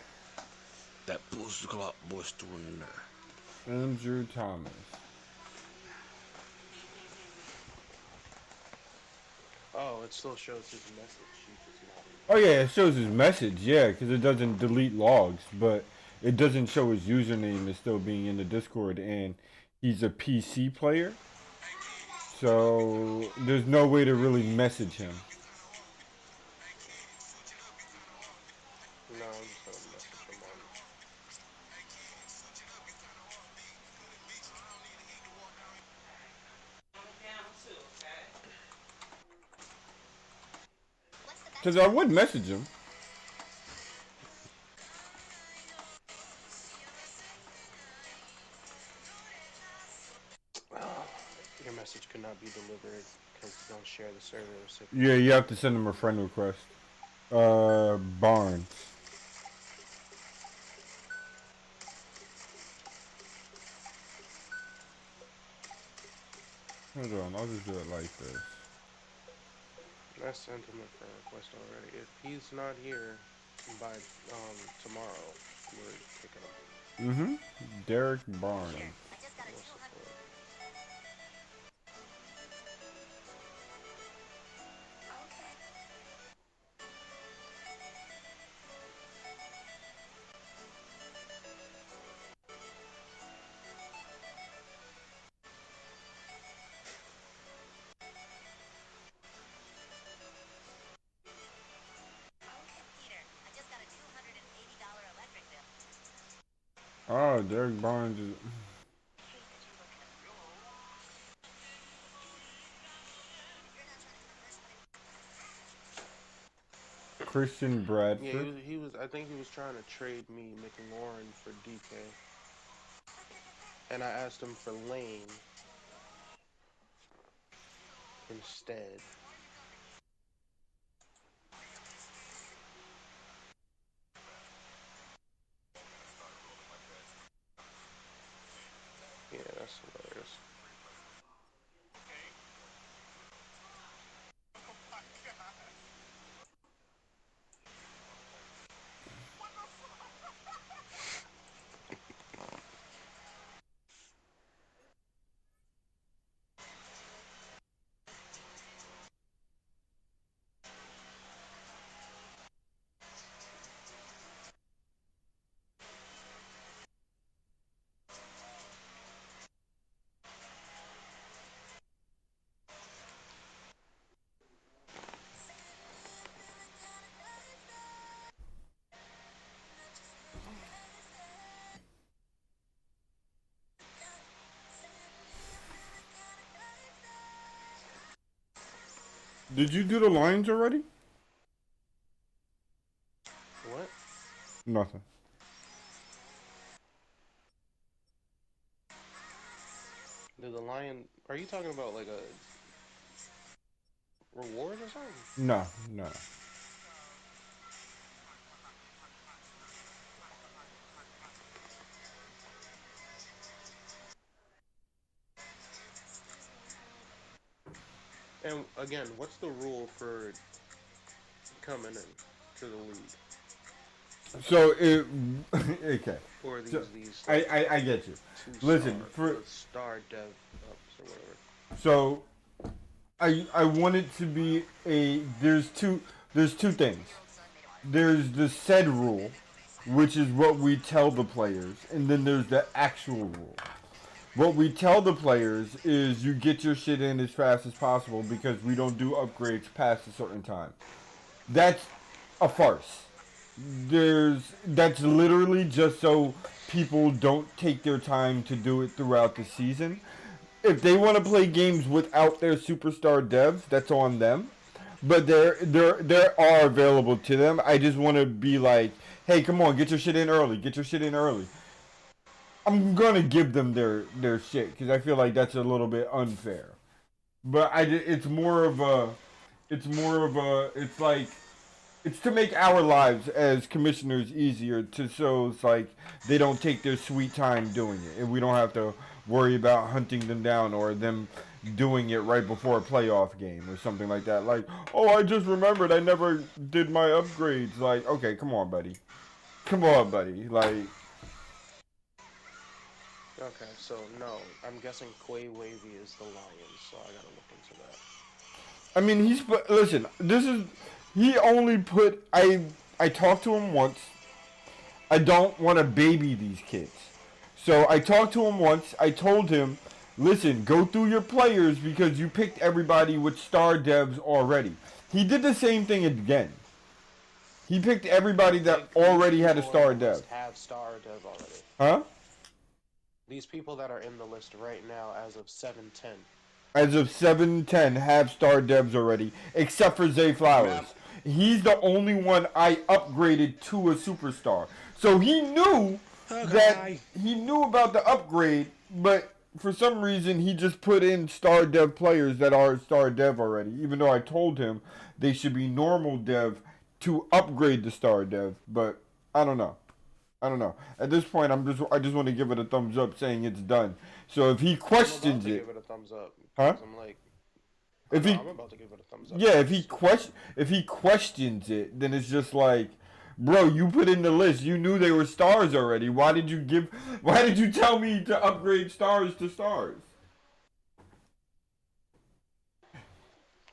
That bullshit clock boy's doing there. Andrew Thomas. Oh, it still shows his message. He's just not in. Oh yeah, it shows his message, yeah, because it doesn't delete logs, but it doesn't show his username is still being in the Discord, and he's a PC player, so there's no way to really message him. No, I'm just gonna message him on. Because I would message him. Your message could not be delivered because you don't share the server recipient. Yeah, you have to send him a friend request. Barnes. Hold on, I'll just do it like this. I sent him a friend request already. If he's not here by tomorrow, we're kicking him. Derek Barnes. Oh, Derek Barnes is... Christian Bradford. Yeah, he was. I think he was trying to trade me McLaurin for DK, and I asked him for Lane instead. Yeah, that's hilarious. Did you do the lines already? What? Nothing. Did the lion? Are you talking about like a reward or something? No, no. And again, what's the rule for coming in to the league? So it okay. Or So, these I get you. Listen, for star dev ups or whatever. so I want it to be a there's two things. There's the said rule, which is what we tell the players, and then there's the actual rule. What we tell the players is you get your shit in as fast as possible because we don't do upgrades past a certain time. That's a farce. That's literally just so people don't take their time to do it throughout the season. If they want to play games without their superstar devs, that's on them. But there are available to them. I just want to be like, hey, come on, get your shit in early. Get your shit in early. I'm gonna give them their shit because I feel like that's a little bit unfair. But it's more of a, it's like, it's to make our lives as commissioners easier to so it's like they don't take their sweet time doing it and we don't have to worry about hunting them down or them doing it right before a playoff game or something like that. Like, oh, I just remembered I never did my upgrades. Like, okay, come on, buddy. Come on, buddy. Like, Okay, so no, I'm guessing Quay Wavy is the Lions, so I gotta look into that. I mean, listen. He only put. I talked to him once. I don't want to baby these kids, so I talked to him once. I told him, listen, go through your players because you picked everybody with star devs already. He did the same thing again. He picked everybody that already had a star dev. Have star dev already. Huh? These people that are in the list right now as of 7/10. As of 7/10 have star devs already, except for Zay Flowers. He's the only one I upgraded to a superstar. So he knew he knew about the upgrade, but for some reason he just put in star dev players that are star dev already, even though I told him they should be normal dev to upgrade the star dev, but I don't know. I don't know. At this point, I just want to give it a thumbs up, saying it's done. So if he questions give it a thumbs up. Huh? I'm like, I'm about to give it a thumbs up. Yeah, if he questions it, then it's just like, bro, you put in the list. You knew they were stars already. Why did you tell me to upgrade stars to stars?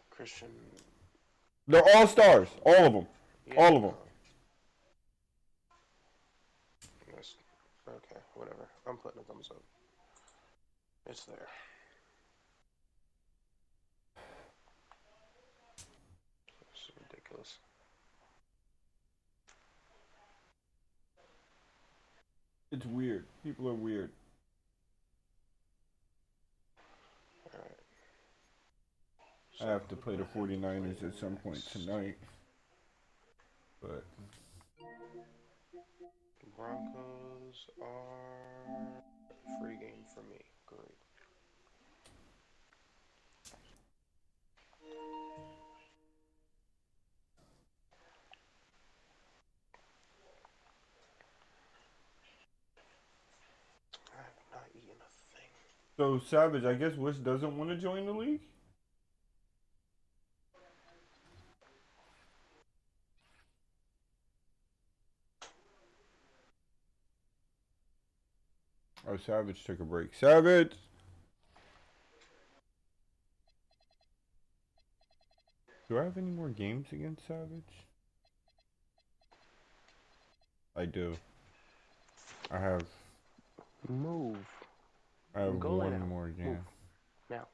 Christian. They're all stars, all of them, all of them. Okay, whatever. I'm putting a thumbs up. It's there. It's ridiculous. It's weird. People are weird. Alright. I have to play the 49ers at some point tonight. But Broncos are a free game for me. Great. I have not eaten a thing. so Savage, I guess Wish doesn't want to join the league. Oh, Savage took a break. Savage! Do I have any more games against Savage? I do. I have Move. I have Go one now. more game. Move. Now.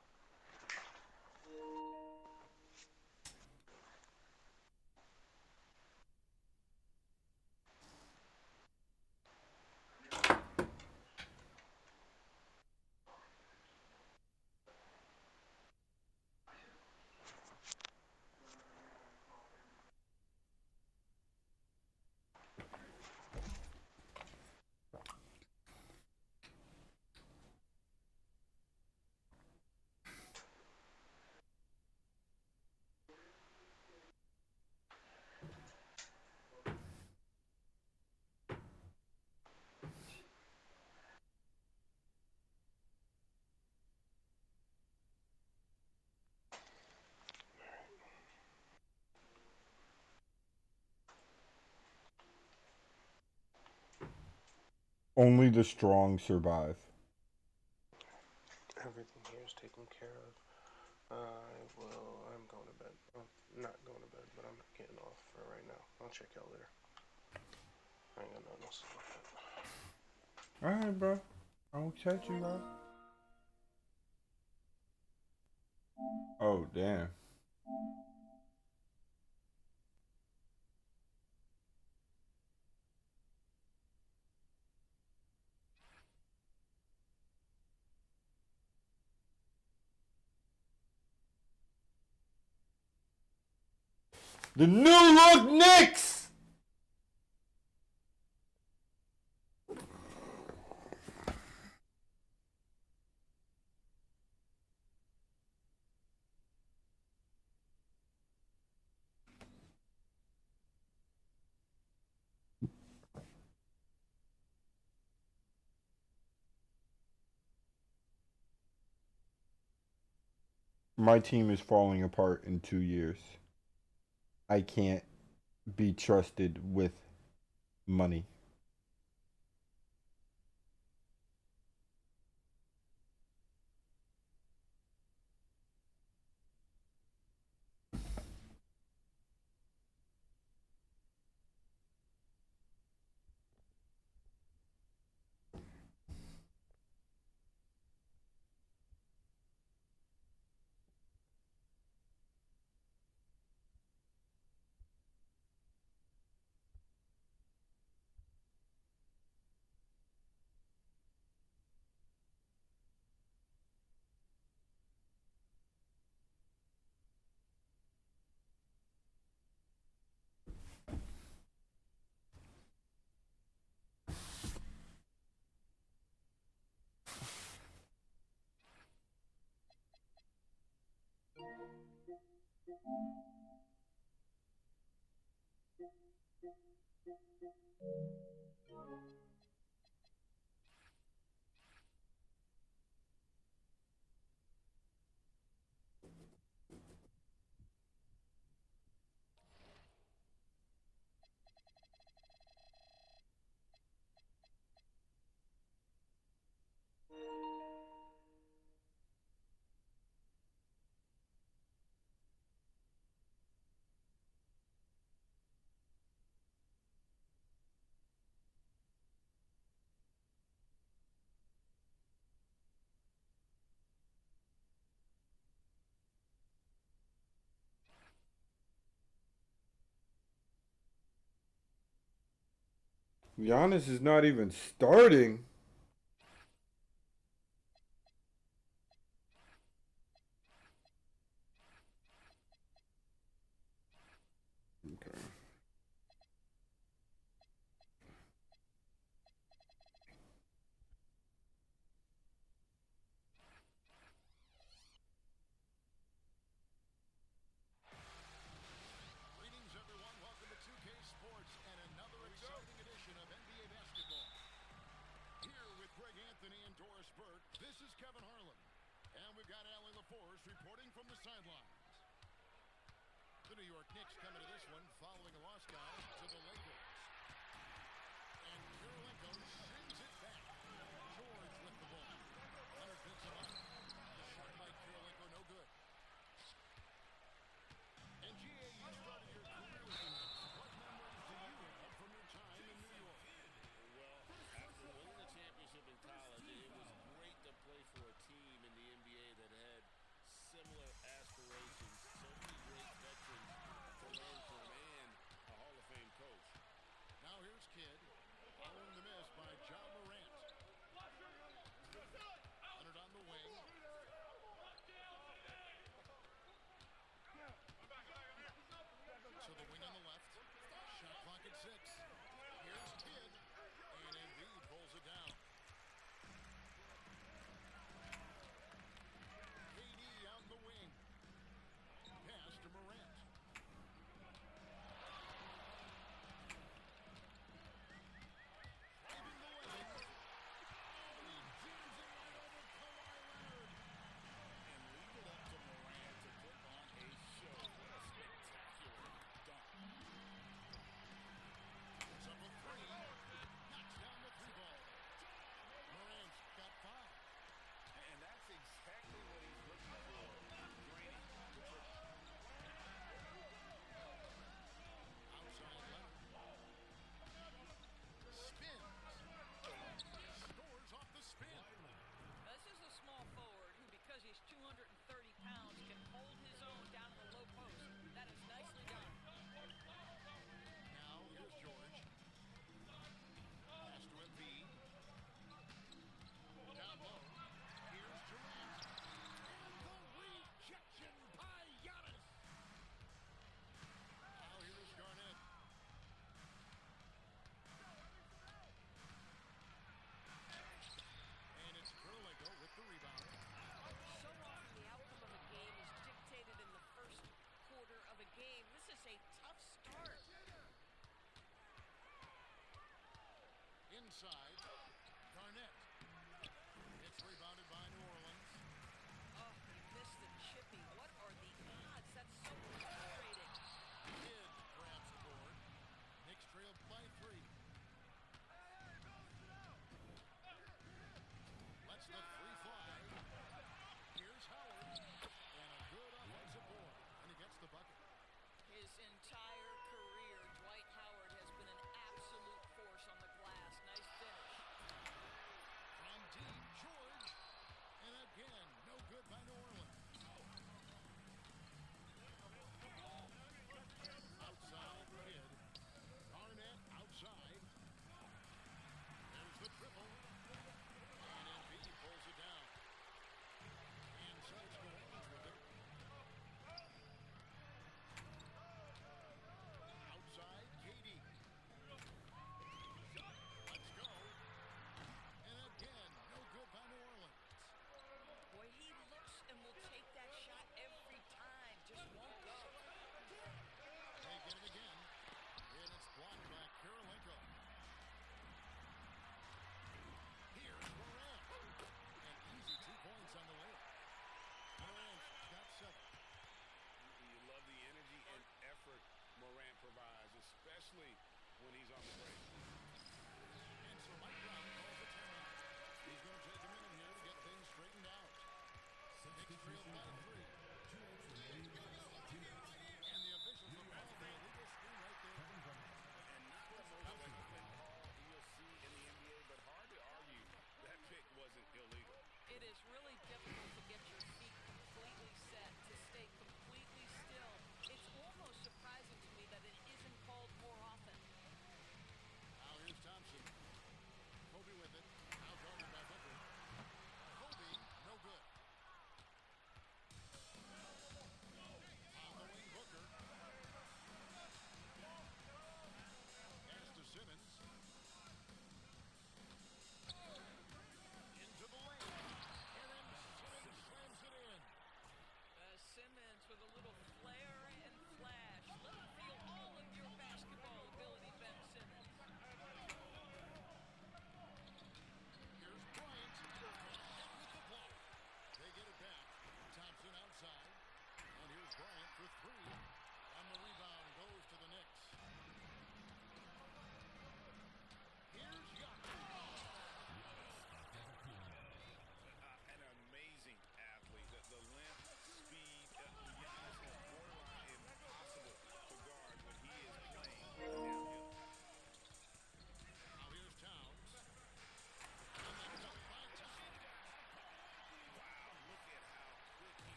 Only the strong survive. Everything here is taken care of. I'm going to bed. I'm not going to bed, but I'm getting off for right now. I'll check y'all later. I ain't got nothing else to look at. Alright, bro. I'll catch you, bro. Oh, damn. The new look Knicks! My team is falling apart in 2 years. I can't be trusted with money. Giannis is not even starting. Okay. Greetings, everyone. Welcome to 2K Sports and another exciting edition of NBA basketball. Here with Greg Anthony and Doris Burke, this is Kevin Harlan. And we've got Allie LaForce reporting from the sidelines. The New York Knicks coming to this one following a loss, guys, to the Lakers. And Kirilenko sends it back. George with the ball. Leonard picks him up. Shot by Kirilenko, no good. And GA, you started your career with the Knicks. What memories do you have from your time in New York? Well, after winning the championship in college, it was great to play for a team in the NBA that had similar aspirations, so many great veterans to learn from, and a Hall of Fame coach.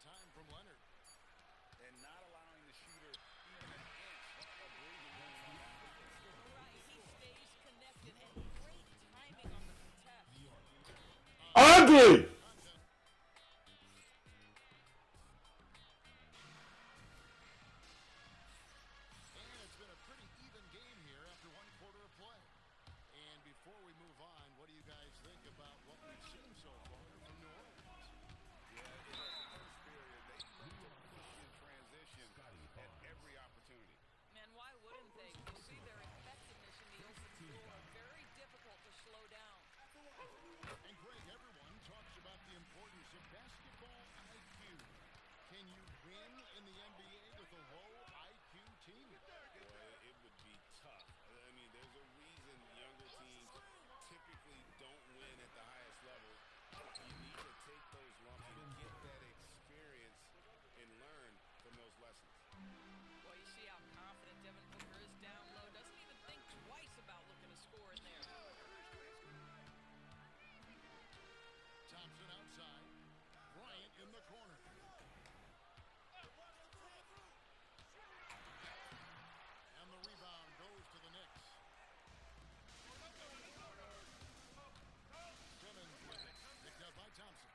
time from Leonard. And not allowing the shooter even an inch of breathing room on that. Right, he stays connected and great timing on the contest. Ugly! And it's been a pretty even game here after one quarter of play. And before we move on, what do you guys think about what we've seen so far from New Orleans? Yeah, in that first period, they looked to push in transition at every opportunity. And why wouldn't they? You see their effectiveness in the open floor. Very difficult to slow down. And Greg, everyone talks about the importance of basketball IQ. Can you win in the NBA with a low IQ team? Boy, it would be tough. I mean, there's a reason younger teams typically don't win at the highest level. You need to take those lumps and get that experience and learn from those lessons. Well, you see how confident Devin Booker is down low. Doesn't even think twice about looking to score in there. Thompson outside. Bryant in the corner. And the rebound goes to the Knicks. Simmons with it. Picked up by Thompson.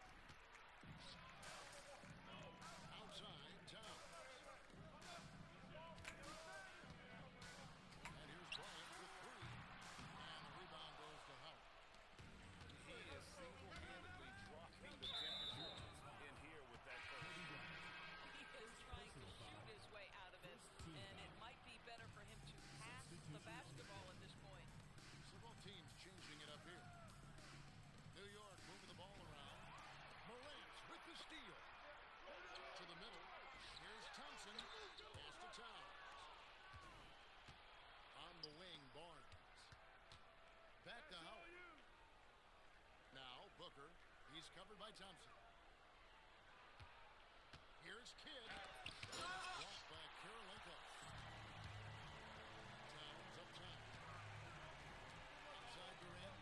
Outside, Towns. And here's Bryant with three. And the rebound goes to Howard. He is single-handedly dropping the temperature in here with that first shot. He is trying to shoot his way out of it, and it might be better for him to pass the basketball at this point. So both teams changing it up here. New York moving the ball around. Morant with the steal. To the middle. Here's Thompson. Pass to Towns. On the wing, Barnes. Back to Howard. Now Booker. He's covered by Thompson. Here's Kidd. Blocked by Kirilenko. Towns up top. Outside Durant.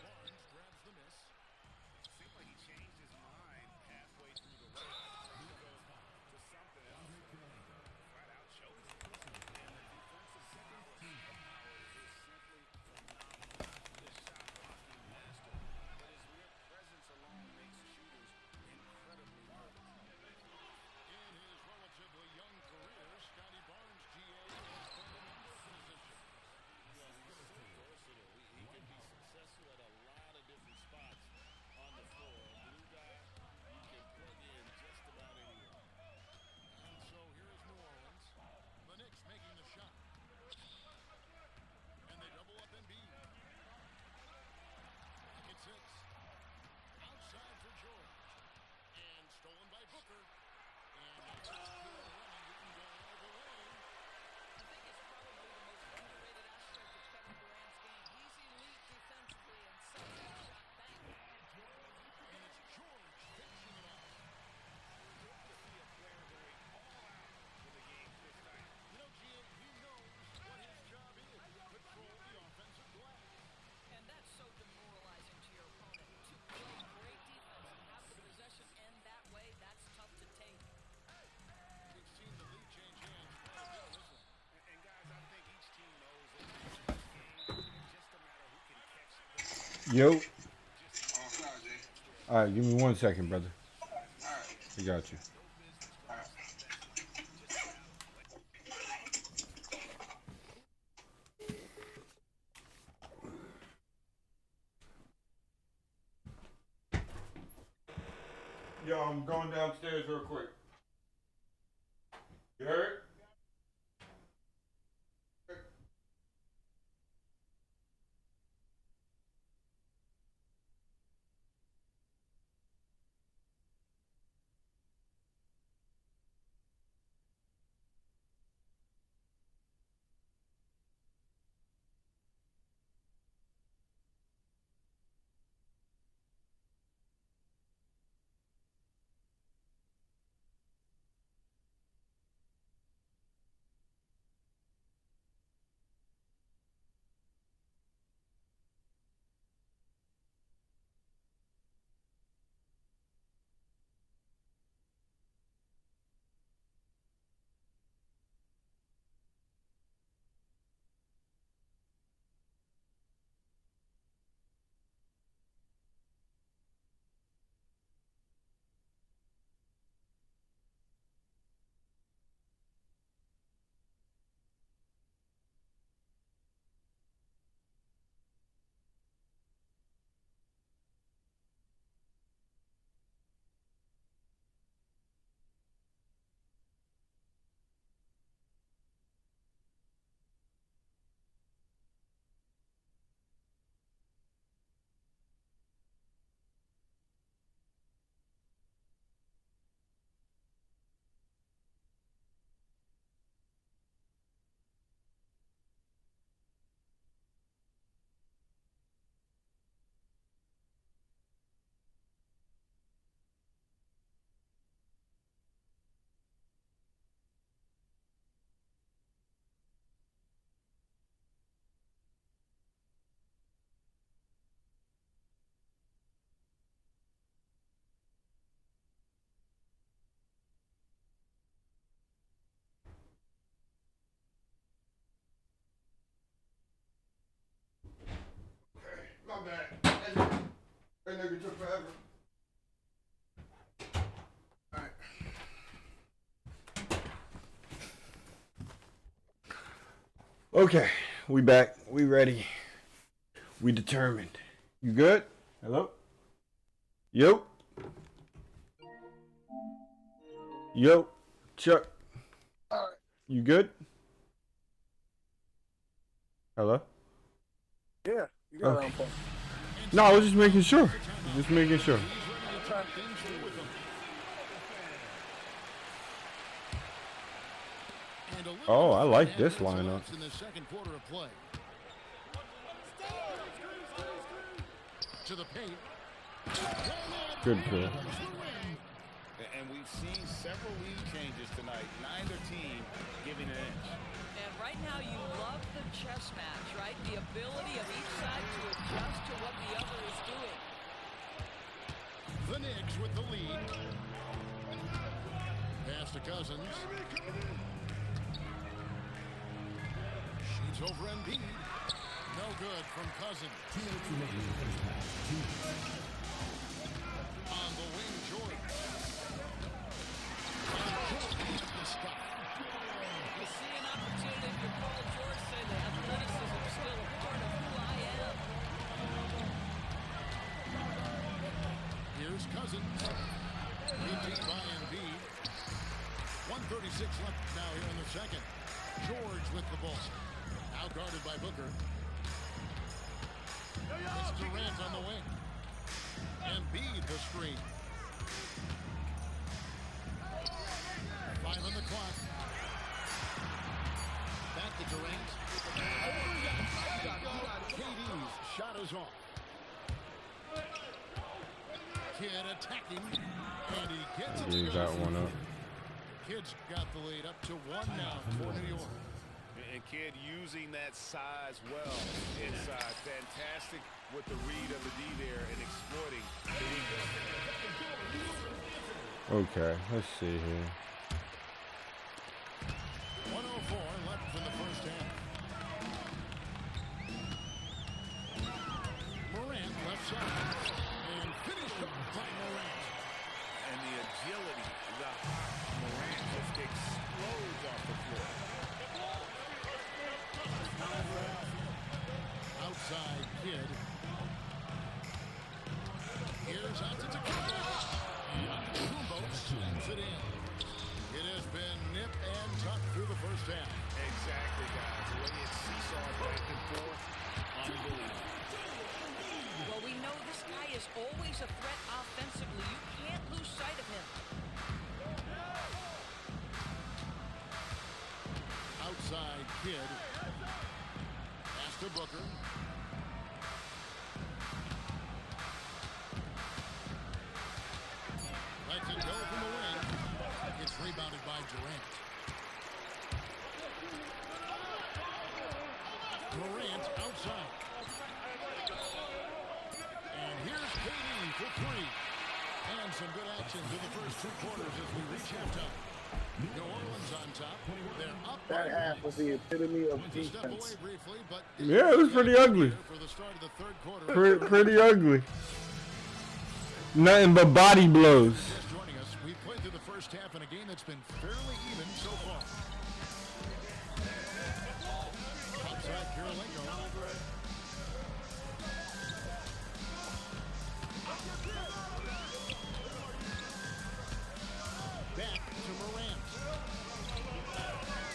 Barnes grabs the miss. Seemed like he changed his mind halfway through the race. He goes to something else. Flat out chokes. And the defensive prowess of Howard is simply phenomenal. This shot blocking master. But his mere presence alone makes shooters incredibly nervous. In his relatively young career, Scotty Barnes, GA, has played a number of positions. Well, he's so versatile. He can be successful at a lot of different spots on the floor. A blue guy, you can plug in just about anywhere. And so here's New Orleans. The Knicks making the shot. And they double up Embiid. Back at six. Outside for George. And stolen by Booker. And now it's Kidd running. He can go all the way. I think it's probably the most underrated aspect of Kevin Durant's game. He's elite defensively and sets that shot back. And it's George finishing it off. Good to see a player going all out when the game's this tight. You know, GA, he knows what his job is. Control the offensive glass. And that's so demoralizing to your opponent. To play great defense and have the possession end that way, that's tough to take. We've seen the lead change hands quite a bit this one. And guys, I think each team knows that this is this game. It's just a matter who can catch the Yo. Oh, sorry, Jay. All right, give me 1 second, brother. All right. I got you. All right. Yo, I'm going downstairs real quick. You heard? nigga took forever. Alright. Okay, we back. We ready. We determined. You good? Hello? Yo. Yo. Chuck. You good? Hello? Yeah, you got it on phone. No, I was just making sure. Just making sure. Oh, I like this lineup. In the second quarter of play. To the paint. Good pull. And we've seen several lead changes tonight. Neither team giving an inch. And right now you love the chess match, right? The ability of each side to adjust to what the other is doing. The Knicks with the lead. Pass to Cousins. Shoots over Embiid. No good from Cousins. On the wing, George. You see an opportunity for Paul George say the athleticism is still a part of who I am. Here's Cousins. Beat by Embiid. 1:36 left now here in the second. George with the ball. Now guarded by Booker. It's Durant on the wing. Embiid the screen. 5 on the clock. Back to Durant. KD's shot is off. Kid attacking. And he gets it. He got one up. Kid's got the lead up to 1 now for New York. And Kid using that size well inside. Fantastic with the read of the D there and exploiting the weakness. Okay, let's see here. 1:04 left in the first half. Morant left side. And finished up by Morant. And the agility, the hop, Morant just explodes off the floor. Outside Kid. Here's out to Tekken. And Kumbo sends it in. It has been nip and tuck through the first half. Exactly, guys. The way it's seesawed back and forth, unbelievable. Well, we know this guy is always a threat offensively. You can't lose sight of him. Outside Kid. Pass to Booker. Lets it go from the wing. It's rebounded by Durant. Durant outside. And here's KD for 3. And some good action to the first 2 quarters as we reach halftime. New Orleans on top. They're up. That half was the epitome of Step away defense. briefly, but Yeah, it was pretty ugly. for the start of the third quarter. Pretty ugly. Nothing but body blows. Just joining us, we've played through the first half in a game that's been fairly even so far. Outside Kirilenko. Back to Morant.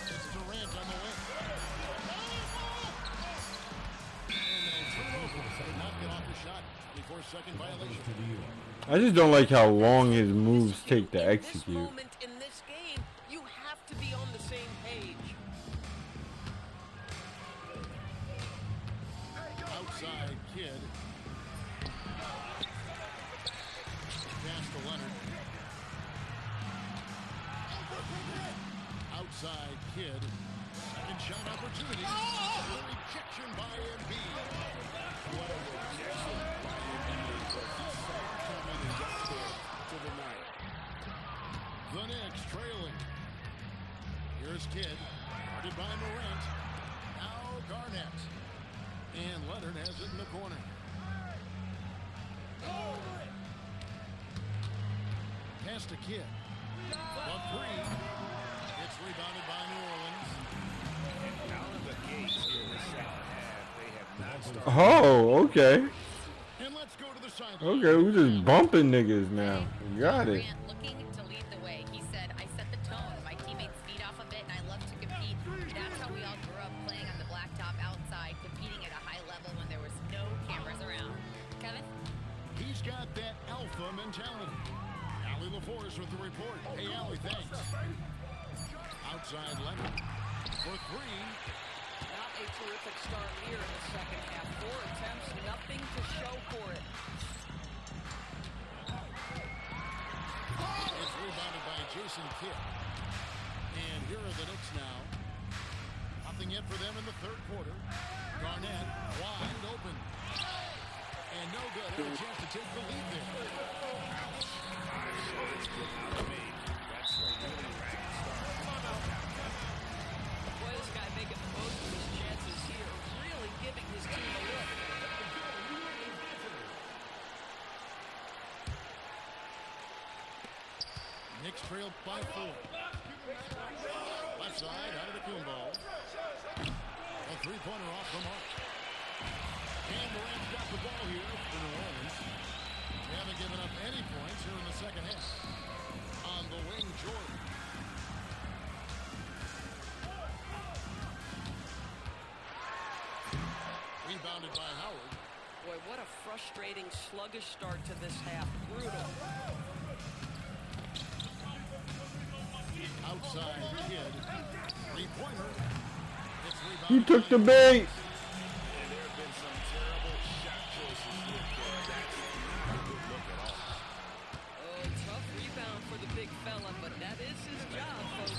It's Durant on the wing. And they turn over. They not get off the shot. 24-second violation. I just don't like how long his moves take to This execute. moment in this game, you have to be on the same page. Outside Kid. Pass to Leonard. Outside Kid. Second shot opportunity. The rejection by Embiid. What a rejection by Embiid. He saw it coming and got there to the night. The Knicks trailing. Here's Kid. Guarded by Morant. Now Garnett. And Leonard has it in the corner. Pass to Kidd. The three. It's rebounded by New Orleans. And out of the gates in the second half, they have not started. Oh, okay. And let's go to the sideline. Okay, we just bumping niggas now. You got it. Grant looking to lead the way. He said, I set the tone. My teammates feed off of it, and I love to compete. That's how we all grew up, playing on the blacktop outside, competing at a high level when there was no cameras around. Kevin? He's got that alpha mentality. Allie LaForce with the report. Hey, Allie, thanks. Outside Leonard for three. Not a terrific start here in the second half. 4 attempts, nothing to show for it. It's rebounded by Jason Kidd. And here are the Knicks now. Nothing yet for them in the third quarter. Garnett wide open. And no good. Had a chance to take the lead there. That's a really ragged start. Boy, this guy making the most of his chances here. Really giving his team a look. Knicks trail by 4. Left side, out of the Kumbo. A three-pointer off the mark. And Durant's got the ball here for New Orleans. They haven't given up any points here in the second half. On the wing, Jordan. Rebounded by Howard. Boy, what a frustrating, sluggish start to this half. Brutal. Outside Kidd. Three-pointer. It's rebounded. He took the bait. And there have been some terrible shot choices here, Kev. That's not a good look at all. Oh, tough rebound for the big fella, but that is his job, folks.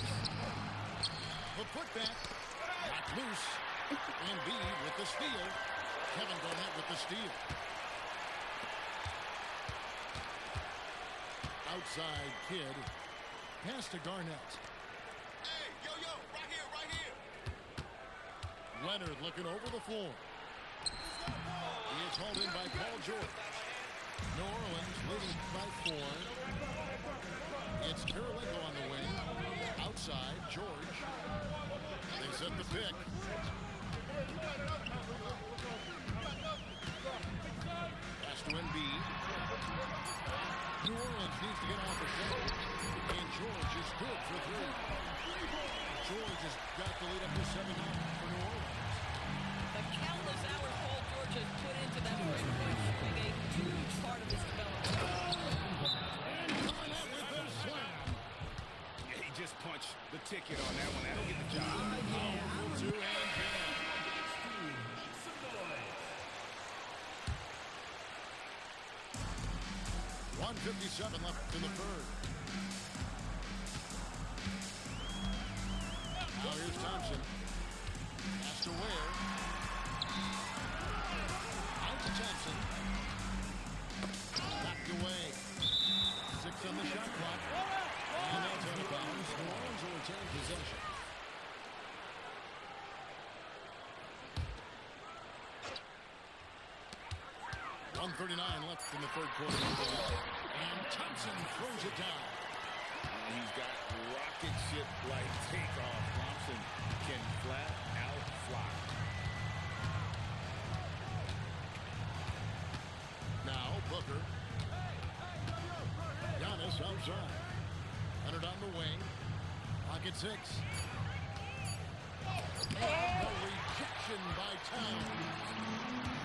The putback. Knocked loose. Embiid with the steal. Kevin Garnett with the steal. Outside Kidd. Pass to Garnett. Hey, yo, right here. Leonard looking over the floor. He is hauled in by Paul George. New Orleans leading by 4. It's Kirilenko on the wing. Outside, George. They set the pick. Pass to Embiid. New Orleans needs to get off the show. And George is good for 3. George has got the lead up to 7 now for New Orleans. The countless hours Paul George has put into that breakaway showing a huge part of his development. And Garnett with the slam. Yeah, he just punched the ticket on that one. That'll get the job. Powerful two-hand jam. 1:57 left in the third. Now here's Thompson. Pass to Ware. Out to Thompson. Knocked away. 6 on the shot clock. And that's out of bounds. New Orleans will retain possession. .139 left in the third quarter. And Thompson throws it down. He's got rocket ship-like takeoff. Thompson can flat out fly. Now Booker. Giannis outside. Leonard on the wing. Pocket 6. The rejection by Towns.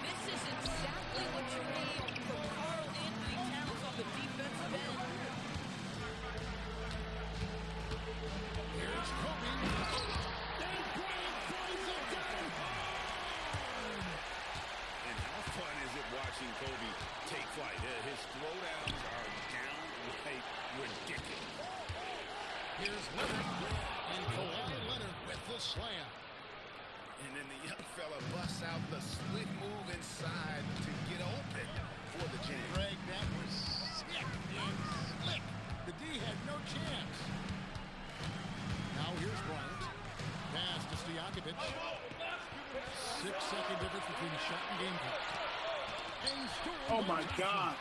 This is exactly what you need from Carl Anthony Towns on the defensive end. Here's Kobe. And Bryant throws it down. And how fun is it watching Kobe take flight? His throwdowns are downright ridiculous. Here's Leonard. And Kawhi Leonard with the slam. And then the young fella busts out the split move inside to get open for the jam. Greg, that was sick and slick. The D had no chance. Now here's Bryant. Pass to Stojakovic. 6-second difference between shot and game clock. And Stewart. Oh my God.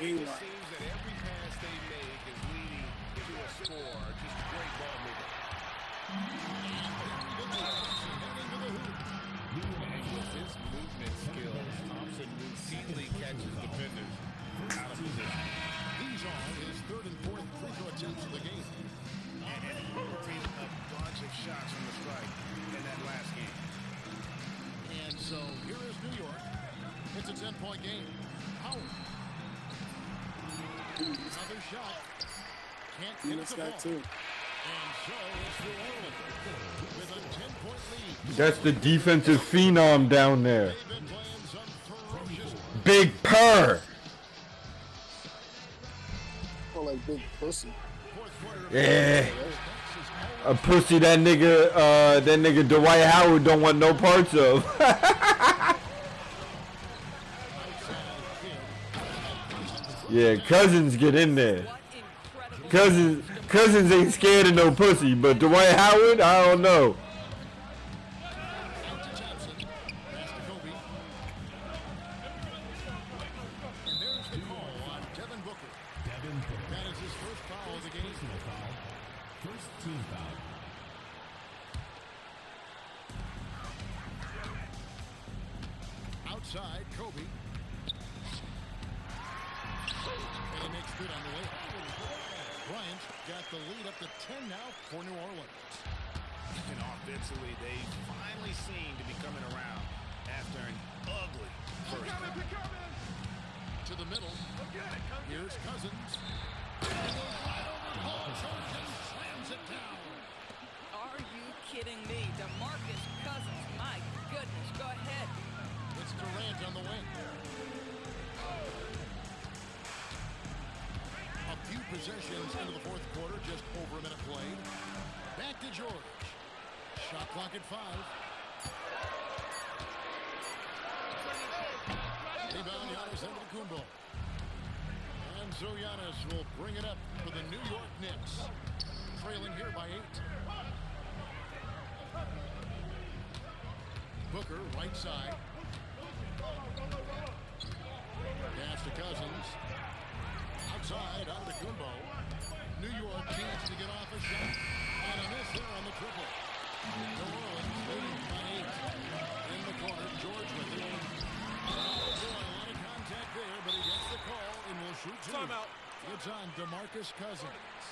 It just seems that every pass they make is leading to a score. Just great ball movement. With his movement skills, Thompson routinely catches defenders out of position. These are his third and fourth free throw attempts of the game. And he buried a bunch of shots from the strike in that last game. And so here is New York. It's a 10-point game. Howard. Another shot. Can't get it to fall. Too. And so it's New Orleans with a 10-point lead. That's the defensive phenom down there. Big Purr. Oh, like big pussy. Yeah. A pussy that nigga Dwight Howard don't want no parts of. Yeah, Cousins get in there. Cousins ain't scared of no pussy, but Dwight Howard, I don't know. Outside, Kobe. And he makes good on the way. Bryant got the lead up to 10 now for New Orleans. And offensively, they finally seem to be coming around after an ugly first half. To the middle. Here's Cousins. Slams it down. Are you kidding me? DeMarcus Cousins, my goodness, go ahead. It's Durant on the wing. A few possessions into the fourth quarter, just over a minute played. Back to George. Shot clock at 5. Rebound, Giannis Antetokounmpo. And so Giannis will bring it up for the New York Knicks. Trailing here by 8. Booker, right side. Pass to Cousins. Outside, Antetokounmpo. New York needs to get off a shot. And a miss there on the triple. New Orleans leading by 8. In the corner, George with it. Oh, boy, a lot of contact there, but he gets the call and will shoot 2. Timeout. It's on DeMarcus Cousins.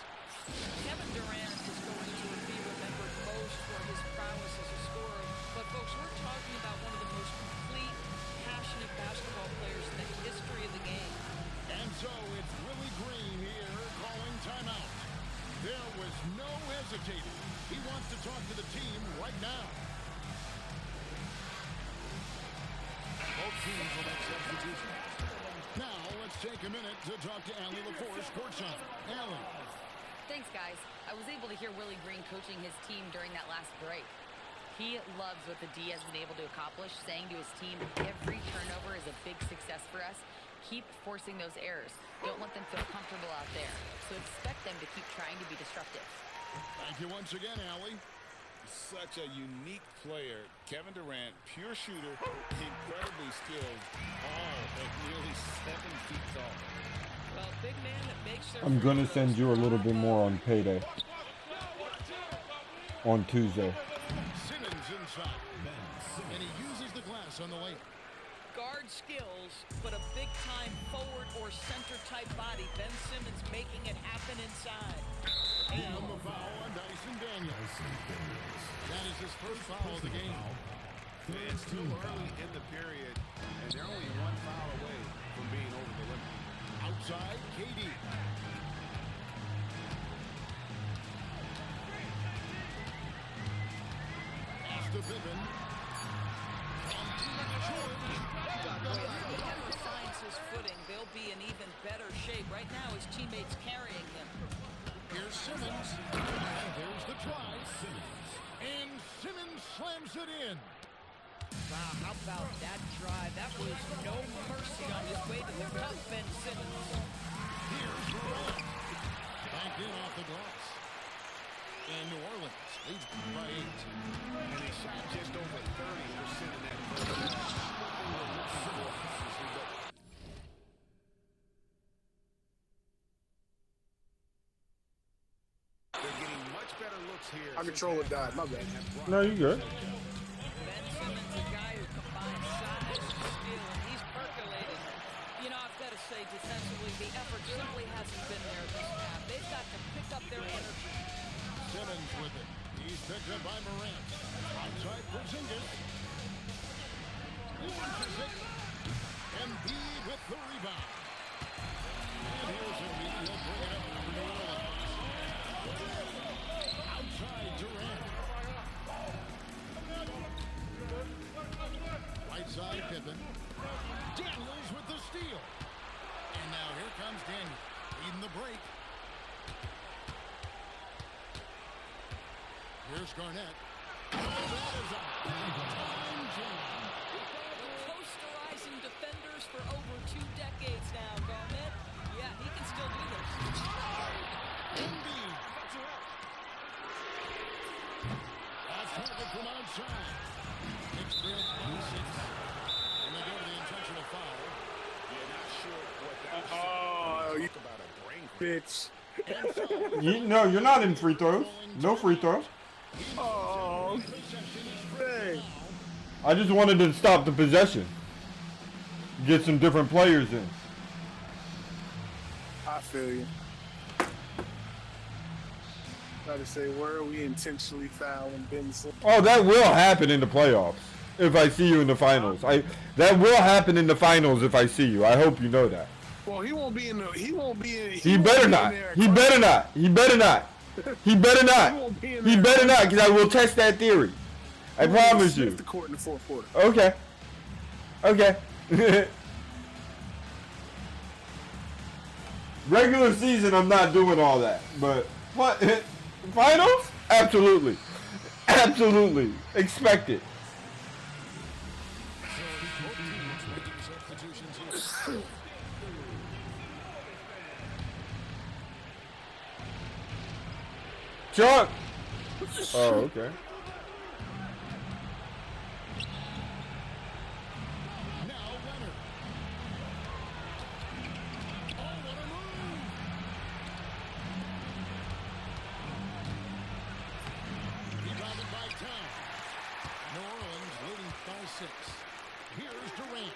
Kevin Durant is going to be remembered most for his prowess as a scorer. But, folks, we're talking about one of the most complete, passionate basketball players in the history of the game. And so it's Willie Green here calling timeout. There was no hesitating. He wants to talk to the team right now. Both teams will make substitutions. Now let's take a minute to talk to Allie LaForce courtside. Allie. Thanks, guys. I was able to hear Willie Green coaching his team during that last break. He loves what the D has been able to accomplish, saying to his team, every turnover is a big success for us. Keep forcing those errors. Don't let them feel comfortable out there. So expect them to keep trying to be disruptive. Thank you once again, Allie. Such a unique player. Kevin Durant, pure shooter, incredibly skilled, all at nearly 7 feet tall. Well, big man that makes their I'm gonna send you a little bit more on payday. On Tuesday. Simmons inside. And he uses the glass on the lane. guard skills, but a big-time forward or center-type body. Ben Simmons making it happen inside. And the foul on Dyson Daniels. That is his first foul of the game. It's too early in the period, and they're only one foul away from being over the limit. Outside, KD. Pass to Pippen. Whoever finds his footing, they'll be in even better shape. Right now, his teammates carrying him. Here's Simmons. And there's the try. And Simmons slams it in. Wow, how about that drive? That was no mercy on his way to the cup, Ben Simmons. Here's Durant. Back in off the glass. And New Orleans leads by 8. And they shot just over 30% in that first half. They're getting much better looks here. Our controller died. My bad. No, you good. Ben Simmons, a guy who combines size and skill, and he's percolating. You know, I've got to say, defensively, the effort simply hasn't been there this half. They've got to pick up their energy. Simmons with it. He's picked up by Morant. Outside Porzingis. Launches it. Embiid with the rebound. And here's Embiid. He'll bring it up for New Orleans. Outside Durant. Right side Pippen. Daniels with the steal. And now here comes Daniels. Leading the break. Here's Garnett. Oh, that is a time jam. Posterizing defenders for over 2 decades now, Garnett. Yeah, he can still do this. Embiid. Off target from outside. Knicks trail 26. And they go to the intentional foul. You're not sure what that Oh, you about a brain bitch. No, you're not in free throws. No free throws. Oh, dang. I just wanted to stop the possession. Get some different players in. I feel you. Try to say, where are we intentionally fouling Ben Simmons? Oh, that will happen in the playoffs. If I see you in the finals. That will happen in the finals if I see you. I hope you know that. Well, he won't be in the. He won't be in. He better not. He better not. He better not. He better not. He better not, because I will test that theory. I promise you. The court in the fourth quarter. Okay. Okay. Regular season, I'm not doing all that. But what? Finals? Absolutely. Absolutely. Expect it. Chuck! Oh, okay. Rebounded by Town. New Orleans leading by 6. Here's Durant.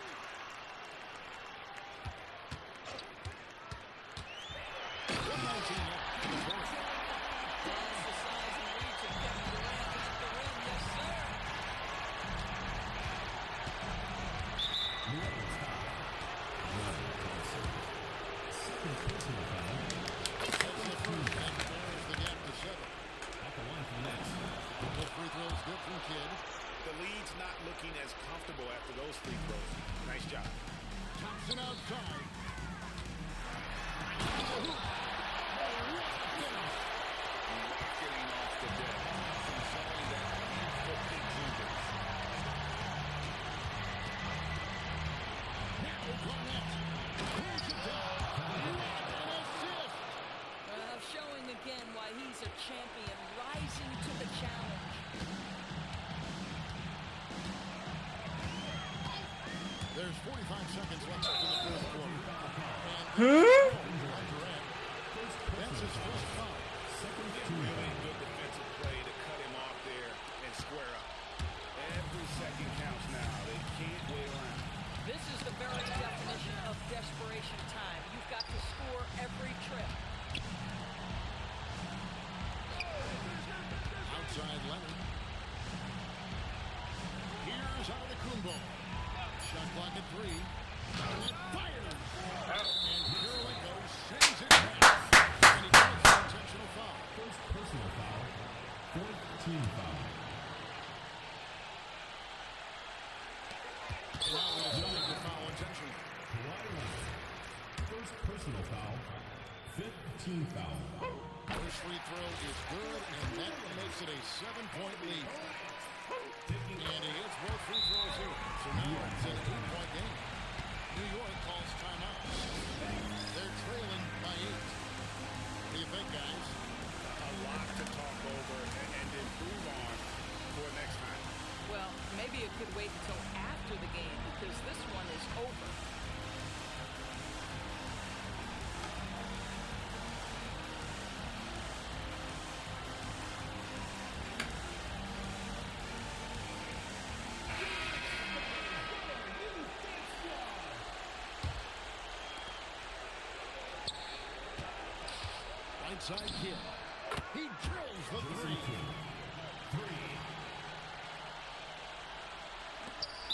The lead's not looking as comfortable after those free throws. Nice job. Thompson outside. Getting off the deck. Showing that foot exuberance. Now Garnett. Pulls it down. An assist. Showing again why he's a champion, rising to the challenge. There's 45 seconds left in the fourth quarter. Huh? That's his first foul. Really good defensive play to cut him off there and square up. Every second counts now. They can't wait around. This is the very definition of desperation time. You've got to score every trip. Outside Leonard. Here's Antetokounmpo. Shot clock at 3. Garnett fires. And Kirilenko sends it back. And he commits an intentional foul. First personal foul. Fourth team foul. Now we'll take the foul intentional. First personal foul. Fifth team foul. First free throw is good, and that makes it a 7-point lead. And he hits both free throws here. So now it's an 8-point game. New York calls timeout. They're trailing by 8. What do you think, guys? A lot to talk over and improve on for next time. Well, maybe it could wait until after the game, because this outside kick. He drills the three.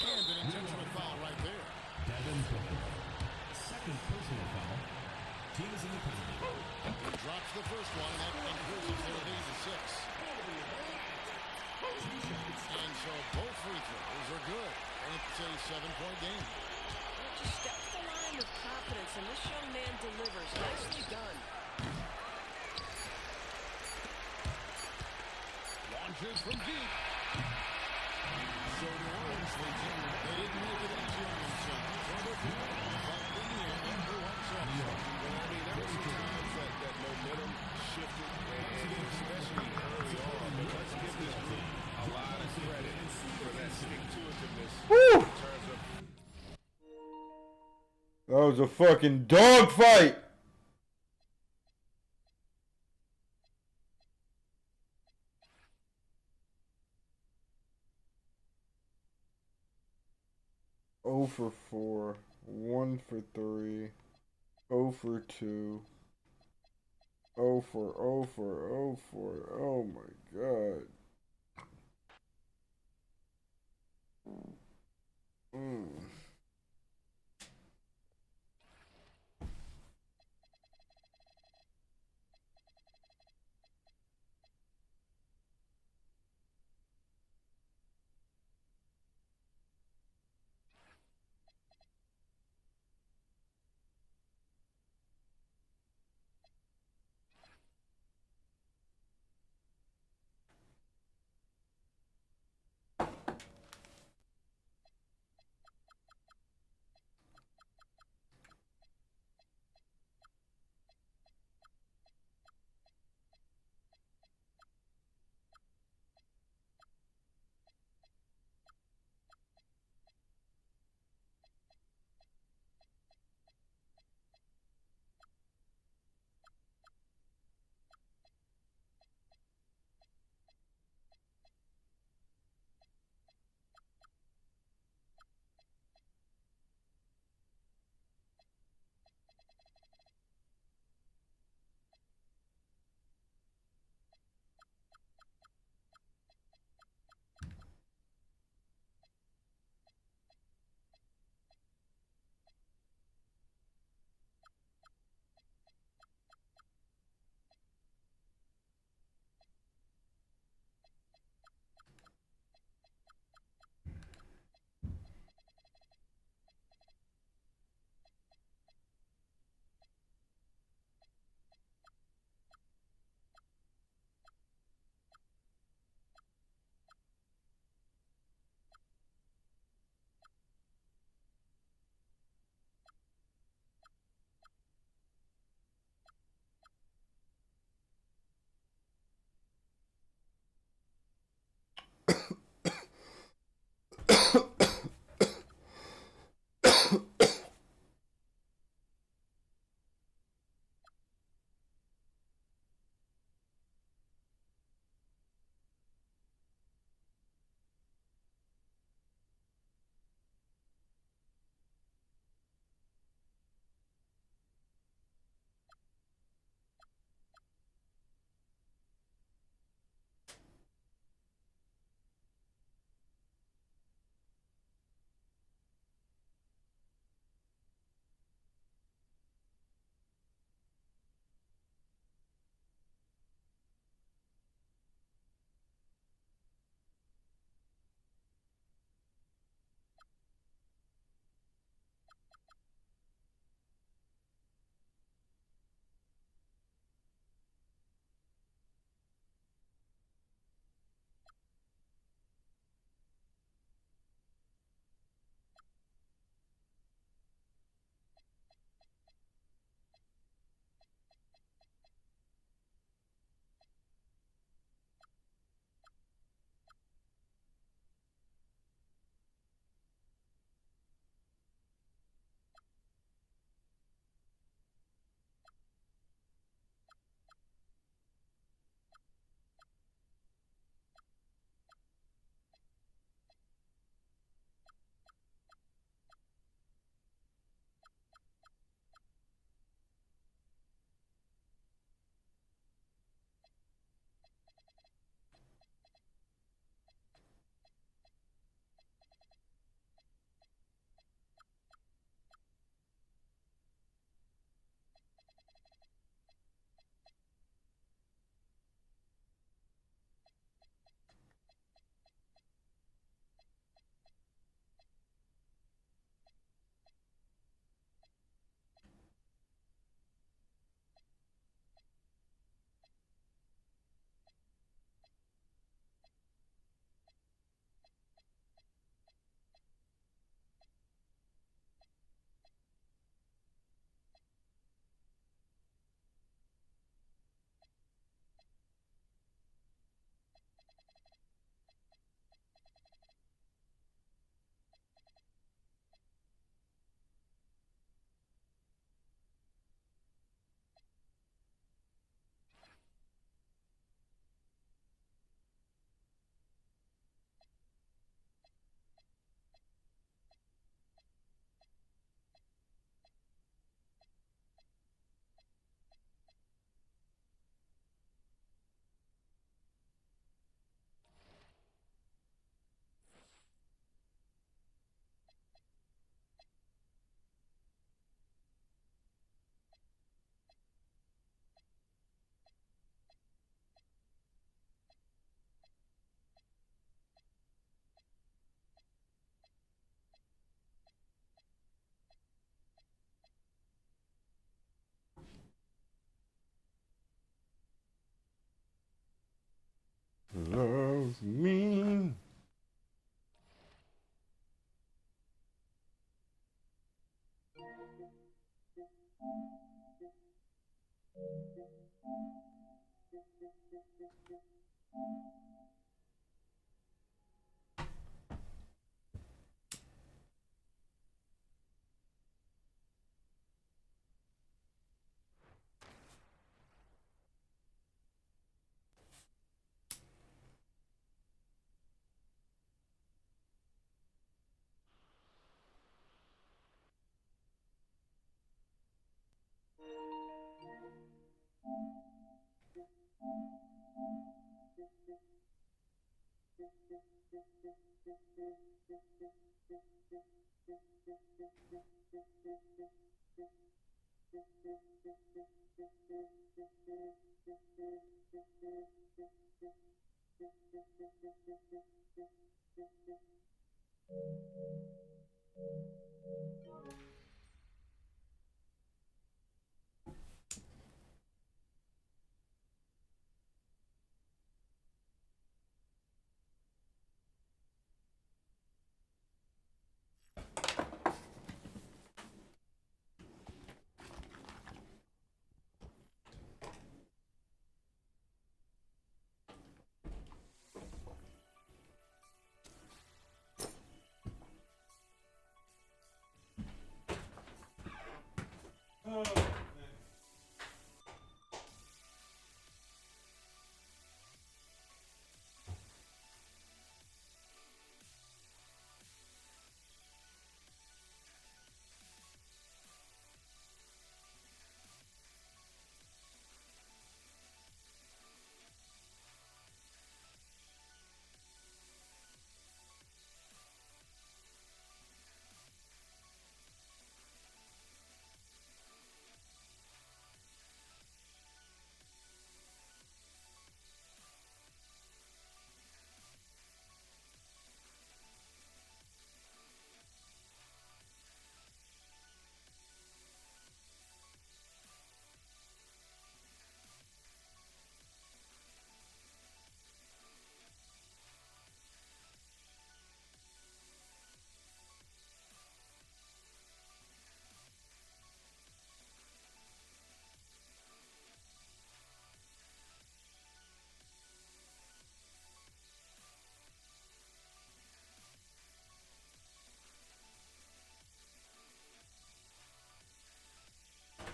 And an intentional foul right there. Second personal foul. Team is in the penalty. He drops the first one, and that increases their lead to 6. And so both free throws are good. And it's a 7-point game. Just step to the line with confidence, and this young man delivers. Nicely done. Launches from deep. So New Orleans leads it. They didn't make it easy on themselves. Trouble for them. But in the end, everyone satisfied. Well, I mean, there were some times that momentum shifted, and especially early on. But let's give this group a lot of credit for that stick-to-itiveness in terms of. That was a fucking dogfight. Oh for 4, 1 for 3, 0 for 2, 0 for 0 for 0 for. Oh my god.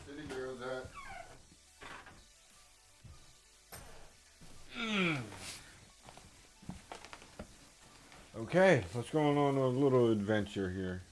City girls at. Okay, let's go on a little adventure here.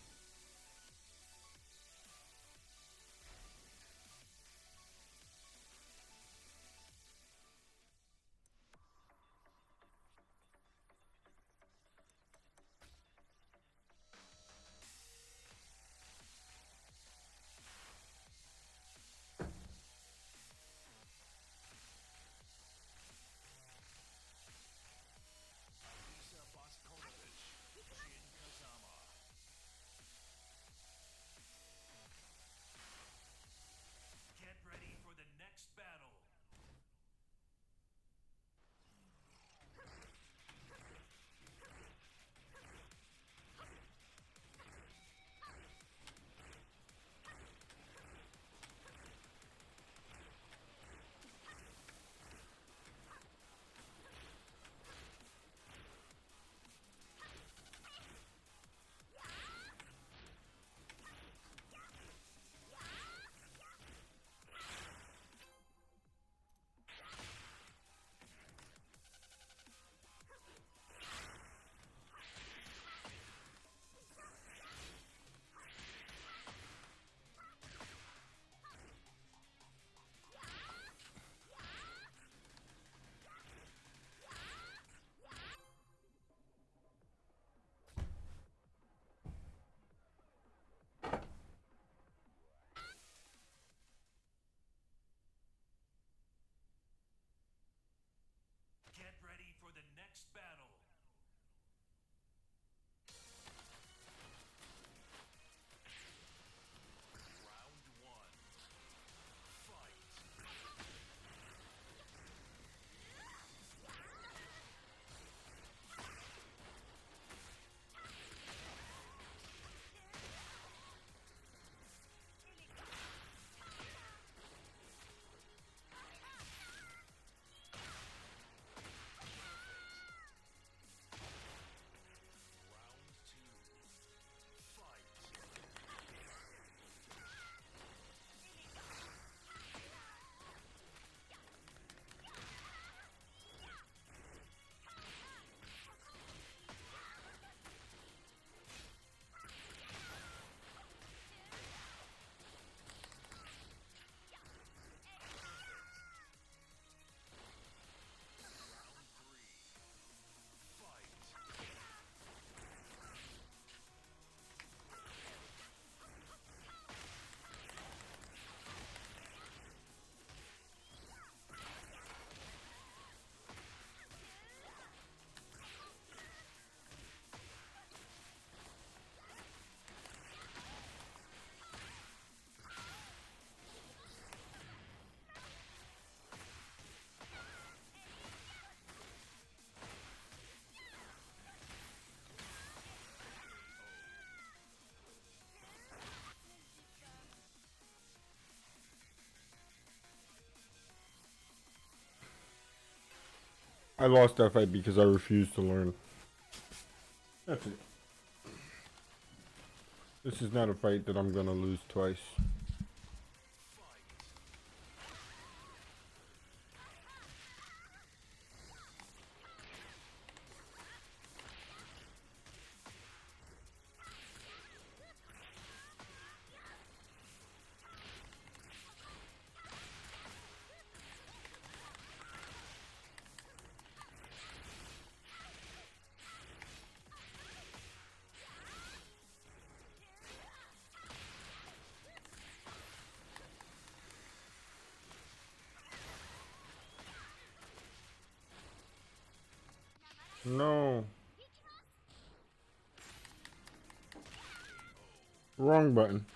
I lost that fight because I refused to learn. That's it. This is not a fight that I'm gonna lose twice. No. Wrong button.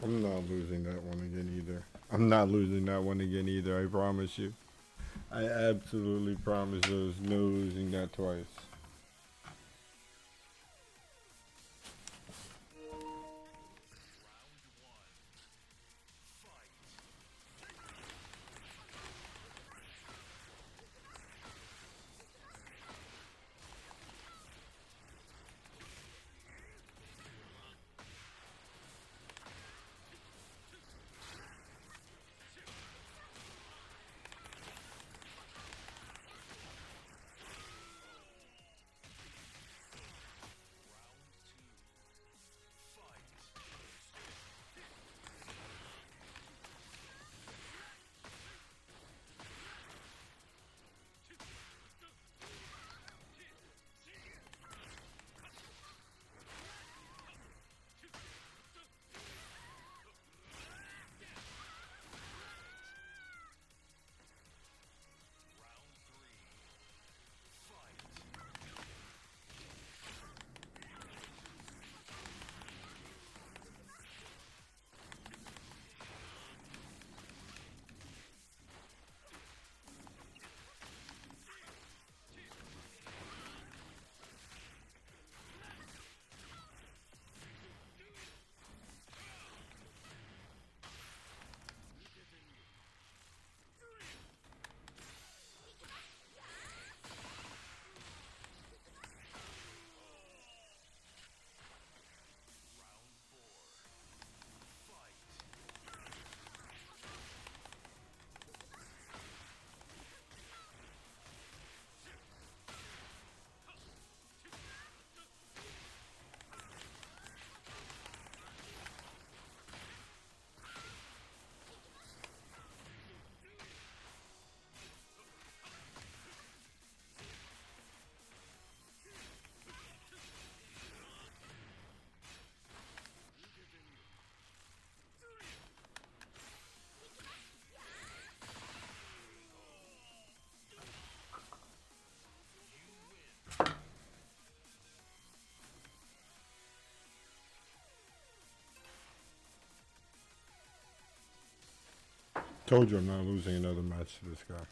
I'm not losing that one again either. I'm not losing that one again either, I promise you. I absolutely promise there's no losing that twice. Told you I'm not losing another match to this guy.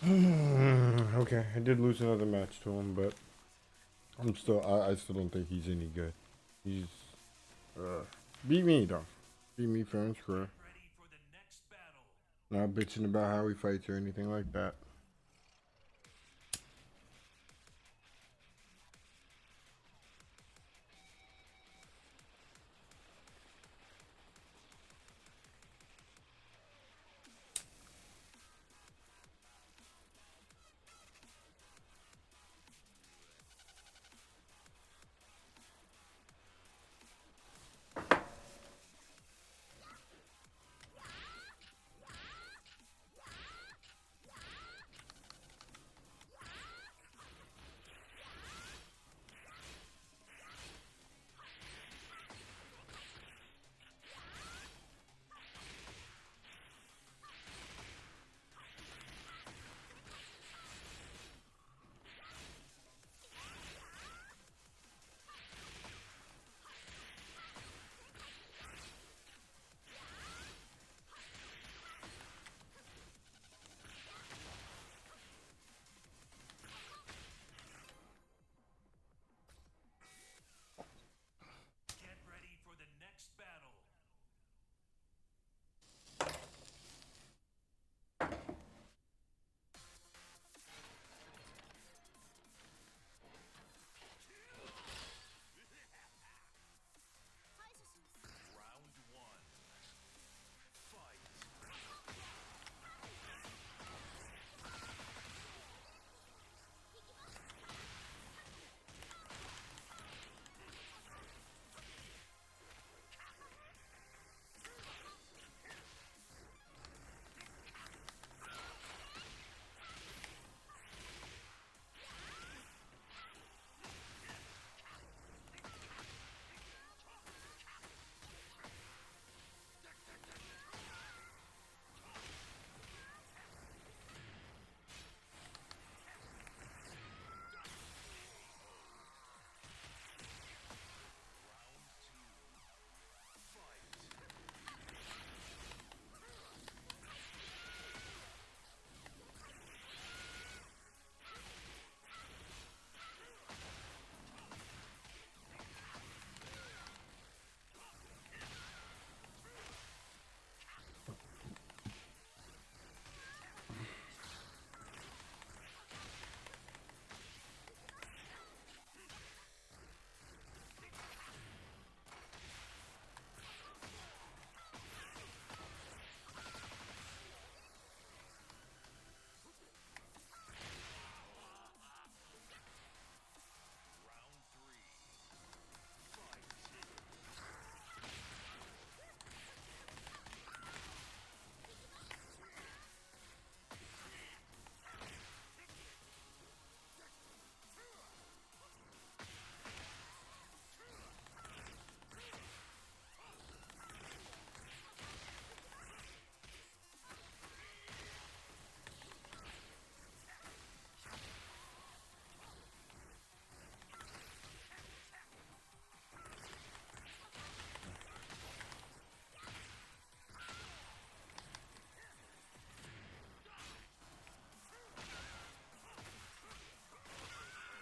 Okay, I did lose another match to him, but I still don't think he's any good. He's beat me though. Beat me fair and square. Not bitching about how he fights or anything like that.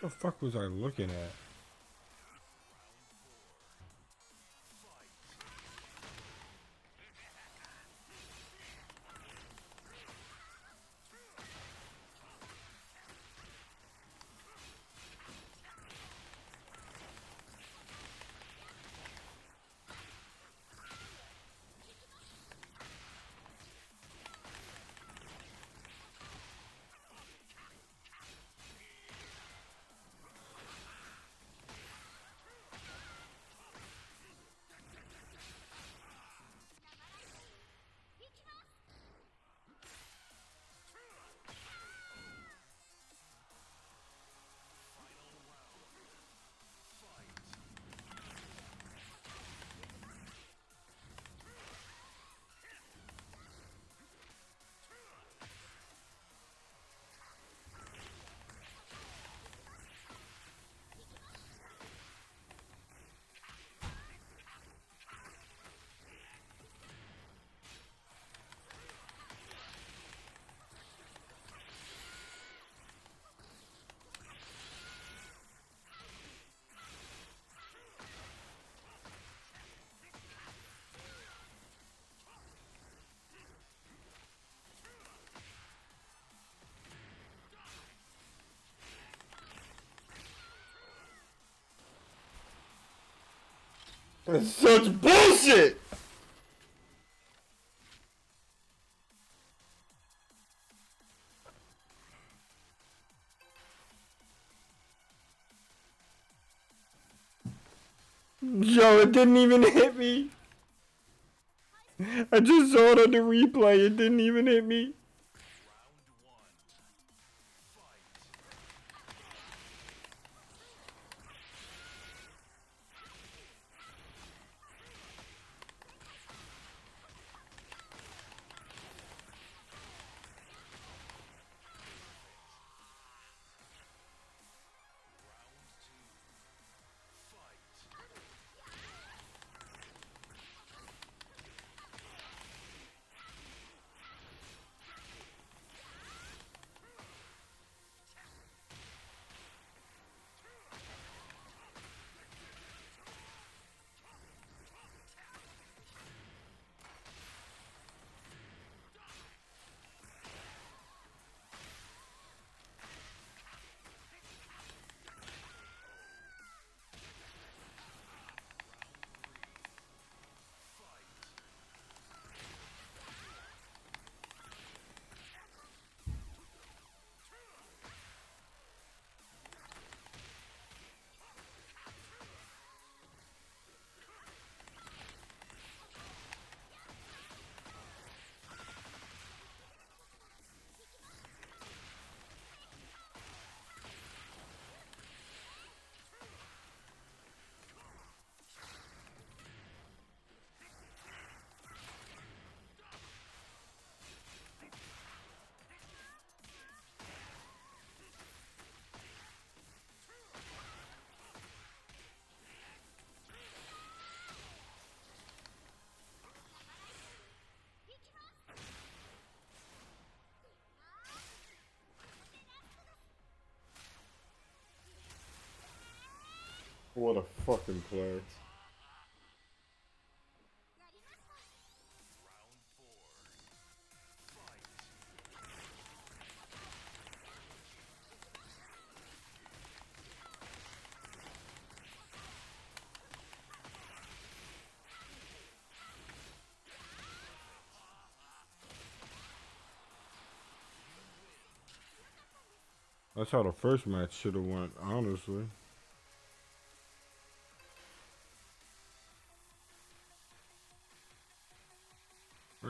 What the fuck was I looking at? That's such bullshit! Yo, it didn't even hit me. I just saw it on the replay. It didn't even hit me. What a fucking play. That's how the first match should have went, honestly.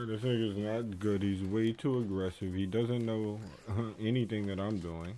This nigga's not good. He's way too aggressive. He doesn't know anything that I'm doing.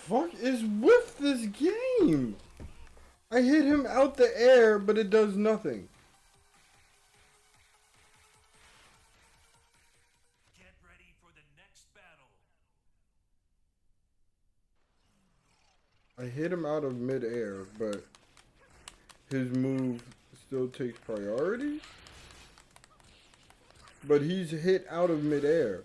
fuck is with this game? I hit him out the air, but it does nothing. Get ready for the next battle. I hit him out of midair, but his move still takes priority? But he's hit out of midair.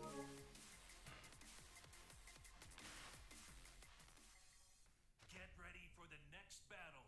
Get ready for the next battle.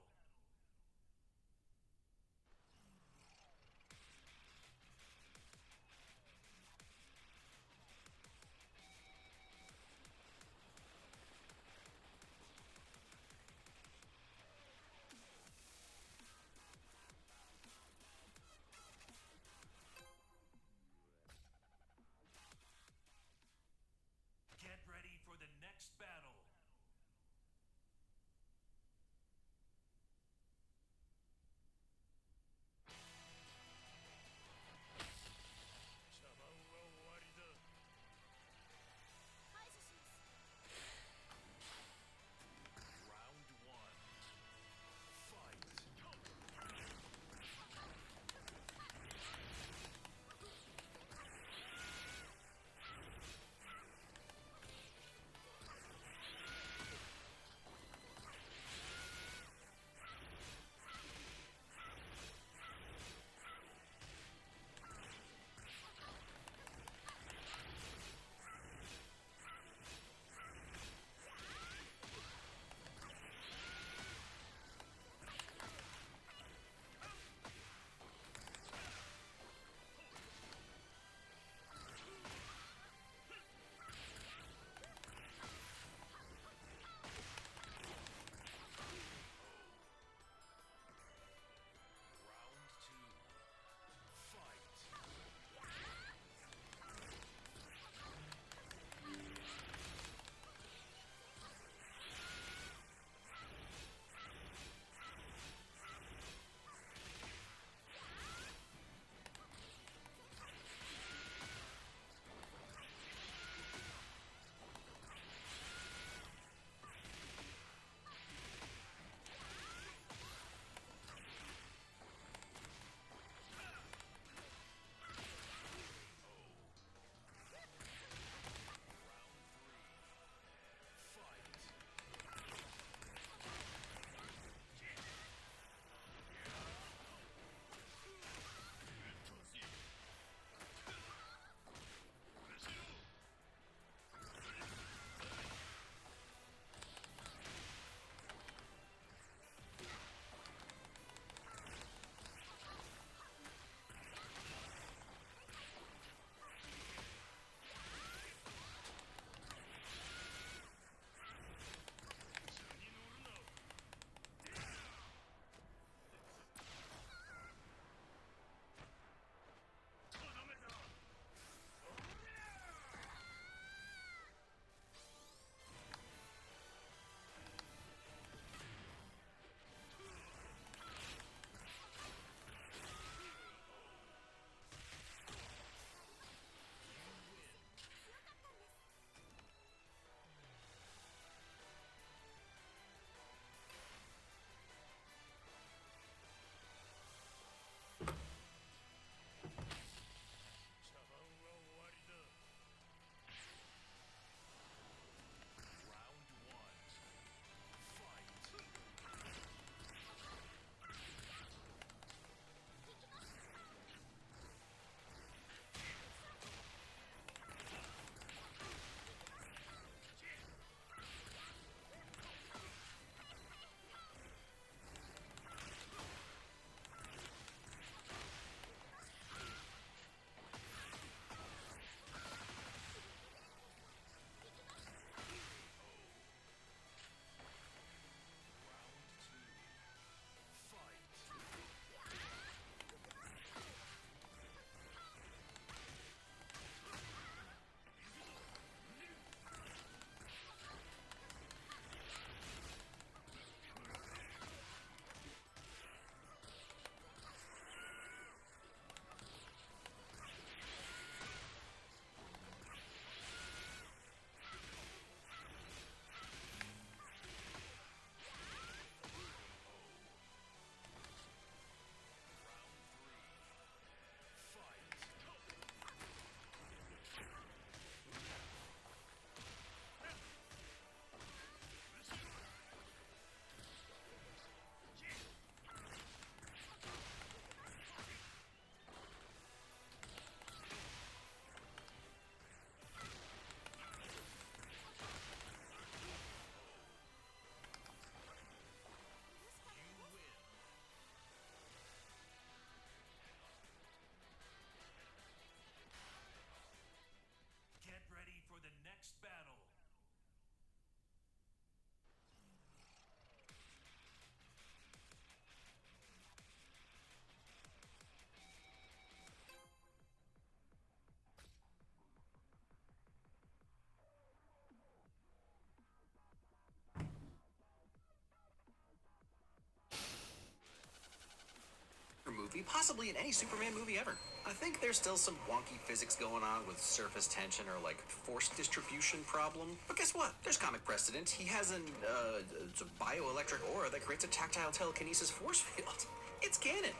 movie, possibly in any Superman movie ever. I think there's still some wonky physics going on with surface tension or like force distribution problem. But guess what? There's comic precedent. He has it's a bioelectric aura that creates a tactile telekinesis force field. It's canon.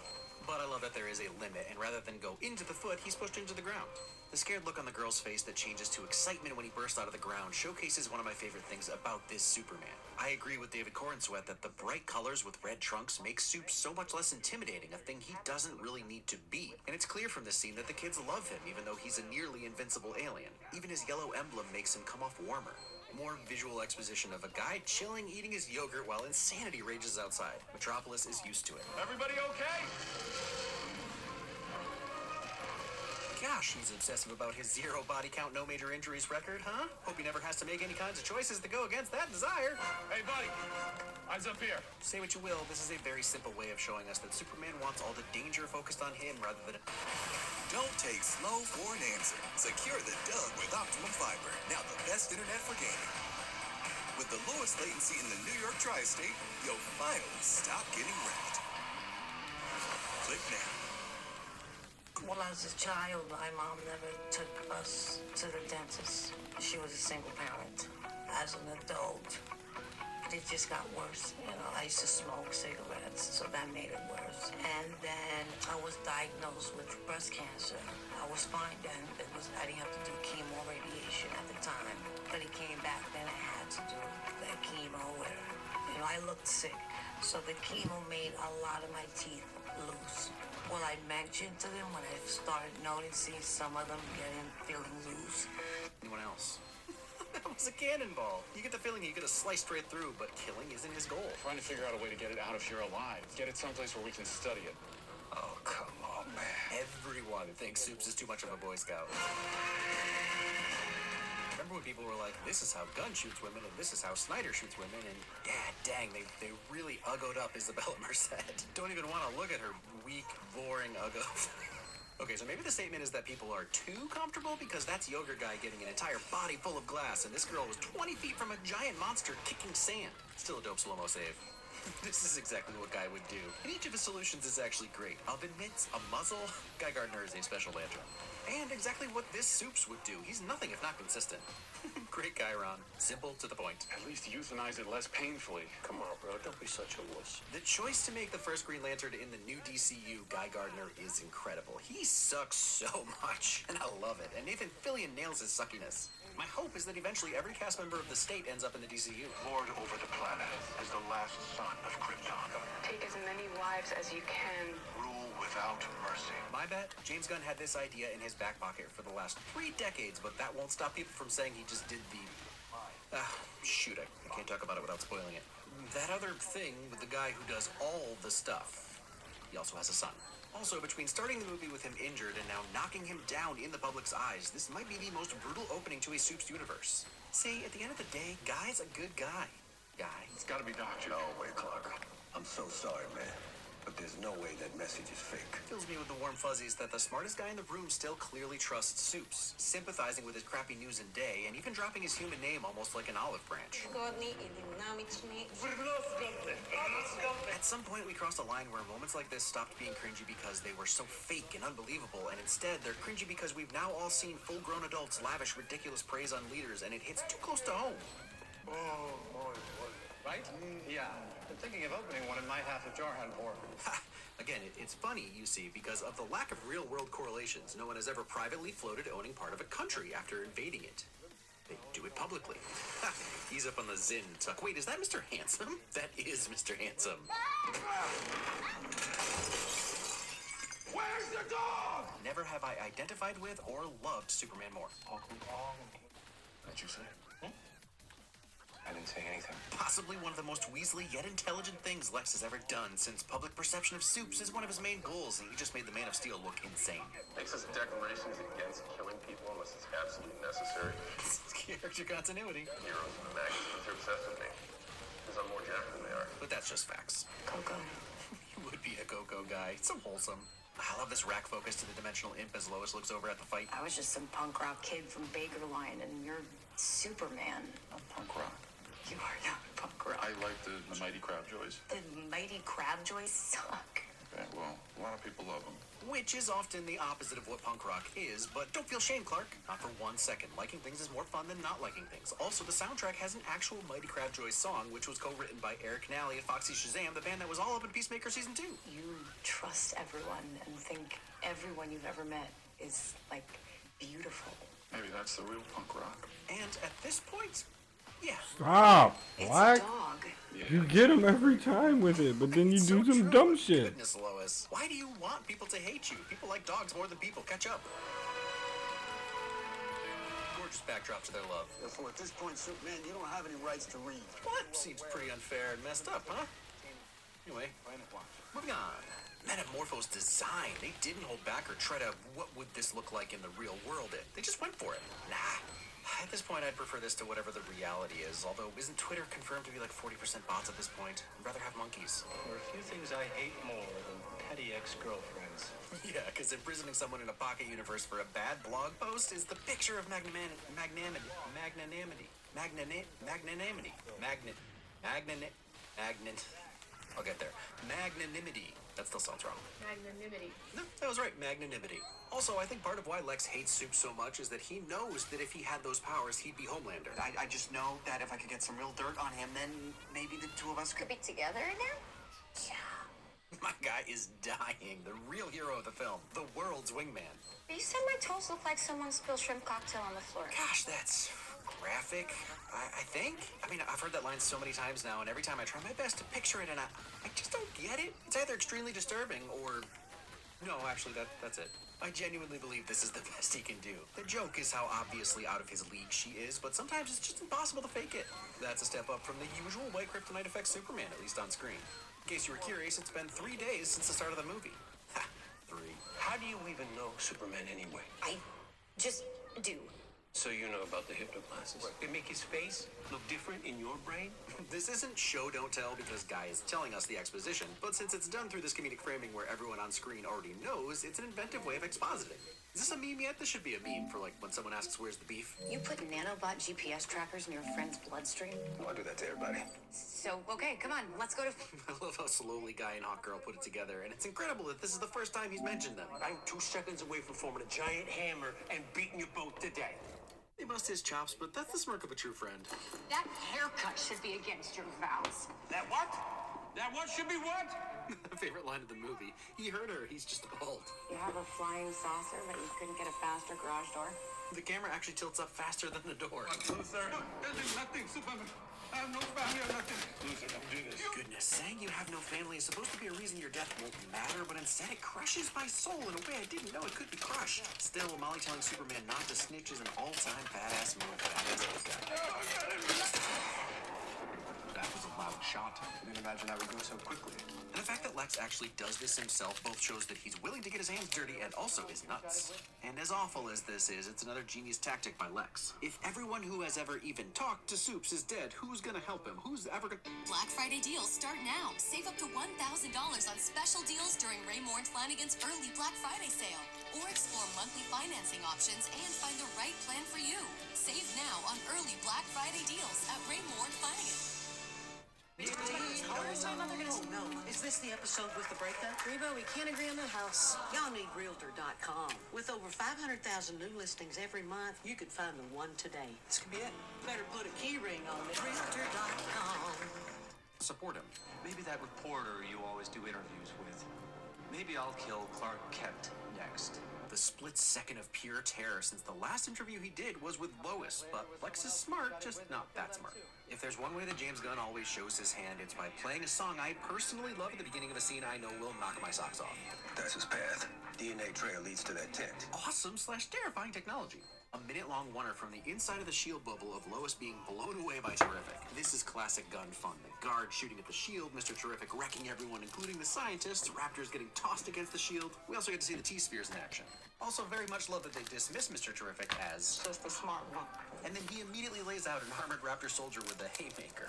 But I love that there is a limit, and rather than go into the foot, he's pushed into the ground. The scared look on the girl's face that changes to excitement when he bursts out of the ground showcases one of my favorite things about this Superman. I agree with David Cornsweat that the bright colors with red trunks make Soups so much less intimidating, a thing he doesn't really need to be. And it's clear from this scene that the kids love him, even though he's a nearly invincible alien. Even his yellow emblem makes him come off warmer. More visual exposition of a guy chilling, eating his yogurt while insanity rages outside. Metropolis is used to it. Everybody okay? Gosh, he's obsessive about his 0 body count, no major injuries record, huh? Hope he never has to make any kinds of choices to go against that desire. Hey, buddy. Eyes up here. Say what you will, this is a very simple way of showing us that Superman wants all the danger focused on him rather than... Don't take slow for an answer. Secure the dub with Optimum Fiber. Now the best internet for gaming. With the lowest latency in the New York tri-state, you'll finally stop getting wrecked. Click now. Well, as a child, my mom never took us to the dentist. She was a single parent. As an adult, it just got worse. You know, I used to smoke cigarettes, so that made it worse. And then I was diagnosed with breast cancer. I was fine then. I didn't have to do chemo radiation at the time. But it came back, then I had to do that chemo where, you know, I looked sick. So the chemo made a lot of my teeth loose. Well, I mentioned to them when I started noticing some of them feeling loose. Anyone else? That was a cannonball. You get the feeling you could have sliced right through, but killing isn't his goal. Trying to figure out a way to get it out if you're alive. Get it someplace where we can study it. Oh, come on, man. Everyone thinks Soups is too much of a Boy Scout. Remember when people were like, this is how Gunn shoots women, and this is how Snyder shoots women, and dang, they really uggoed up Isabella Merced. Don't even want to look at her weak, boring uggo. Okay, so maybe the statement is that people are too comfortable because that's Yogurt Guy getting an entire body full of glass, and this girl was 20 feet from a giant monster kicking sand. Still a dope slow-mo save. This is exactly what Guy would do. And each of his solutions is actually great. Oven mitts, a muzzle. Guy Gardner is a special lantern. And exactly what this Soups would do. He's nothing if not consistent. Great guy, Ron. Simple to the point. At least euthanize it less painfully. Come on, bro. Don't be such a wuss. The choice to make the first Green Lantern in the new DCU, Guy Gardner, is incredible. He sucks so much, and I love it. And Nathan Fillion nails his suckiness. My hope is that eventually every cast member of the state ends up in the DCU. Lord over the planet as the last son of Krypton. Take as many wives as you can. Rule without mercy. My bet, James Gunn had this idea in his back pocket for the last 3 decades, but that won't stop people from saying he just did the... shoot, I can't talk about it without spoiling it. That other thing with the guy who does all the stuff. He also has a son. Also, between starting the movie with him injured and now knocking him down in the public's eyes, this might be the most brutal opening to a Soups universe. See, at the end of the day, Guy's a good guy. Guy. It's gotta be Doc. No way, Clark. I'm so sorry, man. But there's no way that message is fake. Fills me with the warm fuzzies that the smartest guy in the room still clearly trusts Soups, sympathizing with his crappy news and day, and even dropping his human name almost like an olive branch. At some point, we crossed a line where moments like this stopped being cringy because they were so fake and unbelievable, and instead, they're cringy because we've now all seen full-grown adults lavish ridiculous praise on leaders, and it hits too close to home. Right? Yeah. I'm thinking of opening one in my half of Jarhan Port. Again, it's funny, you see, because of the lack of real-world correlations, no one has ever privately floated owning part of a country after invading it. They do it publicly. He's up on the Zin tuck. Wait, is that Mr. Handsome? That is Mr. Handsome. Where's the dog? Never have I identified with or loved Superman more. What'd you say? I didn't say anything. Possibly one of the most Weasley yet intelligent things Lex has ever done, since public perception of Soups is one of his main goals, and he just made the Man of Steel look insane. Makes his declarations against killing people unless it's absolutely necessary. Character continuity. Heroes in the magazines are obsessed with me. Because I'm more jacked than they are. But that's just facts. Coco. He would be a Coco guy. It's so wholesome. I love this rack focus to the dimensional imp as Lois looks over at the fight. I was just some punk rock kid from Baker Line, and you're Superman. I'm punk rock. You are not punk rock. I like the Mighty Crabjoys. The Mighty Crabjoys suck. Yeah, well, a lot of people love him. Which is often the opposite of what punk rock is, but don't feel shame, Clark. Not for 1 second. Liking things is more fun than not liking things. Also, the soundtrack has an actual Mighty Crabjoy song, which was co-written by Eric Nally of Foxy Shazam, the band that was all up in Peacemaker Season 2. You trust everyone and think everyone you've ever met is, like, beautiful. Maybe that's the real punk rock. And at this point, yeah. Stop. It's Black. a dog. You get him every time with it, but then you do some dumb shit. Goodness, Lois. Why do you want people to hate you? People like dogs more than people. Catch up. Gorgeous backdrop to their love. Therefore, at this point, Superman, you don't have any rights to read. What? Seems pretty unfair and messed up, huh? Anyway, moving on. Metamorpho's design. They didn't hold back or try to, what would this look like in the real world? They just went for it. Nah. At this point, I'd prefer this to whatever the reality is. Although, isn't Twitter confirmed to be like 40% bots at this point? I'd rather have monkeys. There are a few things I hate more than petty ex-girlfriends. Yeah, because imprisoning someone in a pocket universe for a bad blog post is the picture of magnanimity. I'll get there. Magnanimity. That still sounds wrong. Magnanimity. No, that was right. Magnanimity. Also, I think part of why Lex hates Soup so much is that he knows that if he had those powers, he'd be Homelander. I just know that if I could get some real dirt on him, then maybe the two of us could Be together now? Yeah. My guy is dying. The real hero of the film. The world's wingman. You said my toes look like someone spilled shrimp cocktail on the floor. Gosh, that's graphic, I think. I mean, I've heard that line so many times now, and every time I try my best to picture it, and I just don't get it. It's either extremely disturbing or... No, actually, that's it. I genuinely believe this is the best he can do. The joke is how obviously out of his league she is, but sometimes it's just impossible to fake it. That's a step up from the usual way Kryptonite affects Superman, at least on screen. In case you were curious, it's been 3 days since the start of the movie. Ha, 3. How do you even know Superman anyway? I just do. So you know about the hypnoglasses? They make his face look different in your brain? This isn't show don't tell because Guy is telling us the exposition, but since it's done through this comedic framing where everyone on screen already knows, it's an inventive way of expositing. Is this a meme yet? This should be a meme for like when someone asks where's the beef. You put nanobot GPS trackers in your friend's bloodstream? Well, I do that to everybody. So, okay, come on, let's go to... I love how slowly Guy and Hawkgirl put it together, and it's incredible that this is the first time he's mentioned them. I'm 2 seconds away from forming a giant hammer and beating you both to death. They bust his chops, but that's the smirk of a true friend. That haircut should be against your vows. That what? That what should be what? Favorite line of the movie. He heard her, he's just bald. You have a flying saucer, but you couldn't get a faster garage door? The camera actually tilts up faster than the door. Luther, there's nothing, Superman. I have no family or nothing. Luther, don't do this. Goodness, saying you have no family is supposed to be a reason your death won't matter, but instead it crushes my soul in a way I didn't know it could be crushed. Still, Molly telling Superman not to snitch is an all-time badass move. Badass guy. That was a loud shot. I didn't imagine that would go so quickly. And the fact that Lex actually does this himself both shows that he's willing to get his hands dirty and also is nuts. And as awful as this is, it's another genius tactic by Lex. If everyone who has ever even talked to Soups is dead, who's gonna help him? Who's ever gonna... Black Friday deals start now. Save up to $1,000 on special deals during Ray Moore and Flanagan's early Black Friday sale. Or explore monthly financing options and find the right plan for you. Save now on early Black Friday deals at Ray Moore and Flanagan. Oh no, is this the episode with the breakup? Reba, we can't agree on the house. Y'all need Realtor.com. With over 500,000 new listings every month, you could find the one today. This could be it. Better put a key ring on it. Realtor.com. Support him. Maybe that reporter you always do interviews with. Maybe I'll kill Clark Kent next. The split second of pure terror since the last interview he did was with Lois, but Lex is smart, just not that smart. If there's one way that James Gunn always shows his hand, it's by playing a song I personally love at the beginning of a scene I know will knock my socks off. That's his path. DNA trail leads to that tent. Awesome/terrifying technology. A minute-long wonder from the inside of the shield bubble of Lois being blown away by Terrific. This is classic Gunn fun. The guard shooting at the shield, Mr. Terrific wrecking everyone, including the scientists, Raptors getting tossed against the shield. We also get to see the T-Spheres in action. Also very much love that they dismiss Mr. Terrific as... just a smart one. And then he immediately lays out an armored Raptor soldier with a haymaker.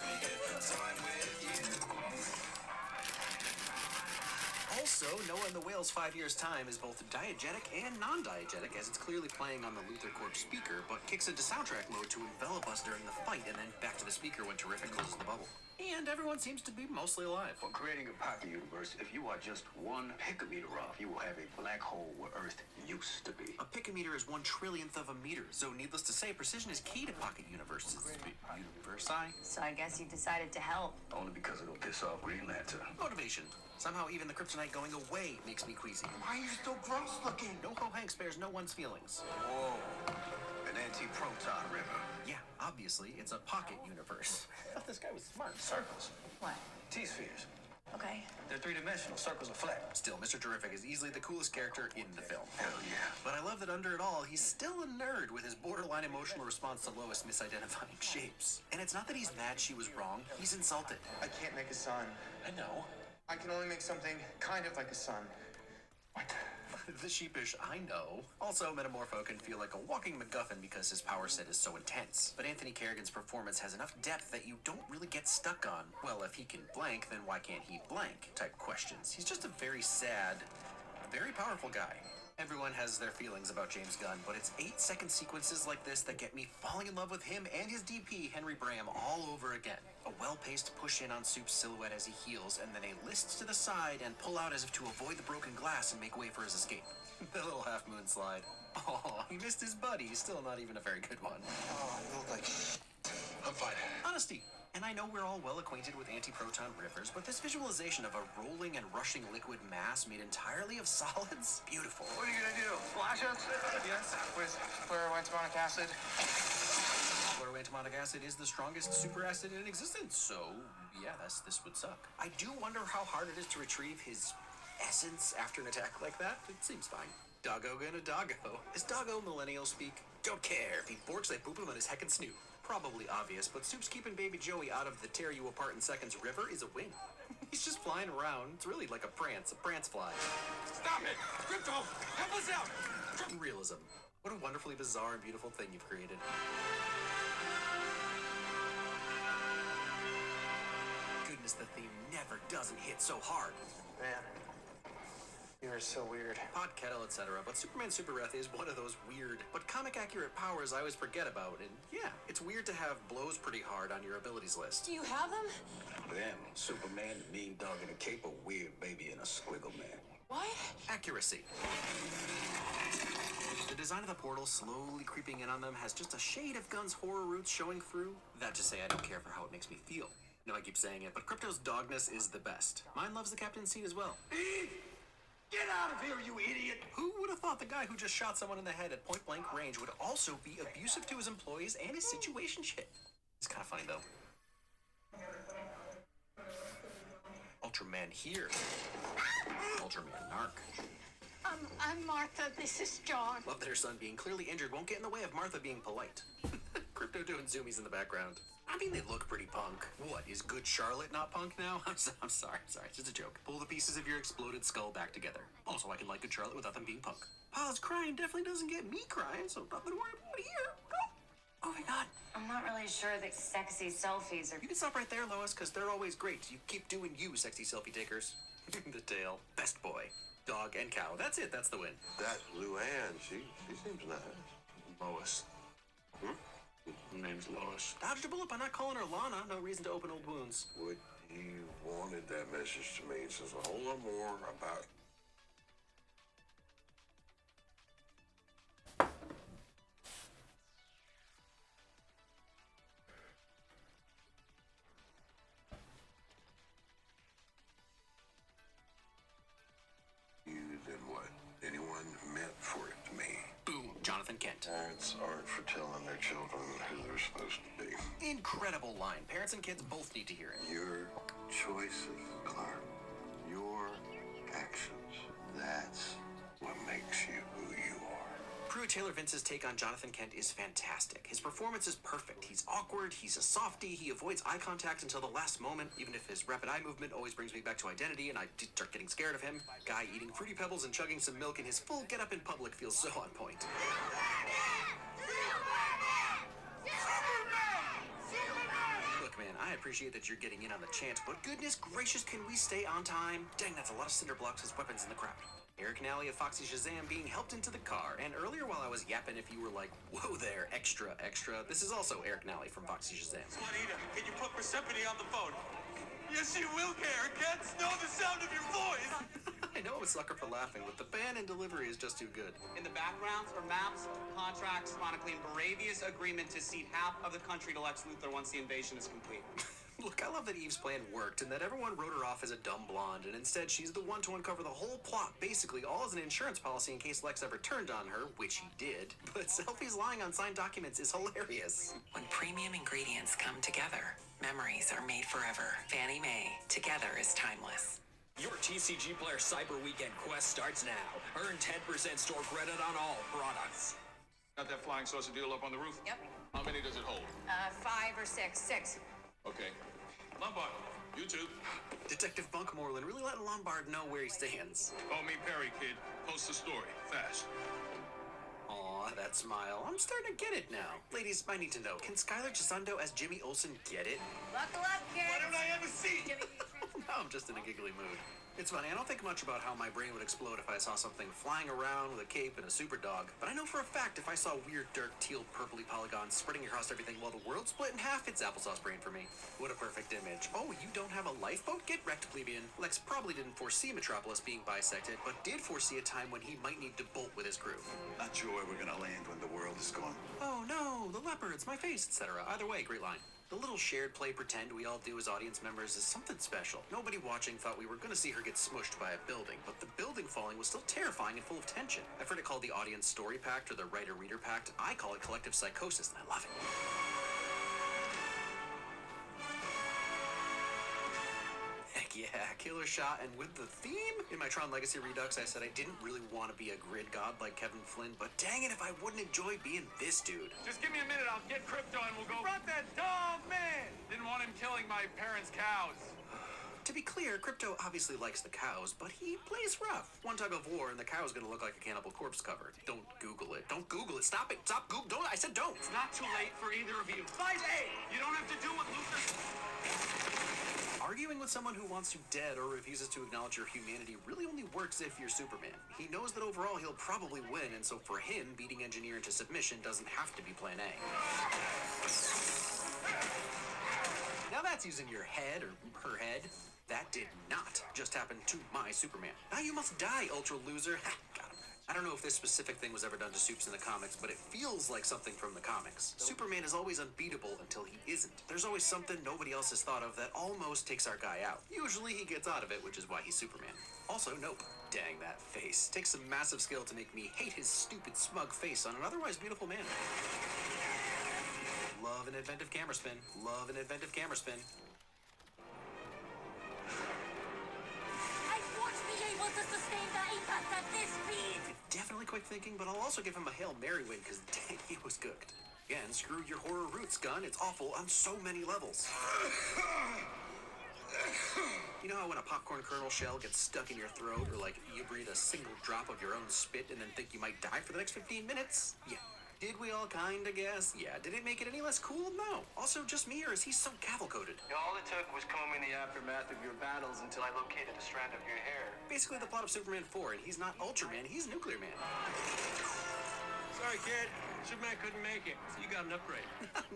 Also, Noah and the Whale's 5 Years Time is both diegetic and non-diegetic, as it's clearly playing on the Luther Corp speaker, but kicks into soundtrack mode to envelop us during the fight, and then back to the speaker when Terrific closes the bubble. And everyone seems to be mostly alive. For creating a pocket universe, if you are just one picometer off, you will have a black hole where Earth used to be. A picometer is 1/1,000,000th of a meter, so needless to say, precision is key to pocket universes. Universi? So I guess you decided to help. Only because it'll piss off Green Lantern. Motivation. Somehow even the kryptonite going away makes me queasy. Why are you still gross looking? No-ho Hank spares no one's feelings. Whoa. An anti-proton river. Yeah, obviously, it's a pocket universe. I thought this guy was smart. Circles. What? T-spheres. Okay. They're three-dimensional. Circles are flat. Still, Mr. Terrific is easily the coolest character in the film. Hell yeah. But I love that under it all, he's still a nerd with his borderline emotional response to Lois misidentifying shapes. And it's not that he's mad she was wrong, he's insulted. I can't make a sun. I know. I can only make something kind of like a sun. What? The sheepish, I know. Also, Metamorpho can feel like a walking MacGuffin because his power set is so intense. But Anthony Carrigan's performance has enough depth that you don't really get stuck on, well, if he can blank, then why can't he blank type questions. He's just a very sad, very powerful guy. Everyone has their feelings about James Gunn, but it's 8-second sequences like this that get me falling in love with him and his DP, Henry Bram, all over again. A well-paced push in on Soup's silhouette as he heals, and then a list to the side and pull out as if to avoid the broken glass and make way for his escape. The little half-moon slide. Oh, he missed his buddy. Still not even a very good one. Oh, you look like I'm fine. Honesty. And I know we're all well acquainted with anti-proton rivers, but this visualization of a rolling and rushing liquid mass made entirely of solids? Beautiful. What are you gonna do? Flash us? Yes. With fluoroantimonic acid. Fluoroantimonic acid is the strongest super acid in existence, so yeah, this would suck. I do wonder how hard it is to retrieve his essence after an attack like that. It seems fine. Doggo gonna doggo. Is doggo millennial speak? Don't care. If he borks, they poop him on his heckin' snoot. Probably obvious, but Soup's keeping baby Joey out of the tear you apart in seconds river is a win. He's just flying around. It's really like a prance fly. Stop it! Crypto, help us out! Realism. What a wonderfully bizarre and beautiful thing you've created. Goodness, the theme never doesn't hit so hard. Man, you are so weird. Pot kettle, etc. But Superman Super Breath is one of those weird but comic accurate powers I always forget about. And yeah, it's weird to have blows pretty hard on your abilities list. Do you have them? Them, Superman, the mean dog in a cape, a weird baby, and a squiggle man. What? Accuracy. The design of the portal slowly creeping in on them has just a shade of Gunn's horror roots showing through. That to say I don't care for how it makes me feel. No, I keep saying it, but Crypto's dogness is the best. Mine loves the captain's seat as well. Get out of here, you idiot! Who would have thought the guy who just shot someone in the head at point-blank range would also be abusive to his employees and his situationship? It's kind of funny, though. Ultraman here. Ultraman narc. I'm Martha. This is John. Love that her son being clearly injured won't get in the way of Martha being polite. Crypto doing zoomies in the background. I mean, they look pretty punk. What, is good Charlotte not punk now? I'm sorry, it's just a joke. Pull the pieces of your exploded skull back together. Also, I can like good Charlotte without them being punk. Pa's crying definitely doesn't get me crying, so nothing to worry about here. Oh my god. I'm not really sure that sexy selfies are... You can stop right there, Lois, because they're always great. You keep doing you, sexy selfie takers. The tail. Best boy. Dog and cow. That's it, that's the win. That's Luann. She seems nice. Lois. Her name's Lois. Dodged a bullet by not calling her Lana. No reason to open old wounds. What you wanted that message to mean says a whole lot more about you than what anyone meant for it to mean. Boom, Jonathan Kent. Parents aren't for telling their children who they're supposed to be. Incredible line. Parents and kids both need to hear it. Your choices, Clark. Your actions. That's what makes you who you are. Pruitt Taylor Vince's take on Jonathan Kent is fantastic. His performance is perfect. He's awkward, he's a softie, he avoids eye contact until the last moment, even if his rapid eye movement always brings me back to Identity and I start getting scared of him. Guy eating Fruity Pebbles and chugging some milk in his full get-up in public feels so on point. Look, man, I appreciate that you're getting in on the chant, but goodness gracious, can we stay on time? Dang, that's a lot of cinder blocks as weapons in the crowd. Eric Nally of Foxy Shazam being helped into the car, and earlier while I was yapping, if you were like, whoa there, extra, extra, this is also Eric Nally from Foxy Shazam. Juanita, can you put Persephone on the phone? Yes, you will, Eric. Cats know the sound of your voice. I know I'm a sucker for laughing, but the band and delivery is just too good. In the backgrounds are maps, contracts chronicling Baravia's agreement to cede half of the country to Lex Luthor once the invasion is complete. Look, I love that Eve's plan worked and that everyone wrote her off as a dumb blonde, and instead she's the one to uncover the whole plot, basically all as an insurance policy in case Lex ever turned on her, which he did. But selfies lying on signed documents is hilarious. When premium ingredients come together, memories are made forever. Fannie Mae, together is timeless. Your TCG Player Cyber Weekend quest starts now. Earn 10% store credit on all products. Got that flying saucer deal up on the roof? Yep. How many does it hold? 5 or 6. 6. Okay. Lombard, you too. Detective Bunkmoreland really letting Lombard know where he stands. Call me Perry, kid. Post the story. Fast. Aw, that smile. I'm starting to get it now. Ladies, I need to know, can Skylar Chisundo as Jimmy Olsen get it? Buckle up, kids. Why don't I ever see? Now I'm just in a giggly mood. It's funny, I don't think much about how my brain would explode if I saw something flying around with a cape and a super dog, but I know for a fact if I saw weird, dark, teal, purpley polygons spreading across everything while the world split in half, it's applesauce brain for me. What a perfect image. Oh, you don't have a lifeboat? Get wrecked, plebeian. Lex probably didn't foresee Metropolis being bisected, but did foresee a time when he might need to bolt with his crew. Not sure where we're gonna land when the world is gone. Oh no, the leopards, my face, etc. Either way, great line. The little shared play pretend we all do as audience members is something special. Nobody watching thought we were going to see her get smushed by a building, but the building falling was still terrifying and full of tension. I've heard it called the audience story pact or the writer-reader pact. I call it collective psychosis, and I love it. Heck yeah, killer shot, and with the theme? In my Tron Legacy Redux, I said I didn't really want to be a grid god like Kevin Flynn, but dang it if I wouldn't enjoy being this dude. Just give me a minute, I'll get Crypto and we'll go. Brought that dog, man! Didn't want him killing my parents' cows. To be clear, Crypto obviously likes the cows, but he plays rough. One tug of war and the cow's gonna look like a Cannibal Corpse cover. Don't Google it. Don't Google it. Stop it. Stop Google. Don't. I said don't. It's not too late for either of you. 5A! You don't have to do what Luther... Arguing with someone who wants you dead or refuses to acknowledge your humanity really only works if you're Superman. He knows that overall he'll probably win, and so for him, beating Engineer into submission doesn't have to be plan A. Now that's using your head or her head. That did not just happen to my Superman. Now you must die, Ultra Loser. Ha, got him. I don't know if this specific thing was ever done to Supes in the comics, but it feels like something from the comics. Superman is always unbeatable until he isn't. There's always something nobody else has thought of that almost takes our guy out. Usually he gets out of it, which is why he's Superman. Also, nope. Dang, that face. Takes some massive skill to make me hate his stupid, smug face on an otherwise beautiful man. Love an inventive camera spin. Love an inventive camera spin. I won't be able to sustain the impact at this speed. Definitely quick thinking, but I'll also give him a Hail Mary win because dang, he was cooked. Again, screw your horror roots, gun. It's awful on so many levels. You know how when a popcorn kernel shell gets stuck in your throat, or like you breathe a single drop of your own spit and then think you might die for the next 15 minutes? Yeah. Did we all kinda guess? Yeah. Did it make it any less cool? No. Also, just me, or is he so gavel-coated? All it took was combing the aftermath of your battles until I located a strand of your hair. Basically the plot of Superman 4, and he's not Ultraman, he's Nuclear Man. Sorry, kid. Superman couldn't make it, so you got an upgrade.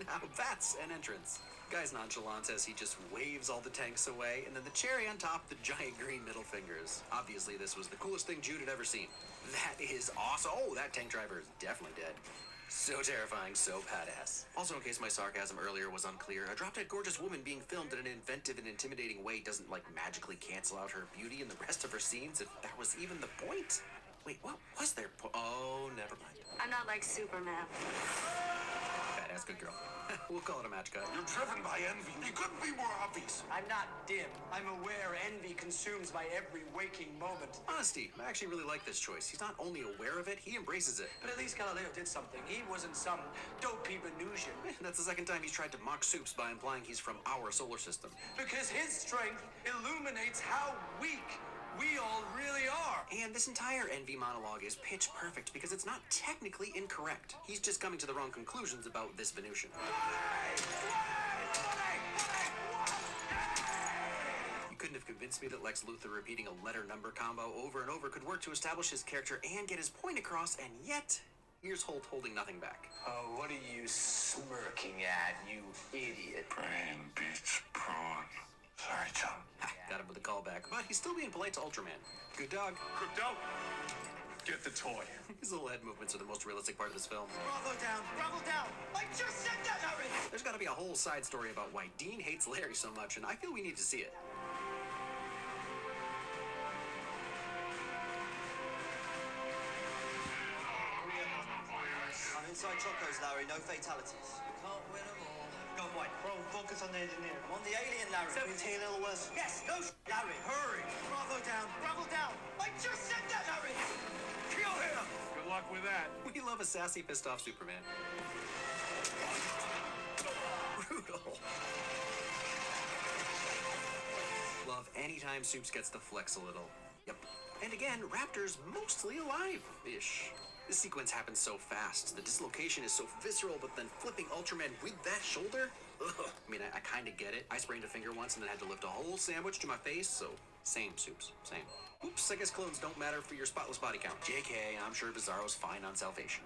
Now that's an entrance. Guy's nonchalant as he just waves all the tanks away, and then the cherry on top, the giant green middle fingers. Obviously, this was the coolest thing Jude had ever seen. That is awesome. Oh, that tank driver is definitely dead. So terrifying, so badass. Also, in case my sarcasm earlier was unclear, a drop-dead gorgeous woman being filmed in an inventive and intimidating way doesn't, like, magically cancel out her beauty in the rest of her scenes, if that was even the point. Wait, what was their oh, never mind. I'm not like Superman. Badass, good girl. We'll call it a match cut. You're driven by envy. It couldn't be more obvious. I'm not dim. I'm aware envy consumes my every waking moment. Honesty. I actually really like this choice. He's not only aware of it, he embraces it. But at least Galileo did something. He wasn't some dopey Venusian. That's the second time he's tried to mock Supes by implying he's from our solar system. Because his strength illuminates how weak we all really are. And this entire envy monologue is pitch perfect because it's not technically incorrect. He's just coming to the wrong conclusions about this Venusian. couldn't have convinced me that Lex Luthor repeating a letter-number combo over and over could work to establish his character and get his point across, and yet, here's Holt holding nothing back. Oh, what are you smirking at, you idiot? Brain beats prawn. Sorry, chum. Got him with a callback, but he's still being polite to Ultraman. Good dog. Crypto, get the toy. His little head movements are the most realistic part of this film. Bravo down! Bravo down! I just said that already! There's got to be a whole side story about why Dean hates Larry so much, and I feel we need to see it. I'm inside Chocos, Larry. No fatalities. Can't win them all. Go on, White. Bro, focus on the engineer. I'm on the alien, Larry. 17 LOS. Yes, no Larry. Hurry. Bravo down. Bravo down. I just said that, Larry. Kill him. Good luck with that. We love a sassy, pissed-off Superman. Brutal. Love anytime Soups gets to flex a little. Yep. And again, Raptor's mostly alive-ish. This sequence happens so fast. The dislocation is so visceral, but then flipping Ultraman with that shoulder? Ugh. I mean, I kind of get it. I sprained a finger once and then had to lift a whole sandwich to my face, so same, Soups. Same. Oops, I guess clones don't matter for your spotless body count. JK, I'm sure Bizarro's fine on Salvation.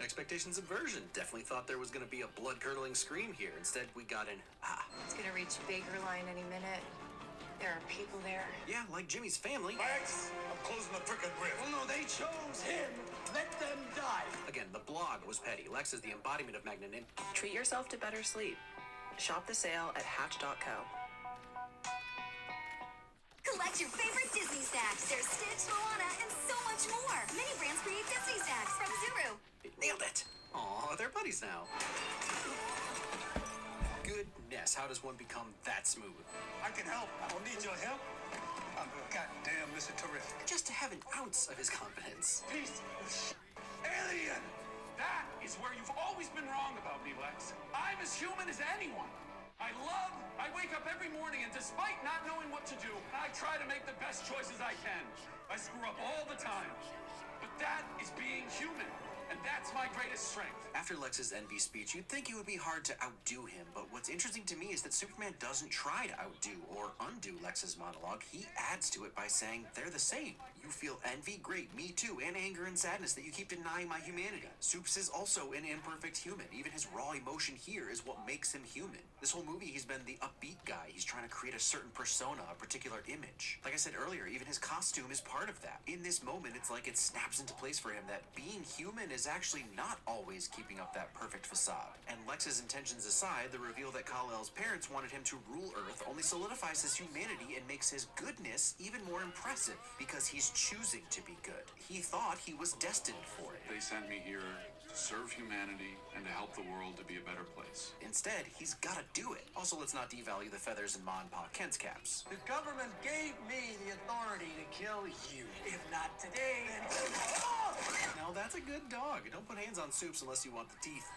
Expectations inversion. Definitely thought there was going to be a blood-curdling scream here. Instead, we got an It's gonna reach Baker Line any minute. There are people there. Yeah, like Jimmy's family. Max, I'm closing the frickin' rift. Oh no, they chose him. Let them die. Again, the blog was petty. Lex is the embodiment of magnanimity. Treat yourself to better sleep. Shop the sale at Hatch.co. Collect your favorite Disney snacks. There's Stitch, Moana, and so much more. Many brands create Disney snacks from Zuru. Nailed it. Aw, they're buddies now. Goodness, how does one become that smooth? I can help. I don't need your help. I'm goddamn Mr. Terrific. Just to have an ounce of his confidence. Piece of shit. Alien! That is where you've always been wrong about me, Lex. I'm as human as anyone. I wake up every morning, and despite not knowing what to do, I try to make the best choices I can. I screw up all the time. But that is being human. And that's my greatest strength. After Lex's envy speech, you'd think it would be hard to outdo him, but what's interesting to me is that Superman doesn't try to outdo or undo Lex's monologue. He adds to it by saying they're the same. You feel envy? Great, me too, and anger and sadness that you keep denying my humanity. Soups is also an imperfect human. Even his raw emotion here is what makes him human. This whole movie, he's been the upbeat guy. He's trying to create a certain persona, a particular image. Like I said earlier, even his costume is part of that. In this moment, it's like it snaps into place for him that being human is actually not always keeping up that perfect facade. And Lex's intentions aside, the reveal that Kal-El's parents wanted him to rule Earth only solidifies his humanity and makes his goodness even more impressive, because he's choosing to be good. He thought he was destined for it. They sent me here to serve humanity and to help the world to be a better place. Instead, he's gotta do it. Also, let's not devalue the feathers in Ma and Pa Kent's caps. The government gave me the authority to kill you. If not today, then tomorrow. Now that's a good dog. Don't put hands on Soups unless you want the teeth.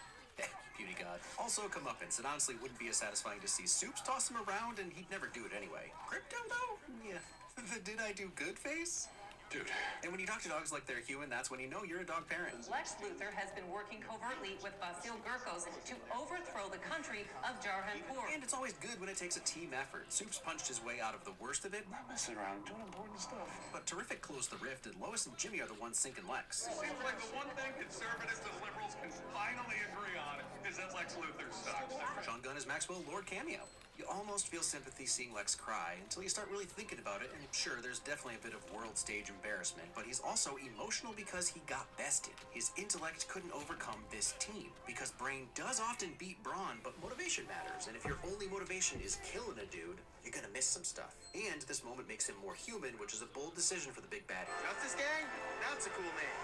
Beauty god. Also comeuppance. It honestly wouldn't be as satisfying to see Soups toss him around, and he'd never do it anyway. Crypto, though? Yeah. The did I do good face? Dude. And when you talk to dogs like they're human, that's when you know you're a dog parent. Lex Luthor has been working covertly with Basil Gurkos to overthrow the country of Jarhanpur. And it's always good when it takes a team effort. Soups punched his way out of the worst of it. Not messing around, doing important stuff. But Terrific closed the rift, and Lois and Jimmy are the ones sinking Lex. Seems like the one thing conservatives and liberals can finally agree on is that Lex Luthor sucks. Sean Gunn as Maxwell Lord cameo. You almost feel sympathy seeing Lex cry until you start really thinking about it, and sure, there's definitely a bit of world stage embarrassment, but he's also emotional because he got bested. His intellect couldn't overcome this team, because brain does often beat brawn, but motivation matters, and if your only motivation is killing a dude, you're gonna miss some stuff. And this moment makes him more human, which is a bold decision for the big baddie. Justice Gang? That's a cool name.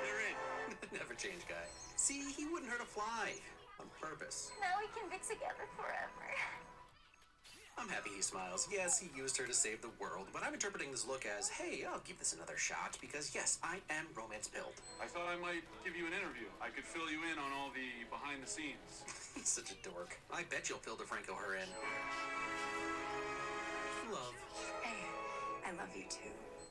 They're in. Never change guy. See, he wouldn't hurt a fly. On purpose. Now we can be together forever. I'm happy he smiles. Yes, he used her to save the world, but I'm interpreting this look as, hey, I'll give this another shot, because yes, I am romance-pilled. I thought I might give you an interview. I could fill you in on all the behind the scenes. He's such a dork. I bet you'll Phil DeFranco her in. Love. Hey, I love you too.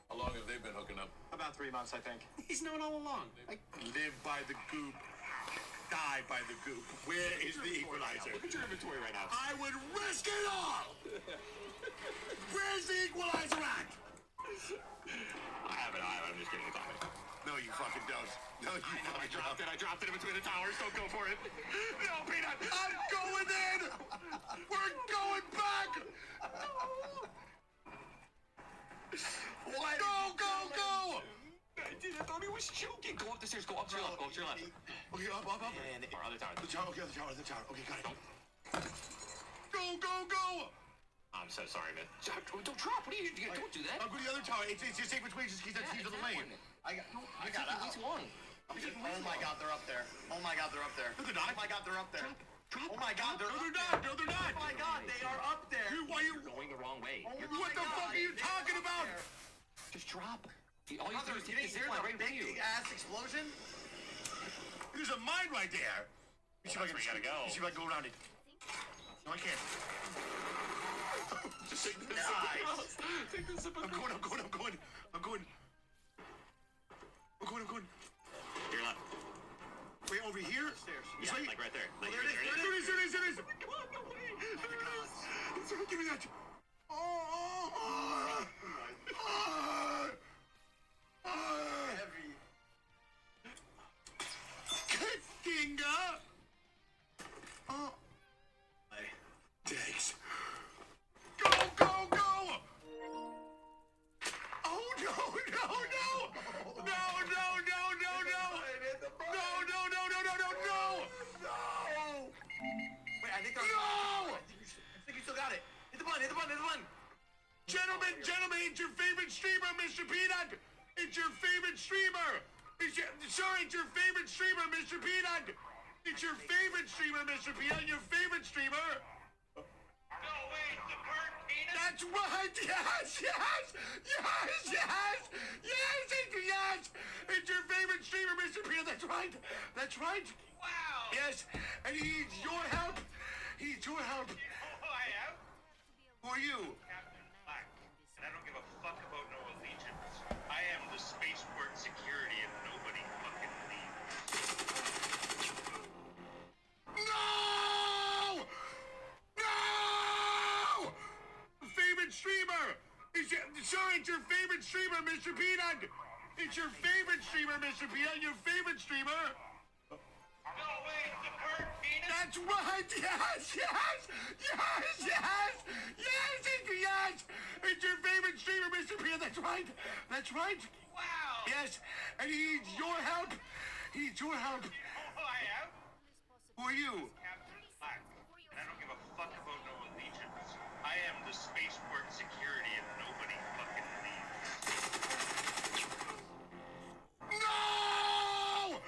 How long have they been hooking up? About 3 months, I think. He's known all along. Live by the goop. die by the goop. Where is the equalizer? Look at your inventory right now. I would risk it all! Where's the equalizer at? I have it. I'm just kidding. It's on me. No, you fucking don't. No, you I dropped it. I dropped it in between the towers. Don't go for it. No, Peanut. I'm going in! We're going back! What? Go! I did. I thought he was choking. Go up the stairs. Go up to your left. Go up to your left. Okay, up. And our other tower. The tower. Okay, the tower. Okay, got it. Go! I'm so sorry, man. Don't drop. What are you doing? Don't do that. I'll go to the other tower. It's your safe between. Just keep that keys on the lane. I got it. Way too long. Oh my God, they're up there. No, they're not. Oh my God, they're up there. Drop. Oh my God, they're No, up they're there. not. Oh my God, they are up there. You're going the wrong way. What the fuck are you talking about? Just drop. All you do is take the stairs right with you. Big ass explosion. There's a mine right there. You see if I can gotta go. You see if I can go around it. No, I can't. Just take this. Nice. Take this. I'm going. Here, left. Wait, over here? Yeah, like right there. Like, There it is. Come on, no way. Give me that. Heavy. Kinga. Thanks. Go! Oh no! Wait, I think they're. No! I think you still got it. Hit the button. Gentlemen, it's your favorite streamer, Mr. Peanut. It's your favorite streamer. It's your favorite streamer, Mr. Peanut. It's your favorite streamer, Mr. Peanut. Your favorite streamer. No, wait, the bird peanut? That's right. Yes. It's your favorite streamer, Mr. Peanut. That's right. Wow. Yes, and he needs your help. You know who I am? Who are you? Captain Black. And I don't give a fuck about no allegiance. I am the spaceport security and nobody fucking leaves. No! Favorite streamer. It's your favorite streamer, Mr. Peanut. It's your favorite streamer, Mr. Peanut. Your favorite streamer. No, wait, the bird peanut? That's right. Yes. It's your favorite streamer, Mr. Peanut. That's right. Wow. Yes, and he needs your help. You know who I am? Who are you? Captain Black. And I don't give a fuck about no allegiance. I am the spaceport security and nobody fucking leaves. No!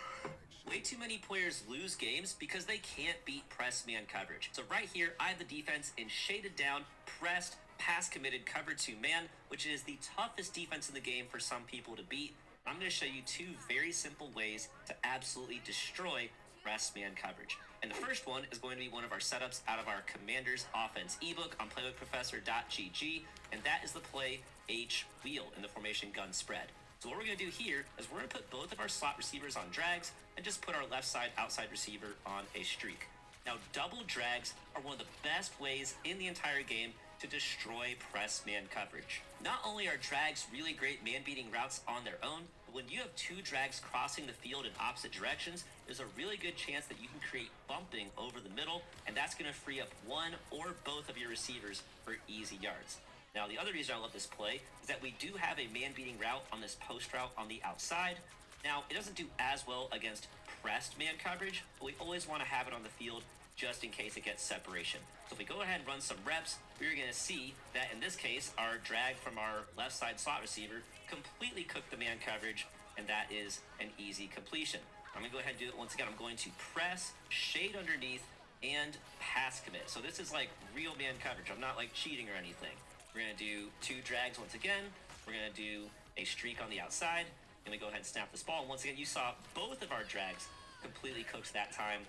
Way too many players lose games because they can't beat press man coverage. So right here, I have the defense in shaded down, pressed, pass committed, cover 2 man, which is the toughest defense in the game for some people to beat. I'm going to show you 2 very simple ways to absolutely destroy press man coverage. And the first one is going to be one of our setups out of our Commander's Offense ebook on playwithprofessor.gg, and that is the play H wheel in the formation gun spread. So what we're going to do here is we're going to put both of our slot receivers on drags and just put our left side outside receiver on a streak. Now, double drags are one of the best ways in the entire game to destroy press man coverage. Not only are drags really great man-beating routes on their own, but when you have 2 drags crossing the field in opposite directions, there's a really good chance that you can create bumping over the middle, and that's going to free up one or both of your receivers for easy yards. Now, the other reason I love this play is that we do have a man-beating route on this post route on the outside. Now, it doesn't do as well against pressed man coverage, but we always want to have it on the field just in case it gets separation. So if we go ahead and run some reps, we're going to see that in this case, our drag from our left side slot receiver completely cooked the man coverage, and that is an easy completion. I'm going to go ahead and do it once again. I'm going to press, shade underneath, and pass commit. So this is like real man coverage. I'm not like cheating or anything. We're going to do 2 drags once again. We're going to do a streak on the outside. I'm going to go ahead and snap this ball. And once again, you saw both of our drags completely cooked that time.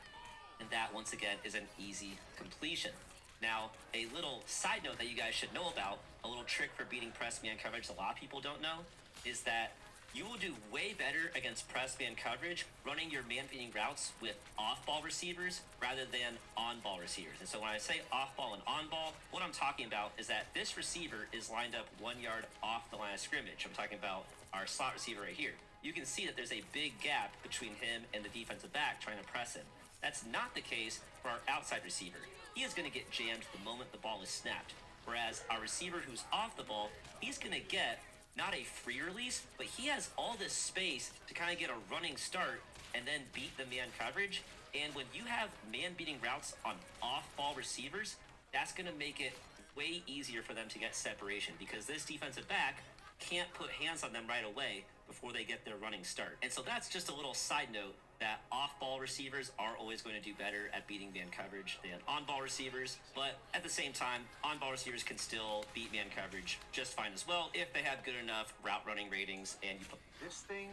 And that, once again, is an easy completion. Now, a little side note that you guys should know about, a little trick for beating press man coverage a lot of people don't know, is that You will do way better against press man coverage running your man-beating routes with off-ball receivers rather than on-ball receivers. And so when I say off-ball and on-ball, what I'm talking about is that this receiver is lined up 1 yard off the line of scrimmage. I'm talking about our slot receiver right here. You can see that there's a big gap between him and the defensive back trying to press him. That's not the case for our outside receiver. He is going to get jammed the moment the ball is snapped. Whereas our receiver who's off the ball, he's going to get not a free release, but he has all this space to kind of get a running start and then beat the man coverage. And when you have man-beating routes on off-ball receivers, that's going to make it way easier for them to get separation because this defensive back can't put hands on them right away before they get their running start. And so that's just a little side note that off-ball receivers are always going to do better at beating man coverage than on-ball receivers. But at the same time, on-ball receivers can still beat man coverage just fine as well if they have good enough route running ratings and you This thing,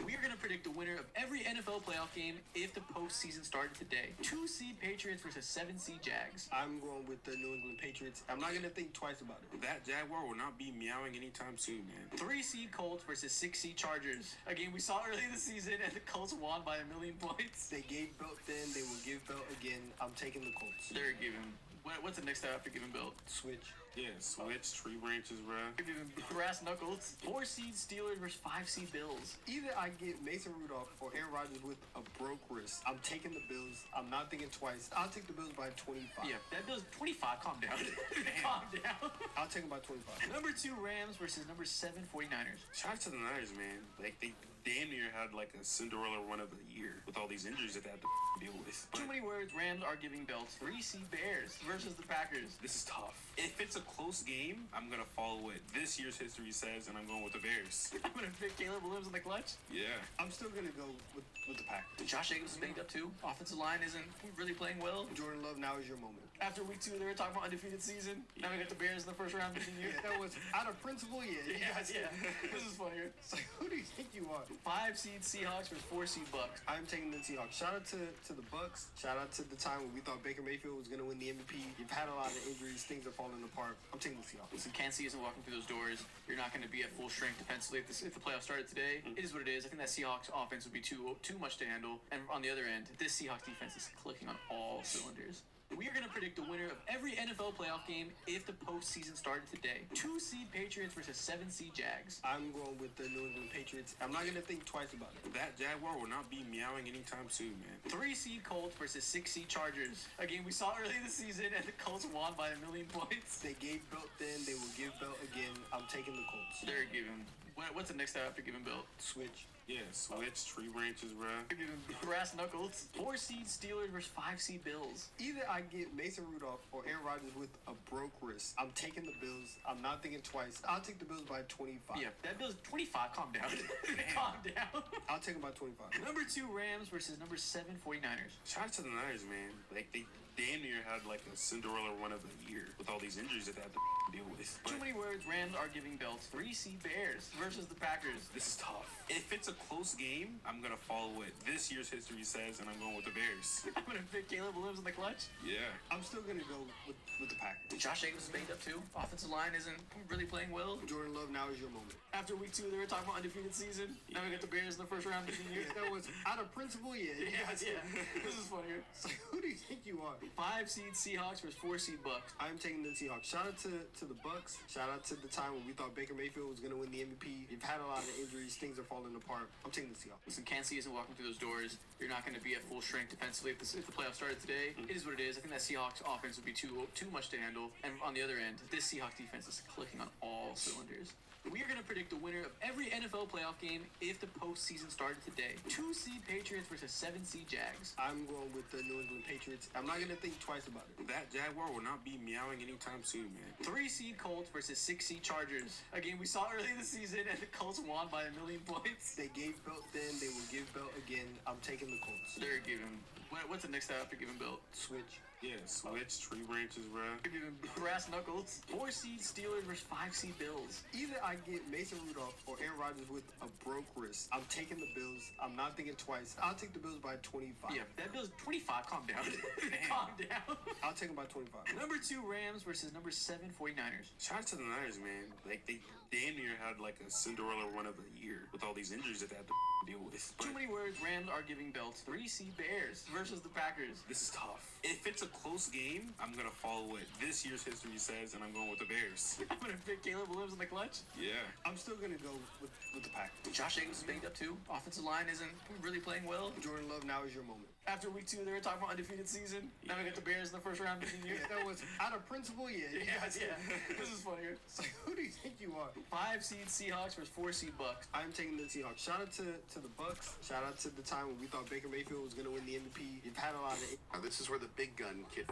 we are going to predict the winner of every NFL playoff game if the postseason started today. 2-seed Patriots versus 7-seed Jags. I'm going with the New England Patriots. I'm not going to think twice about it. That Jaguar will not be meowing anytime soon, man. 3-seed Colts versus 6-seed Chargers. A game we saw early in the season and the Colts won by 1,000,000 points. They gave belt then, they will give belt again. I'm taking the Colts. They're giving. What's the next step after giving belt? Switch. Yeah, switch, tree branches, bro. They're giving brass knuckles. 4-seed Steelers versus 5-seed Bills. Either I get Mason Rudolph or Aaron Rodgers with a broke wrist. I'm taking the Bills. I'm not thinking twice. I'll take the Bills by 25. Yeah, that Bills 25. Calm down. Calm down. I'll take them by 25. Number 2 Rams versus number 7 49ers. Shout out to the Niners, man. Like, they damn near had like a Cinderella run of the year with all these injuries that they had to deal with. Too many words. Rams are giving belts. 3-seed Bears versus the Packers. This is tough. If it's a close game, I'm going to follow what this year's history says, and I'm going with the Bears. I'm going to pick Caleb Williams in the clutch. Yeah. I'm still going to go with the Packers. Josh Jacobs is banged up too. Offensive line isn't really playing well. Jordan Love, now is your moment. After week 2, they were talking about undefeated season. Now we got the Bears in the first round beating you. That was out of principle, Yeah. This is funnier. It's like, who do you think you are? 5-seed Seahawks versus 4-seed Bucks. I'm taking the Seahawks. Shout out to the Bucks. Shout out to the time when we thought Baker Mayfield was going to win the MVP. You've had a lot of injuries. Things are falling apart. I'm taking the Seahawks. Listen, Kansas City isn't walking through those doors. You're not going to be at full strength defensively if the playoffs started today. It is what it is. I think that Seahawks offense would be too much to handle. And on the other end, this Seahawks defense is clicking on all cylinders. We are going to predict the winner of every NFL playoff game if the postseason started today. 2-seed Patriots versus 7-seed Jags. I'm going with the New England Patriots. I'm not going to think twice about it. That Jaguar will not be meowing anytime soon, man. 3-seed Colts versus 6-seed Chargers. A game we saw early in the season and the Colts won by 1,000,000 points. They gave belt then, they will give belt again. I'm taking the Colts. They're giving. What's the next step after giving belt? Switch. Yeah, switch, tree branches, bro. They're giving brass knuckles. 4-seed Steelers versus 5-seed Bills. Either I get Mason Rudolph or Aaron Rodgers with a broke wrist. I'm taking the Bills. I'm not thinking twice. I'll take the Bills by 25. Yeah, that Bills 25. Calm down. Calm down. I'll take them by 25. Number 2 Rams versus number 7 49ers. Shout out to the Niners, man. Like, they damn near had like a Cinderella run of the year with all these injuries that they had to deal with. Too many words. Rams are giving belts. 3-seed Bears versus the Packers. This is tough. If it's a close game, I'm going to follow what this year's history says, and I'm going with the Bears. I'm going to pick Caleb Williams in the clutch. Yeah. I'm still going to go with the Packers. Josh Jacobs is banged up too. Offensive line isn't really playing well. Jordan Love, now is your moment. After week 2, they were talking about undefeated season. Now we got the Bears in the first round beating you. That was out of principle, Yeah. This is funnier. It's like, who do you think you are? 5-seed Seahawks versus 4-seed Bucks. I'm taking the Seahawks. Shout out to the Bucks. Shout out to the time when we thought Baker Mayfield was going to win the MVP. You've had a lot of injuries. Things are falling apart. I'm taking the Seahawks. Listen, Kansas City isn't walking through those doors. You're not going to be at full strength defensively if the playoffs started today. It is what it is. I think that Seahawks offense would be too much to handle. And on the other end, this Seahawks defense is clicking on all cylinders. We are going to predict the winner of every NFL playoff game if the postseason started today. 2-seed Patriots versus 7-seed Jags. I'm going with the New England Patriots. I'm not going to think twice about it. That Jaguar will not be meowing anytime soon, man. 3-seed Colts versus 6-seed Chargers. A game we saw early in the season and the Colts won by 1,000,000 points. They gave belt then, they will give belt again. I'm taking the Colts. They're giving. What's the next step after giving belt? Switch. Yeah, switch, tree branches, bro. They're giving brass knuckles. 4 seed Steelers versus 5 seed Bills. Either I get Mason Rudolph or Aaron Rodgers with a broke wrist. I'm taking the Bills. I'm not thinking twice. I'll take the Bills by 25. Yeah, that Bills 25. Calm down. Calm down. I'll take them by 25. Number 2 Rams versus number 7 49ers. Shout out to the Niners, man. Like, they damn near had like a Cinderella run of the year with all these injuries that they had to deal with. Too many words. Rams are giving belts. 3 seed Bears versus the Packers. This is tough. If it's a close game, I'm going to follow what this year's history says, and I'm going with the Bears. I'm going to pick Caleb Williams in the clutch. Yeah. I'm still going to go with the Packers. Josh Jacobs is banged up too. Offensive line isn't really playing well. Jordan Love, now is your moment. After week 2, they were talking about undefeated season. Now we got the Bears in the first round beating you. That was out of principle, yeah. This is funnier. It's like, who do you think you are? 5 seed Seahawks versus 4 seed Bucks. I'm taking the Seahawks. Shout out to the Bucks. Shout out to the time when we thought Baker Mayfield was going to win the MVP. You've had a lot of it. Now, this is where the big gun kid.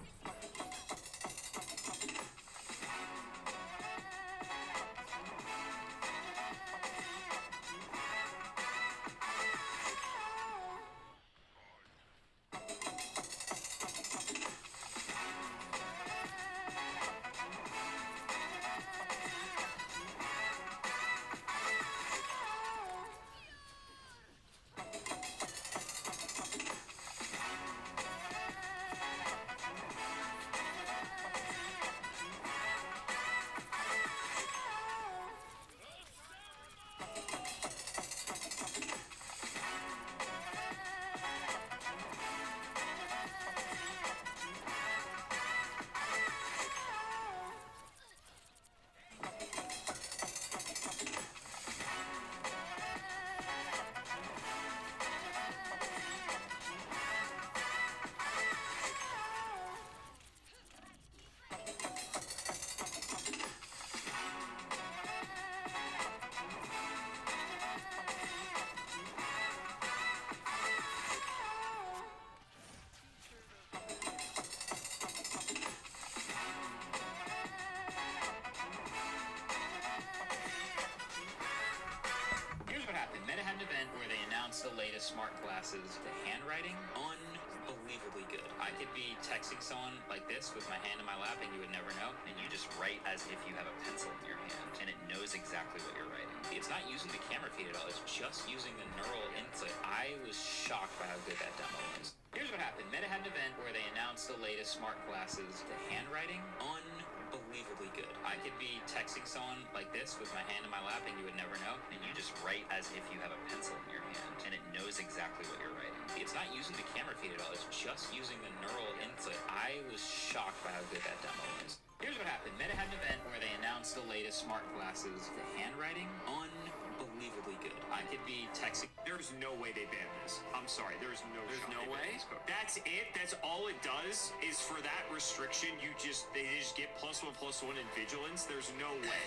The latest smart glasses. The handwriting, unbelievably good. I could be texting someone like this with my hand in my lap and you would never know, and you just write as if you have a pencil in your hand, and it knows exactly what you're writing. It's not using the camera feed at all, it's just using the neural input. I was shocked by how good that demo was. Here's what happened. Meta had an event where they announced the latest smart glasses. The handwriting, unbelievably good. I could be texting someone like this with my hand in my lap and you would never know, and you just write as if you have a pencil in your hand, and it knows exactly what you're writing. It's not using the camera feed at all, it's just using the neural input. I was shocked by how good that demo was. Here's what happened. Meta had an event where they announced the latest smart glasses. The handwriting, unbelievably good. I could be texting. There's no way they banned this. I'm sorry. There's no way. That's it. That's all it does is for that restriction. They just get +1/+1 in vigilance. There's no way.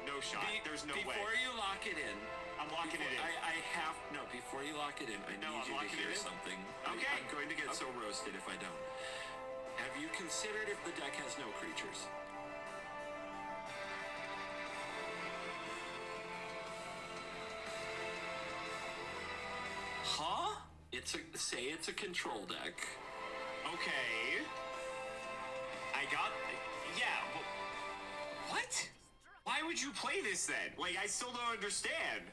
No shot. There's no way. Before you lock it in, I'm locking it in. Before you lock it in, I need you to hear something. Okay. I'm going to get so roasted if I don't. Have you considered if the deck has no creatures? Huh? Say it's a control deck. Okay. But what? Why would you play this then? Like, I still don't understand.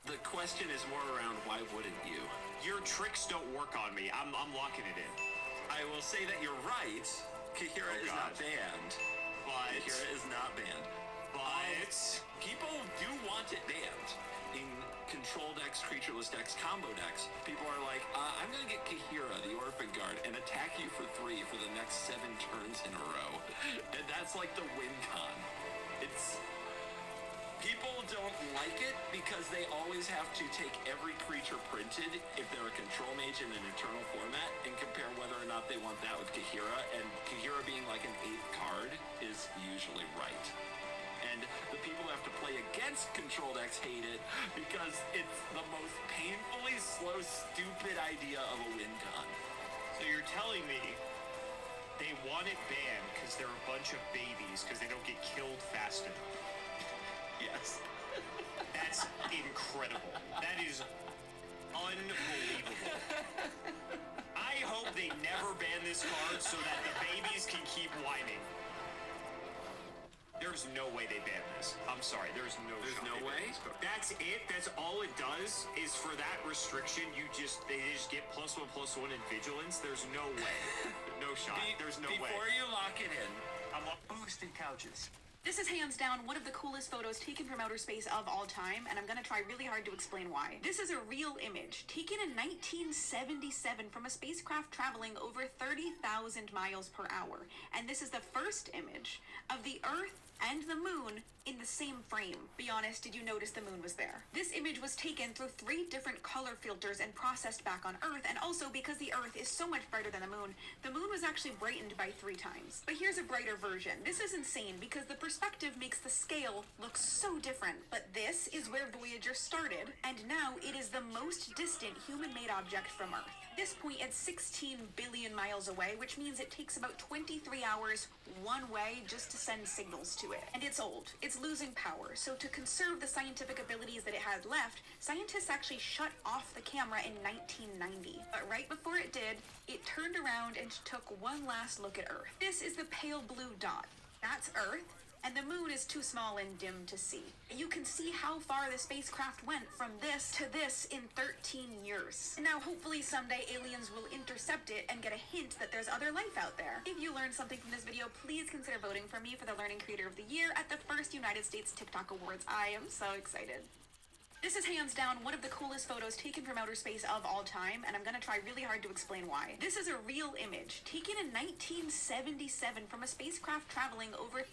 The question is more around why wouldn't you? Your tricks don't work on me. I'm locking it in. I will say that you're right. Kahira is not banned. But Kahira is not banned. But people do want it banned. In control decks, creatureless decks, combo decks, people are like, I'm gonna get Kahira, the Orphan Guard, and attack you for 3 for the next 7 turns in a row. And that's like the win con. People don't like it because they always have to take every creature printed if they're a control mage in an eternal format and compare whether or not they want that with Kahira, and Kahira being like an 8th card is usually right. And the people who have to play against control decks hate it because it's the most painfully slow, stupid idea of a win con. So you're telling me they want it banned because they're a bunch of babies because they don't get killed fast enough? Yes. That's incredible. That is unbelievable. this card so that the babies can keep whining. There's no way they ban this. I'm sorry. There's no way. That's it. That's all it does is for that restriction. They just get +1/+1 in vigilance. There's no way. No shot. There's no way. Before you lock it in, Boosted couches. This is hands down one of the coolest photos taken from outer space of all time, and I'm gonna try really hard to explain why. This is a real image, taken in 1977 from a spacecraft traveling over 30,000 miles per hour. And this is the first image of the Earth and the moon in the same frame. Be honest, did you notice the moon was there? This image was taken through 3 different color filters and processed back on Earth, and also because the Earth is so much brighter than the moon was actually brightened by 3 times. But here's a brighter version. This is insane because the perspective makes the scale look so different. But this is where Voyager started, and now it is the most distant human-made object from Earth. At this point, it's 16 billion miles away, which means it takes about 23 hours one way just to send signals to it. And it's old. It's losing power. So to conserve the scientific abilities that it had left, scientists actually shut off the camera in 1990. But right before it did, it turned around and took one last look at Earth. This is the pale blue dot. That's Earth. And the moon is too small and dim to see. You can see how far the spacecraft went from this to this in 13 years. And now hopefully someday aliens will intercept it and get a hint that there's other life out there. If you learned something from this video, please consider voting for me for the Learning Creator of the Year at the first United States TikTok Awards. I am so excited. This is hands down one of the coolest photos taken from outer space of all time, and I'm gonna try really hard to explain why. This is a real image, taken in 1977 from a spacecraft traveling over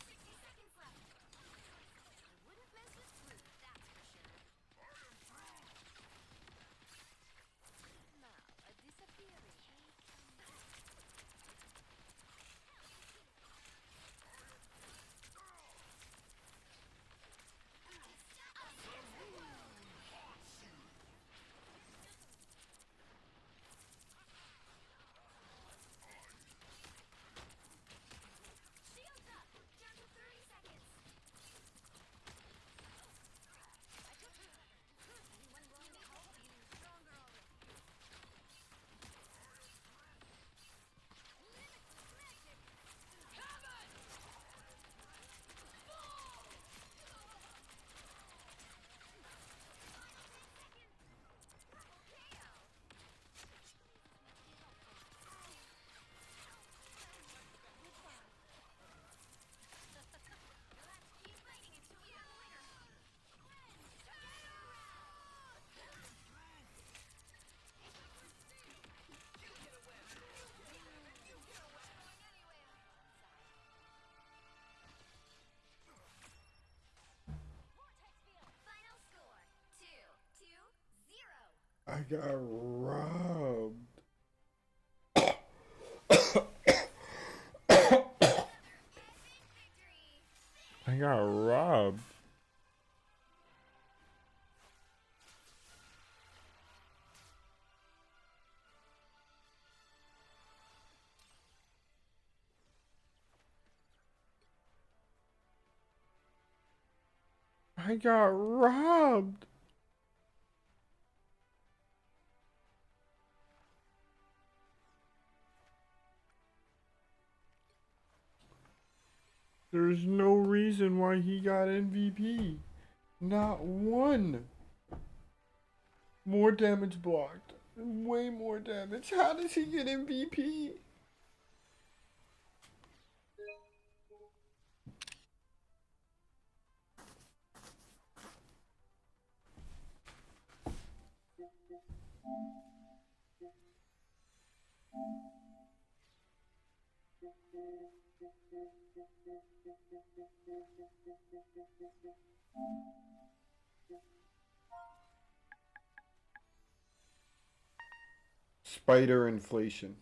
I got robbed. I got robbed. I got robbed. There's no reason why he got MVP. Not one. More damage blocked. Way more damage. How does he get MVP? Spider inflation.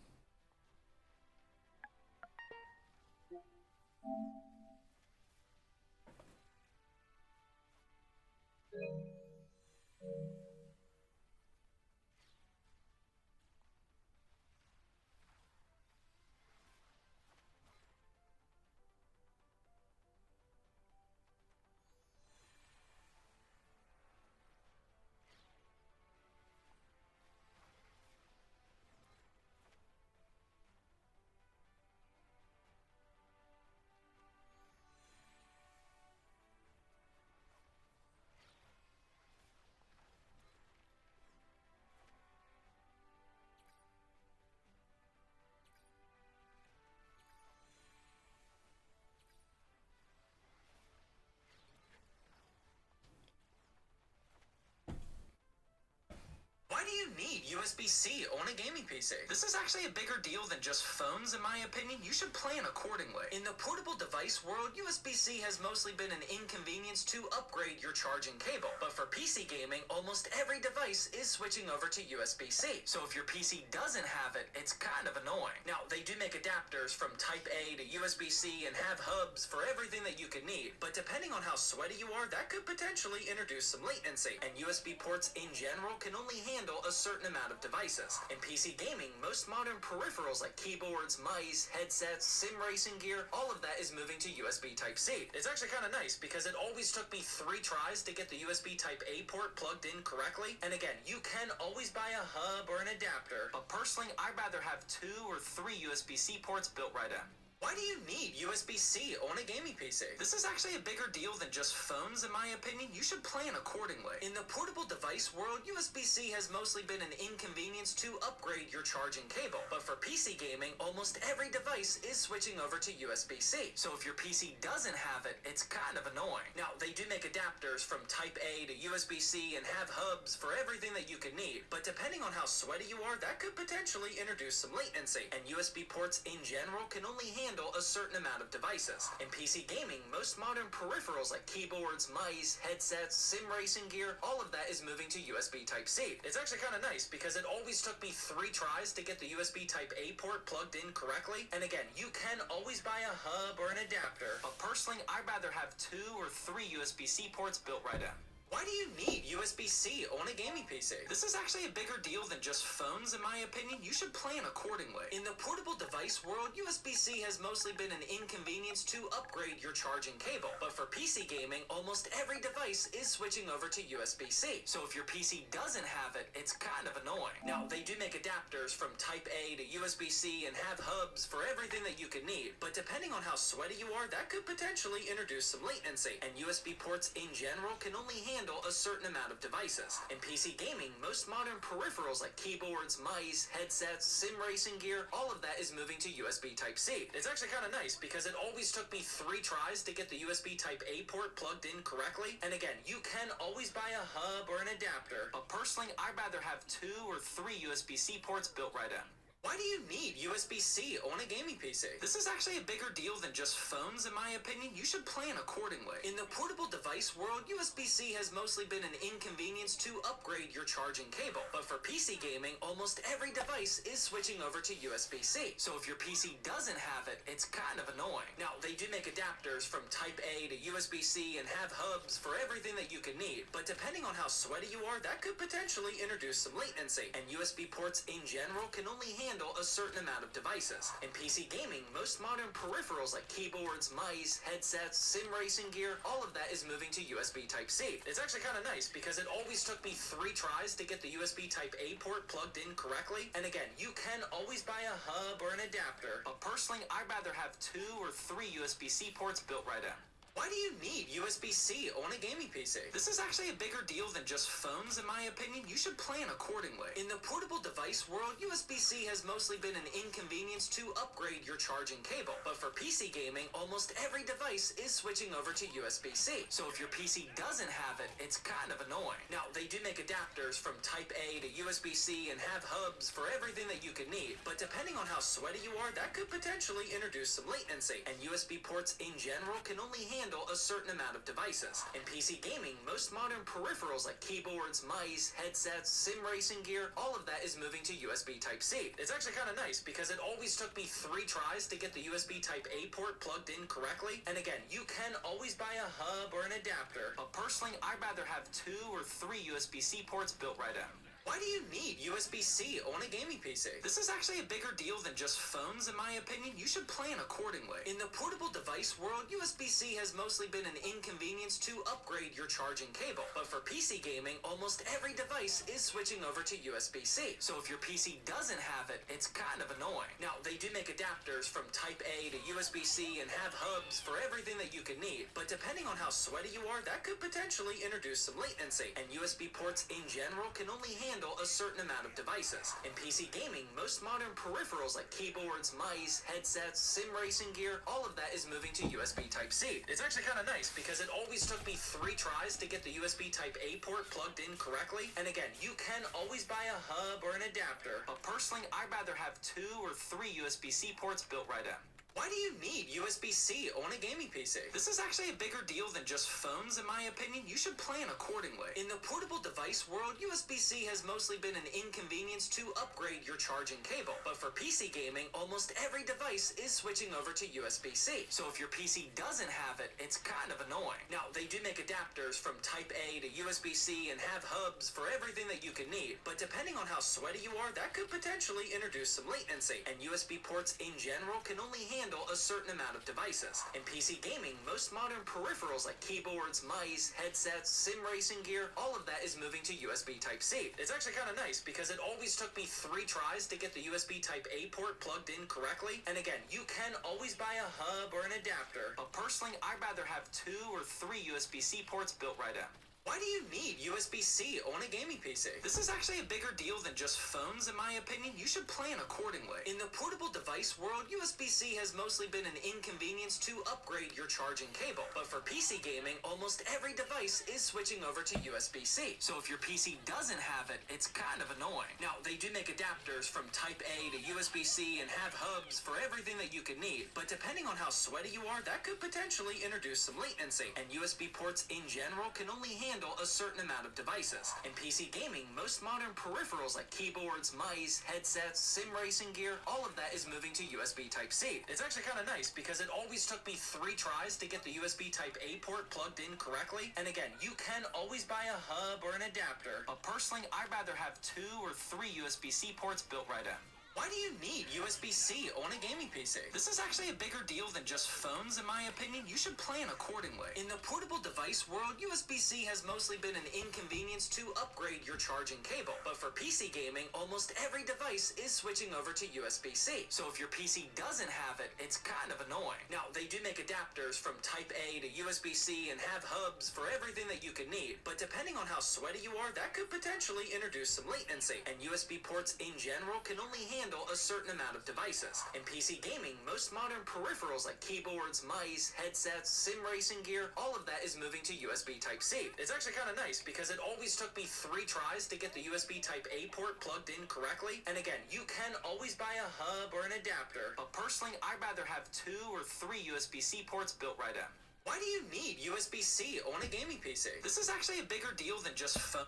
need USB-C on a gaming PC? This is actually a bigger deal than just phones, in my opinion. You should plan accordingly. In the portable device world, USB-C has mostly been an inconvenience to upgrade your charging cable. But for PC gaming, almost every device is switching over to USB-C. So if your PC doesn't have it, it's kind of annoying. Now, they do make adapters from Type A to USB-C and have hubs for everything that you could need. But depending on how sweaty you are, that could potentially introduce some latency. And USB ports in general can only handle a certain amount of devices. In PC gaming, most modern peripherals like keyboards, mice, headsets, sim racing gear, all of that is moving to USB Type-C. It's actually kind of nice because it always took me 3 tries to get the USB Type-A port plugged in correctly. And again, you can always buy a hub or an adapter, but personally, I'd rather have 2 or 3 USB-C ports built right in. Why do you need USB-C on a gaming PC? This is actually a bigger deal than just phones, in my opinion. You should plan accordingly. In the portable device world, USB-C has mostly been an inconvenience to upgrade your charging cable. But for PC gaming, almost every device is switching over to USB-C. So if your PC doesn't have it, it's kind of annoying. Now, they do make adapters from Type A to USB-C and have hubs for everything that you could need. But depending on how sweaty you are, that could potentially introduce some latency. And USB ports in general can only handle a certain amount of devices. In PC gaming, most modern peripherals like keyboards, mice, headsets, sim racing gear, all of that is moving to USB Type-C. It's actually kind of nice because it always took me 3 tries to get the USB Type-A port plugged in correctly. And again, you can always buy a hub or an adapter, but personally, I'd rather have 2 or 3 USB-C ports built right in. Why do you need USB-C on a gaming PC? This is actually a bigger deal than just phones, in my opinion. You should plan accordingly. In the portable device world, USB-C has mostly been an inconvenience to upgrade your charging cable. But for PC gaming, almost every device is switching over to USB-C. So if your PC doesn't have it, it's kind of annoying. Now, they do make adapters from Type A to USB-C and have hubs for everything that you could need. But depending on how sweaty you are, that could potentially introduce some latency. And USB ports in general can only handle a certain amount of devices. In PC gaming, most modern peripherals like keyboards, mice, headsets, sim racing gear, all of that is moving to USB Type-C. It's actually kind of nice because it always took me 3 tries to get the USB Type-A port plugged in correctly. And again, you can always buy a hub or an adapter, but personally, I'd rather have 2 or 3 USB-C ports built right in. Why do you need USB-C on a gaming PC? This is actually a bigger deal than just phones, in my opinion. You should plan accordingly. In the portable device world, USB-C has mostly been an inconvenience to upgrade your charging cable. But for PC gaming, almost every device is switching over to USB-C. So if your PC doesn't have it, it's kind of annoying. Now, they do make adapters from Type A to USB-C and have hubs for everything that you could need. But depending on how sweaty you are, that could potentially introduce some latency. And USB ports in general can only handle a certain amount of devices. In PC gaming, most modern peripherals like keyboards, mice, headsets, sim racing gear, all of that is moving to USB Type-C. It's actually kind of nice because it always took me 3 tries to get the USB Type-A port plugged in correctly. And again, you can always buy a hub or an adapter, but personally, I'd rather have 2 or 3 USB-C ports built right in. Why do you need USB-C on a gaming PC? This is actually a bigger deal than just phones, in my opinion. You should plan accordingly. In the portable device world, USB-C has mostly been an inconvenience to upgrade your charging cable. But for PC gaming, almost every device is switching over to USB-C. So if your PC doesn't have it, it's kind of annoying. Now, they do make adapters from Type A to USB-C and have hubs for everything that you could need. But depending on how sweaty you are, that could potentially introduce some latency. And USB ports in general can only handle a certain amount of devices. In PC gaming, most modern peripherals like keyboards, mice, headsets, sim racing gear, all of that is moving to USB Type-C. It's actually kind of nice because it always took me 3 tries to get the USB Type-A port plugged in correctly. And again, you can always buy a hub or an adapter, but personally, I'd rather have 2 or 3 USB-C ports built right in. Why do you need USB-C on a gaming PC? This is actually a bigger deal than just phones, in my opinion. You should plan accordingly. In the portable device world, USB-C has mostly been an inconvenience to upgrade your charging cable. But for PC gaming, almost every device is switching over to USB-C. So if your PC doesn't have it, it's kind of annoying. Now, they do make adapters from Type A to USB-C and have hubs for everything that you could need. But depending on how sweaty you are, that could potentially introduce some latency. And USB ports in general can only handle handle a certain amount of devices. In PC gaming, most modern peripherals like keyboards, mice, headsets, sim racing gear, all of that is moving to USB Type-C. It's actually kind of nice because it always took me 3 tries to get the USB Type-A port plugged in correctly. And again, you can always buy a hub or an adapter, but personally, I'd rather have 2 or 3 USB-C ports built right in. Why do you need USB-C on a gaming PC? This is actually a bigger deal than just phones, in my opinion. You should plan accordingly. In the portable device world, USB-C has mostly been an inconvenience to upgrade your charging cable. But for PC gaming, almost every device is switching over to USB-C. So if your PC doesn't have it, it's kind of annoying. Now, they do make adapters from Type-A to USB-C and have hubs for everything that you can need. But depending on how sweaty you are, that could potentially introduce some latency. And USB ports in general can only handle a certain amount of devices. In PC gaming, most modern peripherals like keyboards, mice, headsets, sim racing gear, all of that is moving to USB Type-C. It's actually kind of nice because it always took me 3 tries to get the USB Type-A port plugged in correctly. And again, you can always buy a hub or an adapter, but personally, I'd rather have 2 or 3 USB-C ports built right in. Why do you need USB-C on a gaming PC? This is actually a bigger deal than just phones, in my opinion. You should plan accordingly. In the portable device world, USB-C has mostly been an inconvenience to upgrade your charging cable. But for PC gaming, almost every device is switching over to USB-C. So if your PC doesn't have it, it's kind of annoying. Now, they do make adapters from Type-A to USB-C and have hubs for everything that you can need. But depending on how sweaty you are, that could potentially introduce some latency. And USB ports in general can only handle a certain amount of devices. In PC gaming, most modern peripherals like keyboards, mice, headsets, sim racing gear, all of that is moving to USB Type-C. It's actually kind of nice because it always took me 3 tries to get the USB Type-A port plugged in correctly. And again, you can always buy a hub or an adapter, but personally, I'd rather have 2 or 3 USB-C ports built right in. Why do you need USB-C on a gaming PC? This is actually a bigger deal than just phones, in my opinion. You should plan accordingly. In the portable device world, USB-C has mostly been an inconvenience to upgrade your charging cable. But for PC gaming, almost every device is switching over to USB-C. So if your PC doesn't have it, it's kind of annoying. Now, they do make adapters from Type-A to USB-C and have hubs for everything that you can need. But depending on how sweaty you are, that could potentially introduce some latency. And USB ports in general can only handle a certain amount of devices. In PC gaming, most modern peripherals like keyboards, mice, headsets, sim racing gear, all of that is moving to USB Type-C. It's actually kind of nice because it always took me 3 tries to get the USB Type-A port plugged in correctly. And again, you can always buy a hub or an adapter, but personally, I'd rather have 2 or 3 USB-C ports built right in. Why do you need USB-C on a gaming PC? This is actually a bigger deal than just phone.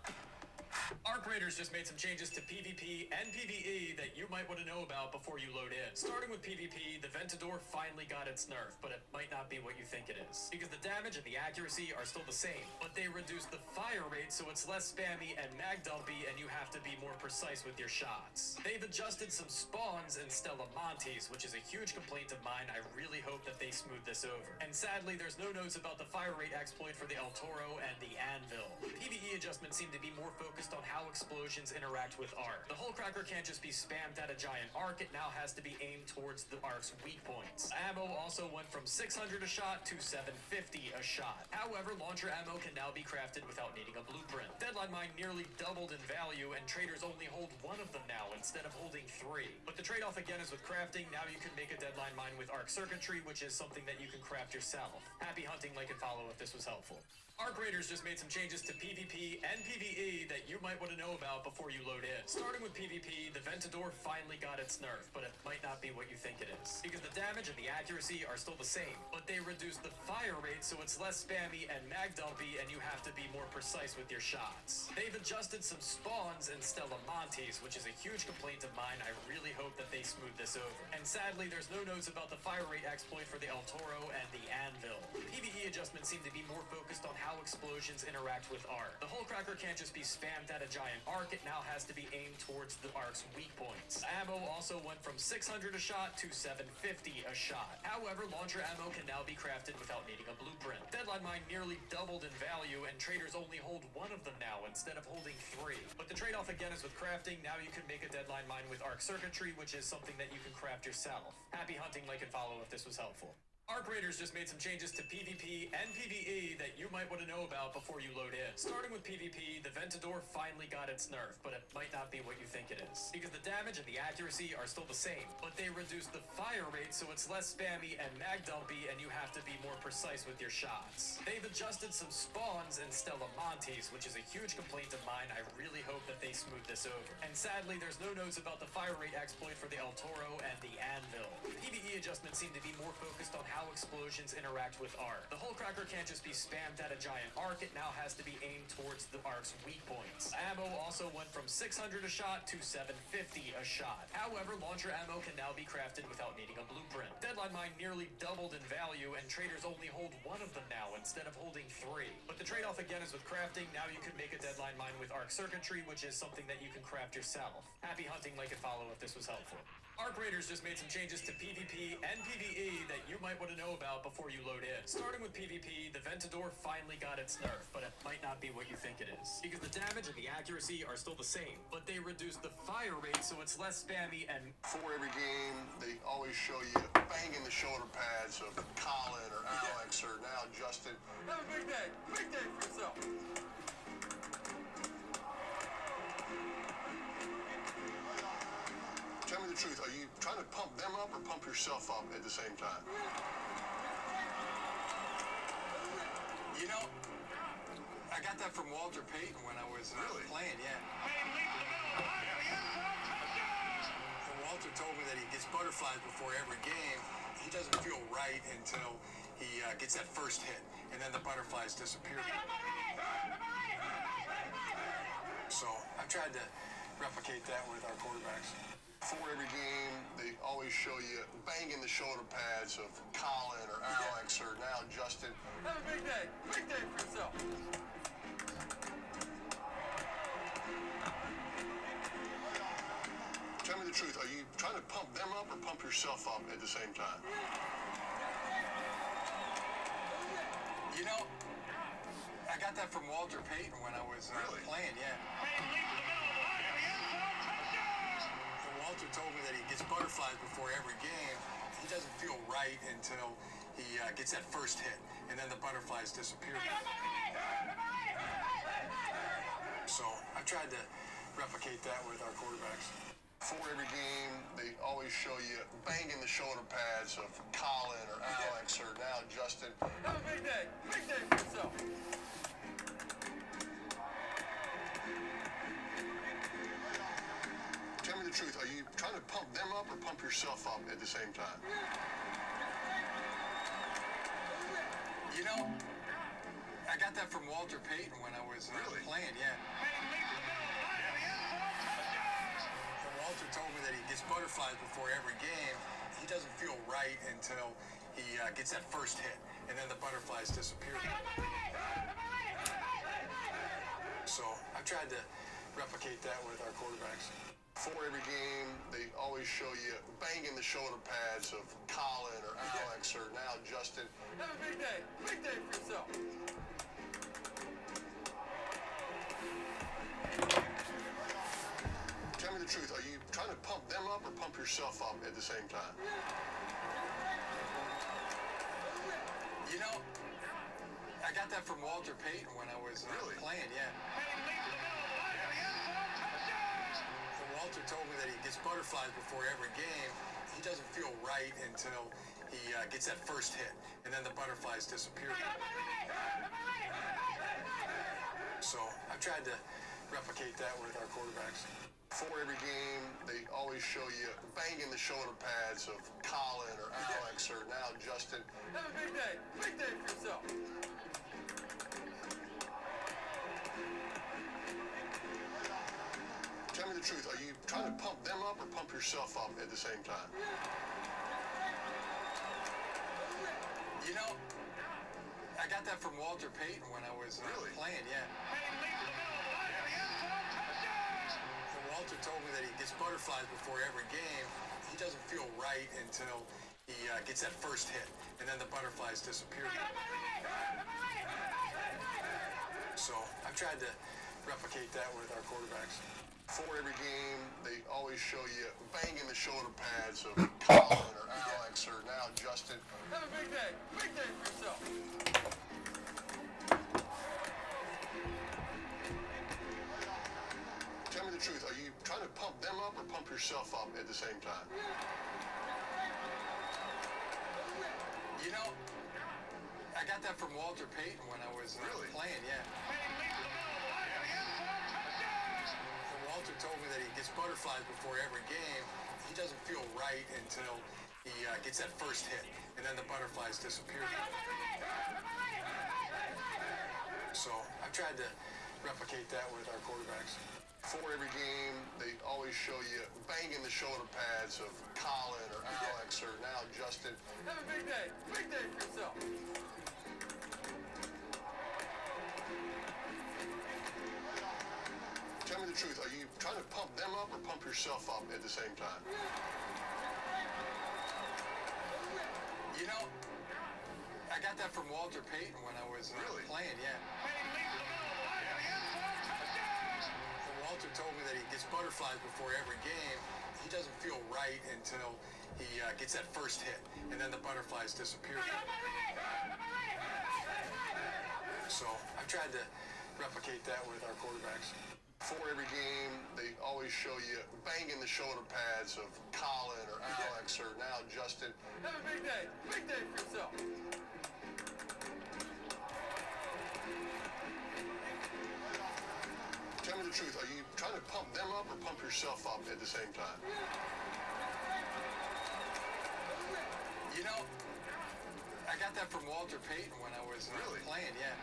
Arc Raiders just made some changes to PvP and PvE that you might want to know about before you load in. Starting with PvP, the Ventador finally got its nerf, but it might not be what you think it is. Because the damage and the accuracy are still the same, but they reduced the fire rate so it's less spammy and mag dumpy and you have to be more precise with your shots. They've adjusted some spawns in Stella Montes, which is a huge complaint of mine. I really hope that they smooth this over. And sadly, there's no notes about the fire rate exploit for the El Toro and the Anvil. PvE adjustments seem to be more focused on how explosions interact with arc. The Hull Cracker can't just be spammed at a giant arc, it now has to be aimed towards the arc's weak points. Ammo also went from 600 a shot to 750 a shot. However, launcher ammo can now be crafted without needing a blueprint. Deadline Mine nearly doubled in value, and traders only hold 1 of them now instead of holding 3. But the trade-off again is with crafting. Now you can make a Deadline Mine with arc circuitry, which is something that you can craft yourself. Happy hunting, like and follow if this was helpful. Arc Raiders just made some changes to PvP and PvE that you might want to know about before you load in. Starting with PvP, the Ventador finally got its nerf, but it might not be what you think it is. Because the damage and the accuracy are still the same, but they reduced the fire rate so it's less spammy and mag dumpy and you have to be more precise with your shots. They've adjusted some spawns in Stella Montes, which is a huge complaint of mine. I really hope that they smooth this over. And sadly, there's no notes about the fire rate exploit for the El Toro and the Anvil. PvE adjustments seem to be more focused on how explosions interact with arc. The Hull Cracker can't just be spammed at a giant arc, it now has to be aimed towards the arc's weak points. Ammo also went from 600 a shot to 750 a shot. However, launcher ammo can now be crafted without needing a blueprint. Deadline Mine nearly doubled in value, and traders only hold 1 of them now instead of holding 3. But the trade-off again is with crafting. Now you can make a Deadline Mine with arc circuitry, which is something that you can craft yourself. Happy hunting, like and follow if this was helpful. Arc Raiders just made some changes to PvP and PvE that you might want to know about before you load in. Starting with PvP, the Ventador finally got its nerf, but it might not be what you think it is. Because the damage and the accuracy are still the same, but they reduced the fire rate so it's less spammy and mag dumpy and you have to be more precise with your shots. They've adjusted some spawns in Stella Montes, which is a huge complaint of mine. I really hope that they smooth this over. And sadly, there's no notes about the fire rate exploit for the El Toro and the Anvil. PvE adjustments seem to be more focused on how explosions interact with arc. The Hull Cracker can't just be spammed at a giant arc, it now has to be aimed towards the arc's weak points. Ammo also went from 600 a shot to 750 a shot. However, launcher ammo can now be crafted without needing a blueprint. Deadline Mine nearly doubled in value, and traders only hold one of them now instead of holding 3. But the trade-off again is with crafting. Now you can make a Deadline Mine with arc circuitry, which is something that you can craft yourself. Happy hunting, like and follow if this was helpful. Arc Raiders just made some changes to PvP and PvE that you might want to know about before you load in. Starting with PvP, the Ventador finally got its nerf, but it might not be what you think it is. Because the damage and the accuracy are still the same, but they reduced the fire rate so it's less spammy and... Before every game, they always show you banging the shoulder pads of Colin or Alex or now Justin. Have a big day. Big day for yourself. Tell me the truth, are you trying to pump them up or pump yourself up at the same time? You know, I got that from Walter Payton when I was playing, yeah. And Walter told me that he gets butterflies before every game. He doesn't feel right until he gets that first hit, and then the butterflies disappear. So I've tried to replicate that with our quarterbacks. Before every game, they always show you banging the shoulder pads of Colin or Alex or now Justin. Have a big day. Big day for yourself. Tell me the truth, are you trying to pump them up or pump yourself up at the same time? You know, I got that from Walter Payton when I was playing, yeah. Walter told me that he gets butterflies before every game. He doesn't feel right until he gets that first hit, and then the butterflies disappear. So I've tried to replicate that with our quarterbacks. Before every game, they always show you banging the shoulder pads of Colin or Alex or now Justin. Have a big day. Big day for yourself. Tell me the truth, are you trying to pump them up or pump yourself up at the same time? You know, I got that from Walter Payton when I was playing, yeah. And Walter told me that he gets butterflies before every game. He doesn't feel right until he gets that first hit, and then the butterflies disappear. So I've tried to replicate that with our quarterbacks. Before every game, they always show you banging the shoulder pads of Colin or Alex or now Justin. Have a big day. Big day for yourself. Tell me the truth, are you trying to pump them up or pump yourself up at the same time? You know, I got that from Walter Payton when I was playing, yeah. Walter told me that he gets butterflies before every game. He doesn't feel right until he gets that first hit, and then the butterflies disappear. So I've tried to replicate that with our quarterbacks. Before every game, they always show you banging the shoulder pads of Colin or Alex or now Justin. Have a big day. Big day for yourself. Tell me the truth, are you trying to pump them up or pump yourself up at the same time? You know, I got that from Walter Payton when I was playing, yeah. And Walter told me that he gets butterflies before every game. He doesn't feel right until he gets that first hit, and then the butterflies disappear. So I've tried to replicate that with our quarterbacks. Before every game, they always always show you banging the shoulder pads of Colin or Alex or now Justin. Have a big day. Big day for yourself. Tell me the truth, are you trying to pump them up or pump yourself up at the same time? You know, I got that from Walter Payton when I was playing, yeah. And Walter told me that he gets butterflies before every game. He doesn't feel right until he gets that first hit, and then the butterflies disappear. So I've tried to replicate that with our quarterbacks. Before every game, they always show you banging the shoulder pads of Colin or Alex or now Justin. Have a big day. Big day for yourself. Tell me the truth, are you trying to pump them up or pump yourself up at the same time? You know, I got that from Walter Payton when I was playing, yeah. And Walter told me that he gets butterflies before every game. He doesn't feel right until he gets that first hit, and then the butterflies disappear. So I've tried to replicate that with our quarterbacks. Before every game, they always show you banging the shoulder pads of Colin or Alex or now Justin. Have a big day. Big day for yourself. Tell me the truth, are you trying to pump them up or pump yourself up at the same time? You know, I got that from Walter Payton when I was playing, yeah.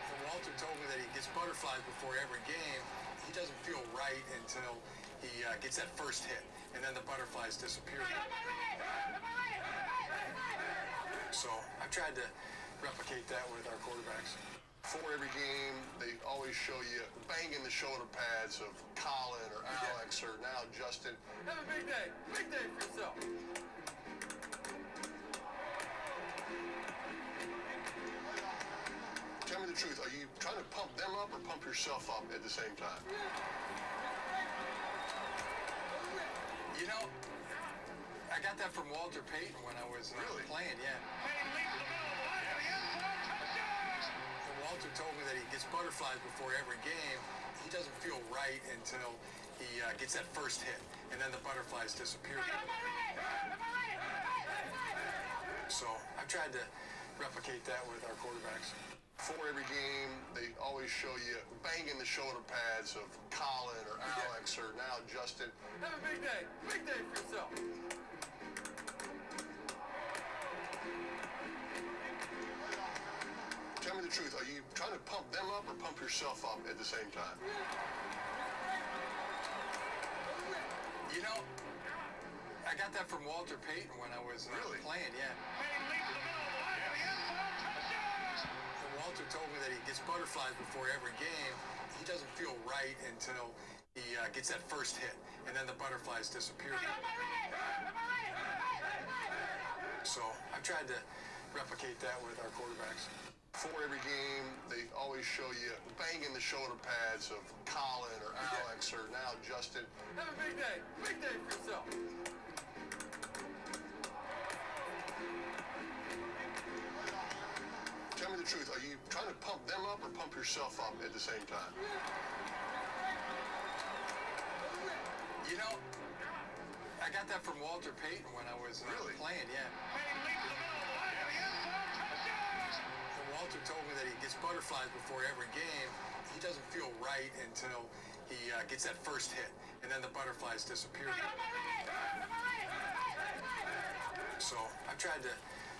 And Walter told me that he gets butterflies before every game. He doesn't feel right until he gets that first hit, and then the butterflies disappear. So I've tried to replicate that with our quarterbacks. Before every game, they always show you banging the shoulder pads of Colin or Alex or now Justin. Have a big day. Big day for yourself. Tell me the truth, are you trying to pump them up or pump yourself up at the same time? You know, I got that from Walter Payton when I was playing, yeah. And Walter told me that he gets butterflies before every game. He doesn't feel right until he gets that first hit, and then the butterflies disappear. So I've tried to replicate that with our quarterbacks. Before every game, they always show you banging the shoulder pads of Colin or Alex or now Justin. Have a big day. Big day for yourself. Tell me the truth, are you trying to pump them up or pump yourself up at the same time? You know, I got that from Walter Payton when I was playing, yeah. And Walter told me that he gets butterflies before every game. He doesn't feel right until he gets that first hit, and then the butterflies disappear. So I've tried to replicate that with our quarterbacks. Before every game, they always show you banging the shoulder pads of Colin or Alex or now Justin. Have a big day. Big day for yourself. Tell me the truth, are you trying to pump them up or pump yourself up at the same time? You know, I got that from Walter Payton when I was playing, yeah. And Walter told me that he gets butterflies before every game. He doesn't feel right until he gets that first hit, and then the butterflies disappear. So I've tried to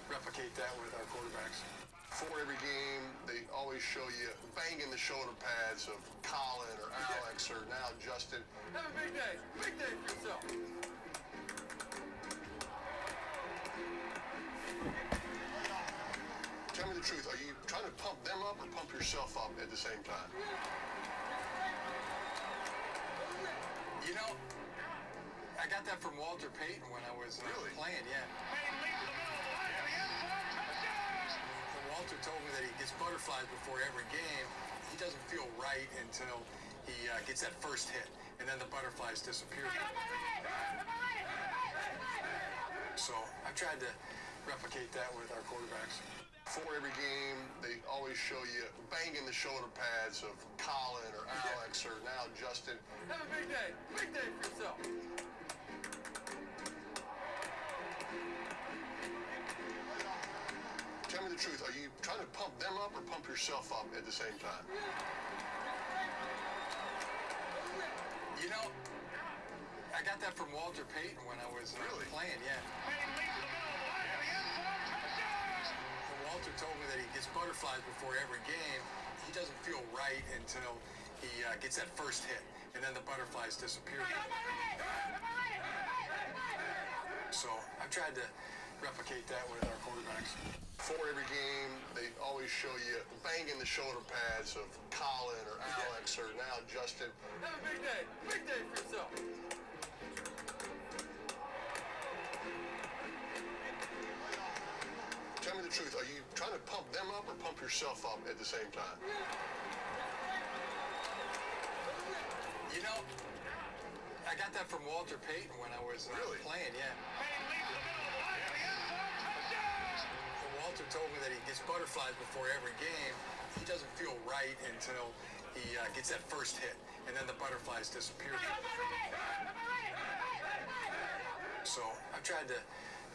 replicate that with our quarterbacks. Before every game, they always show you banging the shoulder pads of Colin or Alex or now Justin. Have a big day. Big day for yourself. Tell me the truth, are you trying to pump them up or pump yourself up at the same time? You know, I got that from Walter Payton when I was playing, yeah. And Walter told me that he gets butterflies before every game. He doesn't feel right until he gets that first hit, and then the butterflies disappear. So I've tried to replicate that with our quarterbacks. Before every game, they always show you banging the shoulder pads of Colin or Alex or now Justin. Have a big day for yourself. Tell me the truth, are you trying to pump them up or pump yourself up at the same time? You know, I got that from Walter Payton when I was playing, yeah. When Walter told me that he gets butterflies before every game, he doesn't feel right until he gets that first hit, and then the butterflies disappear. So I've tried to replicate that with our quarterbacks. Before every game, they always show you banging the shoulder pads of Colin or Alex or now Justin. Have a big day for yourself. Tell me the truth, are you trying to pump them up or pump yourself up at the same time? You know, I got that from Walter Payton when I was playing, yeah. When Walter told me that he gets butterflies before every game, he doesn't feel right until he gets that first hit, and then the butterflies disappear. So I've tried to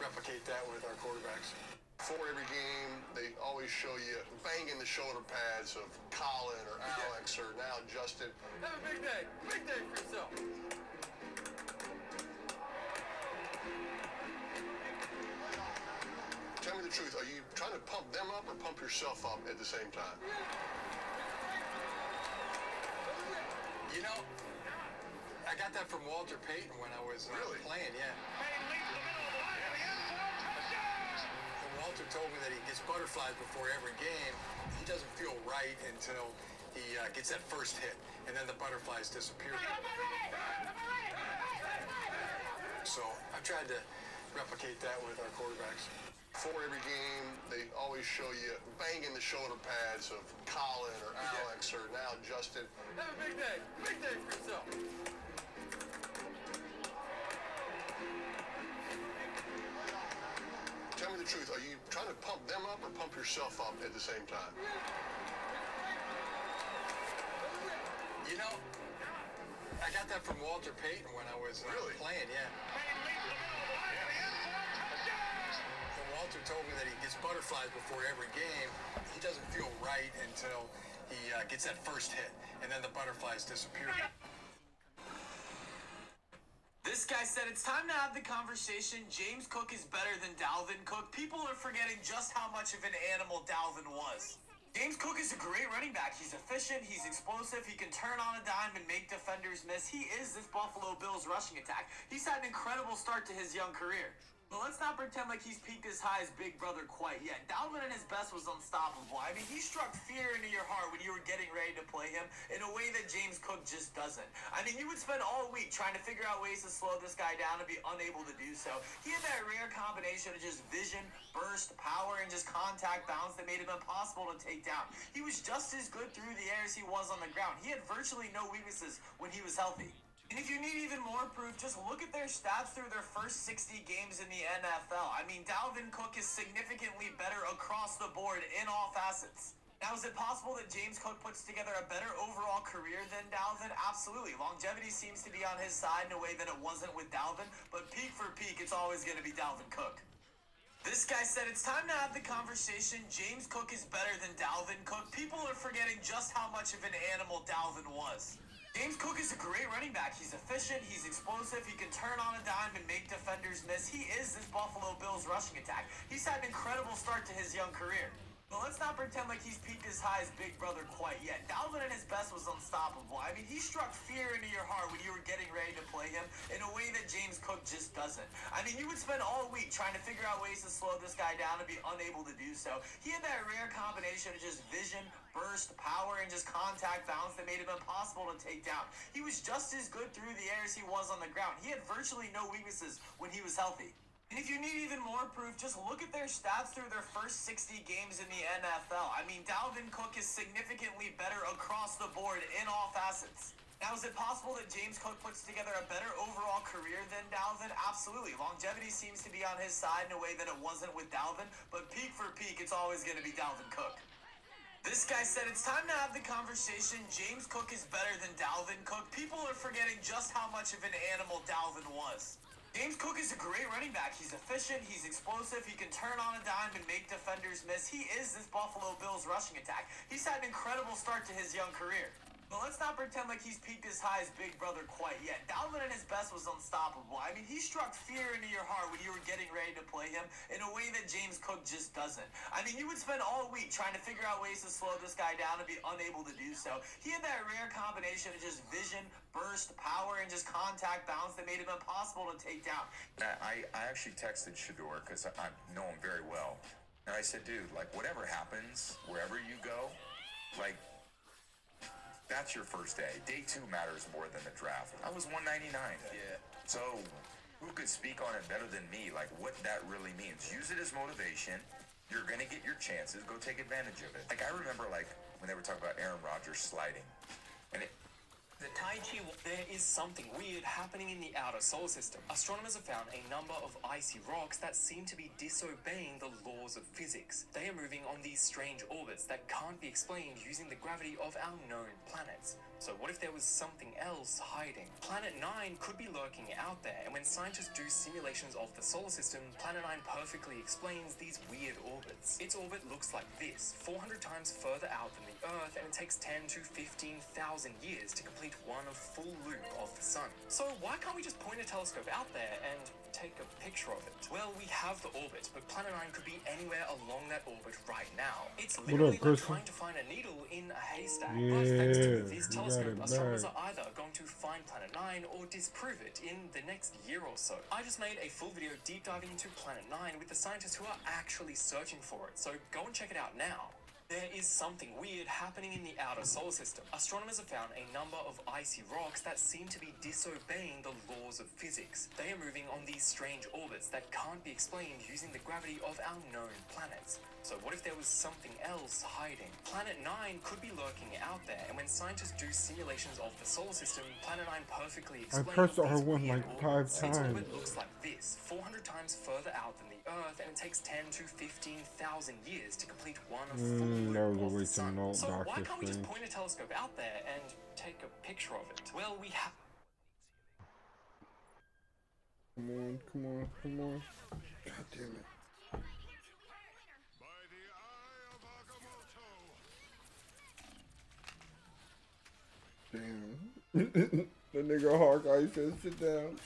replicate that with our quarterbacks. Before every game, they always show you banging the shoulder pads of Colin or Alex or now Justin. Have a big day for yourself. Tell me the truth, are you trying to pump them up or pump yourself up at the same time? You know, I got that from Walter Payton when I was playing, yeah. When Walter told me that he gets butterflies before every game, he doesn't feel right until he gets that first hit, and then the butterflies disappear. So I've tried to replicate that with our quarterbacks. Before every game, they always show you banging the shoulder pads of Colin or Alex or now Justin. Have a big day for yourself. Tell me the truth, are you trying to pump them up or pump yourself up at the same time? You know, I got that from Walter Payton when I was playing, yeah. When Walter told me that he gets butterflies before every game, he doesn't feel right until he gets that first hit, and then the butterflies disappear. This guy said it's time to have the conversation. James Cook is better than Dalvin Cook. People are forgetting just how much of an animal Dalvin was. James Cook is a great running back. He's efficient, he's explosive, he can turn on a dime and make defenders miss. He is this Buffalo Bills rushing attack. He's had an incredible start to his young career. But let's not pretend like he's peaked as high as Big Brother quite yet. Dalvin at his best was unstoppable. I mean, he struck fear into your heart when you were getting ready to play him in a way that James Cook just doesn't. I mean, you would spend all week trying to figure out ways to slow this guy down and be unable to do so. He had that rare combination of just vision, burst, power, and just contact balance that made him impossible to take down. He was just as good through the air as he was on the ground. He had virtually no weaknesses when he was healthy. And if you need even more proof, just look at their stats through their first 60 games in the NFL. I mean, Dalvin Cook is significantly better across the board in all facets. Now, is it possible that James Cook puts together a better overall career than Dalvin? Absolutely. Longevity seems to be on his side in a way that it wasn't with Dalvin, but peak for peak, it's always going to be Dalvin Cook. This guy said it's time to have the conversation. James Cook is better than Dalvin Cook. People are forgetting just how much of an animal Dalvin was. James Cook is a great running back. He's efficient, he's explosive, he can turn on a dime and make defenders miss. He is this Buffalo Bills rushing attack. He's had an incredible start to his young career. But let's not pretend like he's peaked as high as Big Brother quite yet. Dalvin at his best was unstoppable. I mean, he struck fear into your heart when you were getting ready to play him in a way that James Cook just doesn't. I mean, you would spend all week trying to figure out ways to slow this guy down and be unable to do so. He had that rare combination of just vision, burst, power, and just contact balance that made him impossible to take down. He was just as good through the air as he was on the ground. He had virtually no weaknesses when he was healthy. And if you need even more proof, just look at their stats through their first 60 games in the NFL. I mean, Dalvin Cook is significantly better across the board in all facets. Now, is it possible that James Cook puts together a better overall career than Dalvin? Absolutely. Longevity seems to be on his side in a way that it wasn't with Dalvin, but peak for peak, it's always going to be Dalvin Cook. This guy said it's time to have the conversation. James Cook is better than Dalvin Cook. People are forgetting just how much of an animal Dalvin was. James Cook is a great running back. He's efficient, he's explosive, he can turn on a dime and make defenders miss. He is this Buffalo Bills rushing attack. He's had an incredible start to his young career. But let's not pretend like he's peaked as high as Big Brother quite yet. Dalvin at his best was unstoppable. I mean, he struck fear into your heart when you were getting ready to play him in a way that James Cook just doesn't. I mean, you would spend all week trying to figure out ways to slow this guy down and be unable to do so. He had that rare combination of just vision, burst, power, and just contact balance that made him impossible to take down. I actually texted Shador because I know him very well. And I said, dude, like, whatever happens, wherever you go, like, that's your first day. Day 2 matters more than the draft. I was 199. Yeah. So who could speak on it better than me? Like what that really means. Use it as motivation. You're going to get your chances. Go take advantage of it. Like I remember like when they were talking about Aaron Rodgers sliding. And The Tai Chi, there is something weird happening in the outer solar system. Astronomers have found a number of icy rocks that seem to be disobeying the laws of physics. They are moving on these strange orbits that can't be explained using the gravity of our known planets. So what if there was something else hiding? Planet 9 could be lurking out there, and when scientists do simulations of the solar system, Planet 9 perfectly explains these weird orbits. Its orbit looks like this, 400 times further out than the Earth, and it takes 10 to 15,000 years to complete one full loop of the sun. So why can't we just point a telescope out there and take a picture of it? Well, we have the orbit, but Planet 9 could be anywhere along that orbit right now. It's literally like trying to find a needle in a haystack. But thanks to this telescope, astronomers are either going to find Planet 9 or disprove it in the next year or so. I just made a full video deep diving into Planet 9 with the scientists who are actually searching for it, so go and check it out now. There is something weird happening in the outer solar system. Astronomers have found a number of icy rocks that seem to be disobeying the laws of physics. They are moving on these strange orbits that can't be explained using the gravity of our known planets. So what if there was something else hiding? Planet 9 could be lurking out there, and when scientists do simulations of the solar system, Planet 9 perfectly explains I pressed R1 like 5 times. Its orbit looks like this, 400 times further out than the Earth, and it takes 10 to 15,000 years to complete one full loop of the sun. So why can't we just point a telescope out there and take a picture of it? Well, we have... Come on, come on, come on. God damn it. Damn. The nigga Hawkeye says sit down.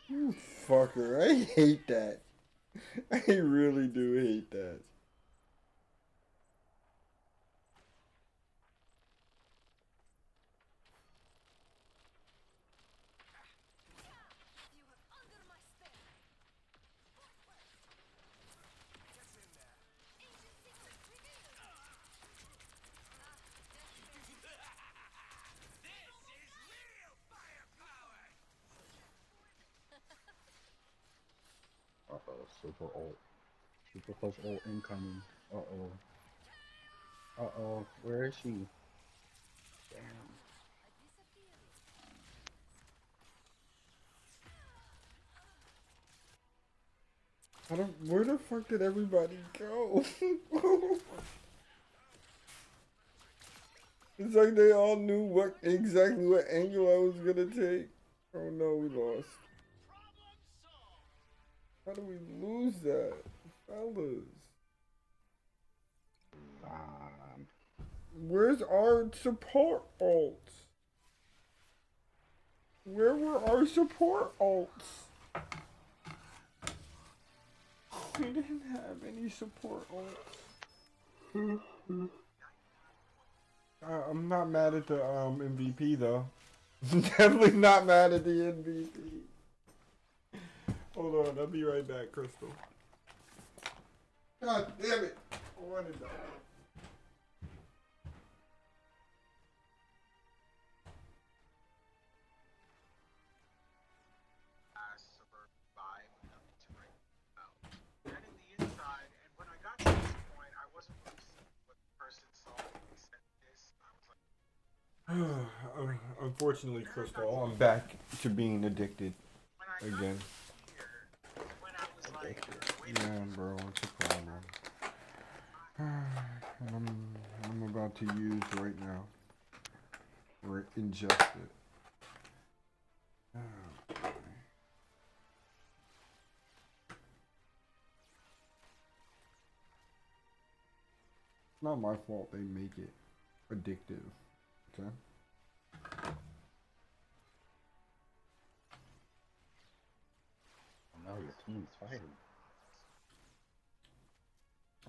You fucker. I hate that. I really do hate that. Uh-oh, super ult. Super close ult incoming. Uh-oh. Uh-oh, where is she? Damn. Where the fuck did everybody go? It's like they all knew exactly what angle I was gonna take. Oh no, we lost. How do we lose that? Fellas. Where's our support ults? Where were our support ults? We didn't have any support ults. I'm not mad at the MVP though. Definitely not mad at the MVP. Hold on, I'll be right back, Crystal. God damn it! I wanted that. Unfortunately, Crystal, I'm back to being addicted again. Yeah, bro, it's a problem. And I'm about to use right now. Or ingest it. It's not my fault they make it addictive. Okay? No, your team's fighting.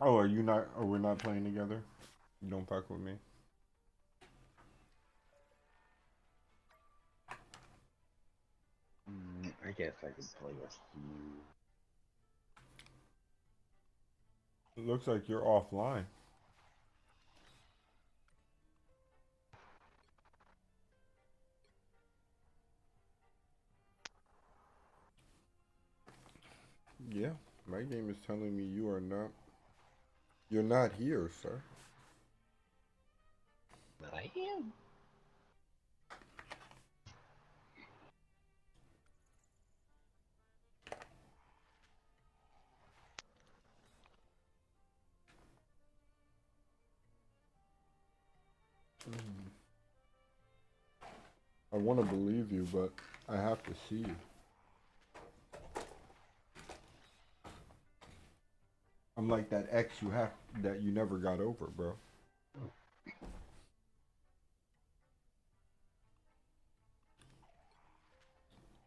Oh, are you not? Oh, we're not playing together? You don't fuck with me? I guess I could play with you. It looks like you're offline. Yeah, my game is telling me you are not. You're not here, sir. But I am. I want to believe you, but I have to see you. I'm like that ex that you never got over, bro.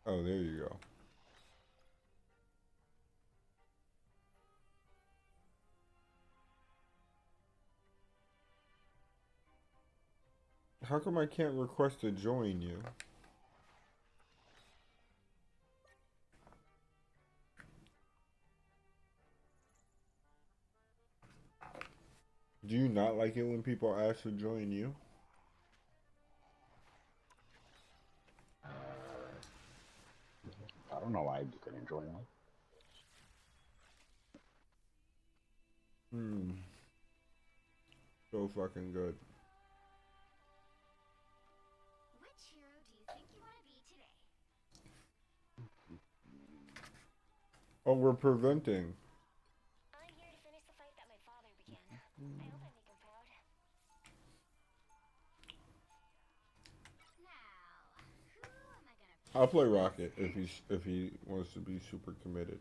Oh, there you go. How come I can't request to join you? Do you not like it when people ask to join you? I don't know why you couldn't join one. So fucking good. Which hero do you think you want to be today? Oh, we're preventing. I'm here to finish the fight that my father began. I hope I make him proud. Now, who am I gonna pick? I'll play Rocket if he wants to be super committed.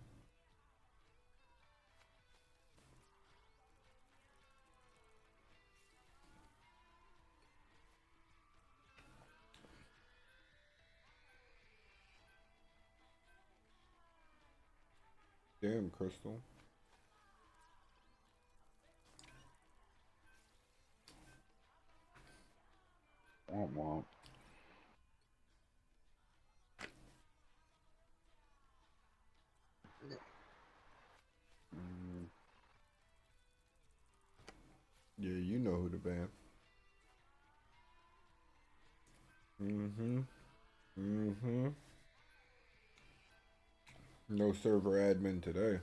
Damn, Crystal. Womp. Yeah, you know who to ban. No server admin today.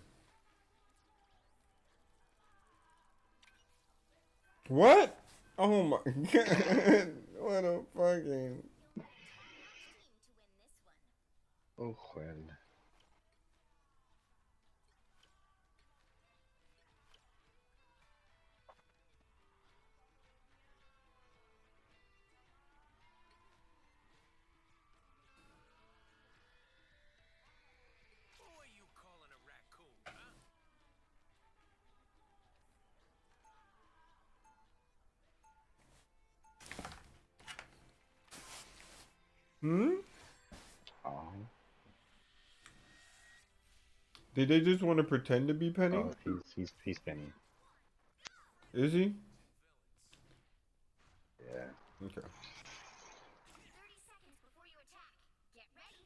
What? Oh my god. What a fucking... Oh, well. Did they just want to pretend to be Penny? Oh, he's Penny. Is he? Yeah. Okay. 30 seconds before you attack. Get ready.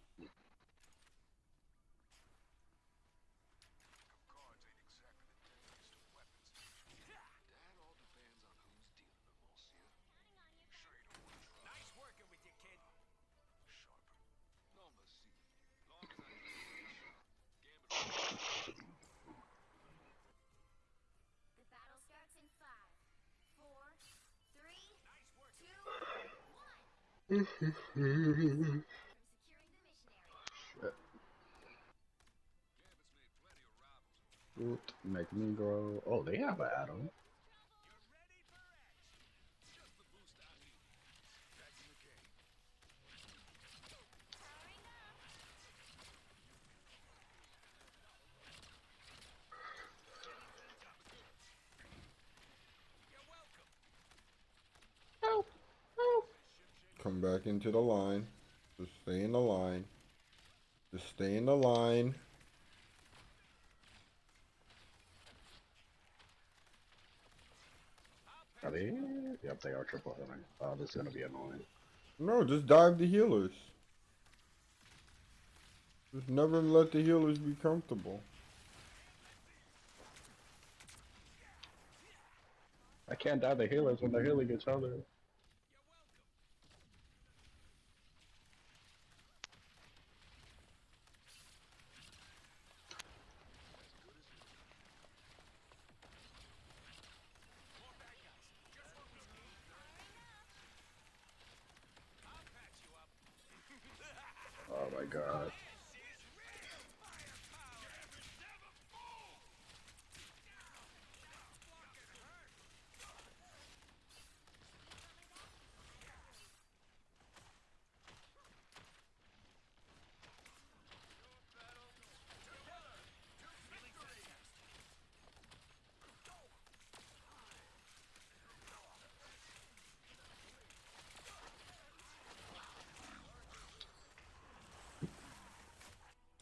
Nice working with you, kid. The battle starts in 5, 4, 3, 2, 1. Shoot, make me grow. Oh, they have an Adam. Come back into the line. Just stay in the line. Just stay in the line. Are they? Yep, they are triple healing. Oh, this is gonna be annoying. No, just dive the healers. Just never let the healers be comfortable. I can't dive the healers when they're healing each other. Oh my god.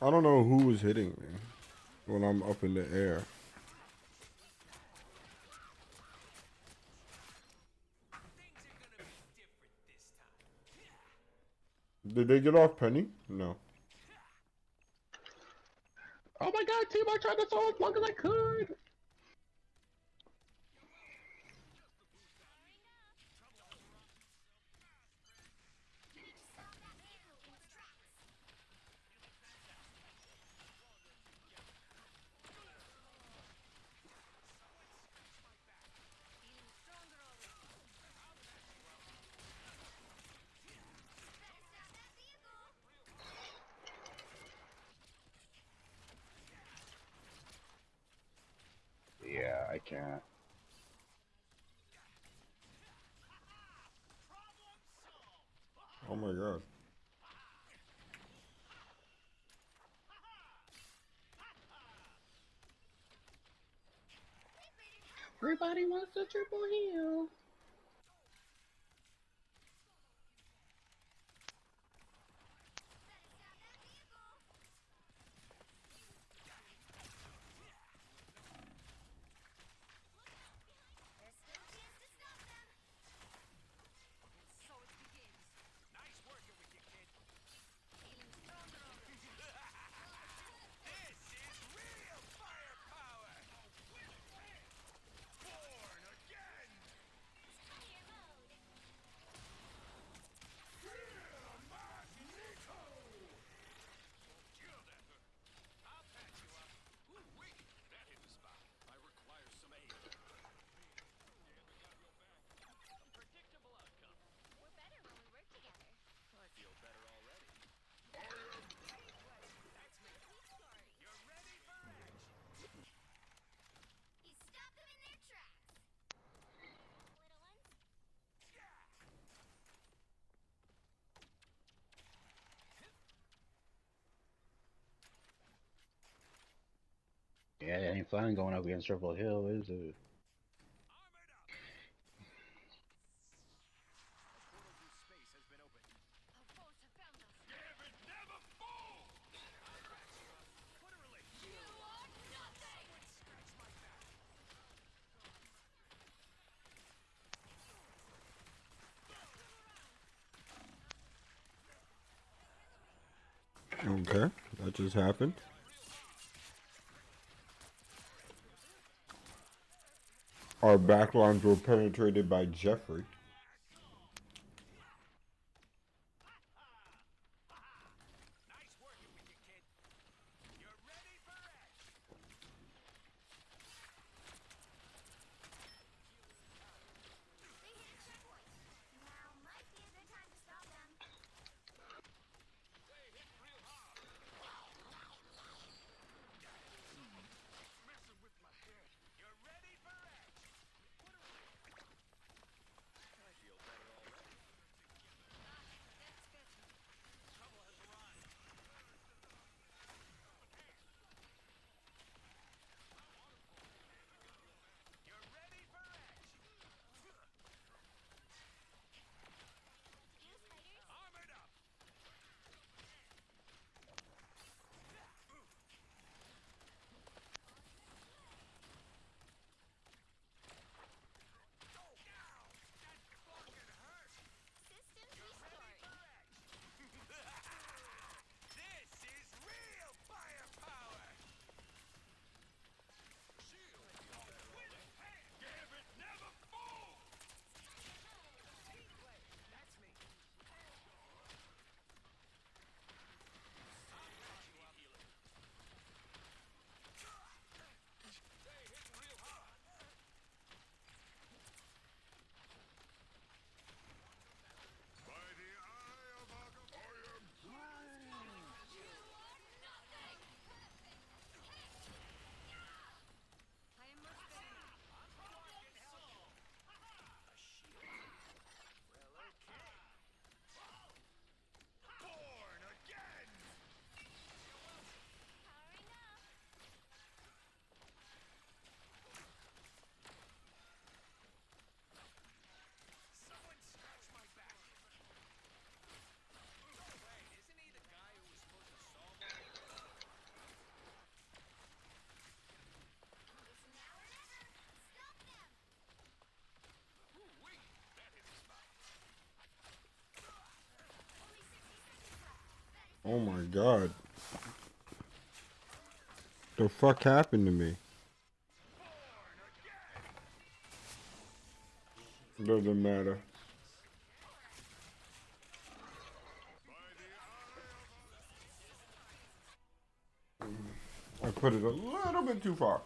I don't know who was hitting me when I'm up in the air. Did they get off Penny? No. Oh my god, team, I tried to throw as long as I could! Yeah, I can't. Oh my god. Everybody wants a triple heal. Yeah, it ain't fun going up against Triple Hill, is it? Okay, that just happened. Our backlines were penetrated by Jeffrey. Now might be a good time to stop them. Oh my god. The fuck happened to me? Doesn't matter. I put it a little bit too far.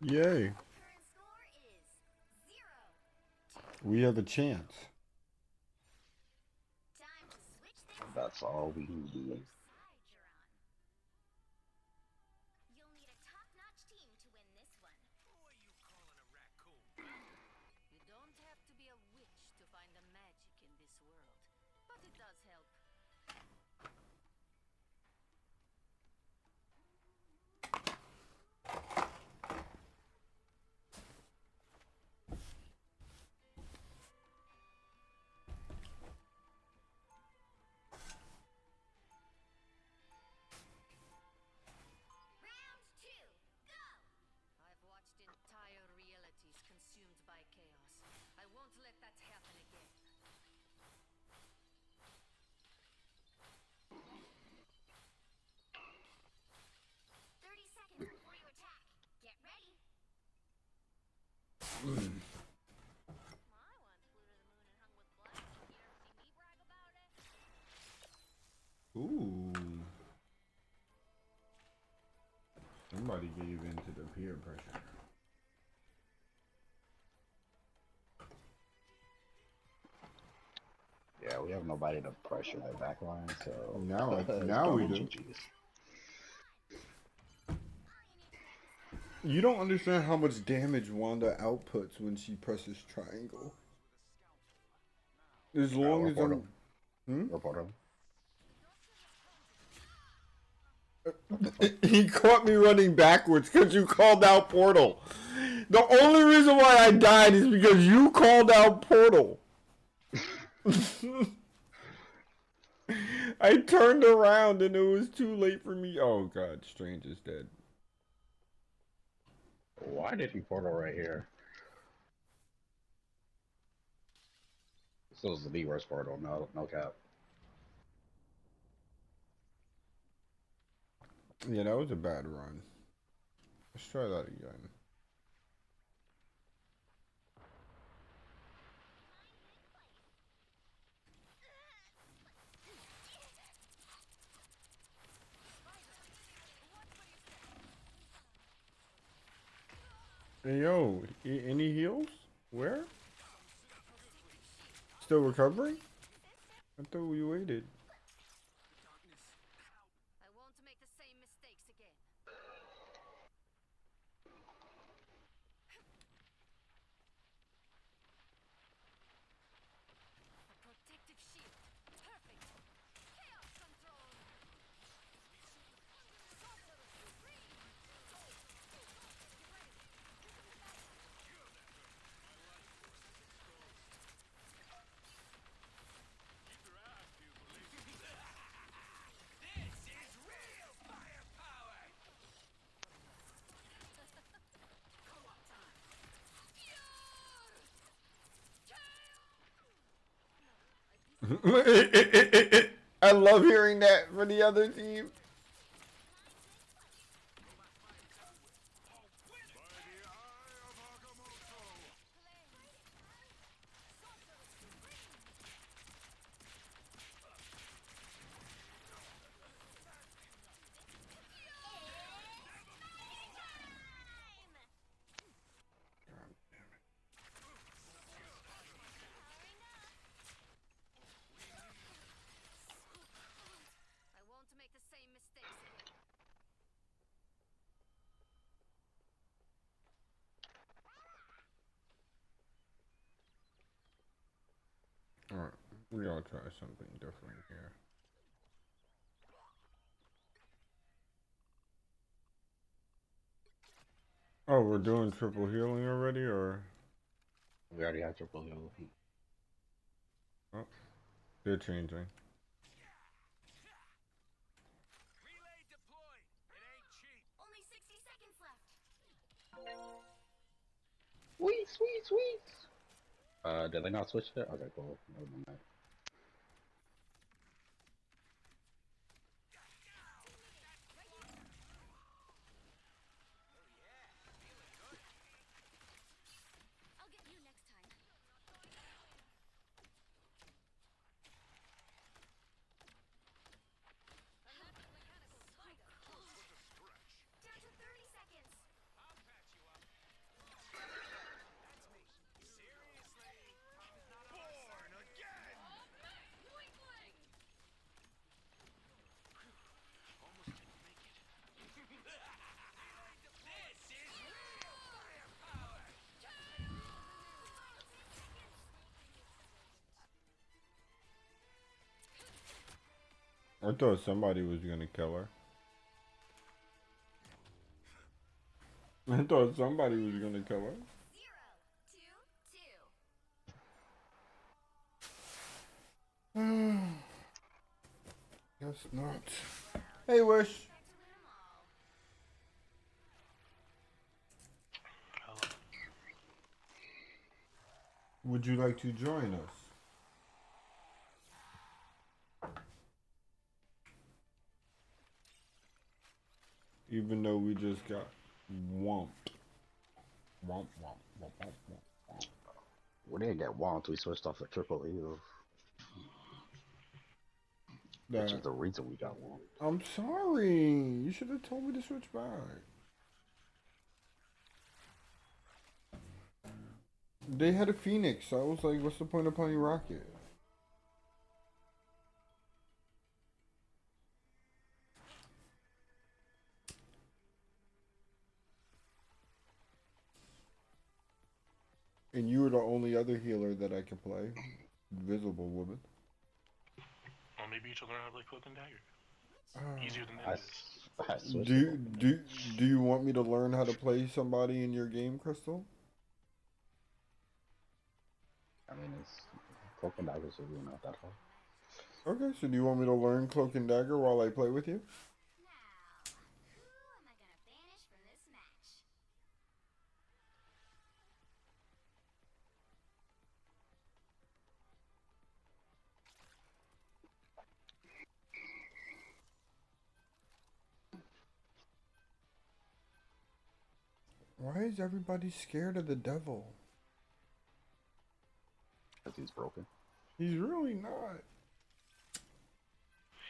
Yay. We have a chance. That's all we need. Ooh. Somebody gave in to the peer pressure. Yeah, we have nobody to pressure that back line, so now we do. You don't understand how much damage Wanda outputs when she presses triangle. As long as I'm... Report him. He caught me running backwards because you called out Portal. The only reason why I died is because you called out Portal. I turned around and it was too late for me. Oh god, Strange is dead. Why did he Portal right here? This was the worst Portal, no cap. Yeah, that was a bad run. Let's try that again. Hey, yo, any heals? Where? Still recovering? I thought we waited. I love hearing that for the other team. I won't make the same mistakes again. Alright, we gotta try something different here. Oh, we're doing triple healing already, or? We already have triple healing. Oh, they're changing. Only 60 seconds left. Sweet. Did they not switch it? Okay, cool. Never mind. I'll get you next time. Down to 30 seconds. Born again! I thought somebody was gonna kill her. I thought somebody was gonna kill her. 0, 2, 2. Guess not. Hey, Wish. Would you like to join us? Even though we just got whomped. Womp, womp, womp, womp, womp, womp. We didn't get whomped. We switched off the triple heal. Which is the reason we got whomped. I'm sorry. You should have told me to switch back. They had a Phoenix. I was like, what's the point of playing Rocket? And you were the only other healer that I could play. Visible woman. Well, maybe you should learn how to play Cloak and Dagger. Easier than that is. Do you want me to learn how to play somebody in your game, Crystal? I mean, it's Cloak and Dagger, so we're not that hard. Okay, so do you want me to learn Cloak and Dagger while I play with you? Why is everybody scared of the devil? Because he's broken. He's really not.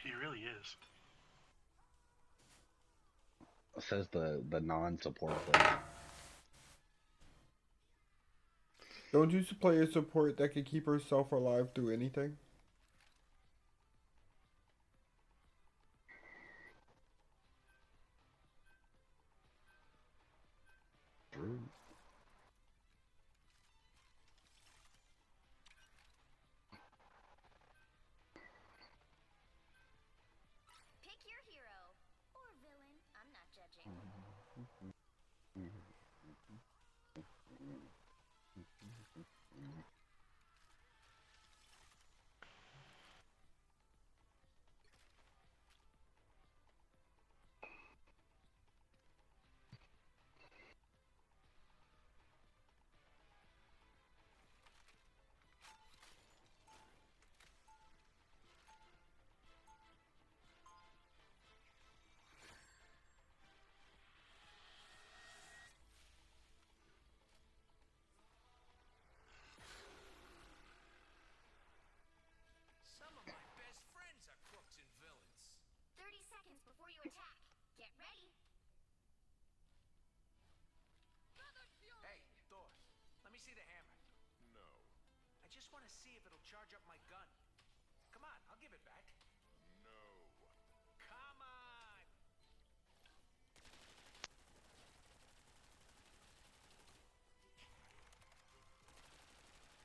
He really is. It says the non-support player. Don't you play a support that can keep herself alive through anything? True. Pick your hero or villain. I'm not judging. see the hammer? No. I just want to see if it'll charge up my gun. Come on, I'll give it back. No. Come on!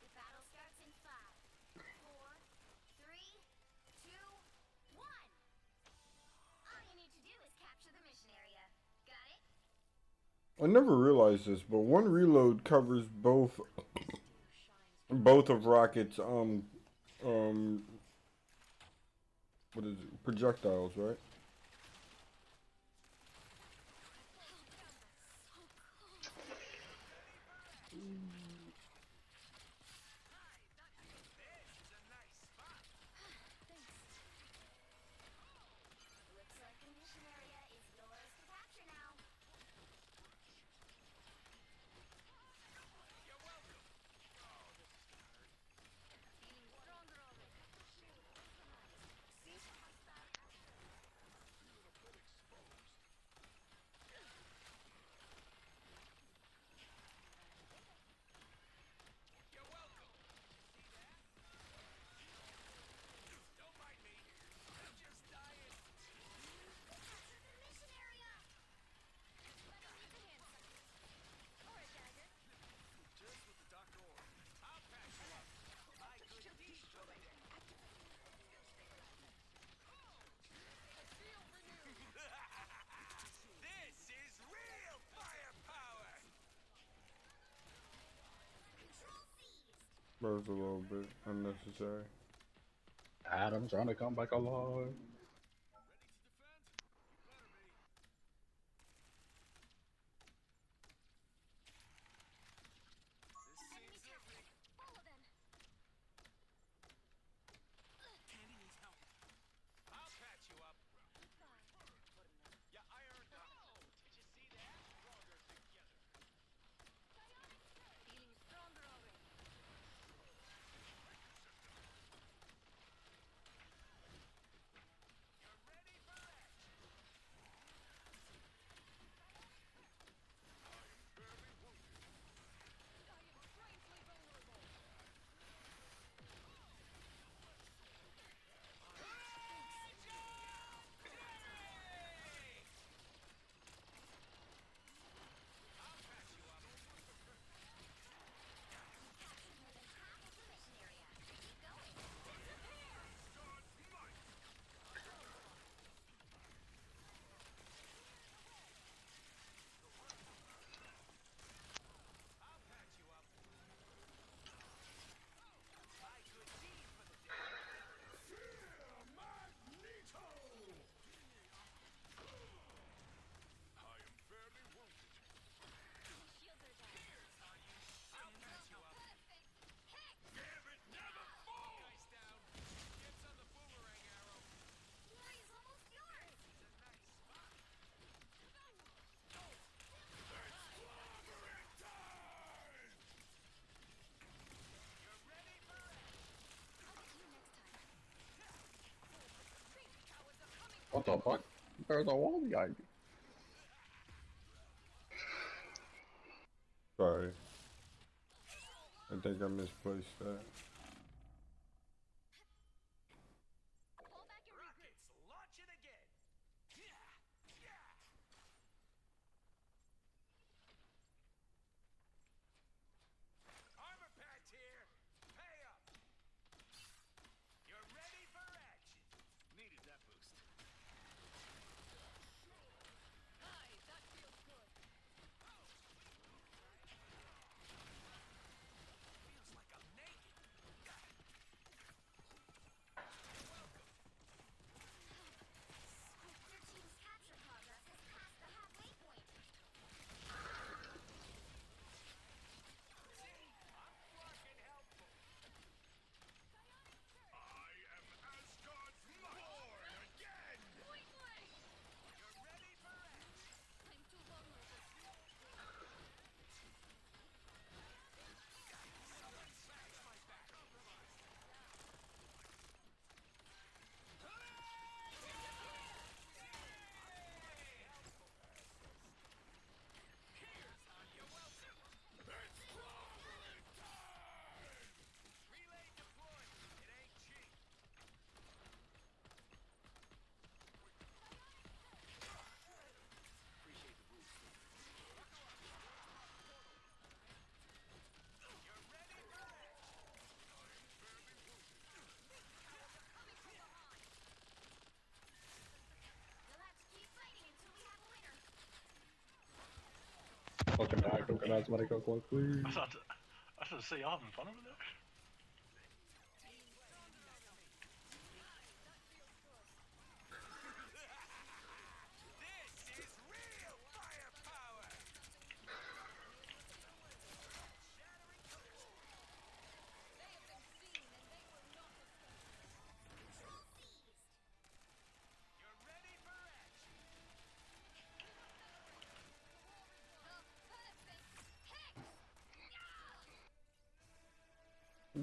The battle starts in 5, 4, 3, 2, 1. All you need to do is capture the mission area. Got it? I never realized this, but one reload covers both of Rocket's what is it? Projectiles, right? Looks like the mission area is yours to capture now. You're welcome. Oh, this is gonna hurt. Feeling stronger already. You're welcome. See that? Don't mind me. I'm just dying. Capture the mission area. Let me use the hand signal. Or a dagger. Just what the doctor ordered. I'll patch you up. My good deed for the day. This is real firepower. Control seized. That was a little bit unnecessary. Adam trying to come back alive. Enemy captured. Follow them. Candy needs help. I'll patch you up. Yeah, I earned that. Did you see that? Stronger together. Feeling stronger already. You're ready for action. What the fuck? There's a wall behind me. Sorry. I think I misplaced that. Rockets, launch it again. Armor packed here. Pay up. You're ready for action. Needed that boost. Hi, that feels good. Feels like I'm naked. Fucking die, coconut, somebody go close, please. I thought to say y'all having fun over there.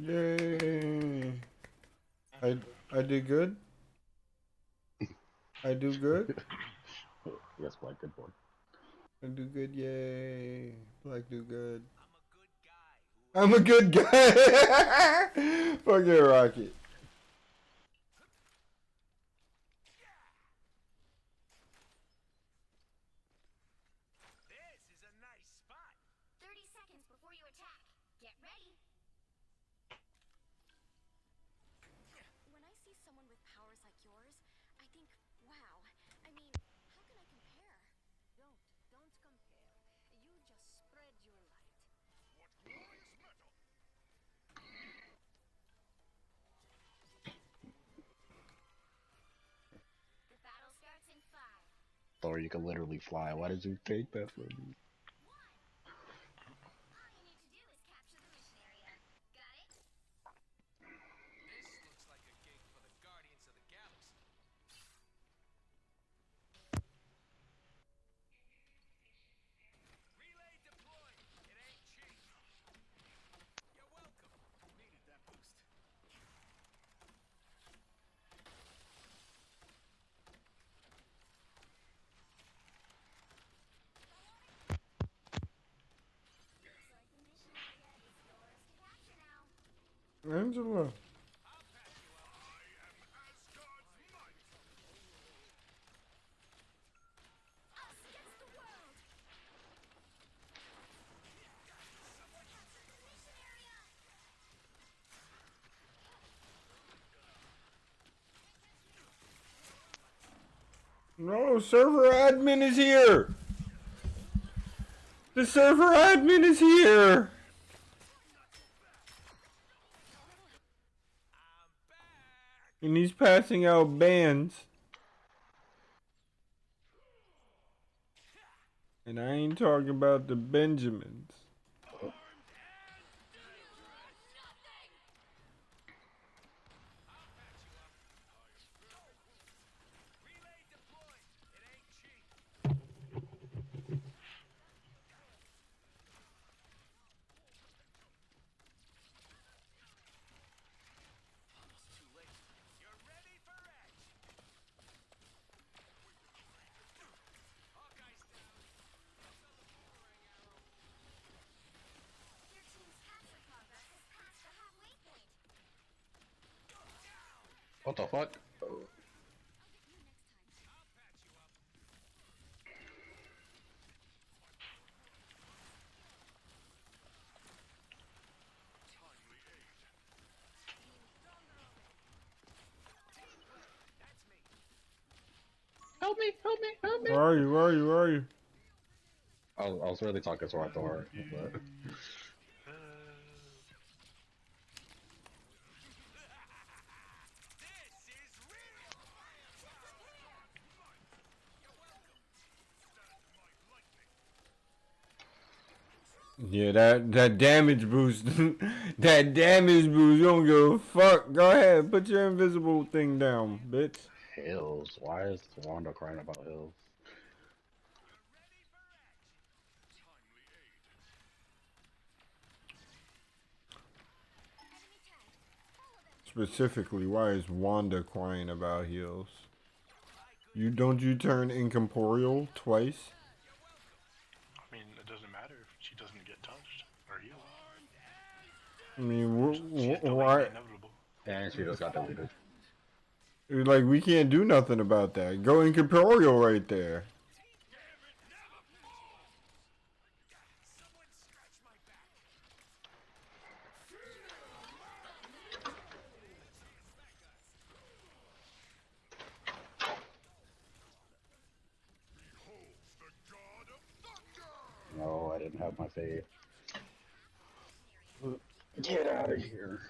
Yay! I did good. I do good. Yes, Black, good boy. I do good. Yay! Black do good. I'm a good guy. Fuck it, Rocket. This is a nice spot. 30 seconds before you attack. Get ready. When I see someone with powers like yours, I think, wow. I mean, how can I compare? Don't compare. You just spread your light. What glorious metal! The battle starts in 5. Thor, you can literally fly. Why did you take that from me? All you need to do is capture the mission area. Got it? This looks like a gig for the Guardians of the Galaxy. Relay deployed. It ain't cheap. You're welcome. Needed that boost. Angela. No, server admin is here. The server admin is here. And he's passing out bans. And I ain't talking about the Benjamins. What the fuck? Help me! Help me! Help me! Where are you? Where are you? Where are you? I was really talking to our Thor, but... Yeah, that damage boost. That damage boost. You don't give a fuck. Go ahead. Put your invisible thing down, bitch. Hills. Why is Wanda crying about Hills? Specifically, why is Wanda crying about heals? Don't you turn incorporeal twice? I mean, it doesn't matter if she doesn't get touched or healed. I mean, why? And she just got deleted. Like, we can't do nothing about that. Go incorporeal right there. No, I have my faith. Get out of here.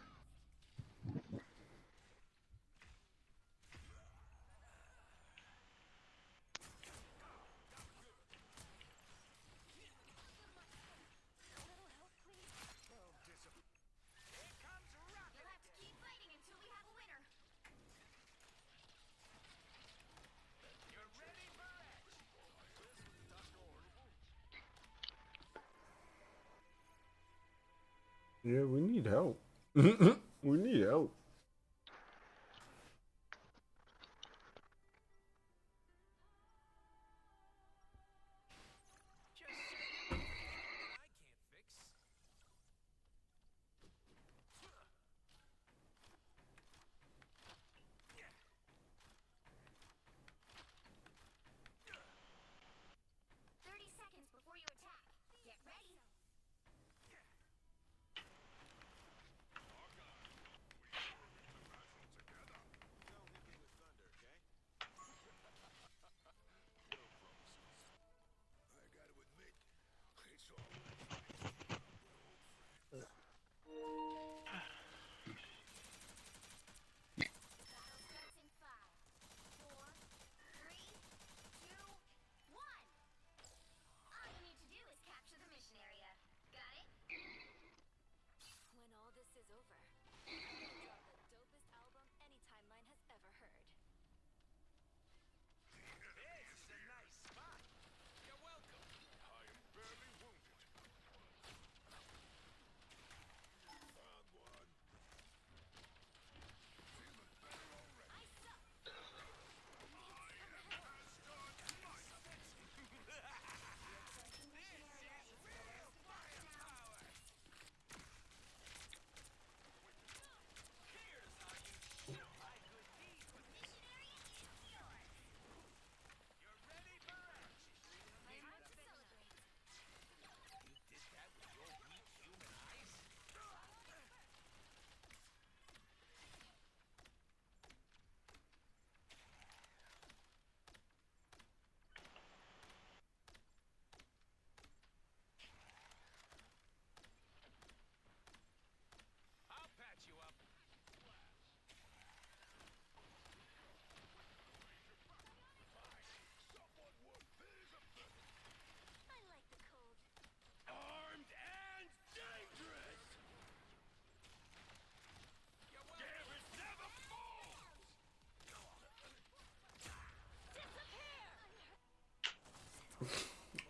Yeah, we need help. We need help.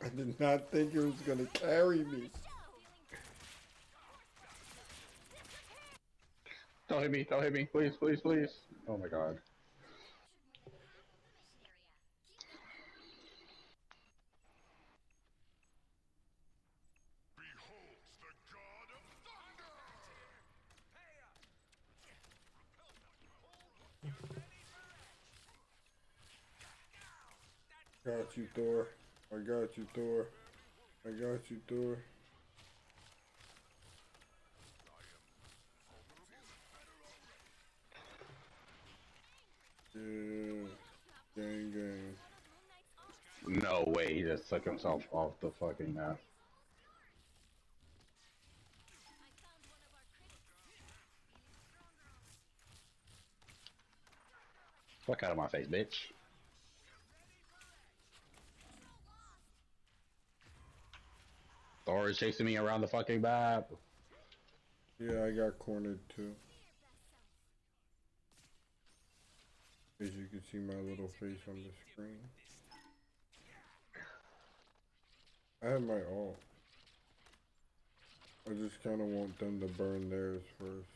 I did not think it was gonna carry me. Don't hit me, don't hit me, please, please, please. Oh my god. Got you, Thor. I got you, Thor. I got you, Thor. Yeah. Gang, gang. No way, he just took himself off the fucking map. Fuck out of my face, bitch. Thor is chasing me around the fucking map. Yeah, I got cornered too. As you can see my little face on the screen. I have my ult. I just kind of want them to burn theirs first.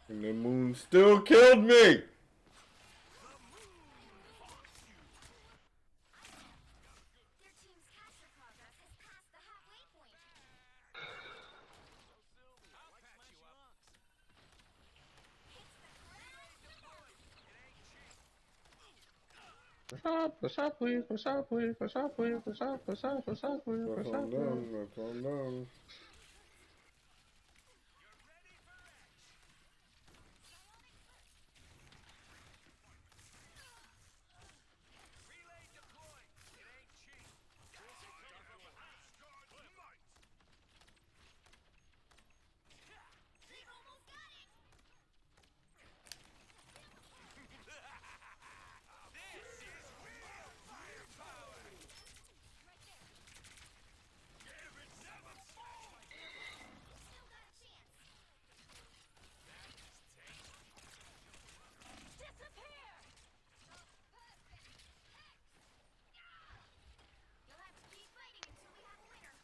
And the moon still killed me! What's up, please? What's up, please? What's up, please? What's up, what's up, what's up, please? That's What's on up, them. please? That's on them. Relay deployed. It ain't cheap. We've almost got it. This is real firepower. Right there. Give it never fall. Still got a chance. Disappear. You'll have to keep fighting until we have a winner.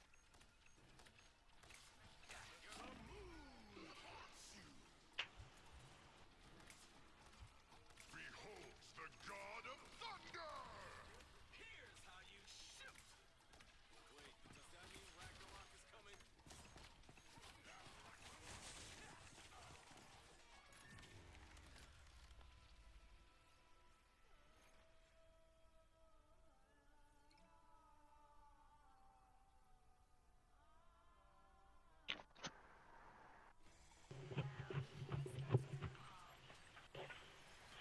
Beholds the god of thunder! Here's how you shoot. Wait, does that mean Ragnarok is coming?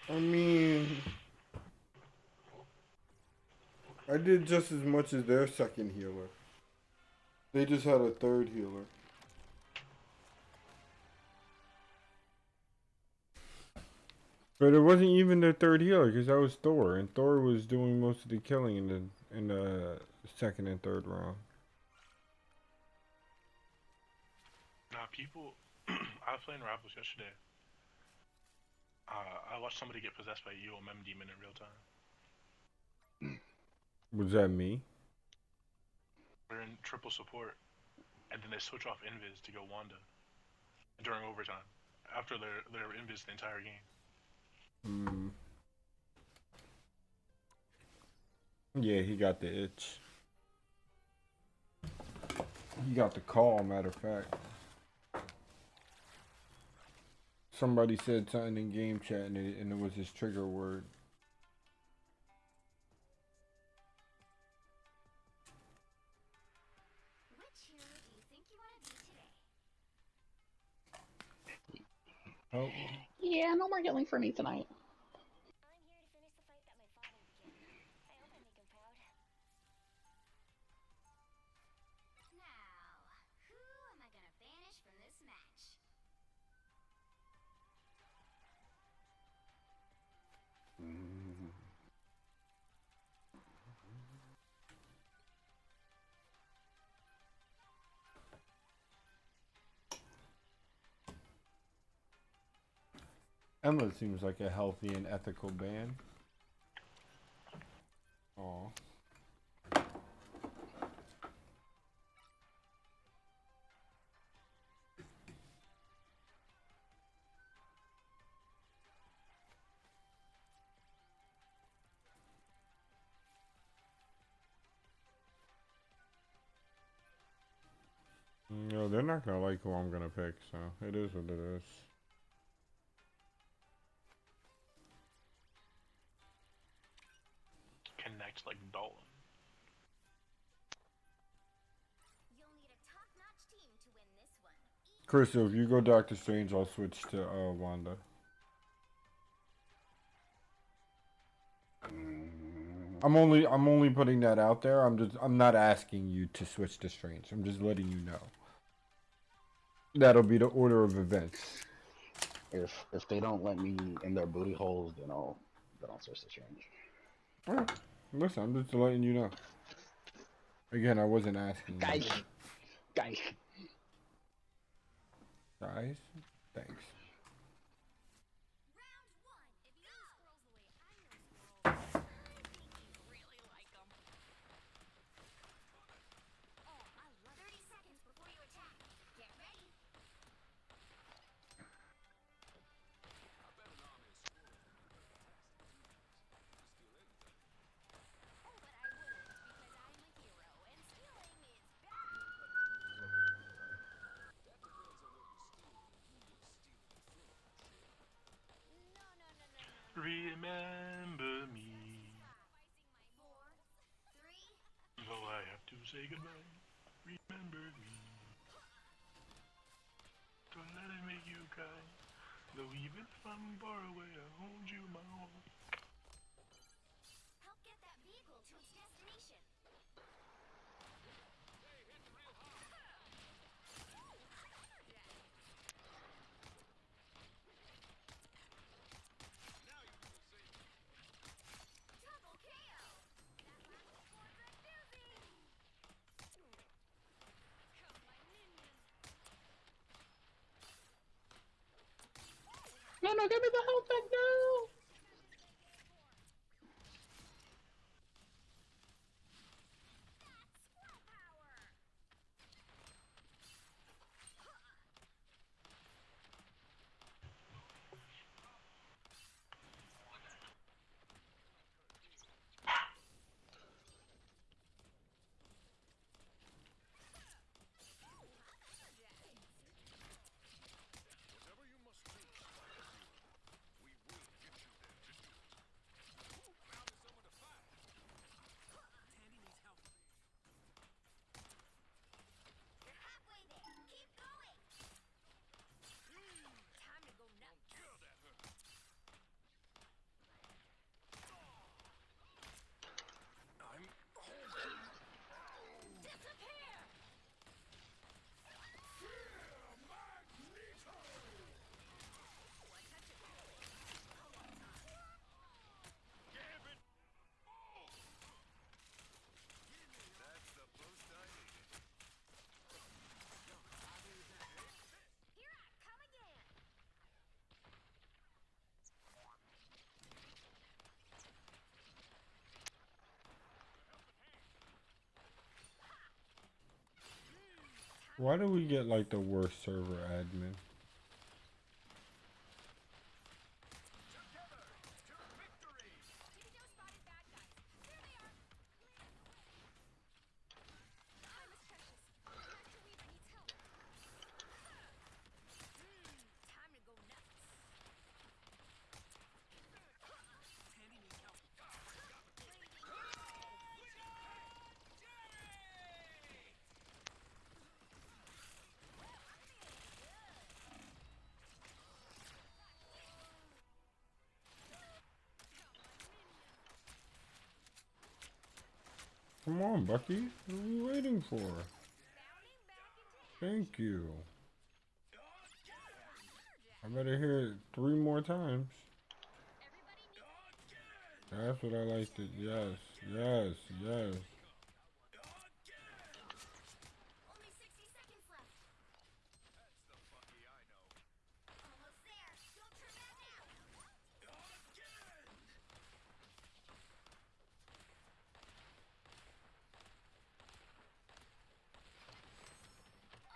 I mean, I did just as much as their second healer. They just had a third healer. But it wasn't even their third healer because that was Thor, and Thor was doing most of the killing in the second and third round. Nah, people. I was playing Rivals yesterday. I watched somebody get possessed by a UMM demon in real time. Was that me? We're in triple support, and then they switch off invis to go Wanda during overtime after they're invis the entire game. Yeah, he got the itch. He got the call, matter of fact. Somebody said something in game chat and it was his trigger word. Which hero do you think you want to be today? Oh. Yeah, no more healing for me tonight. I'm here to finish the fight that my father began. I hope I make him proud. Now, who am I gonna banish from this match? Emma seems like a healthy and ethical band. Aw. No, they're not gonna like who I'm gonna pick, so it is what it is. Connect like Dalton. You'll need a top-notch team to win this one. Chris, if you go Doctor Strange, I'll switch to Wanda. I'm only putting that out there. I'm not asking you to switch to Strange. I'm just letting you know. That'll be the order of events. If they don't let me in their booty holes, then I'll switch to Strange. Alright. Listen, I'm just letting you know. Again, I wasn't asking. Guys. Guys? Thanks. Oh, I love 30 seconds before you attack. Get ready. Oh, but I wouldn't, because I'm a hero, and stealing is bad. Remember me. say goodbye. Remember me. Don't let it make you cry. Though even if I'm far away, I hold you in my arms. Help get that vehicle to its destination. Double KO! That last support's a doozy! Come, my minions! No, no, give me the health back now! You're halfway there. Keep going. Time to go nuts. I'm Disappear! That's the boost I needed. Here I come again. Why do we get like the worst server admin? Digital spotted bad guys. Here they are. Time is precious. Dr. Weaver needs help. Time to go nuts. Tandy needs help. Come on, Bucky. What are you waiting for? Thank you. I better hear it 3 more times. That's what I like to. Yes, yes, yes. Only 60 seconds left. That's the Bucky I know. Almost there. Don't turn back now.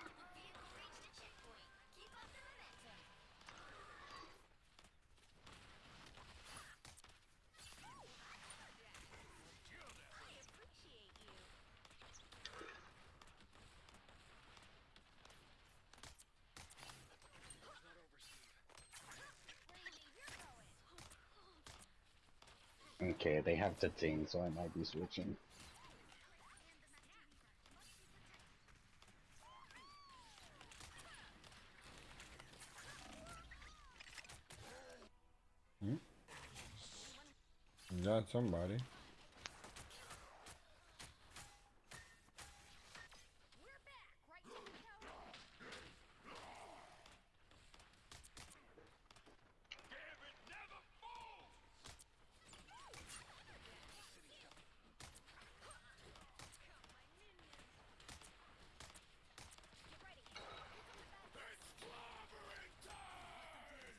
The vehicle reached a checkpoint. Keep up the momentum. I appreciate you. Okay, they have the thing, so I might be switching. Hmm? Got somebody. We're back, right, Typico? Gambit never falls! Get ready. Here come the bad guys. It's clobbering time!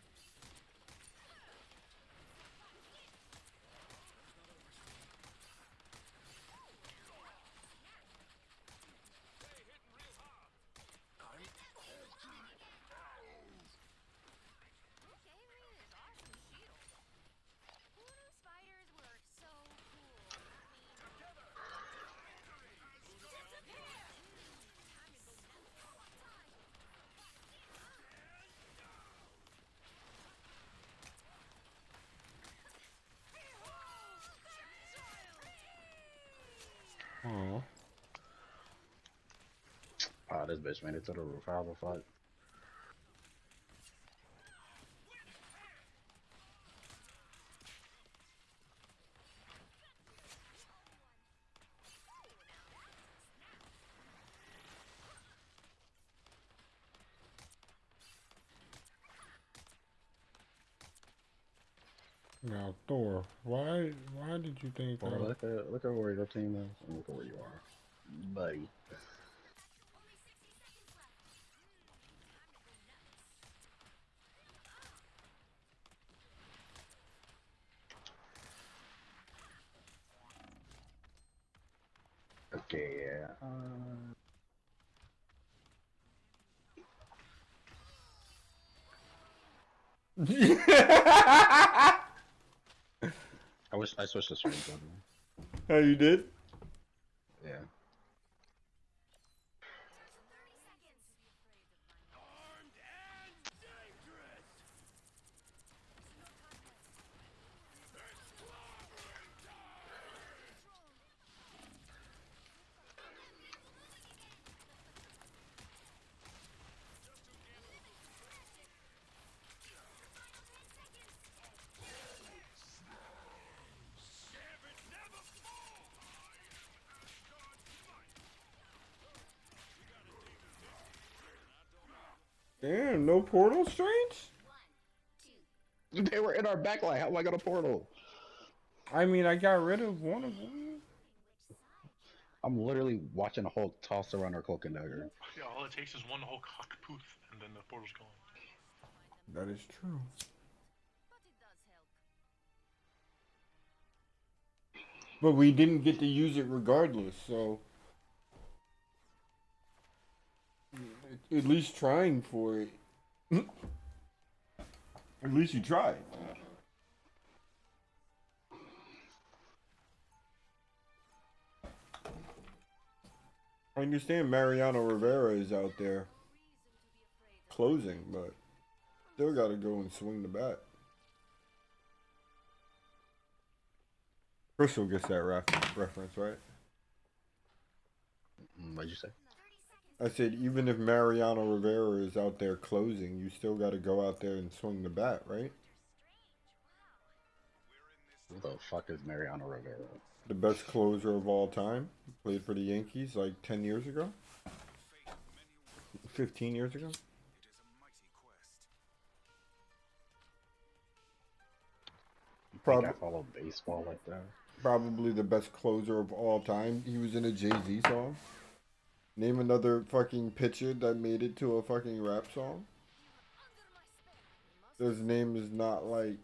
bitch made it to the roof. How the fuck? Now, Thor, why did you think Boy, look at where your team is and look at where you are, buddy. Okay, yeah. I wish I switched to strength on me. Oh, you did? Yeah. Damn, no portal strengths? They were in our backline. How am I gonna portal? I mean, I got rid of one of them. I'm literally watching a Hulk toss around our cloak and dagger. Yeah, all it takes is one Hulk poof, and then the portal's gone. That is true. But we didn't get to use it regardless, so at least trying for it. At least you tried. I understand Mariano Rivera is out there closing, but still got to go and swing the bat. Crystal gets that reference, right? What'd you say? I said even if Mariano Rivera is out there closing, you still got to go out there and swing the bat, right? Who the fuck is Mariano Rivera? The best closer of all time. Played for the Yankees like 10 years ago. 15 years ago. Probably I follow baseball like that. Probably the best closer of all time. He was in a Jay-Z song. Name another fucking pitcher that made it to a fucking rap song. His name is not like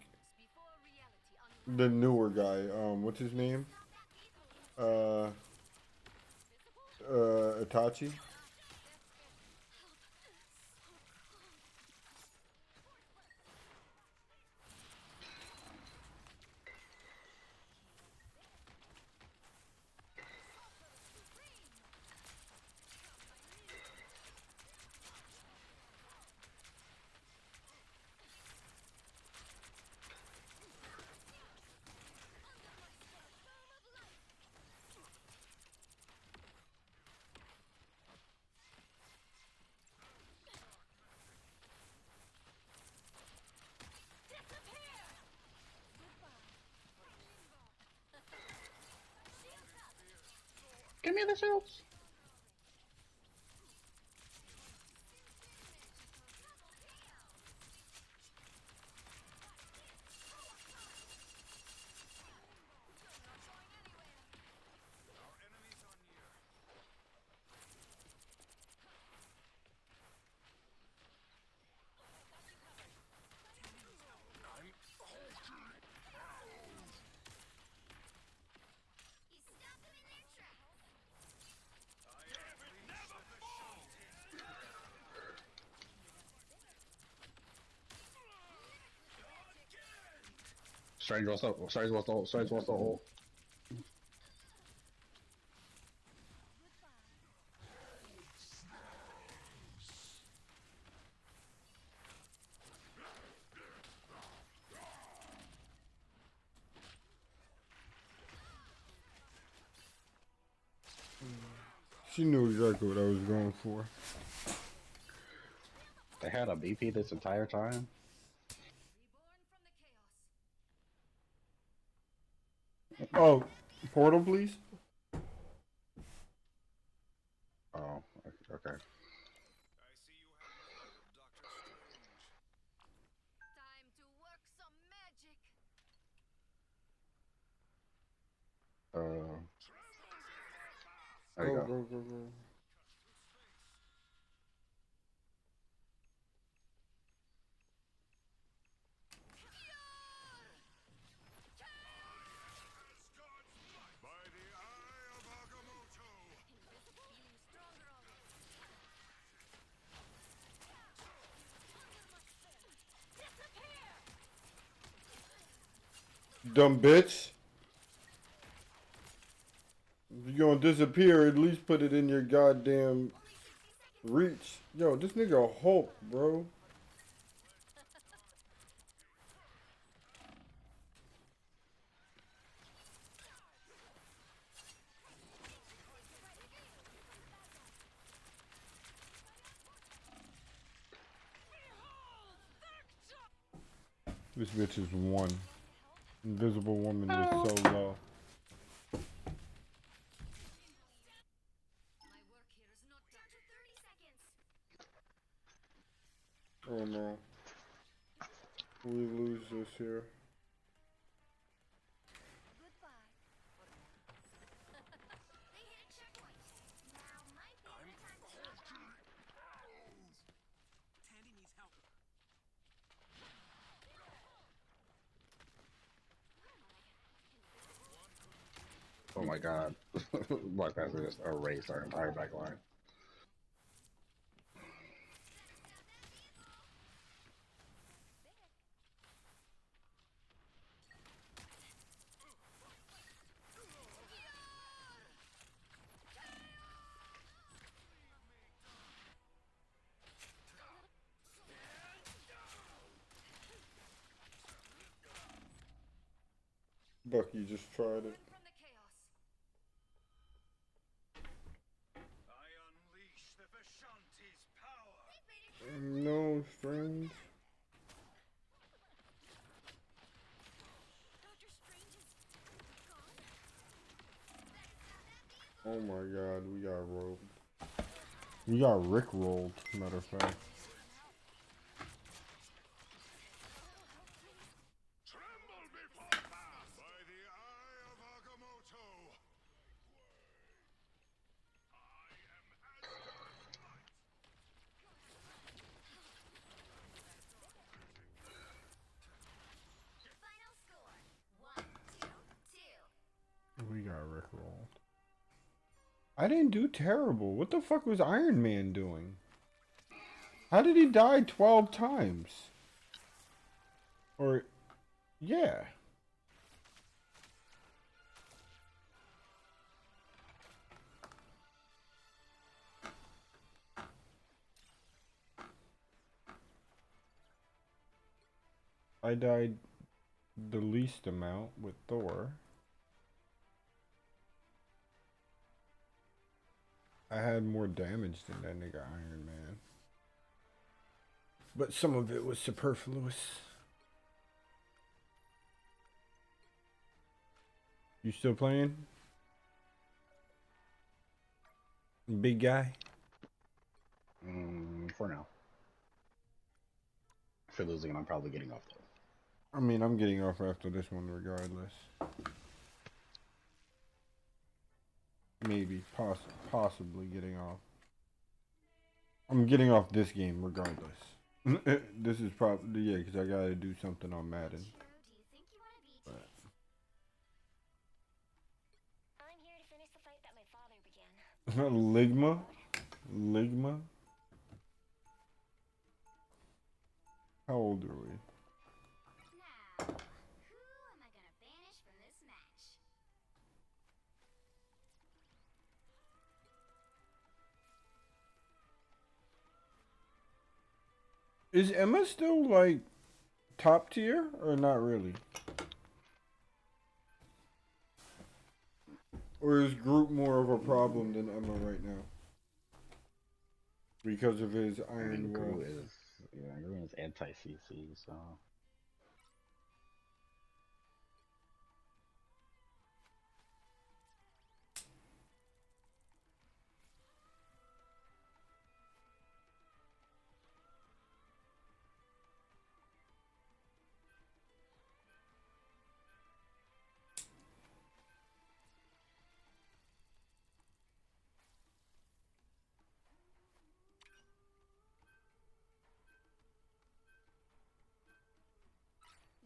the newer guy. What's his name? Itachi. Give me the shields. Strange wants the ult. Strange wants the ult. She knew exactly what I was going for. had a BP this entire time? Oh, portal, please. Oh, okay. There you Go, go. go, go, go. Dumb bitch. If you're gonna disappear, at least put it in your goddamn reach. Yo, this nigga Hulk, bro. This bitch is one. Invisible Woman is so low. Oh no. We lose this here. Oh my god. Black Panther just erased our entire back line. Bucky just tried it. No, Strange. Oh my god, we got rolled. We got Rick rolled, matter of fact. We got Rick rolled. I didn't do terrible. What the fuck was Iron Man doing? How did he die 12 times? Or, yeah. I died the least amount with Thor. I had more damage than that nigga Iron Man. But some of it was superfluous. You still playing? Big guy? For now. If you're losing, I'm probably getting off though. I mean, I'm getting off after this one regardless. Maybe, possibly getting off. I'm getting off this game regardless. This is probably, yeah, because I gotta do something on Madden. But. I'm here to finish the fight that my father began. Ligma? Ligma? How old are we? Now, who am I gonna banish from this match? Is Emma still like top tier or not really? Or is Groot more of a problem than Emma right now? Because of his Iron Will. Groot is, Yeah, green is anti-CC, so.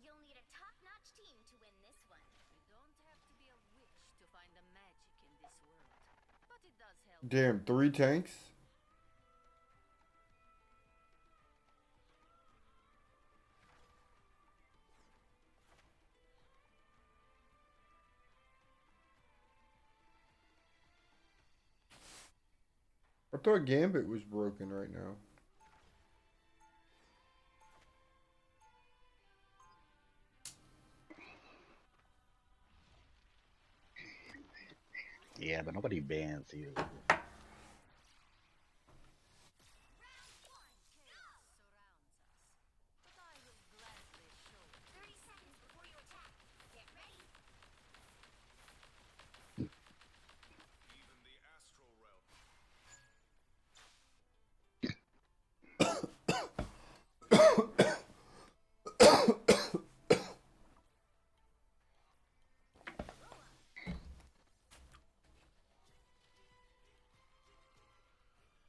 You'll need a top-notch team to win this one. You don't have to be a witch to find the magic in this world. But it does help. Damn, 3 tanks? I thought Gambit was broken right now. Yeah, but nobody bans either.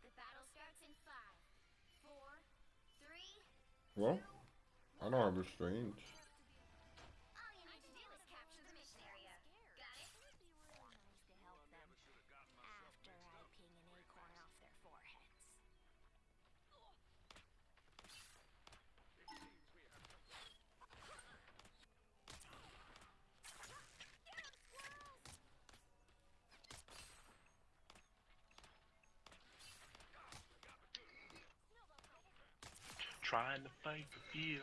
The battle starts in 5, 4, 3. Well, I don't have a strange. All you need to do is capture the mission area. Got it? It would be really nice to help them after I ping an acorn off their foreheads. Trying to fight the feeling.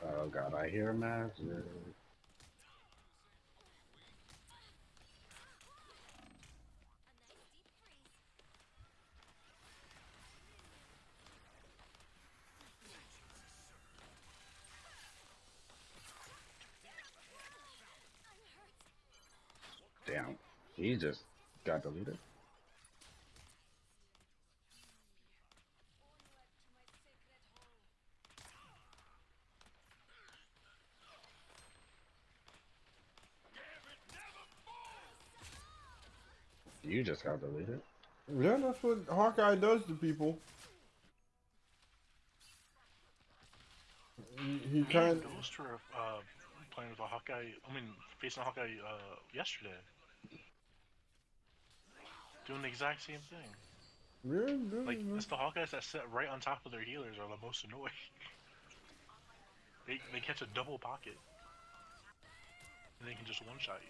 Oh god, I hear magic. Damn, he just got deleted. You just got deleted. Yeah, that's what Hawkeye does to people. He kind of... Ghost were playing with a Hawkeye, facing a Hawkeye yesterday. Doing the exact same thing. Yeah, like, it's the Hawkeyes that sit right on top of their healers are the most annoying. they catch a double pocket. And they can just one-shot you.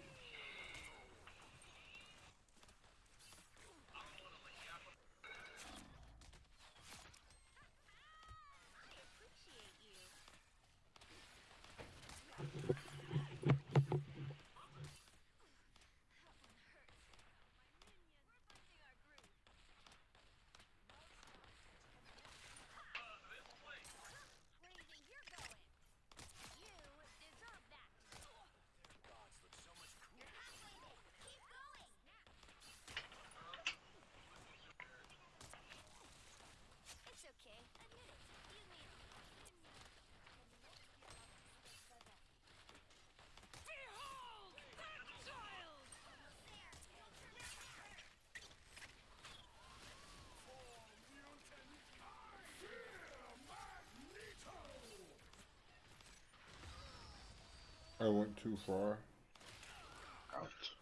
I went too far. Ouch.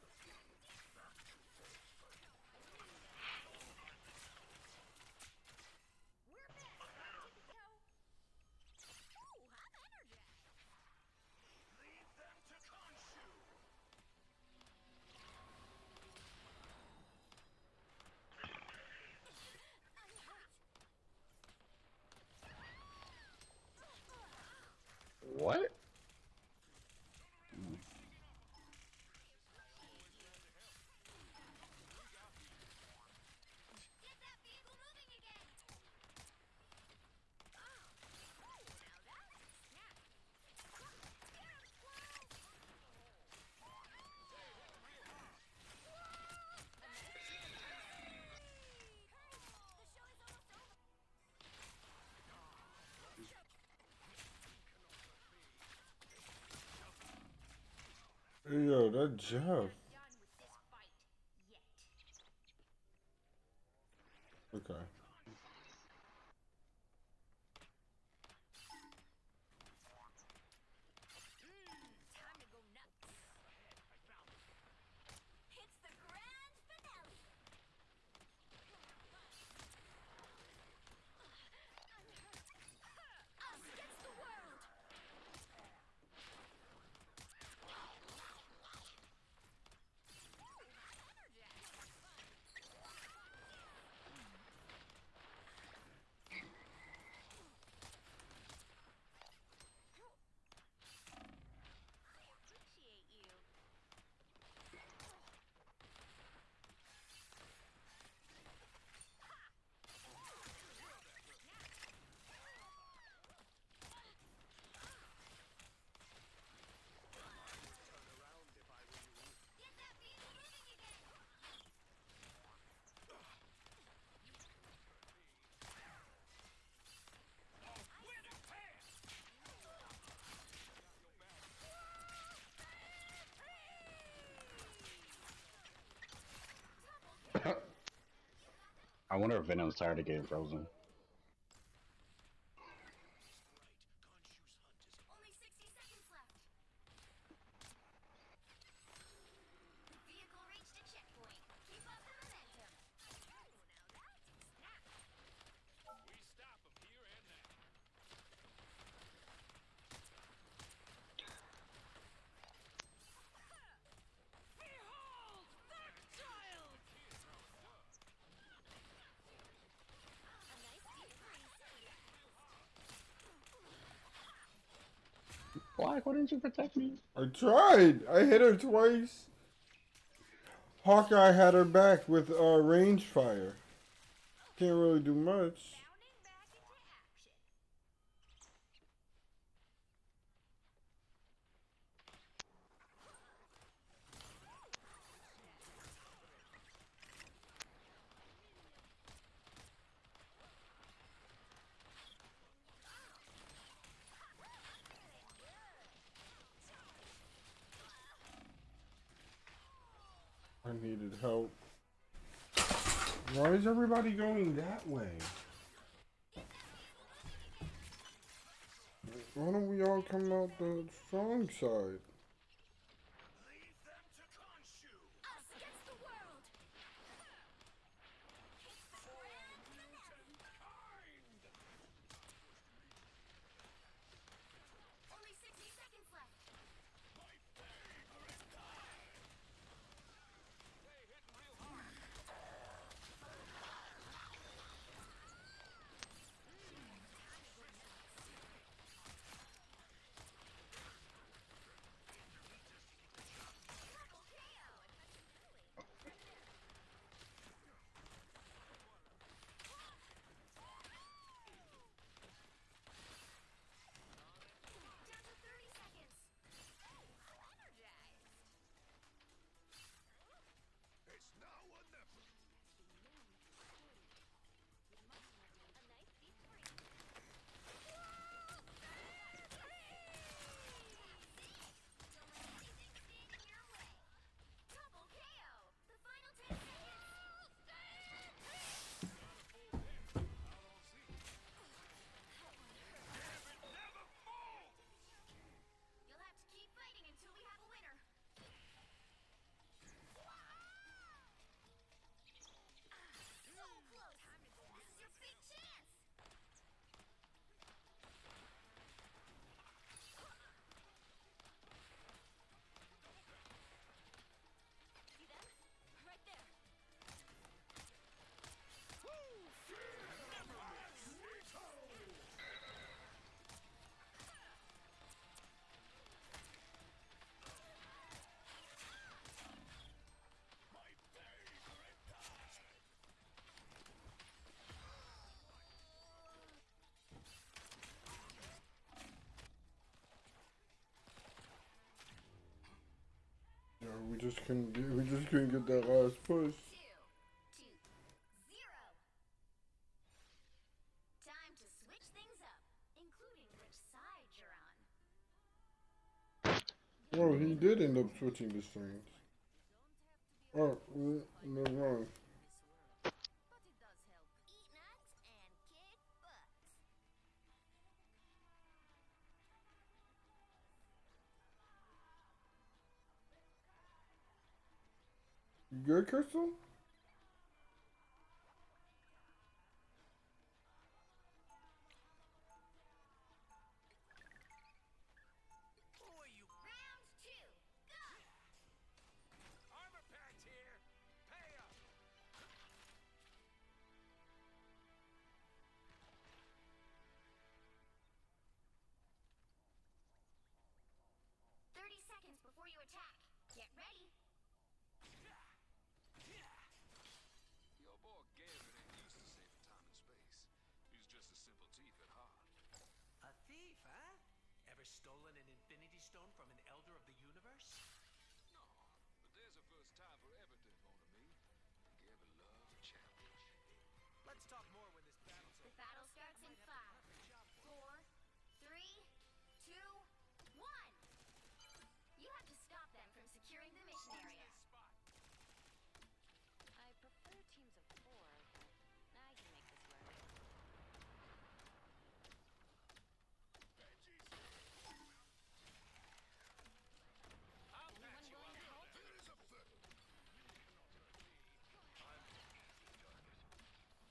What? Hey, yo, that Jeff. Okay. It's the grand finale. Us against the world. I wonder if Venom's tired of getting frozen. Only 60 seconds left. Vehicle reached a checkpoint. Keep up the momentum. Now that's a snap. We stop them here and now. Behold that child! A nice deep freeze. Black, why didn't you protect me? I tried. I hit her twice. Hawkeye had her back with range fire. Can't really do much. I needed help. Why is everybody going that way? Why don't we all come out the strong side? Us against the world. Only 60 seconds left. just couldn't get that last push. 2 to 0. Time to switch things up, including which side you're on. Oh, he did end up switching the strings. Oh, no wrong. Eat nuts and kick butts. You good, Crystal? Round 2, go! Armor packs here. Pay up. 30 seconds before you attack. Get ready. Your boy Gavin ain't used to saving time and space. He's just a simple thief at heart. A thief, huh? Ever stolen an infinity stone from an elder of the universe? No, but there's a first time for everything, mon ami. Gavin loves a challenge. Let's talk more when this battle's The over. battle starts in 5, 4, 3, 2, 1. You have to stop them from securing the mission area. I prefer teams of 4, but I can make this work. I'll patch you up.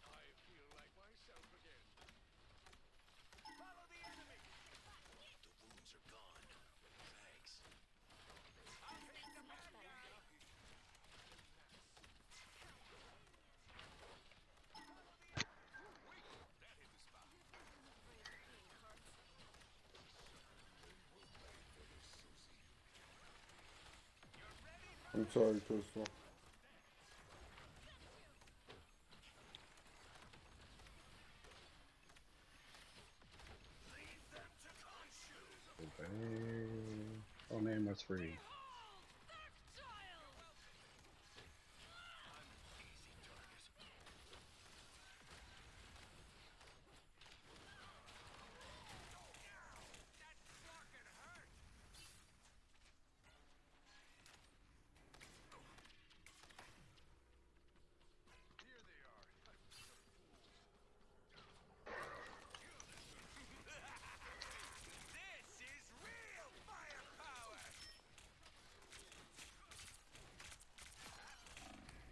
I feel like myself again. Follow the enemy. The wounds are gone. Thanks. I'll take the bad guy. That hit the spot. I'm sorry, Crystal. Oh, name was free. Here they are. This is real firepower!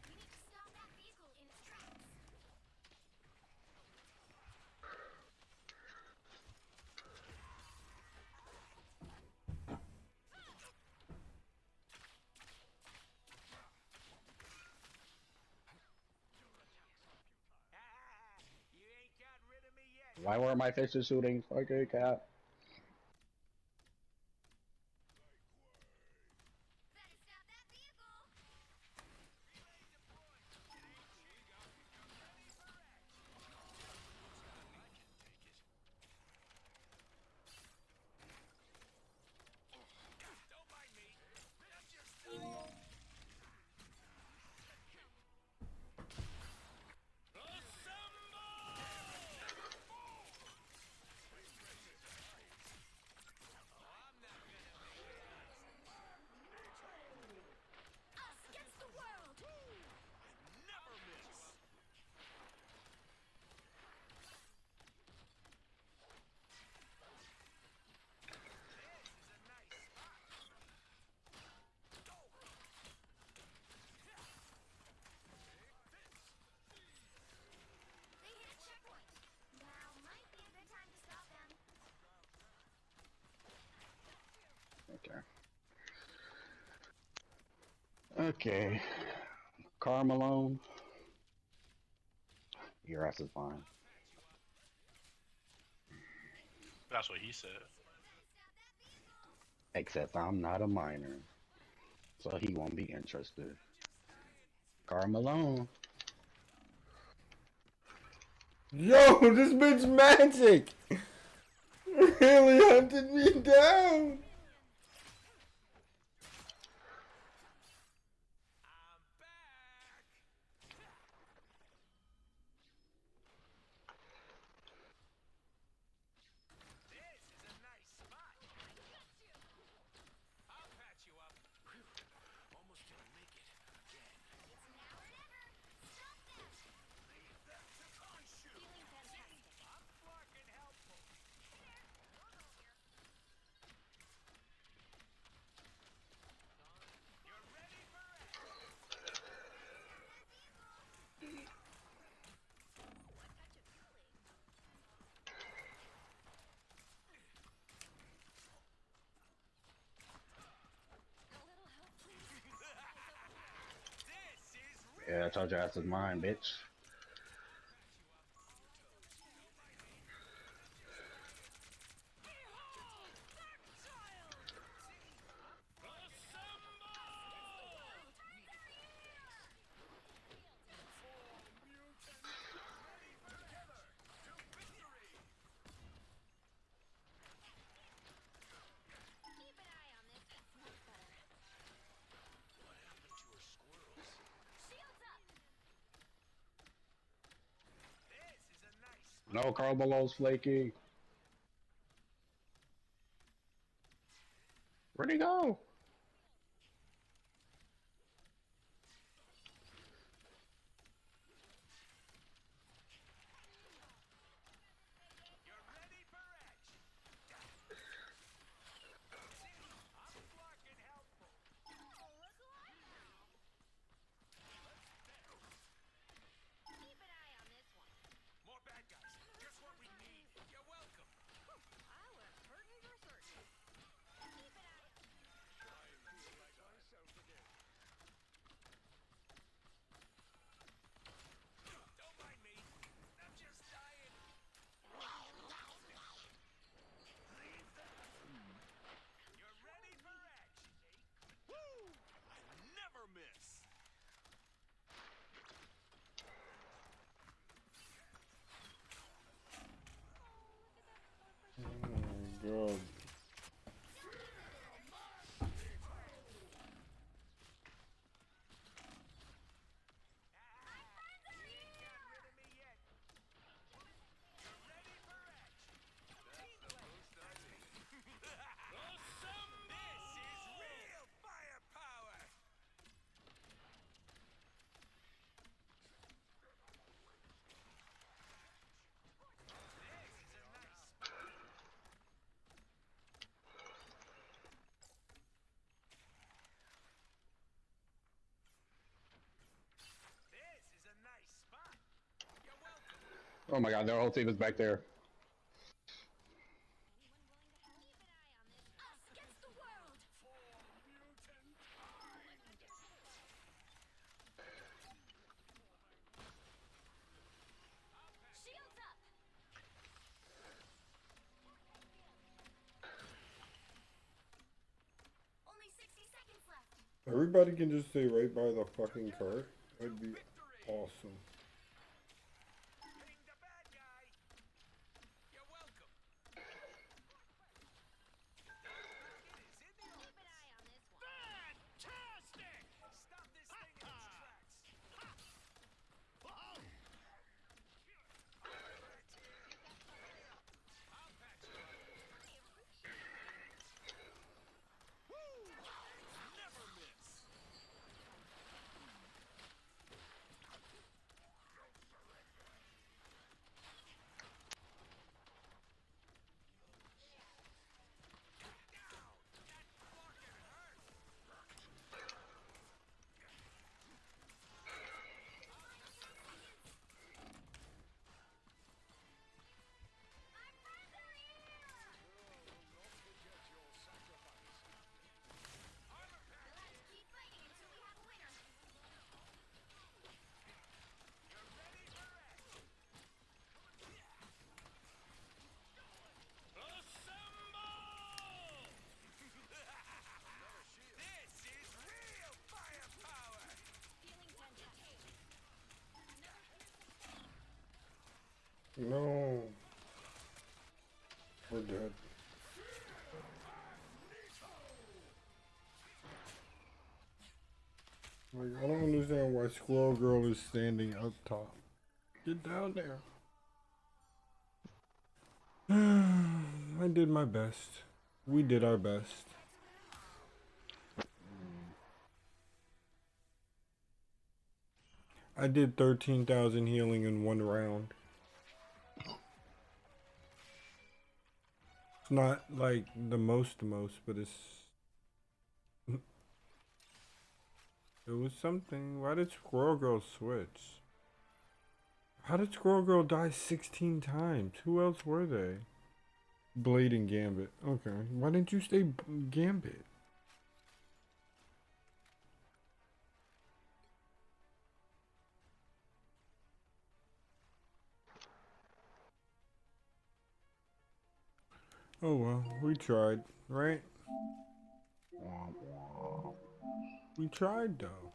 You need to stop that vehicle in its tracks. You ain't got rid of me yet. Why were my fishes shooting? Okay, cat. Better stop that vehicle. Don't mind me. That's your stuff. Us against the world. Never miss. They hit a checkpoint. Now might be a good time to stop them. Okay. Okay. Carmelone. Your ass is fine. That's what he said. Except I'm not a minor. So he won't be interested. Carmelone. Yo, this bitch magic! Really hunted me down! Yeah, I told your ass is mine, bitch. No, Carl Below's flaky. Where'd he go? More bad guys. Just what we need. You're welcome. Don't mind me. I'm just dying. You're ready for action. Woo! I never miss. Oh my god. Oh my god, their whole team is back there. Everybody can just stay right by the fucking cart. That'd be awesome. No. We're dead. Like, I don't understand why Squirrel Girl is standing up top. Get down there. I did my best. We did our best. I did 13,000 healing in one round. It's not like the most, but it's... It was something. Why did Squirrel Girl switch? How did Squirrel Girl die 16 times? Who else were they? Blade and Gambit. Okay. Why didn't you stay Gambit? Oh well, we tried, right? We tried though.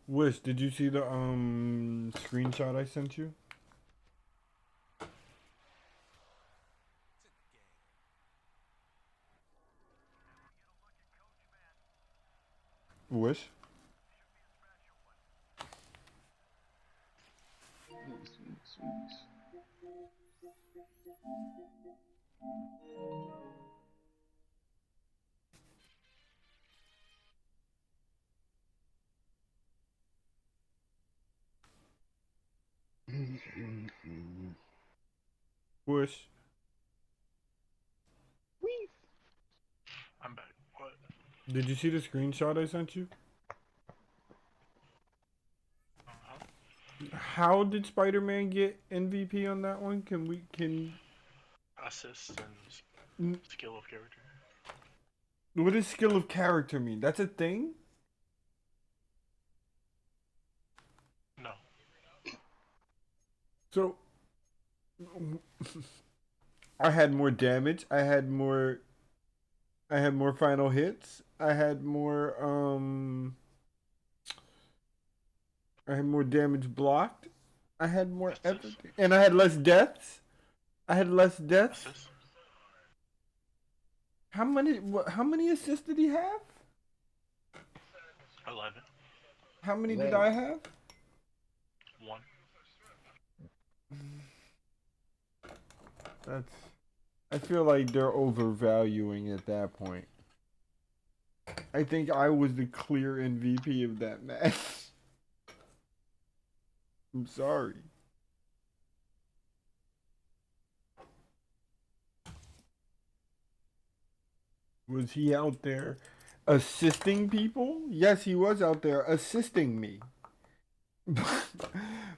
Wish, did you see the screenshot I sent you? Wish? Wish. I'm back. What? Did you see the screenshot I sent you? How did Spider-Man get MVP on that one? Can Assists and skill of character. what does skill of character mean? That's a thing? No. So I had more damage. I had more final hits. I had more damage blocked. I had more everything. And I had less deaths. Assists. How many assists did he have? 11. How many did I have? 1. I feel like they're overvaluing at that point. I think I was the clear MVP of that match. I'm sorry. Was he out there assisting people? Yes, he was out there assisting me.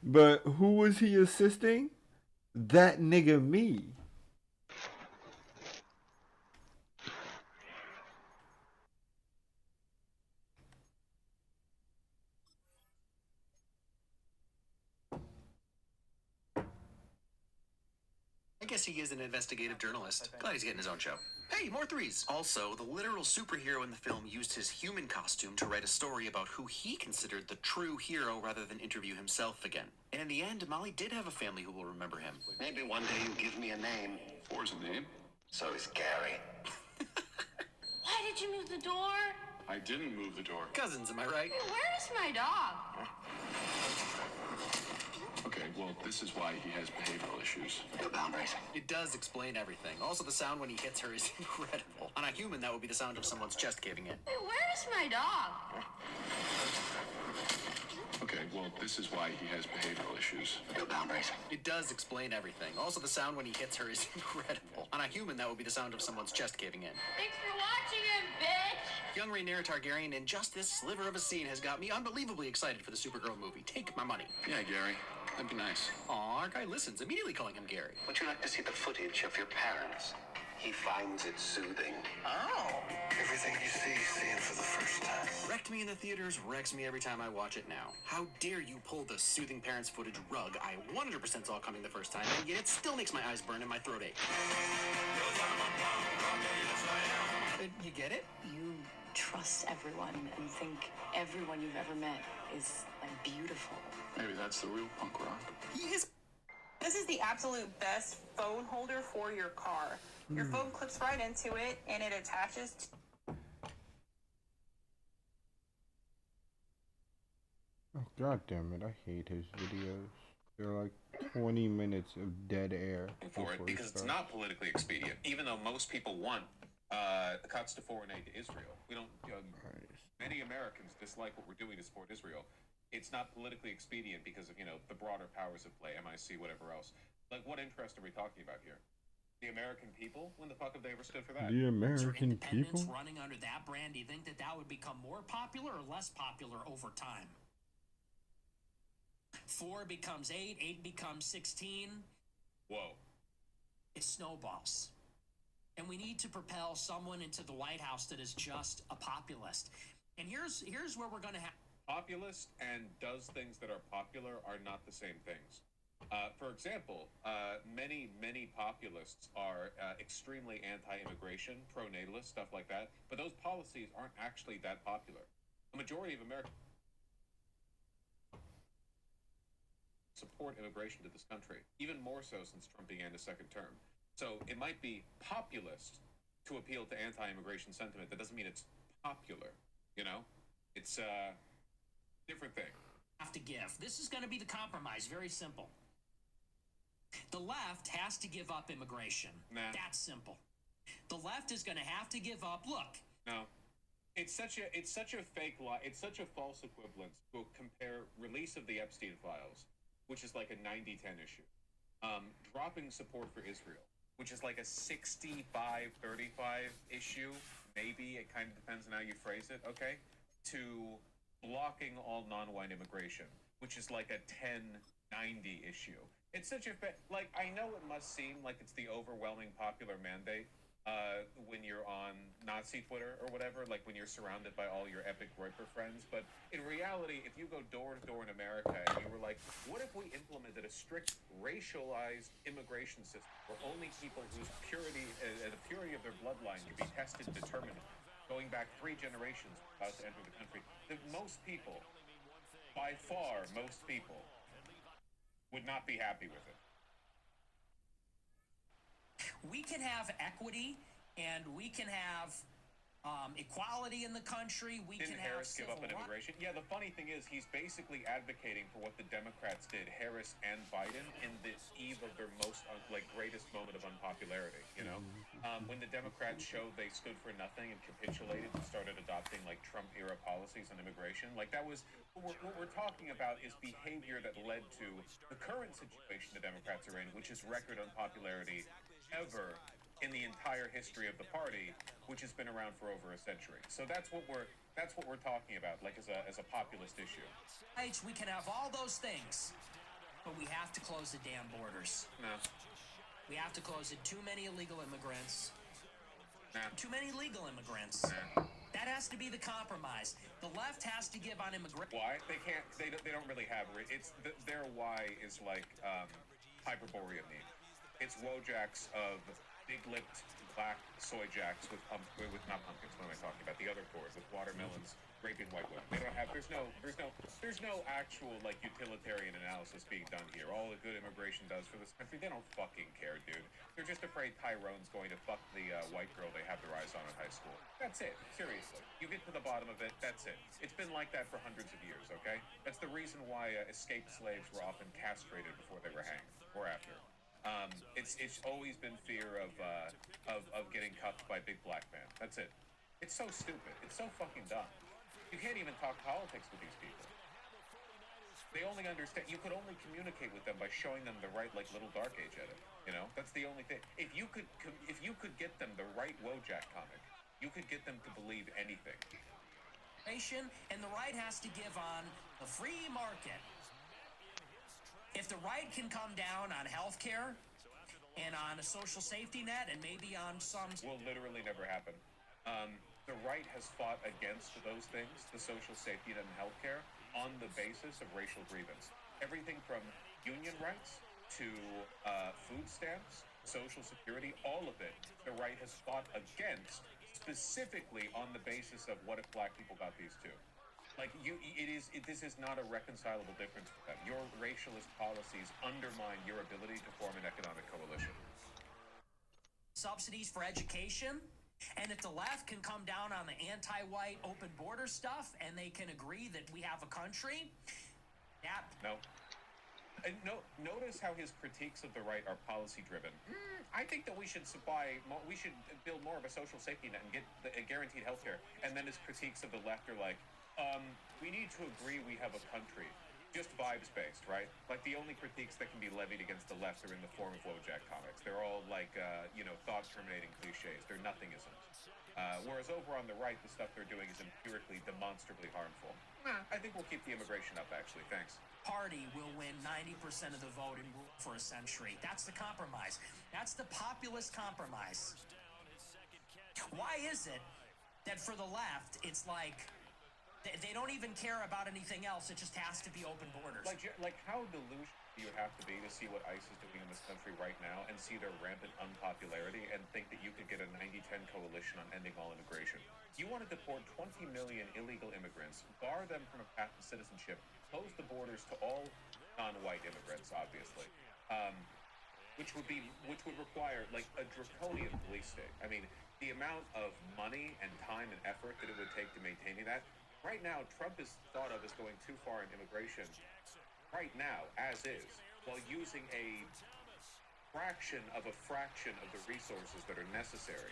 But who was he assisting? That nigga me. I guess he is an investigative journalist. Glad he's getting his own show. Hey, more threes! Also, the literal superhero in the film used his human costume to write a story about who he considered the true hero rather than interview himself again. And in the end, Molly did have a family who will remember him. Maybe one day you give me a name. Four's a name. So is Gary. Why did you move the door? I didn't move the door. Cousins, am I right? Where's my dog? Okay, well, this is why he has behavioral issues. No boundaries. It does explain everything. Also, the sound when he hits her is incredible. On a human, that would be the sound of someone's chest caving in. Where's my dog? Okay, well, this is why he has behavioral issues. No boundaries. It does explain everything. Also, the sound when he hits her is incredible. On a human, that would be the sound of someone's chest caving in. Thanks for watching him, bitch! Young Rhaenyra Targaryen in just this sliver of a scene has got me unbelievably excited for the Supergirl movie. Take my money. Yeah, Gary. That'd be nice. Aw, our guy listens, immediately calling him Gary. Would you like to see the footage of your parents? He finds it soothing. Oh. Everything you see it for the first time. Wrecked me in the theaters, wrecks me every time I watch it now. How dare you pull the soothing parents footage rug I 100% saw coming the first time, and yet it still makes my eyes burn and my throat ache. You get it? You trust everyone and think everyone you've ever met is like beautiful. Maybe that's the real punk rock. This is the absolute best phone holder for your car. Your phone clips right into it and it attaches Oh god damn it, I hate his videos. They're like 20 minutes of dead air. For it because it's not politically expedient, even though most people want cuts to foreign aid to Israel. We don't. Many Americans dislike what we're doing to support Israel. It's not politically expedient because of the broader powers at play, MIC, whatever else. Like, what interest are we talking about here? The American people? When the fuck have they ever stood for that? The American people? Running under that brand, do you think that would become more popular or less popular over time? 4 becomes 8, 8 becomes 16. Whoa. It snowballs. And we need to propel someone into the White House that is just a populist. And here's where we're going to have... Populist and does things that are popular are not the same things. For example, many populists are extremely anti-immigration, pro-natalist, stuff like that, but those policies aren't actually that popular. The majority of Americans support immigration to this country, even more so since Trump began his second term. So it might be populist to appeal to anti-immigration sentiment. That doesn't mean it's popular, you know? It's a different thing. Have to give. This is going to be the compromise. Very simple. The left has to give up immigration. Nah. That's simple. The left is going to have to give up. Look. No. It's such a fake lie. It's such a false equivalence to compare release of the Epstein files, which is like a 90-10 issue, dropping support for Israel, which is like a 65-35 issue. Maybe it kind of depends on how you phrase it. Okay, to blocking all non-white immigration, which is like a 10-90 issue. It's such a like, I know it must seem like it's the overwhelming popular mandate when you're on Nazi Twitter or whatever, like when you're surrounded by all your epic Groiper friends, but in reality, if you go door to door in America and you were like, what if we implemented a strict racialized immigration system where only people whose purity the purity of their bloodline could be tested and determined going back 3 generations about to enter the country, that most people, by far most people, would not be happy with it. We can have equity and we can have equality in the country. Didn't Harris give up on immigration? Yeah, the funny thing is he's basically advocating for what the Democrats did, Harris and Biden, in this eve of their most greatest moment of unpopularity, you know? When the Democrats showed they stood for nothing and capitulated and started adopting like Trump-era policies on immigration, like that was, what we're talking about is behavior that led to the current situation the Democrats are in, which is record unpopularity ever in the entire history of the party, which has been around for over a century. So that's what we're talking about, like as a populist issue. We can have all those things, but we have to close the damn borders. No. We have to close it. Too many illegal immigrants. Nah. Too many legal immigrants. Nah. That has to be the compromise. The left has to give on immigration. Why? They can't. They don't really have. It's their why is like Hyperborea meme. It's Wojaks of big-lipped black soy jacks with not pumpkins. What am I talking about? The other board with watermelons raping white women. They don't have. There's no actual like utilitarian analysis being done here. All the good immigration does for this country, they don't fucking care, dude. They're just afraid Tyrone's going to fuck the white girl they have their eyes on in high school. That's it. Seriously, you get to the bottom of it. That's it. It's been like that for hundreds of years. Okay, that's the reason why escaped slaves were often castrated before they were hanged or after. It's always been fear of getting cuffed by big black man. That's it. It's so stupid. It's so fucking dumb. You can't even talk politics with these people. They only understand. You could only communicate with them by showing them the right like little Dark Age edit. You know, that's the only thing. If you could get them the right Wojak comic, you could get them to believe anything. And the right has to give on the free market. If the right can come down on health care and on a social safety net and maybe on some... Will literally never happen. The right has fought against those things, the social safety net and health care, on the basis of racial grievance. Everything from union rights to food stamps, social security, all of it, the right has fought against specifically on the basis of what if black people got these too. Like this is not a reconcilable difference for them. Your racialist policies undermine your ability to form an economic coalition. Subsidies for education, and if the left can come down on the anti-white open border stuff, and they can agree that we have a country, that no. And notice how his critiques of the right are policy driven. I think that we should build more of a social safety net and get a guaranteed health care. And then his critiques of the left are like, we need to agree we have a country. Just vibes-based, right? Like, the only critiques that can be levied against the left are in the form of Wojak comics. They're all, like, thought-terminating cliches. They're nothingisms. Whereas over on the right, the stuff they're doing is empirically, demonstrably harmful. I think we'll keep the immigration up, actually. Thanks. Party will win 90% of the vote and rule for a century. That's the compromise. That's the populist compromise. Why is it that for the left, it's like... They don't even care about anything else. It just has to be open borders. Like how delusional do you have to be to see what ICE is doing in this country right now and see their rampant unpopularity and think that you could get a 90-10 coalition on ending all immigration? You want to deport 20 million illegal immigrants, bar them from a path to citizenship, close the borders to all non-white immigrants, obviously, which would require like a draconian police state. I mean, the amount of money and time and effort that it would take to maintaining that. Right now, Trump is thought of as going too far in immigration right now, as is, while using a fraction of the resources that are necessary.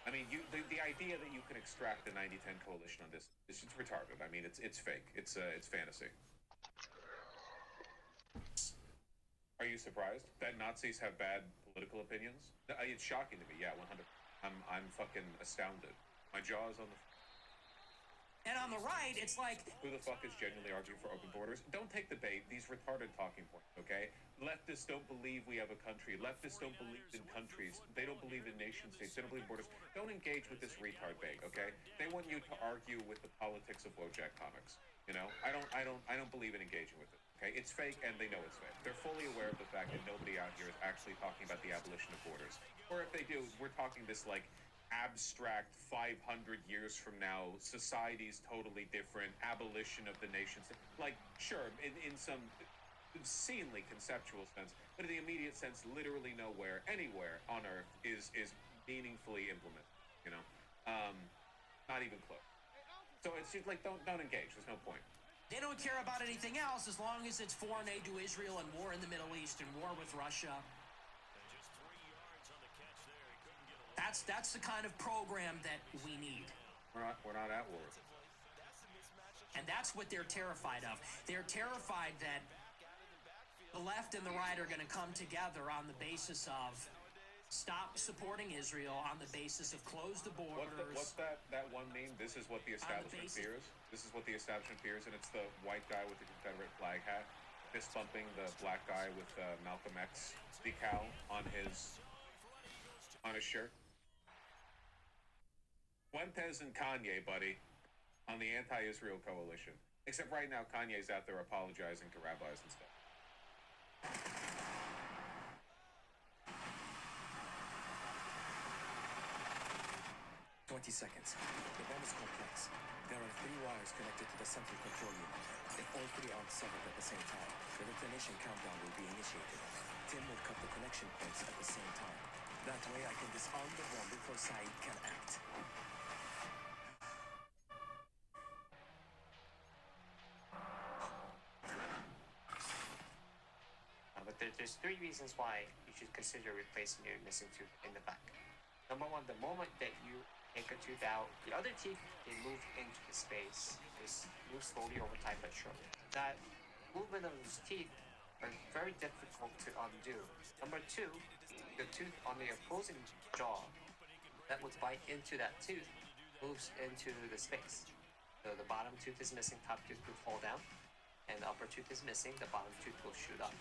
I mean, the idea that you can extract a 90-10 coalition on this is it's retarded. I mean, it's fake. It's fantasy. Are you surprised that Nazis have bad political opinions? It's shocking to me. Yeah, 100. I'm fucking astounded. My jaw is on the. And on the right, it's like... Who the fuck is genuinely arguing for open borders? Don't take the bait. These retarded talking points, okay? Leftists don't believe we have a country. Leftists don't believe in countries. They don't believe in nation states. They don't believe in borders. Don't engage with this retard bait, okay? They want you to argue with the politics of Wojak comics. You know? I don't believe in engaging with it, okay? It's fake, and they know it's fake. They're fully aware of the fact that nobody out here is actually talking about the abolition of borders. Or if they do, we're talking this, like, abstract 500 years from now, society's totally different, abolition of the nations. Like, sure, in some obscenely conceptual sense, but in the immediate sense, literally nowhere, anywhere on Earth is meaningfully implemented, you know? Not even close. So it's just like, don't engage, there's no point. They don't care about anything else as long as it's foreign aid to Israel and war in the Middle East and war with Russia. That's the kind of program that we need. We're not at war. And that's what they're terrified of. They're terrified that the left and the right are going to come together on the basis of stop supporting Israel, on the basis of close the borders. What's that one meme? This is what the establishment fears. This is what the establishment fears, and it's the white guy with the Confederate flag hat fist bumping the black guy with Malcolm X decal on his shirt. Fuentes and Kanye, buddy, on the anti-Israel coalition. Except right now, Kanye's out there apologizing to rabbis and stuff. 20 seconds. The bomb is complex. There are 3 wires connected to the central control unit. If all 3 aren't severed at the same time, the detonation countdown will be initiated. Tim will cut the connection points at the same time. That way I can disarm the bomb before Saeed can act. But there's 3 reasons why you should consider replacing your missing tooth in the back. Number 1, the moment that you take a tooth out, the other teeth, they move into the space. They move slowly over time but surely. That movement of those teeth are very difficult to undo. Number 2, the tooth on the opposing jaw that would bite into that tooth moves into the space. So the bottom tooth is missing, top tooth will fall down, and the upper tooth is missing, the bottom tooth will shoot up.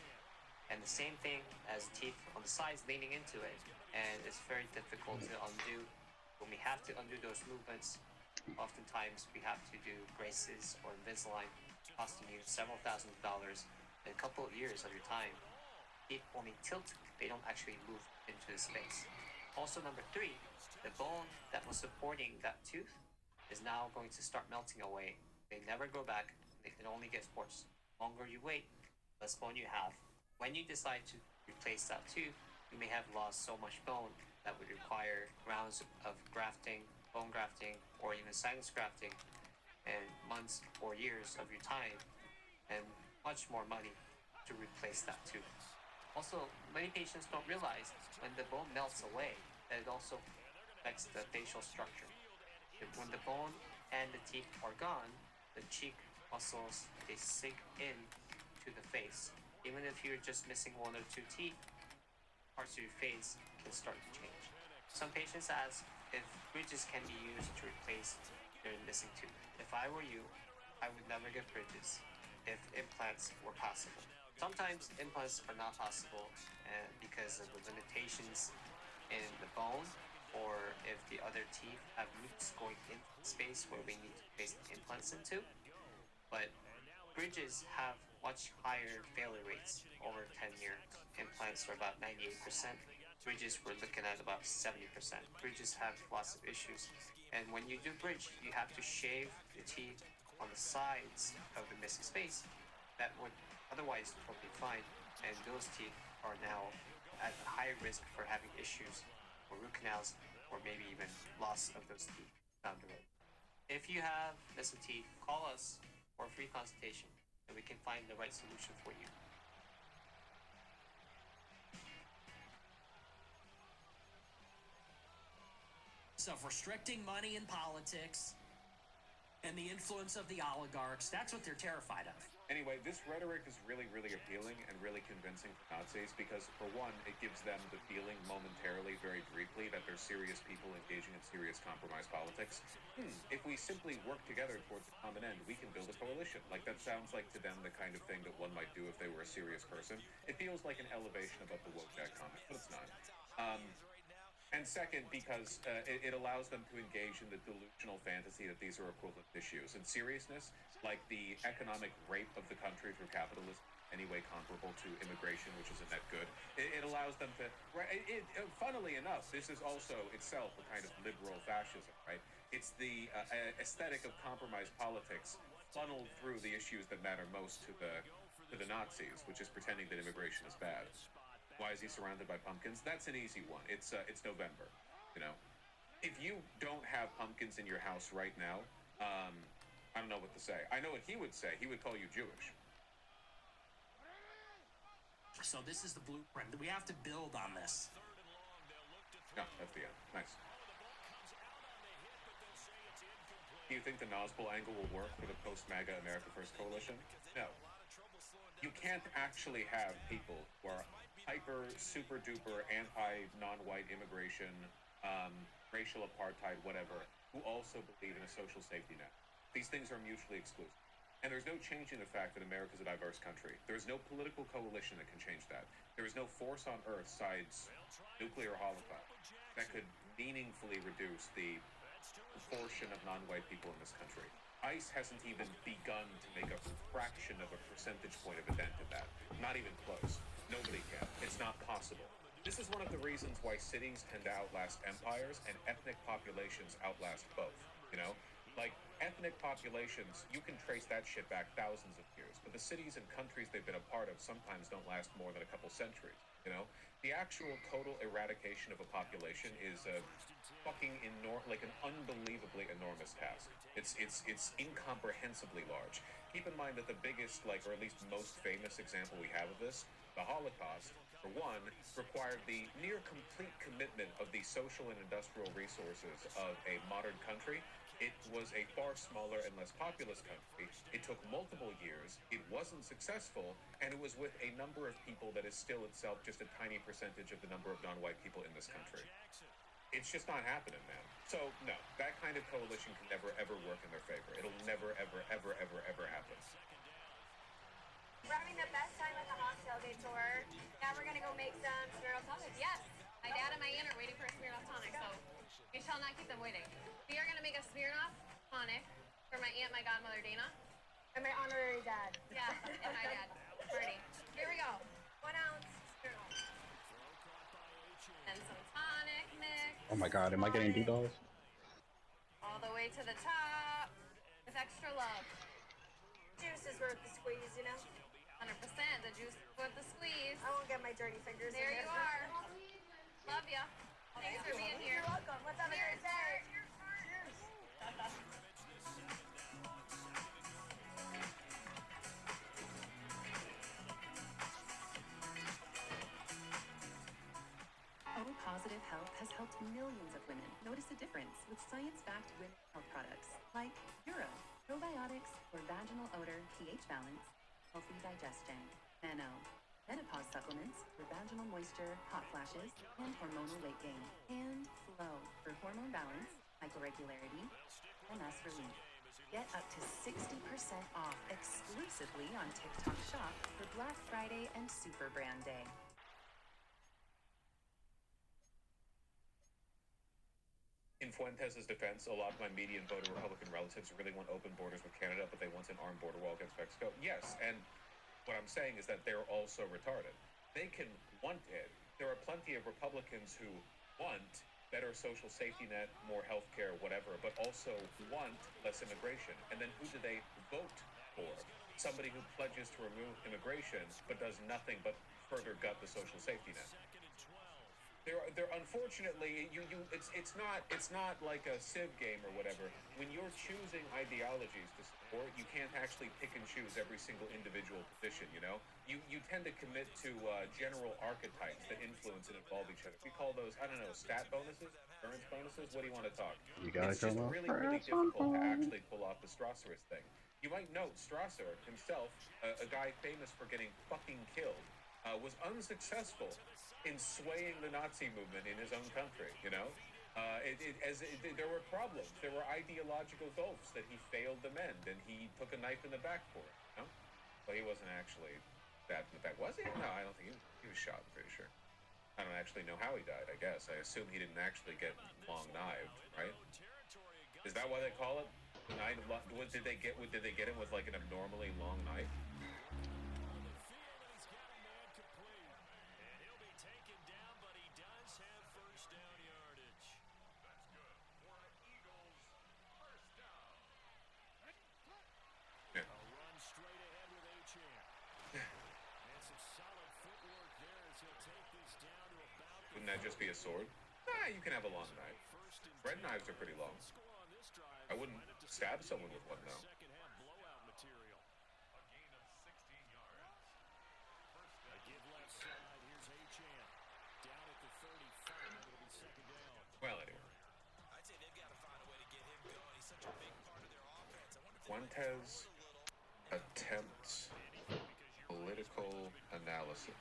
And the same thing as teeth on the sides leaning into it, and it's very difficult to undo. When we have to undo those movements, oftentimes we have to do braces or Invisalign, costing you several $1,000s and a couple of years of your time. Teeth only tilt, they don't actually move into the space. Also, number 3, the bone that was supporting that tooth is now going to start melting away. They never go back, it only gets worse. The longer you wait, less bone you have. When you decide to replace that tooth, you may have lost so much bone that would require rounds of grafting, bone grafting, or even sinus grafting, and months or years of your time, and much more money to replace that tooth. Also, many patients don't realize when the bone melts away, that it also affects the facial structure. When the bone and the teeth are gone, the cheek muscles, they sink in to the face. Even if you're just missing 1 or 2 teeth, parts of your face can start to change. Some patients ask if bridges can be used to replace their missing tooth. If I were you, I would never get bridges if implants were possible. Sometimes implants are not possible because of the limitations in the bone or if the other teeth have roots going into the space where we need to place the implants into. But bridges have much higher failure rates over 10 years. Implants are about 98%. Bridges, we're looking at about 70%. Bridges have lots of issues. And when you do bridge, you have to shave the teeth on the sides of the missing space that would otherwise totally fine. And those teeth are now at a high risk for having issues or root canals or maybe even loss of those teeth down the road. If you have missing teeth, call us for a free consultation and we can find the right solution for you. Of restricting money in politics and the influence of the oligarchs. That's what they're terrified of. Anyway, this rhetoric is really, really appealing and really convincing to Nazis because, for one, it gives them the feeling momentarily, very briefly, that they're serious people engaging in serious compromise politics. If we simply work together towards a common end, we can build a coalition. Like, that sounds like to them the kind of thing that one might do if they were a serious person. It feels like an elevation above the Wojak comment, but it's not. And second, because it allows them to engage in the delusional fantasy that these are equivalent issues. In seriousness, like the economic rape of the country through capitalism, any way comparable to immigration, which is a net good, it allows them to... funnily enough, this is also itself a kind of liberal fascism, right? It's the aesthetic of compromise politics funneled through the issues that matter most to the Nazis, which is pretending that immigration is bad. Why is he surrounded by pumpkins? That's an easy one. It's November, you know. If you don't have pumpkins in your house right now, I don't know what to say. I know what he would say. He would call you Jewish. So this is the blueprint. We have to build on this. No, that's the end. Nice. Do you think the Nosbel angle will work for the post-MAGA America First coalition? No. You can't actually have people who are hyper, super duper anti-non-white immigration, racial apartheid, whatever, who also believe in a social safety net. These things are mutually exclusive. And there's no changing the fact that America is a diverse country. There is no political coalition that can change that. There is no force on Earth, besides nuclear holocaust, that could meaningfully reduce the proportion of non-white people in this country. ICE hasn't even begun to make a fraction of a percentage point of a dent in that. Not even close. Nobody can. It's not possible. This is one of the reasons why cities tend to outlast empires and ethnic populations outlast both, you know? Like, ethnic populations, you can trace that shit back thousands of years, but the cities and countries they've been a part of sometimes don't last more than a couple centuries, you know? The actual total eradication of a population is a fucking like an unbelievably enormous task. It's incomprehensibly large. Keep in mind that the biggest, like, or at least most famous example we have of this, the Holocaust, for one, required the near complete commitment of the social and industrial resources of a modern country. It was a far smaller and less populous country. It took multiple years. It wasn't successful, and it was with a number of people that is still itself just a tiny percentage of the number of non-white people in this country. It's just not happening, man. So, no, that kind of coalition can never, ever work in their favor. It'll never, ever, ever, ever, ever happen. We're having the best time at the Hawk tailgate tour. Now we're gonna go make some Smirnoff tonics. Yes, my dad and my aunt are waiting for a Smirnoff tonic, so we shall not keep them waiting. We are gonna make a Smirnoff tonic for my aunt, my godmother Dana, and my honorary dad. Yeah, and my dad, Bertie. Here we go. 1 ounce Smirnoff. And some tonic mix. Oh my god, am I getting doodles? All the way to the top with extra love. Juice is worth the squeeze, you know? 100%. The juice is worth the squeeze. I won't get my dirty fingers in there. There you are. Love ya. Thanks for being here. You're welcome. Let's have a great day. Cheers. O-Positive Health has helped millions of women notice a difference with science-backed women's health products like Uro, probiotics for vaginal odor, pH balance, healthy digestion, Nano, menopause supplements for vaginal moisture, hot flashes, and hormonal weight gain, and Flow for hormone balance, hyporegularity, MS relief. Get up to 60% off exclusively on TikTok Shop for Black Friday and Super Brand Day. In Fuentes' defense, a lot of my median voter Republican relatives really want open borders with Canada, but they want an armed border wall against Mexico. Yes, and what I'm saying is that they're also retarded. They can want it. There are plenty of Republicans who want better social safety net, more health care, whatever, but also want less immigration. And then who do they vote for? Somebody who pledges to remove immigration, but does nothing but further gut the social safety net. They're unfortunately it's not like a Civ game or whatever. When you're choosing ideologies to support, you can't actually pick and choose every single individual position. You know, you tend to commit to general archetypes that influence and involve each other. We call those, I don't know, stat bonuses, current bonuses. What do you want to talk? You gotta It's just come up really difficult to actually pull off the Strasserist thing. You might note Strasser himself, a guy famous for getting fucking killed, was unsuccessful in swaying the Nazi movement in his own country, you know? There were problems. There were ideological gulfs that he failed to mend, and he took a knife in the back for it, you know? Well, he wasn't actually stabbed in the back, was he? No, I don't think he was shot, I'm pretty sure. I don't actually know how he died, I guess. I assume he didn't actually get long-knived, right? Is that why they call it the Night of did they get him with, like, an abnormally long knife? Wouldn't that just be a sword? Nah, you can have a long knife. Bread knives are pretty long. I wouldn't stab someone with one, though. Well, anyway. Fuentes attempts political analysis.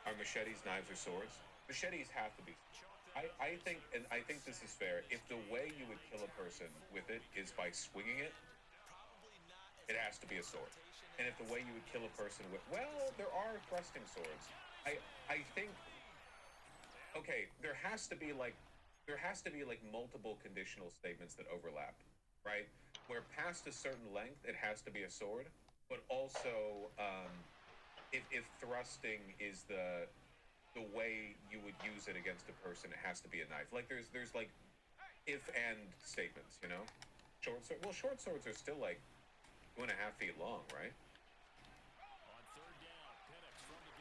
Are machetes knives or swords? Machetes have to be. I think this is fair. If the way you would kill a person with it is by swinging it, it has to be a sword. And if the way you would kill a person with, well, there are thrusting swords. I think, okay, there has to be like multiple conditional statements that overlap, right? Where past a certain length, it has to be a sword, but also, if thrusting is the way you would use it against a person, it has to be a knife. Like there's like if and statements, you know? Short swords are still like 2.5 feet long, right?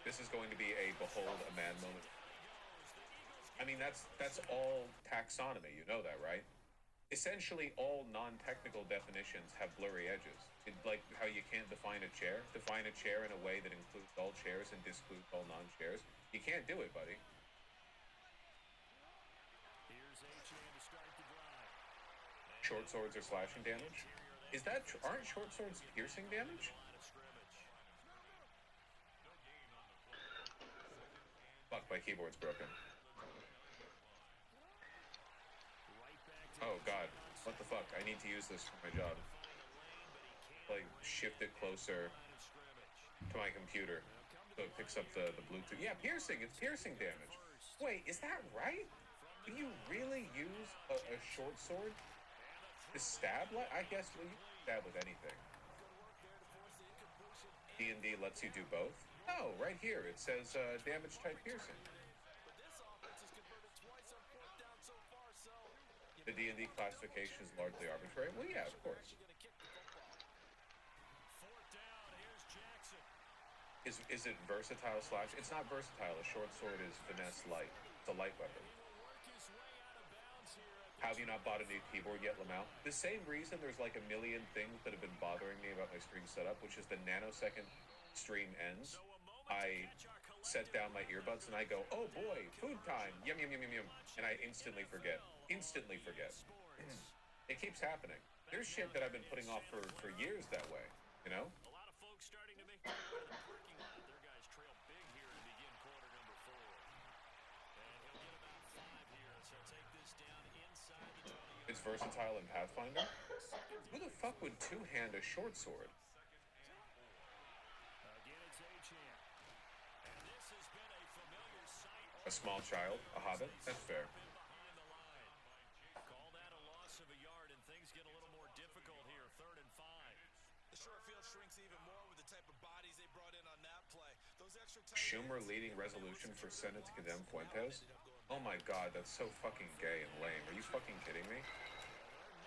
This is going to be a behold a man moment. I mean, that's all taxonomy, you know that, right? Essentially, all non-technical definitions have blurry edges. Like how you can't define a chair in a way that includes all chairs and discludes all non-chairs. You can't do it, buddy. Short swords are slashing damage? Aren't short swords piercing damage? Fuck, my keyboard's broken. Oh god, what the fuck? I need to use this for my job. Like, shift it closer to my computer so it picks up the Bluetooth. Yeah, piercing, it's piercing damage. Wait, is that right? Do you really use a short sword to stab? I guess, well, you can stab with anything. D&D lets you do both? No, right here, it says damage type piercing. The D&D classification is largely arbitrary. Well, yeah, of course. Is it versatile slash? It's not versatile. A short sword is finesse light. It's a light weapon. Have you not bought a new keyboard yet, Lamau? The same reason there's like a million things that have been bothering me about my stream setup, which is the nanosecond stream ends. I set down my earbuds and I go, oh boy, food time, yum, yum, yum, yum, yum. And I instantly forget. It keeps happening. There's shit that I've been putting off for years that way, you know? It's versatile in Pathfinder? Who the fuck would two-hand a short sword? A small child, a hobbit. That's fair. Call that a loss of a yard, and things get a little more difficult here. 3rd and 5. The short field shrinks even more with the type of bodies they brought in on that play. Those extra Schumer leading resolution for Senate to condemn Fuentes? Oh my god, that's so fucking gay and lame. Are you fucking kidding me?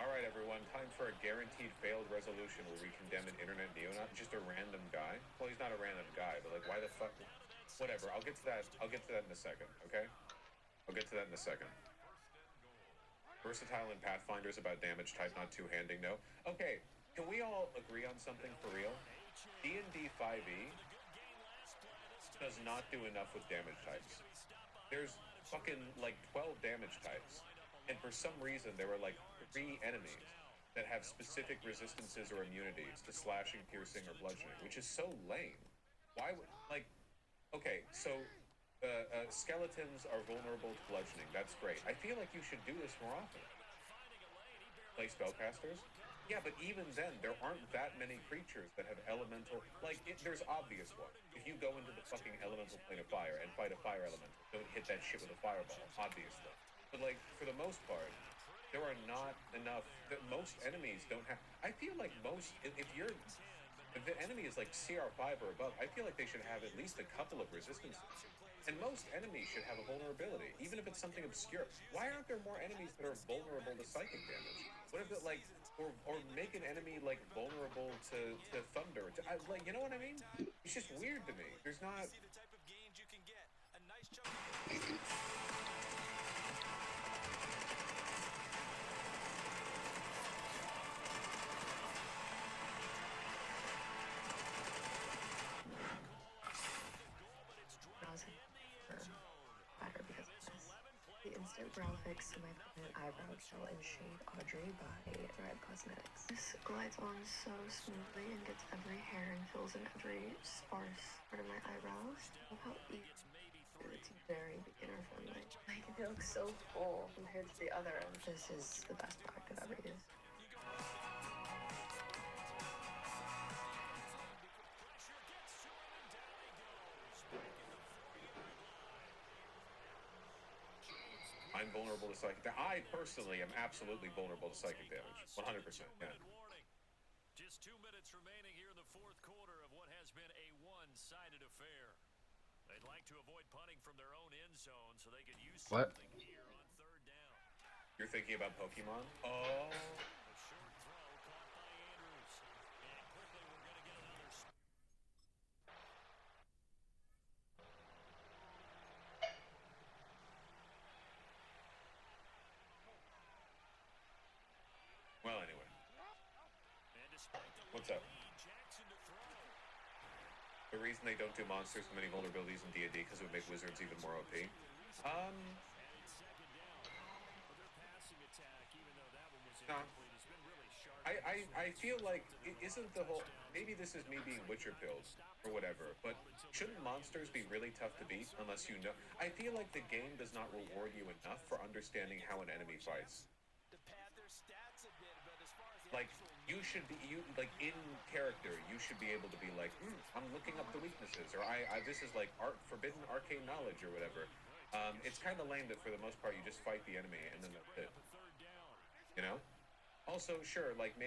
Alright everyone, time for a guaranteed failed resolution where we condemn an internet neo-Nazi, just a random guy. Well, he's not a random guy, but like, why the fuck? Whatever, I'll get to that in a second, okay? I'll get to that in a second. Versatile in Pathfinder's about damage type, not two-handing, no? Okay, can we all agree on something for real? D&D 5e does not do enough with damage types. There's fucking like 12 damage types, and for some reason there were like 3 enemies that have specific resistances or immunities to slashing, piercing, or bludgeoning, which is so lame. Why would, like, okay, so skeletons are vulnerable to bludgeoning. That's great. I feel like you should do this more often. Play spellcasters? Yeah, but even then, there aren't that many creatures that have elemental... Like, there's obvious ones. If you go into the fucking elemental plane of fire and fight a fire elemental, don't hit that shit with a fireball, obviously. But, like, for the most part, there are not enough... Most enemies don't have... I feel like most... If the enemy is, like, CR5 or above, I feel like they should have at least a couple of resistances. And most enemies should have a vulnerability, even if it's something obscure. Why aren't there more enemies that are vulnerable to psychic damage? What if it, like... Or make an enemy, like, vulnerable to thunder. Like, you know what I mean? It's just weird to me. There's not... See the type of gains you can get. A nice chunk of better because of this. The instant brow fix to my permanent eyebrow gel in shade Audrey by Thrive Cosmetics. This glides on so smoothly and gets every hair and fills in every sparse part of my eyebrows. Look how easy it's very beginner friendly. Like, it looks so full compared to the other. This is the best product I've ever used. I'm vulnerable to psychic damage. I personally am absolutely vulnerable to psychic damage. 100%, yeah. Just 2 minutes remaining here in the 4th quarter of what has been a one-sided affair. They'd like to avoid punting from their own end zone so they could use something here on 3rd down. You're thinking about Pokemon? Oh. Well, anyway. What's up? The reason they don't do monsters with many vulnerabilities in D&D because it would make wizards even more OP. No. I feel like it isn't the whole... Maybe this is me being Witcher pills or whatever, but shouldn't monsters be really tough to beat unless you know... I feel like the game does not reward you enough for understanding how an enemy fights. Like, you should be, like, in character, you should be able to be like, I'm looking up the weaknesses, or this is like forbidden arcane knowledge or whatever. It's kind of lame that for the most part you just fight the enemy and then that's it. You know? Also, sure, like, maybe